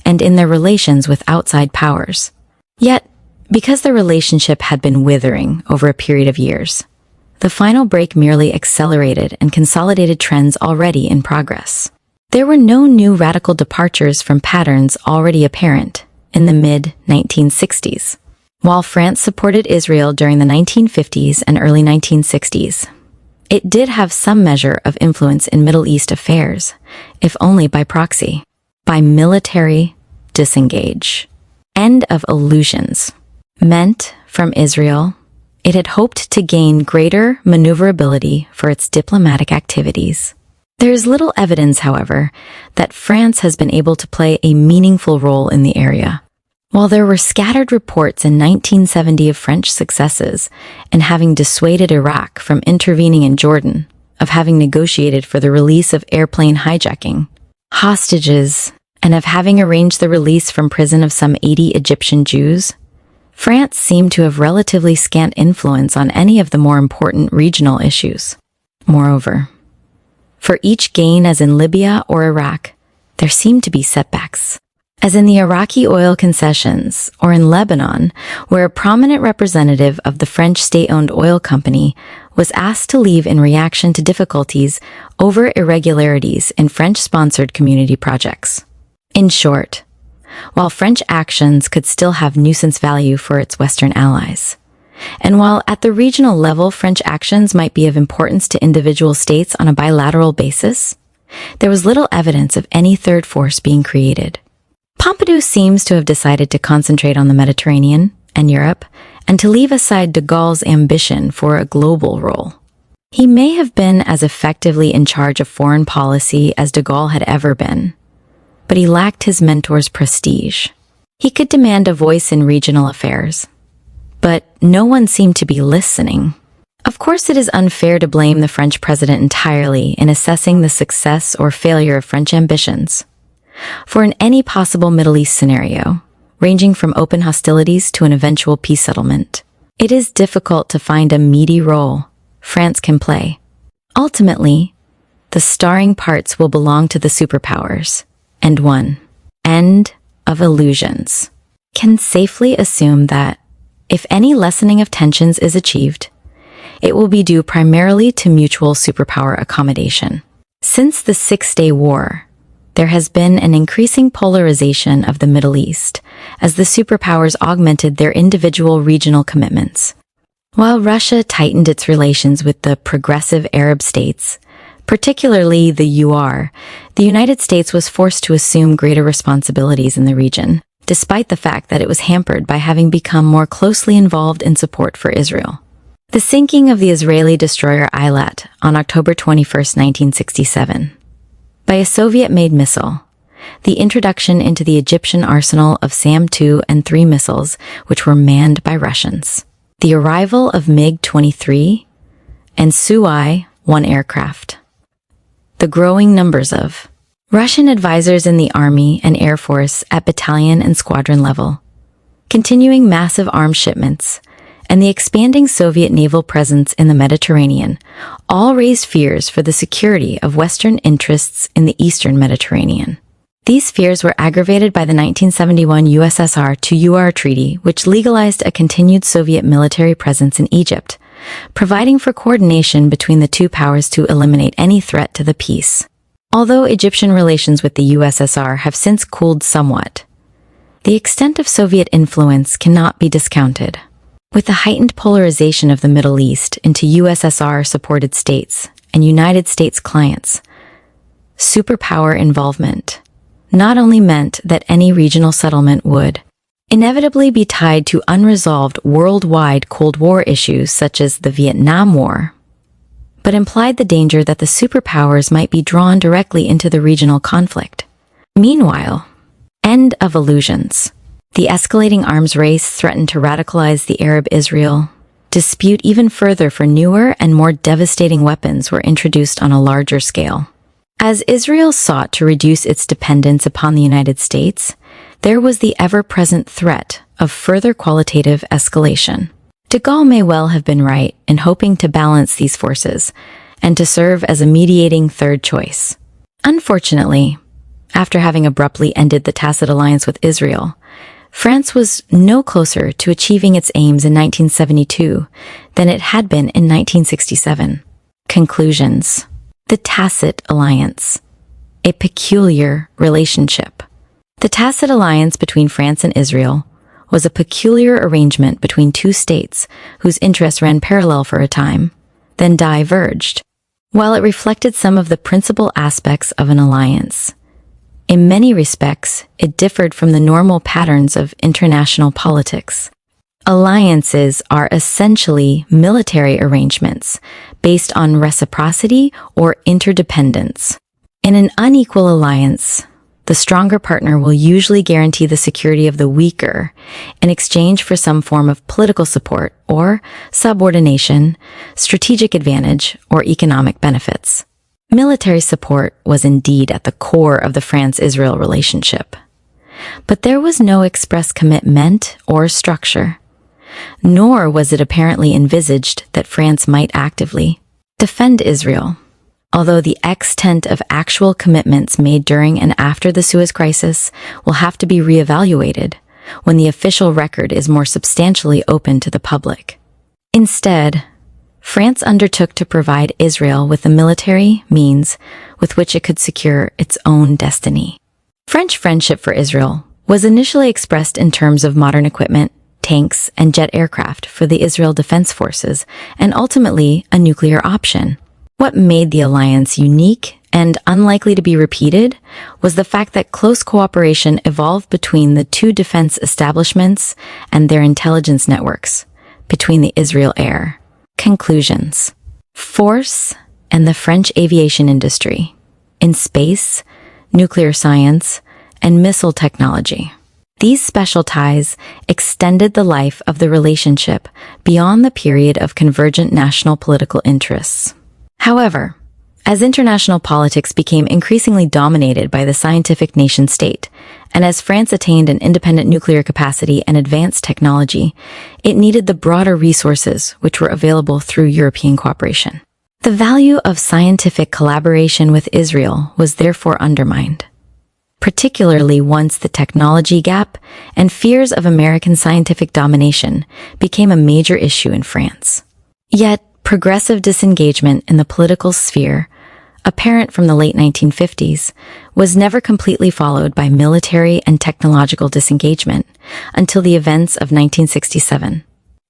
and in their relations with outside powers. Yet, because the relationship had been withering over a period of years, the final break merely accelerated and consolidated trends already in progress. There were no new radical departures from patterns already apparent in the mid-1960s. While France supported Israel during the 1950s and early 1960s, it did have some measure of influence in Middle East affairs, if only by proxy. By military disengage. End of illusions. Meant from Israel, it had hoped to gain greater maneuverability for its diplomatic activities. There is little evidence, however, that France has been able to play a meaningful role in the area. While there were scattered reports in 1970 of French successes in having dissuaded Iraq from intervening in Jordan, of having negotiated for the release of airplane hijacking hostages, and of having arranged the release from prison of some 80 Egyptian Jews, France seemed to have relatively scant influence on any of the more important regional issues. Moreover, for each gain, as in Libya or Iraq, there seemed to be setbacks. As in the Iraqi oil concessions, or in Lebanon, where a prominent representative of the French state-owned oil company was asked to leave in reaction to difficulties over irregularities in French-sponsored community projects. In short, while French actions could still have nuisance value for its Western allies, and while at the regional level French actions might be of importance to individual states on a bilateral basis, there was little evidence of any third force being created. Pompidou seems to have decided to concentrate on the Mediterranean and Europe, and to leave aside de Gaulle's ambition for a global role. He may have been as effectively in charge of foreign policy as de Gaulle had ever been, but he lacked his mentor's prestige. He could demand a voice in regional affairs, but no one seemed to be listening. Of course, it is unfair to blame the French president entirely in assessing the success or failure of French ambitions. For in any possible Middle East scenario, ranging from open hostilities to an eventual peace settlement, it is difficult to find a meaty role France can play. Ultimately, the starring parts will belong to the superpowers, and one, end of illusions, can safely assume that, if any lessening of tensions is achieved, it will be due primarily to mutual superpower accommodation. Since the Six-Day War, there has been an increasing polarization of the Middle East as the superpowers augmented their individual regional commitments. While Russia tightened its relations with the progressive Arab states, particularly the UAR, the United States was forced to assume greater responsibilities in the region, despite the fact that it was hampered by having become more closely involved in support for Israel. The sinking of the Israeli destroyer Eilat on October 21, 1967, by a Soviet-made missile, the introduction into the Egyptian arsenal of SAM-2 and 3 missiles, which were manned by Russians, the arrival of MiG-23 and Su-1 aircraft, the growing numbers of Russian advisors in the Army and Air Force at battalion and squadron level, continuing massive arms shipments, and the expanding Soviet naval presence in the Mediterranean all raised fears for the security of Western interests in the Eastern Mediterranean. These fears were aggravated by the 1971 USSR to UR Treaty, which legalized a continued Soviet military presence in Egypt, providing for coordination between the two powers to eliminate any threat to the peace. Although Egyptian relations with the USSR have since cooled somewhat, the extent of Soviet influence cannot be discounted. With the heightened polarization of the Middle East into USSR-supported states and United States clients, superpower involvement not only meant that any regional settlement would, inevitably be tied to unresolved worldwide Cold War issues such as the Vietnam War, but implied the danger that the superpowers might be drawn directly into the regional conflict. Meanwhile, end of illusions. The escalating arms race threatened to radicalize the Arab-Israel dispute even further, for newer and more devastating weapons were introduced on a larger scale. As Israel sought to reduce its dependence upon the United States, there was the ever-present threat of further qualitative escalation. De Gaulle may well have been right in hoping to balance these forces and to serve as a mediating third choice. Unfortunately, after having abruptly ended the Tacit alliance with Israel, France was no closer to achieving its aims in 1972 than it had been in 1967. Conclusions. The Tacit alliance. A peculiar relationship. The Tacit alliance between France and Israel was a peculiar arrangement between two states whose interests ran parallel for a time, then diverged. While it reflected some of the principal aspects of an alliance, in many respects, it differed from the normal patterns of international politics. Alliances are essentially military arrangements based on reciprocity or interdependence. In an unequal alliance, the stronger partner will usually guarantee the security of the weaker in exchange for some form of political support or subordination, strategic advantage, or economic benefits. Military support was indeed at the core of the France-Israel relationship. But there was no express commitment or structure, nor was it apparently envisaged that France might actively defend Israel. Although the extent of actual commitments made during and after the Suez crisis will have to be reevaluated when the official record is more substantially open to the public. Instead, France undertook to provide Israel with the military means with which it could secure its own destiny. French friendship for Israel was initially expressed in terms of modern equipment, tanks, and jet aircraft for the Israel Defense Forces, and ultimately a nuclear option. What made the alliance unique and unlikely to be repeated was the fact that close cooperation evolved between the two defense establishments and their intelligence networks, between the Israel Air. Conclusions. Force and the French aviation industry, in space, nuclear science, and missile technology. These special ties extended the life of the relationship beyond the period of convergent national political interests. However, as international politics became increasingly dominated by the scientific nation-state, and as France attained an independent nuclear capacity and advanced technology, it needed the broader resources which were available through European cooperation. The value of scientific collaboration with Israel was therefore undermined, particularly once the technology gap and fears of American scientific domination became a major issue in France. Yet, progressive disengagement in the political sphere, apparent from the late 1950s, was never completely followed by military and technological disengagement until the events of 1967.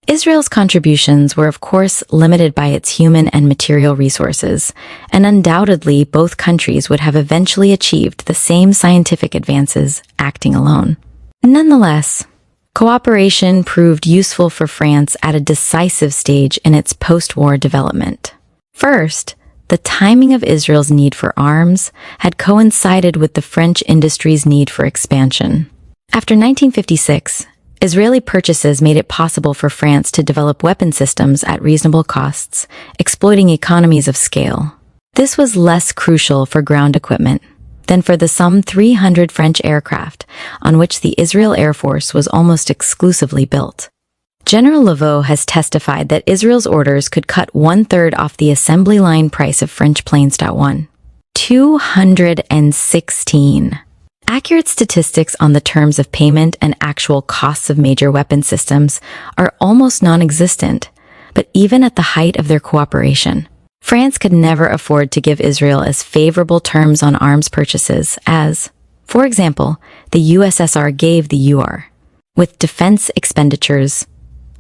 Israel's contributions were of course limited by its human and material resources, and undoubtedly both countries would have eventually achieved the same scientific advances acting alone. Nonetheless, cooperation proved useful for France at a decisive stage in its post-war development. First, the timing of Israel's need for arms had coincided with the French industry's need for expansion. After 1956, Israeli purchases made it possible for France to develop weapon systems at reasonable costs, exploiting economies of scale. This was less crucial for ground equipment than for the some 300 French aircraft on which the Israel Air Force was almost exclusively built. General Laveau has testified that Israel's orders could cut 1/3 off the assembly line price of French planes. 216. Accurate statistics on the terms of payment and actual costs of major weapon systems are almost non-existent, but even at the height of their cooperation, France could never afford to give Israel as favorable terms on arms purchases as, for example, the USSR gave the UR, with defense expenditures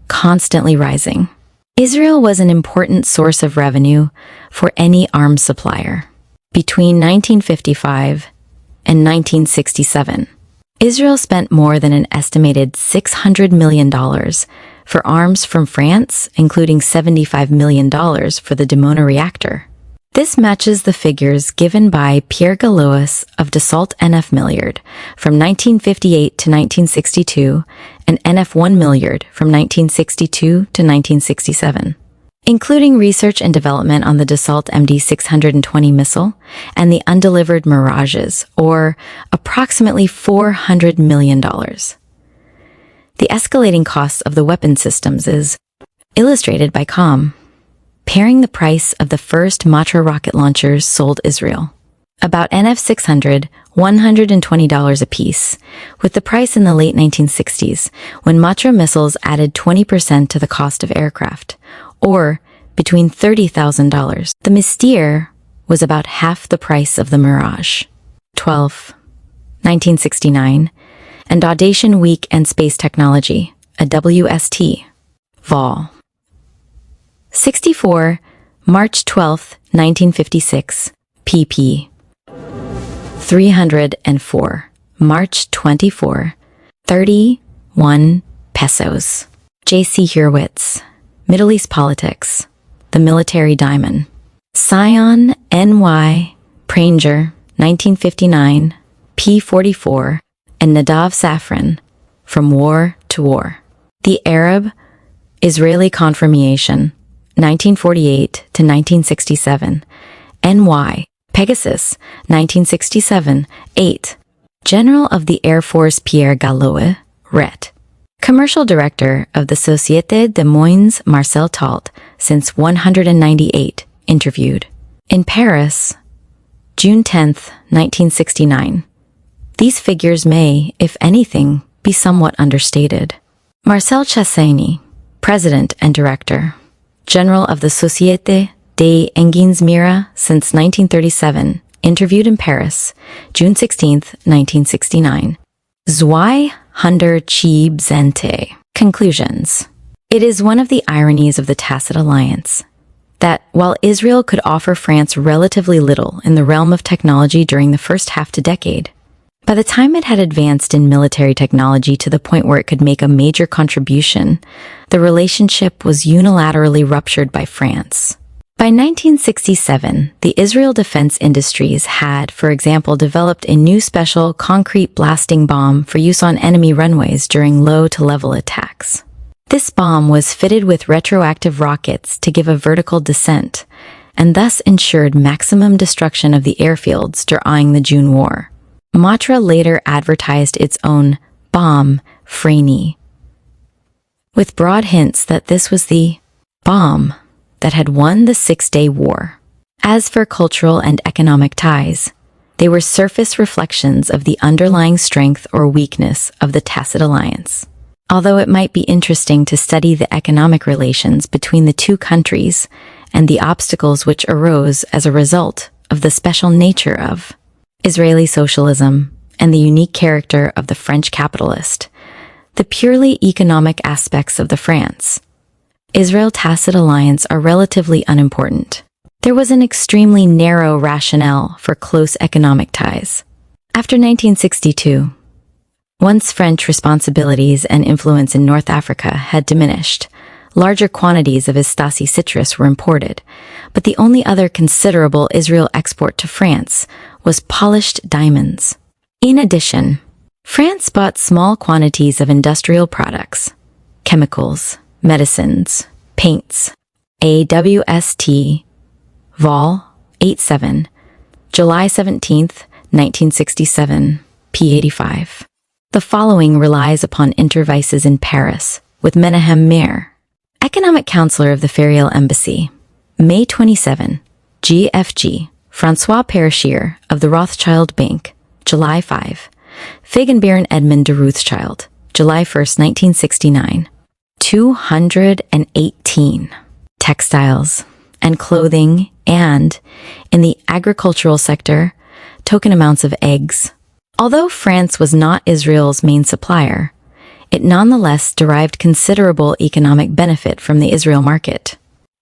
constantly rising. Israel was an important source of revenue for any arms supplier. Between 1955 and 1967, Israel spent more than an estimated $600 million for arms from France, including $75 million for the Dimona reactor. This matches the figures given by Pierre Galois of Dassault NF Milliard from 1958 to 1962 and NF 1 Milliard from 1962 to 1967. Including research and development on the Dassault MD-620 missile and the undelivered Mirages, or approximately $400 million. The escalating costs of the weapon systems is illustrated by pairing the price of the first Matra rocket launchers sold Israel, about NF-600, $120 apiece, with the price in the late 1960s, when Matra missiles added 20% to the cost of aircraft, or between $30,000. The Mystère was about half the price of the Mirage. 1969, and Audacian Week and Space Technology, a WST, Vol. 64, March 12, 1956, pp. 304, March 24, 31 pesos. J.C. Hurwitz, Middle East Politics, The Military Diamond. Sion, N.Y., Pranger, 1959, p. 44, and Nadav Safran, From War to War. The Arab-Israeli Confirmation, 1948 to 1967, N.Y., Pegasus, 1967, 8. General of the Air Force Pierre Galois, Ret. Commercial Director of the Société des Moines Marcel Talt since 198, interviewed. In Paris, June 10, 1969. These figures may, if anything, be somewhat understated. Marcel Chassagne, President and Director. General of the Société des Engins Mira since 1937, interviewed in Paris, June 16, 1969. Zwei Zente. Conclusions. It is one of the ironies of the Tacit Alliance that, while Israel could offer France relatively little in the realm of technology during the first half-decade, by the time it had advanced in military technology to the point where it could make a major contribution, the relationship was unilaterally ruptured by France. By 1967, the Israel defense industries had, for example, developed a new special concrete blasting bomb for use on enemy runways during low-to-level attacks. This bomb was fitted with retroactive rockets to give a vertical descent, and thus ensured maximum destruction of the airfields during the June War. Matra later advertised its own bomb, Freni, with broad hints that this was the bomb that had won the Six-Day War. As for cultural and economic ties, they were surface reflections of the underlying strength or weakness of the Tacit Alliance. Although it might be interesting to study the economic relations between the two countries and the obstacles which arose as a result of the special nature of Israeli socialism and the unique character of the French capitalist, the purely economic aspects of the France-Israel-Tacit alliance are relatively unimportant. There was an extremely narrow rationale for close economic ties. After 1962, once French responsibilities and influence in North Africa had diminished, larger quantities of Estasi citrus were imported, but the only other considerable Israel export to France was polished diamonds. In addition, France bought small quantities of industrial products, chemicals, medicines, paints, AWST, Vol. 87, July 17, 1967, p. 85. The following relies upon intervices in Paris with Menahem Meir, Economic Counselor of the Ferial Embassy, May 27, GFG, Francois Perishier of the Rothschild Bank, July 5, Feigenbaron Edmund de Rothschild, July 1, 1969. 218. Textiles and clothing and, in the agricultural sector, token amounts of eggs. Although France was not Israel's main supplier, it nonetheless derived considerable economic benefit from the Israel market.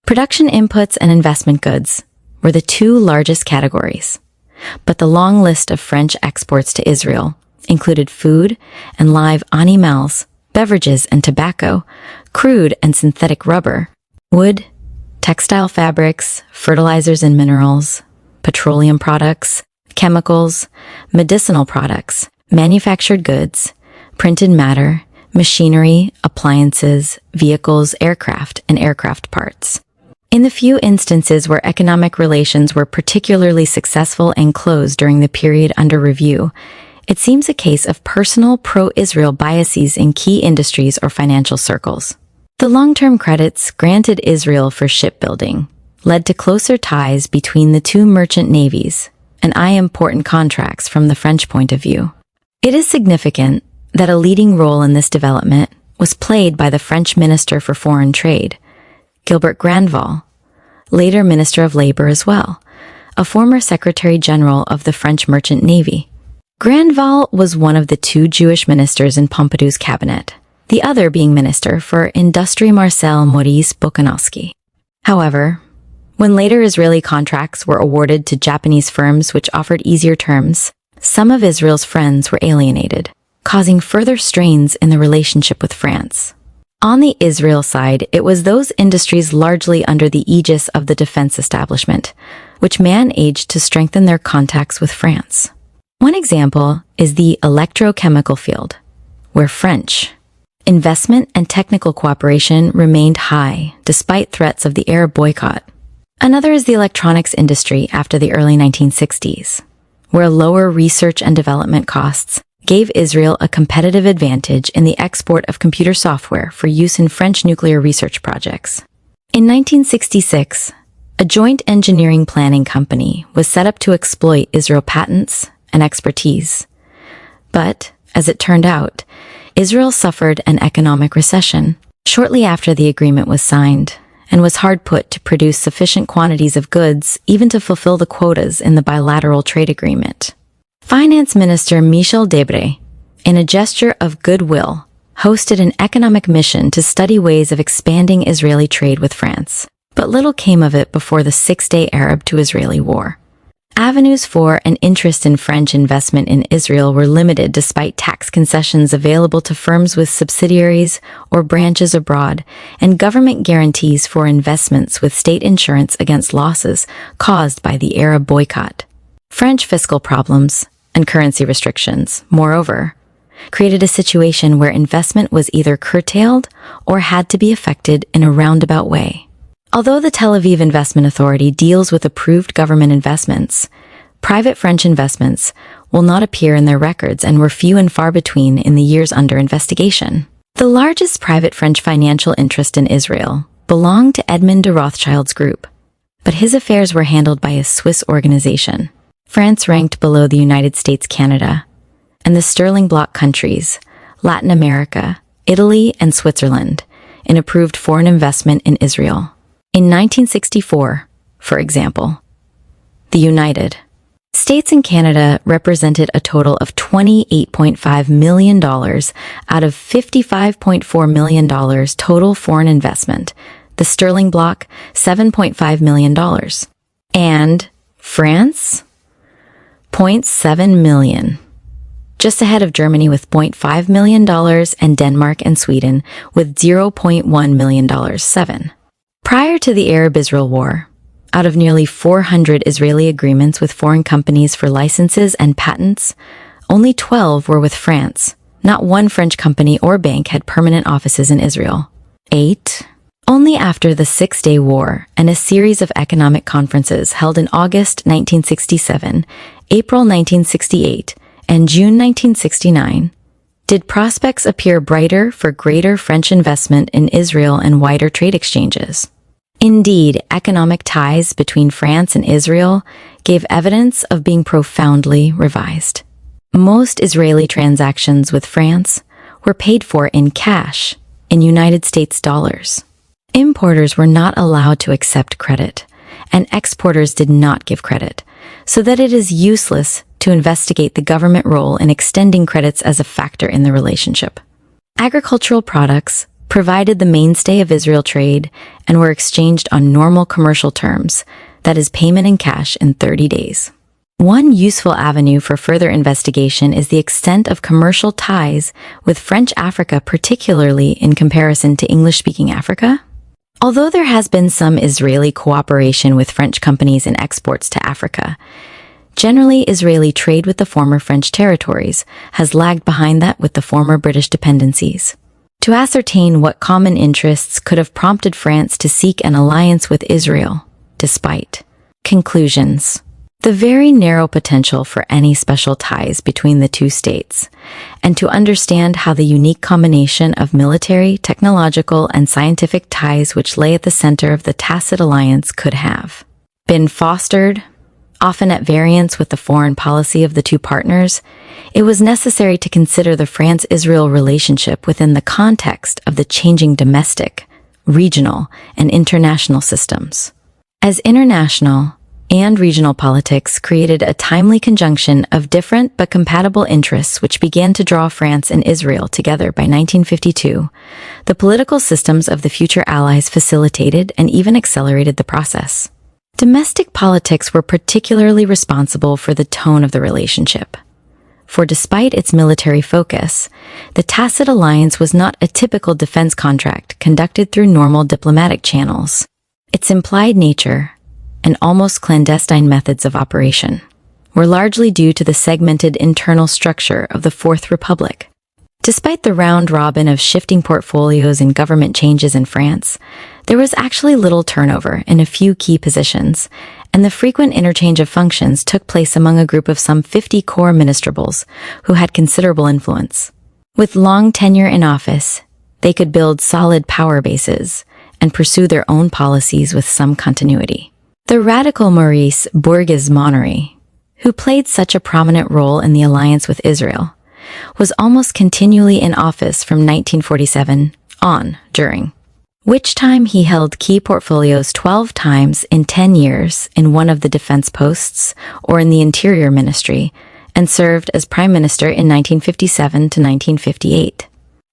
Production inputs and investment goods were the two largest categories, but the long list of French exports to Israel included food and live animals, beverages and tobacco, crude and synthetic rubber, wood, textile fabrics, fertilizers and minerals, petroleum products, chemicals, medicinal products, manufactured goods, printed matter, machinery, appliances, vehicles, aircraft, and aircraft parts. In the few instances where economic relations were particularly successful and close during the period under review, it seems a case of personal pro-Israel biases in key industries or financial circles. The long-term credits granted Israel for shipbuilding led to closer ties between the two merchant navies, and important contracts from the French point of view. It is significant that a leading role in this development was played by the French Minister for Foreign Trade, Gilbert Grandval, later Minister of Labor as well, a former Secretary General of the French Merchant Navy. Grandval was one of the two Jewish ministers in Pompidou's cabinet, the other being Minister for Industry Marcel Maurice Bokanowski. However, when later Israeli contracts were awarded to Japanese firms which offered easier terms, some of Israel's friends were alienated, causing further strains in the relationship with France. On the Israel side, it was those industries largely under the aegis of the defense establishment, which managed to strengthen their contacts with France. One example is the electrochemical field, where French investment and technical cooperation remained high despite threats of the Arab boycott. Another is the electronics industry after the early 1960s, where lower research and development costs gave Israel a competitive advantage in the export of computer software for use in French nuclear research projects. In 1966, a joint engineering planning company was set up to exploit Israel patents and expertise. But, as it turned out, Israel suffered an economic recession shortly after the agreement was signed and was hard put to produce sufficient quantities of goods even to fulfill the quotas in the bilateral trade agreement. Finance Minister Michel Debré, in a gesture of goodwill, hosted an economic mission to study ways of expanding Israeli trade with France, but little came of it before the Six-Day Arab to Israeli War. Avenues for and interest in French investment in Israel were limited despite tax concessions available to firms with subsidiaries or branches abroad and government guarantees for investments with state insurance against losses caused by the Arab boycott. French fiscal problems and currency restrictions, moreover, created a situation where investment was either curtailed or had to be effected in a roundabout way. Although the Tel Aviv Investment Authority deals with approved government investments, private French investments will not appear in their records and were few and far between in the years under investigation. The largest private French financial interest in Israel belonged to Edmond de Rothschild's group, but his affairs were handled by a Swiss organization. France ranked below the United States, Canada, and the Sterling Bloc countries, Latin America, Italy, and Switzerland, in approved foreign investment in Israel. In 1964, for example, the United States and Canada represented a total of $28.5 million out of $55.4 million total foreign investment, the Sterling Bloc $7.5 million, and France $0.7 million, just ahead of Germany with $0.5 million and Denmark and Sweden with $0.1 million, 7. Prior to the Arab-Israel War, out of nearly 400 Israeli agreements with foreign companies for licenses and patents, only 12 were with France. Not one French company or bank had permanent offices in Israel. 8. Only after the Six-Day War and a series of economic conferences held in August 1967, April 1968, and June 1969, did prospects appear brighter for greater French investment in Israel and wider trade exchanges. Indeed, economic ties between France and Israel gave evidence of being profoundly revised. Most Israeli transactions with France were paid for in cash, in United States dollars. Importers were not allowed to accept credit, and exporters did not give credit, so that it is useless to investigate the government role in extending credits as a factor in the relationship. Agricultural products provided the mainstay of Israel trade and were exchanged on normal commercial terms, that is, payment in cash in 30 days. One useful avenue for further investigation is the extent of commercial ties with French Africa, particularly in comparison to English-speaking Africa. Although there has been some Israeli cooperation with French companies in exports to Africa, generally Israeli trade with the former French territories has lagged behind that with the former British dependencies. To ascertain what common interests could have prompted France to seek an alliance with Israel, despite conclusions. The very narrow potential for any special ties between the two states, and to understand how the unique combination of military, technological, and scientific ties which lay at the center of the Tacit alliance could have been fostered, often at variance with the foreign policy of the two partners, it was necessary to consider the France-Israel relationship within the context of the changing domestic, regional, and international systems. As international and regional politics created a timely conjunction of different but compatible interests which began to draw France and Israel together by 1952, the political systems of the future allies facilitated and even accelerated the process. Domestic politics were particularly responsible for the tone of the relationship. For despite its military focus, the Tacit alliance was not a typical defense contract conducted through normal diplomatic channels. Its implied nature, and almost clandestine methods of operation, were largely due to the segmented internal structure of the Fourth Republic. Despite the round-robin of shifting portfolios and government changes in France, there was actually little turnover in a few key positions, and the frequent interchange of functions took place among a group of some 50 core ministrables who had considerable influence. With long tenure in office, they could build solid power bases and pursue their own policies with some continuity. The radical Maurice Bourges-Monnery, who played such a prominent role in the alliance with Israel, was almost continually in office from 1947 on, during which time he held key portfolios 12 times in 10 years in one of the defense posts or in the Interior Ministry, and served as Prime Minister in 1957 to 1958.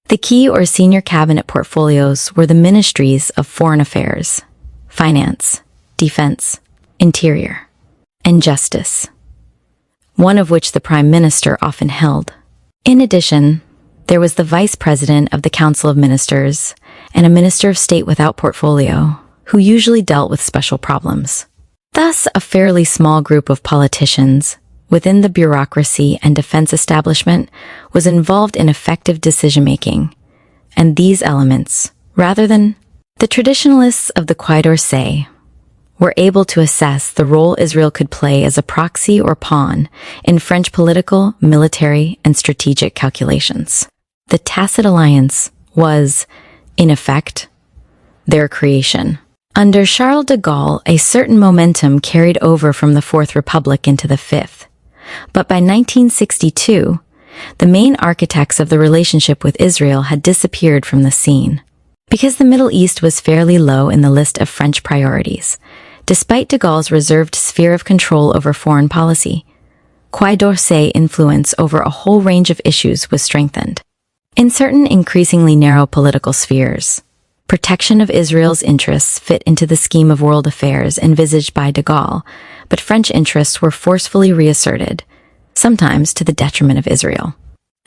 The key or senior cabinet portfolios were the ministries of Foreign Affairs, Finance, Defense, Interior, and Justice, one of which the Prime Minister often held. In addition, there was the Vice President of the Council of Ministers and a Minister of State without portfolio, who usually dealt with special problems. Thus, a fairly small group of politicians within the bureaucracy and defense establishment was involved in effective decision-making, and these elements, rather than the traditionalists of the Quai d'Orsay, were able to assess the role Israel could play as a proxy or pawn in French political, military, and strategic calculations. The Tacit alliance was, in effect, their creation. Under Charles de Gaulle, a certain momentum carried over from the Fourth Republic into the Fifth. But by 1962, the main architects of the relationship with Israel had disappeared from the scene. Because the Middle East was fairly low in the list of French priorities, despite de Gaulle's reserved sphere of control over foreign policy, Quai d'Orsay influence over a whole range of issues was strengthened. In certain increasingly narrow political spheres, protection of Israel's interests fit into the scheme of world affairs envisaged by de Gaulle, but French interests were forcefully reasserted, sometimes to the detriment of Israel.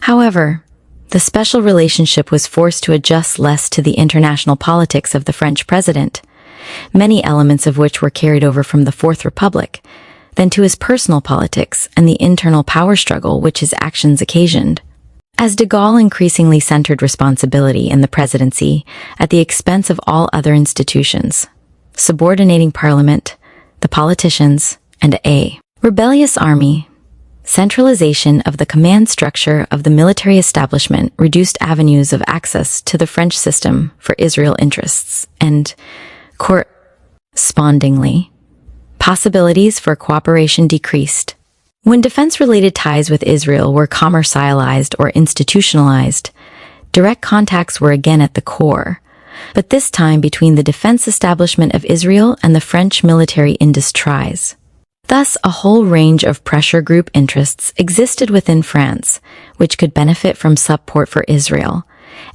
However, the special relationship was forced to adjust less to the international politics of the French president, many elements of which were carried over from the Fourth Republic, than to his personal politics and the internal power struggle which his actions occasioned. As de Gaulle increasingly centered responsibility in the presidency at the expense of all other institutions, subordinating parliament, the politicians, and a rebellious army, centralization of the command structure of the military establishment reduced avenues of access to the French system for Israel interests, and correspondingly, possibilities for cooperation decreased. When defense-related ties with Israel were commercialized or institutionalized, direct contacts were again at the core, but this time between the defense establishment of Israel and the French military industries. Thus, a whole range of pressure group interests existed within France, which could benefit from support for Israel,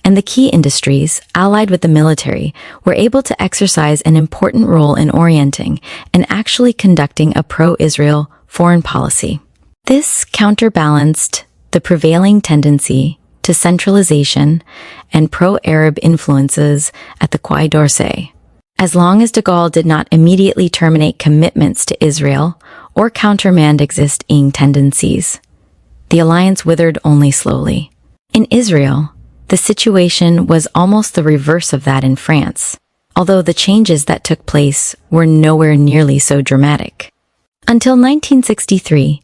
and the key industries, allied with the military, were able to exercise an important role in orienting and actually conducting a pro-Israel foreign policy. This counterbalanced the prevailing tendency to centralization and pro-Arab influences at the Quai d'Orsay. As long as de Gaulle did not immediately terminate commitments to Israel or countermand existing tendencies, the alliance withered only slowly. In Israel, the situation was almost the reverse of that in France, although the changes that took place were nowhere nearly so dramatic. Until 1963,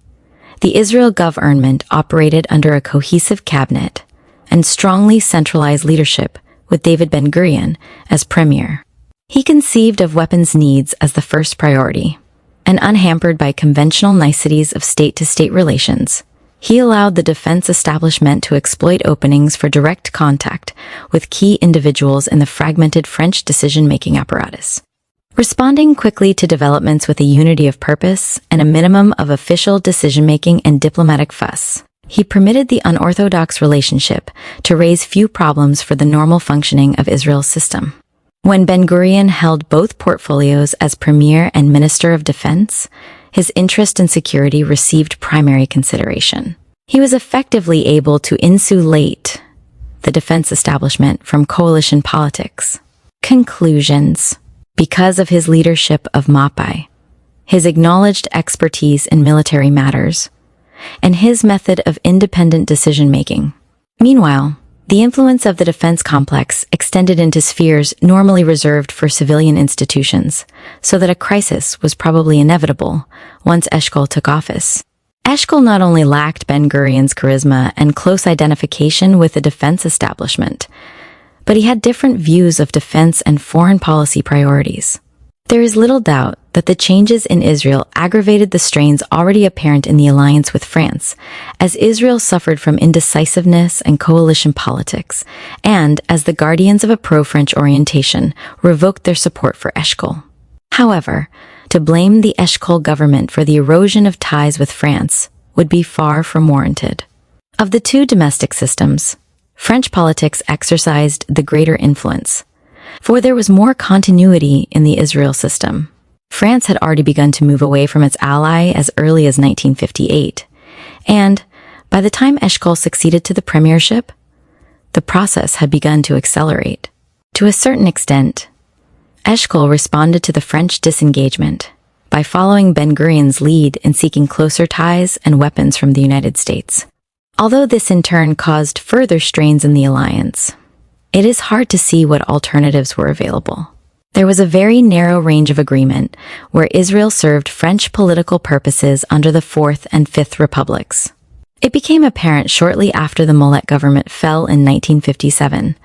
the Israel government operated under a cohesive cabinet and strongly centralized leadership with David Ben-Gurion as premier. He conceived of weapons needs as the first priority, and unhampered by conventional niceties of state-to-state relations, he allowed the defense establishment to exploit openings for direct contact with key individuals in the fragmented French decision-making apparatus. Responding quickly to developments with a unity of purpose and a minimum of official decision-making and diplomatic fuss, he permitted the unorthodox relationship to raise few problems for the normal functioning of Israel's system. When Ben-Gurion held both portfolios as Premier and Minister of Defense, his interest in security received primary consideration. He was effectively able to insulate the defense establishment from coalition politics. Conclusions. Because of his leadership of Mapai, his acknowledged expertise in military matters, and his method of independent decision-making. Meanwhile, the influence of the defense complex extended into spheres normally reserved for civilian institutions, so that a crisis was probably inevitable once Eshkol took office. Eshkol not only lacked Ben-Gurion's charisma and close identification with the defense establishment, but he had different views of defense and foreign policy priorities. There is little doubt that the changes in Israel aggravated the strains already apparent in the alliance with France, as Israel suffered from indecisiveness and coalition politics, and as the guardians of a pro-French orientation revoked their support for Eshkol. However, to blame the Eshkol government for the erosion of ties with France would be far from warranted. Of the two domestic systems, French politics exercised the greater influence, for there was more continuity in the Israel system. France had already begun to move away from its ally as early as 1958, and by the time Eshkol succeeded to the premiership, the process had begun to accelerate. To a certain extent, Eshkol responded to the French disengagement by following Ben-Gurion's lead in seeking closer ties and weapons from the United States. Although this in turn caused further strains in the alliance, it is hard to see what alternatives were available. There was a very narrow range of agreement where Israel served French political purposes under the Fourth and Fifth Republics. It became apparent shortly after the Mollet government fell in 1957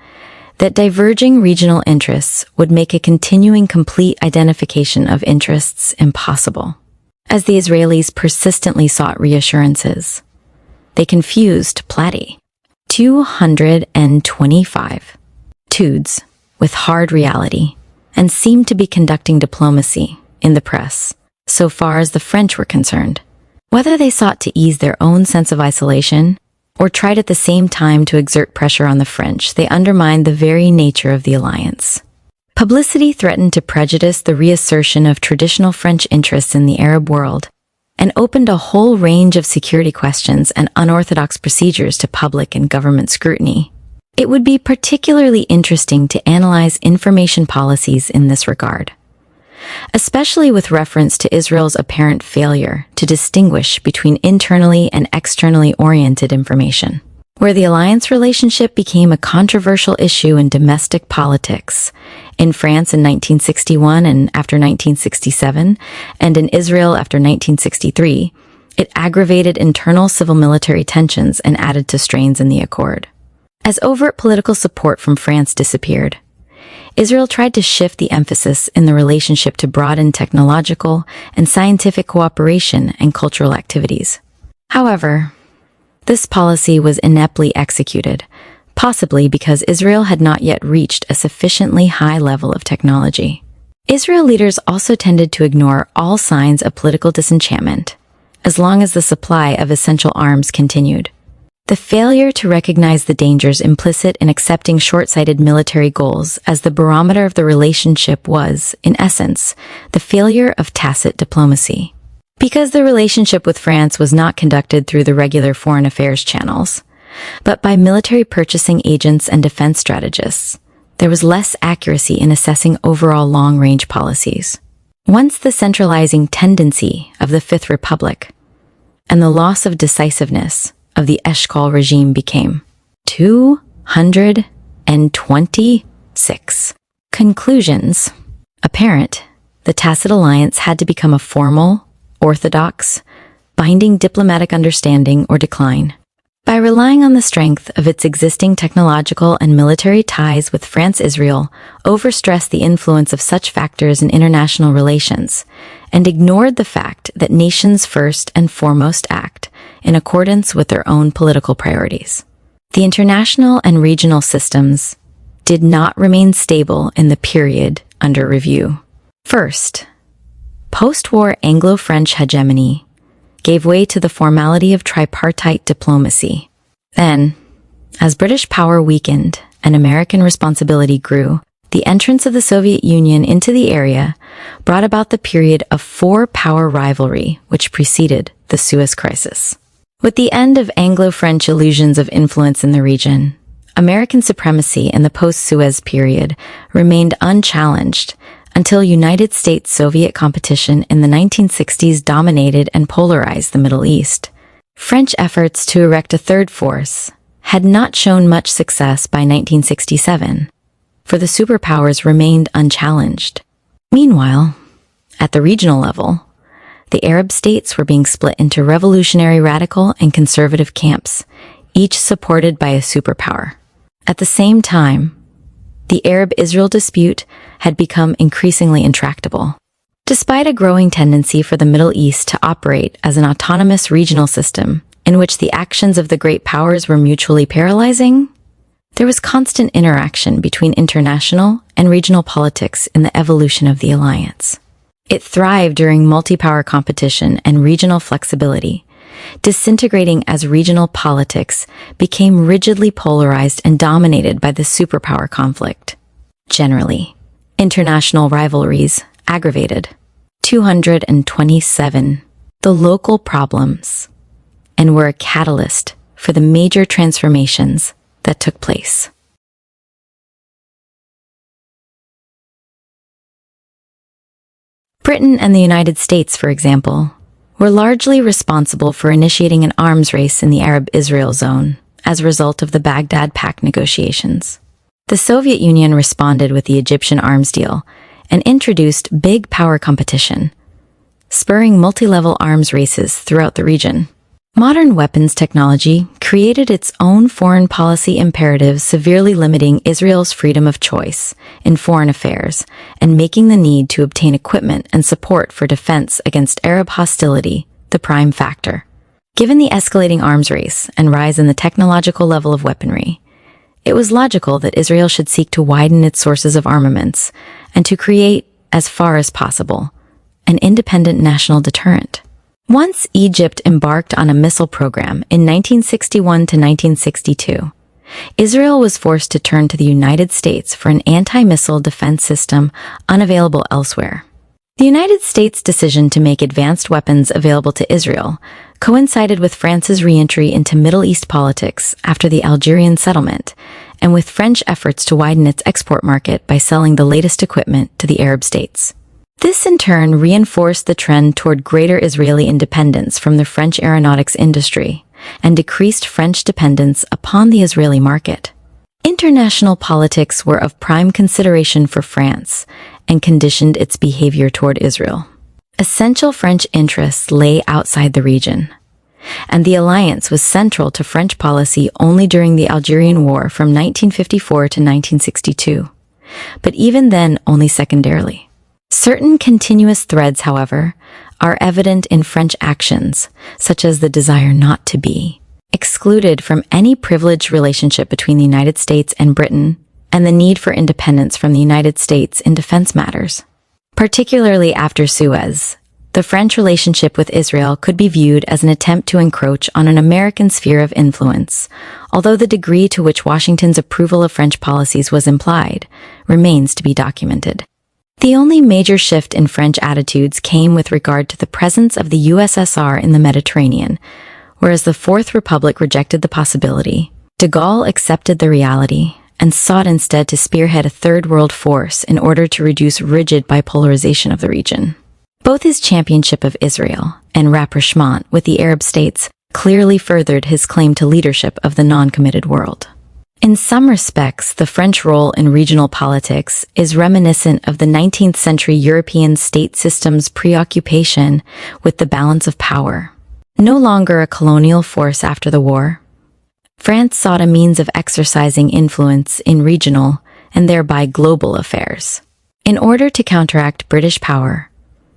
that diverging regional interests would make a continuing complete identification of interests impossible. As the Israelis persistently sought reassurances, they confused Plati 225 Tudes with hard reality and seemed to be conducting diplomacy in the press, so far as the French were concerned. Whether they sought to ease their own sense of isolation or tried at the same time to exert pressure on the French, they undermined the very nature of the alliance. Publicity threatened to prejudice the reassertion of traditional French interests in the Arab world and opened a whole range of security questions and unorthodox procedures to public and government scrutiny. It would be particularly interesting to analyze information policies in this regard, especially with reference to Israel's apparent failure to distinguish between internally and externally oriented information. Where the alliance relationship became a controversial issue in domestic politics, in France in 1961 and after 1967, and in Israel after 1963, it aggravated internal civil-military tensions and added to strains in the accord. As overt political support from France disappeared, Israel tried to shift the emphasis in the relationship to broaden technological and scientific cooperation and cultural activities. However, this policy was ineptly executed, possibly because Israel had not yet reached a sufficiently high level of technology. Israel leaders also tended to ignore all signs of political disenchantment, as long as the supply of essential arms continued. The failure to recognize the dangers implicit in accepting short-sighted military goals as the barometer of the relationship was, in essence, the failure of tacit diplomacy. because the relationship with France was not conducted through the regular foreign affairs channels, but by military purchasing agents and defense strategists. There was less accuracy in assessing overall long-range policies. Once the centralizing tendency of the Fifth Republic and the loss of decisiveness of the Eshkol regime became 226. Conclusions. Apparent, the Tacit Alliance had to become a formal, orthodox, binding diplomatic understanding or decline. By relying on the strength of its existing technological and military ties with France-Israel, overstressed the influence of such factors in international relations, and ignored the fact that nations first and foremost act in accordance with their own political priorities. The international and regional systems did not remain stable in the period under review. First, post-war Anglo-French hegemony gave way to the formality of tripartite diplomacy. Then, as British power weakened and American responsibility grew, the entrance of the Soviet Union into the area brought about the period of four-power rivalry which preceded the Suez Crisis. With the end of Anglo-French illusions of influence in the region, American supremacy in the post-Suez period remained unchallenged until United States-Soviet competition in the 1960s dominated and polarized the Middle East. French efforts to erect a third force had not shown much success by 1967, for the superpowers remained unchallenged. Meanwhile, at the regional level, the Arab states were being split into revolutionary radical and conservative camps, each supported by a superpower. At the same time, the Arab-Israel dispute had become increasingly intractable. Despite a growing tendency for the Middle East to operate as an autonomous regional system in which the actions of the great powers were mutually paralyzing, there was constant interaction between international and regional politics in the evolution of the alliance. It thrived during multi-power competition and regional flexibility, disintegrating as regional politics became rigidly polarized and dominated by the superpower conflict. Generally, international rivalries aggravated. 227. The local problems, and were a catalyst for the major transformations that took place. Britain and the United States, for example, were largely responsible for initiating an arms race in the Arab-Israel zone as a result of the Baghdad Pact negotiations. The Soviet Union responded with the Egyptian arms deal and introduced big power competition, spurring multi-level arms races throughout the region. Modern weapons technology created its own foreign policy imperatives, severely limiting Israel's freedom of choice in foreign affairs and making the need to obtain equipment and support for defense against Arab hostility the prime factor. Given the escalating arms race and rise in the technological level of weaponry, it was logical that Israel should seek to widen its sources of armaments and to create, as far as possible, an independent national deterrent. Once Egypt embarked on a missile program in 1961 to 1962, Israel was forced to turn to the United States for an anti-missile defense system unavailable elsewhere. The United States' decision to make advanced weapons available to Israel coincided with France's re-entry into Middle East politics after the Algerian settlement, and with French efforts to widen its export market by selling the latest equipment to the Arab states. This in turn reinforced the trend toward greater Israeli independence from the French aeronautics industry and decreased French dependence upon the Israeli market. International politics were of prime consideration for France and conditioned its behavior toward Israel. Essential French interests lay outside the region, and the alliance was central to French policy only during the Algerian War from 1954 to 1962, but even then only secondarily. Certain continuous threads, however, are evident in French actions, such as the desire not to be excluded from any privileged relationship between the United States and Britain, and the need for independence from the United States in defense matters. Particularly after Suez, the French relationship with Israel could be viewed as an attempt to encroach on an American sphere of influence, although the degree to which Washington's approval of French policies was implied remains to be documented. The only major shift in French attitudes came with regard to the presence of the USSR in the Mediterranean, whereas the Fourth Republic rejected the possibility. De Gaulle accepted the reality and sought instead to spearhead a Third World force in order to reduce rigid bipolarization of the region. Both his championship of Israel and rapprochement with the Arab states clearly furthered his claim to leadership of the non-committed world. In some respects, the French role in regional politics is reminiscent of the 19th century European state system's preoccupation with the balance of power. No longer a colonial force after the war, France sought a means of exercising influence in regional and thereby global affairs. In order to counteract British power,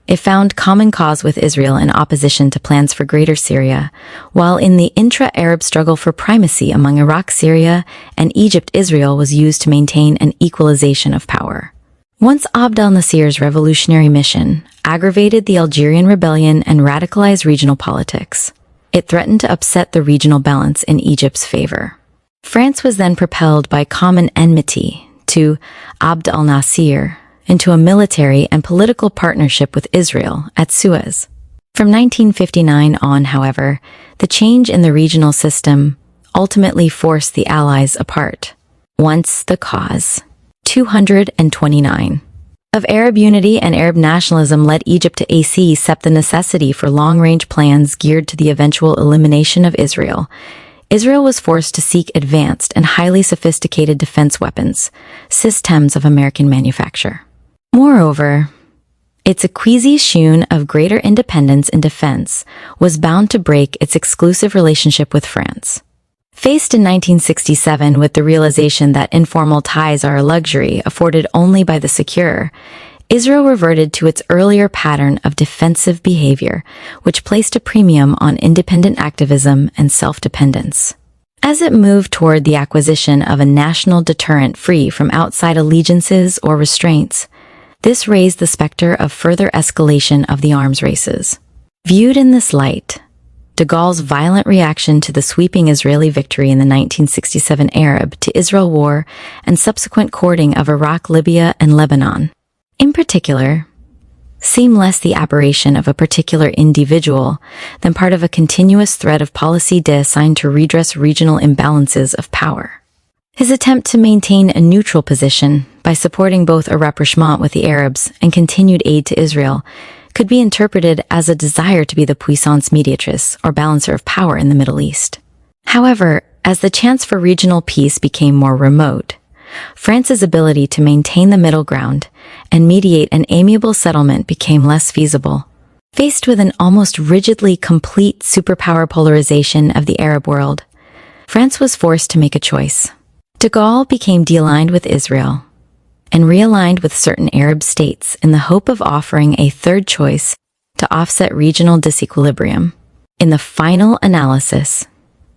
it found common cause with Israel in opposition to plans for Greater Syria, while in the intra-Arab struggle for primacy among Iraq, Syria, and Egypt, Israel was used to maintain an equalization of power. Once Abd al-Nasir's revolutionary mission aggravated the Algerian rebellion and radicalized regional politics, it threatened to upset the regional balance in Egypt's favor. France was then propelled by common enmity to Abd al-Nasir into a military and political partnership with Israel at Suez. From 1959 on, however, the change in the regional system ultimately forced the Allies apart. Once the cause, 229, of Arab unity and Arab nationalism led Egypt to accept the necessity for long-range plans geared to the eventual elimination of Israel. Israel was forced to seek advanced and highly sophisticated defense weapons, systems of American manufacture. Moreover, its acquisition of greater independence in defense was bound to break its exclusive relationship with France. Faced in 1967 with the realization that informal ties are a luxury afforded only by the secure, Israel reverted to its earlier pattern of defensive behavior, which placed a premium on independent activism and self-dependence. As it moved toward the acquisition of a national deterrent free from outside allegiances or restraints, this raised the specter of further escalation of the arms races. Viewed in this light, de Gaulle's violent reaction to the sweeping Israeli victory in the 1967 Arab to Israel War and subsequent courting of Iraq, Libya, and Lebanon, in particular, seem less the aberration of a particular individual than part of a continuous thread of policy designed to redress regional imbalances of power. His attempt to maintain a neutral position by supporting both a rapprochement with the Arabs and continued aid to Israel could be interpreted as a desire to be the puissance médiatrice or balancer of power in the Middle East. However, as the chance for regional peace became more remote, France's ability to maintain the middle ground and mediate an amiable settlement became less feasible. Faced with an almost rigidly complete superpower polarization of the Arab world, France was forced to make a choice. De Gaulle became de-aligned with Israel and realigned with certain Arab states in the hope of offering a third choice to offset regional disequilibrium. In the final analysis,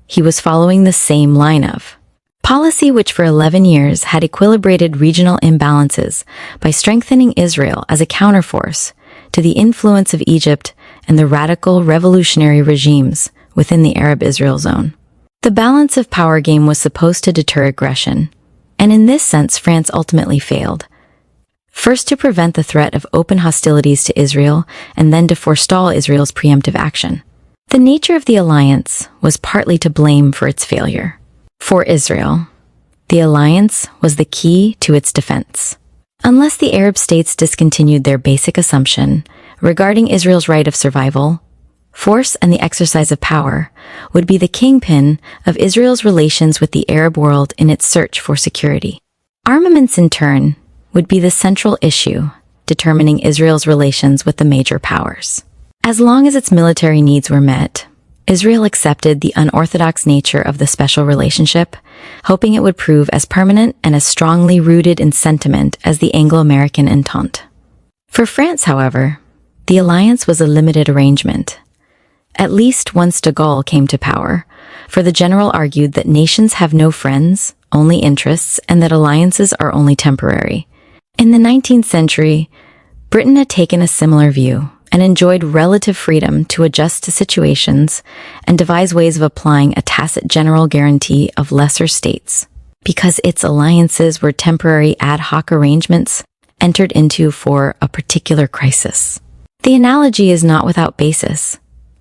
he was following the same line of policy which for 11 years had equilibrated regional imbalances by strengthening Israel as a counterforce to the influence of Egypt and the radical revolutionary regimes within the Arab-Israel zone. The balance of power game was supposed to deter aggression, and in this sense France ultimately failed. First to prevent the threat of open hostilities to Israel, and then to forestall Israel's preemptive action. The nature of the alliance was partly to blame for its failure. For Israel, the alliance was the key to its defense. Unless the Arab states discontinued their basic assumption regarding Israel's right of survival, force and the exercise of power would be the kingpin of Israel's relations with the Arab world in its search for security. Armaments, in turn, would be the central issue determining Israel's relations with the major powers. As long as its military needs were met, Israel accepted the unorthodox nature of the special relationship, hoping it would prove as permanent and as strongly rooted in sentiment as the Anglo-American Entente. For France, however, the alliance was a limited arrangement. At least once de Gaulle came to power, for the general argued that nations have no friends, only interests, and that alliances are only temporary. In the 19th century, Britain had taken a similar view and enjoyed relative freedom to adjust to situations and devise ways of applying a tacit general guarantee of lesser states. Because its alliances were temporary ad hoc arrangements, entered into for a particular crisis. The analogy is not without basis,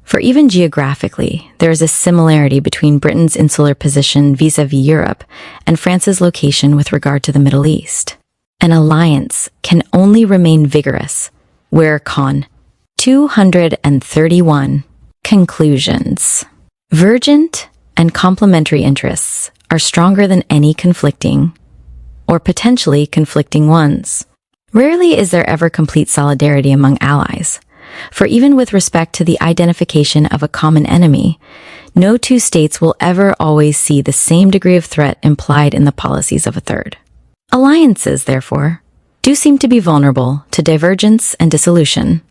for even geographically, there is a similarity between Britain's insular position vis-à-vis Europe and France's location with regard to the Middle East. An alliance can only remain vigorous where 231 conclusions. Divergent and complementary interests are stronger than any conflicting or potentially conflicting ones. Rarely is there ever complete solidarity among allies, for even with respect to the identification of a common enemy, no two states will ever always see the same degree of threat implied in the policies of a third. Alliances, therefore, do seem to be vulnerable to divergence and dissolution,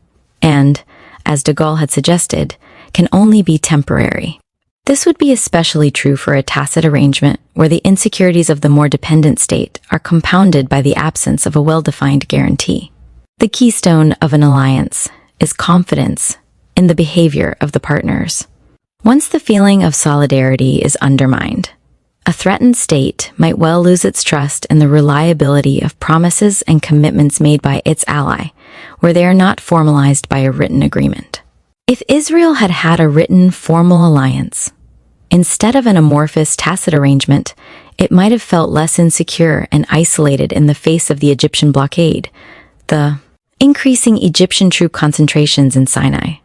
and, as de Gaulle had suggested, can only be temporary. This would be especially true for a tacit arrangement where the insecurities of the more dependent state are compounded by the absence of a well-defined guarantee. The keystone of an alliance is confidence in the behavior of the partners. Once the feeling of solidarity is undermined, a threatened state might well lose its trust in the reliability of promises and commitments made by its ally, where they are not formalized by a written agreement. If Israel had had a written, formal alliance, instead of an amorphous, tacit arrangement, it might have felt less insecure and isolated in the face of the Egyptian blockade, the increasing Egyptian troop concentrations in Sinai,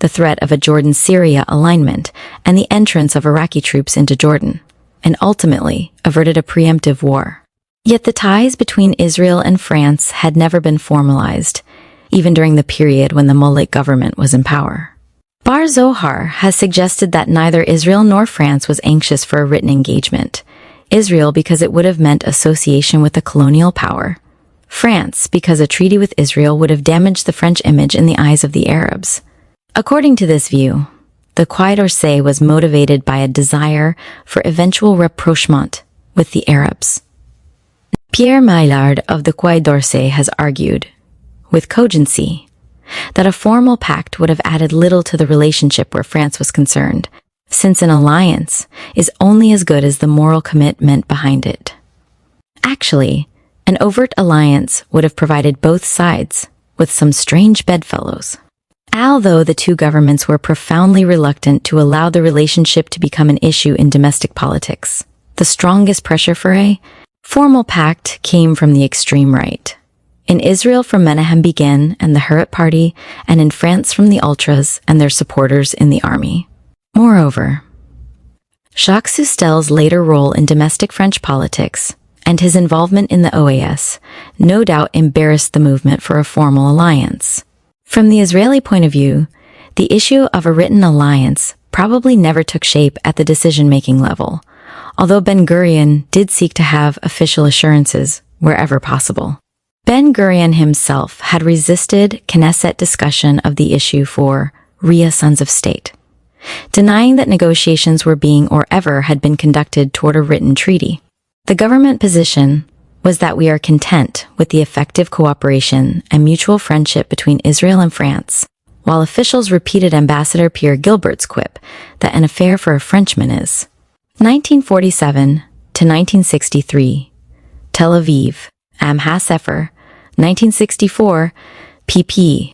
the threat of a Jordan-Syria alignment, and the entrance of Iraqi troops into Jordan, and ultimately averted a preemptive war. Yet the ties between Israel and France had never been formalized, even during the period when the Mullah government was in power. Bar Zohar has suggested that neither Israel nor France was anxious for a written engagement. Israel because it would have meant association with a colonial power. France because a treaty with Israel would have damaged the French image in the eyes of the Arabs. According to this view, the Quai d'Orsay was motivated by a desire for eventual rapprochement with the Arabs. Pierre Maillard of the Quai d'Orsay has argued, with cogency, that a formal pact would have added little to the relationship where France was concerned, since an alliance is only as good as the moral commitment behind it. Actually, an overt alliance would have provided both sides with some strange bedfellows. Although the two governments were profoundly reluctant to allow the relationship to become an issue in domestic politics, the strongest pressure for a formal pact came from the extreme right. In Israel from Menahem Begin and the Hurit Party, and in France from the Ultras and their supporters in the army. Moreover, Jacques Soustel's later role in domestic French politics and his involvement in the OAS no doubt embarrassed the movement for a formal alliance. From the Israeli point of view, the issue of a written alliance probably never took shape at the decision-making level, although Ben-Gurion did seek to have official assurances wherever possible. Ben-Gurion himself had resisted Knesset discussion of the issue for Ria Sons of State, denying that negotiations were being or ever had been conducted toward a written treaty. The government position was that we are content with the effective cooperation and mutual friendship between Israel and France, while officials repeated Ambassador Pierre Gilbert's quip that an affair for a Frenchman is. 1947 to 1963, Tel Aviv, Am HaSefer, 1964, pp.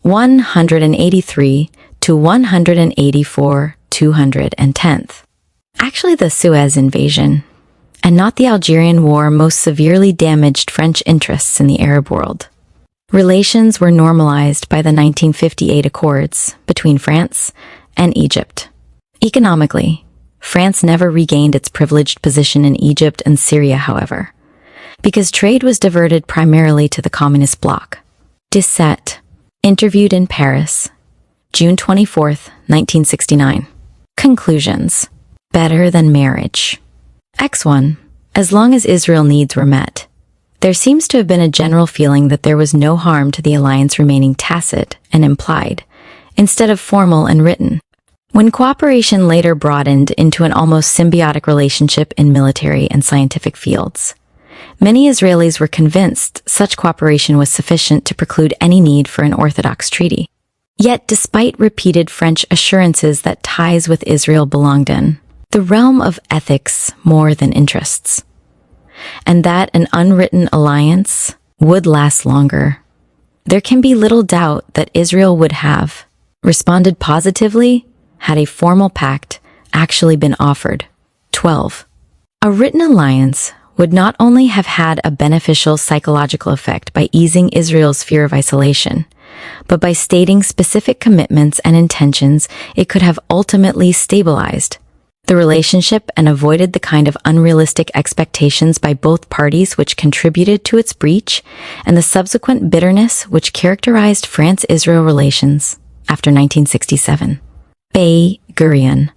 183 to 184, 210th. Actually, the Suez invasion, and not the Algerian War, most severely damaged French interests in the Arab world. Relations were normalized by the 1958 accords between France and Egypt. Economically, France never regained its privileged position in Egypt and Syria, however, because trade was diverted primarily to the communist bloc. Tacit, interviewed in Paris, June 24, 1969. Conclusions. Better than marriage. X1. As long as Israel needs were met, there seems to have been a general feeling that there was no harm to the alliance remaining tacit and implied, instead of formal and written. When cooperation later broadened into an almost symbiotic relationship in military and scientific fields, many Israelis were convinced such cooperation was sufficient to preclude any need for an orthodox treaty. Yet, despite repeated French assurances that ties with Israel belonged in the realm of ethics more than interests, and that an unwritten alliance would last longer. There can be little doubt that Israel would have responded positively had a formal pact actually been offered. 12. A written alliance would not only have had a beneficial psychological effect by easing Israel's fear of isolation, but by stating specific commitments and intentions, it could have ultimately stabilized the relationship and avoided the kind of unrealistic expectations by both parties which contributed to its breach and the subsequent bitterness which characterized France-Israel relations after 1967. Ben Gurion,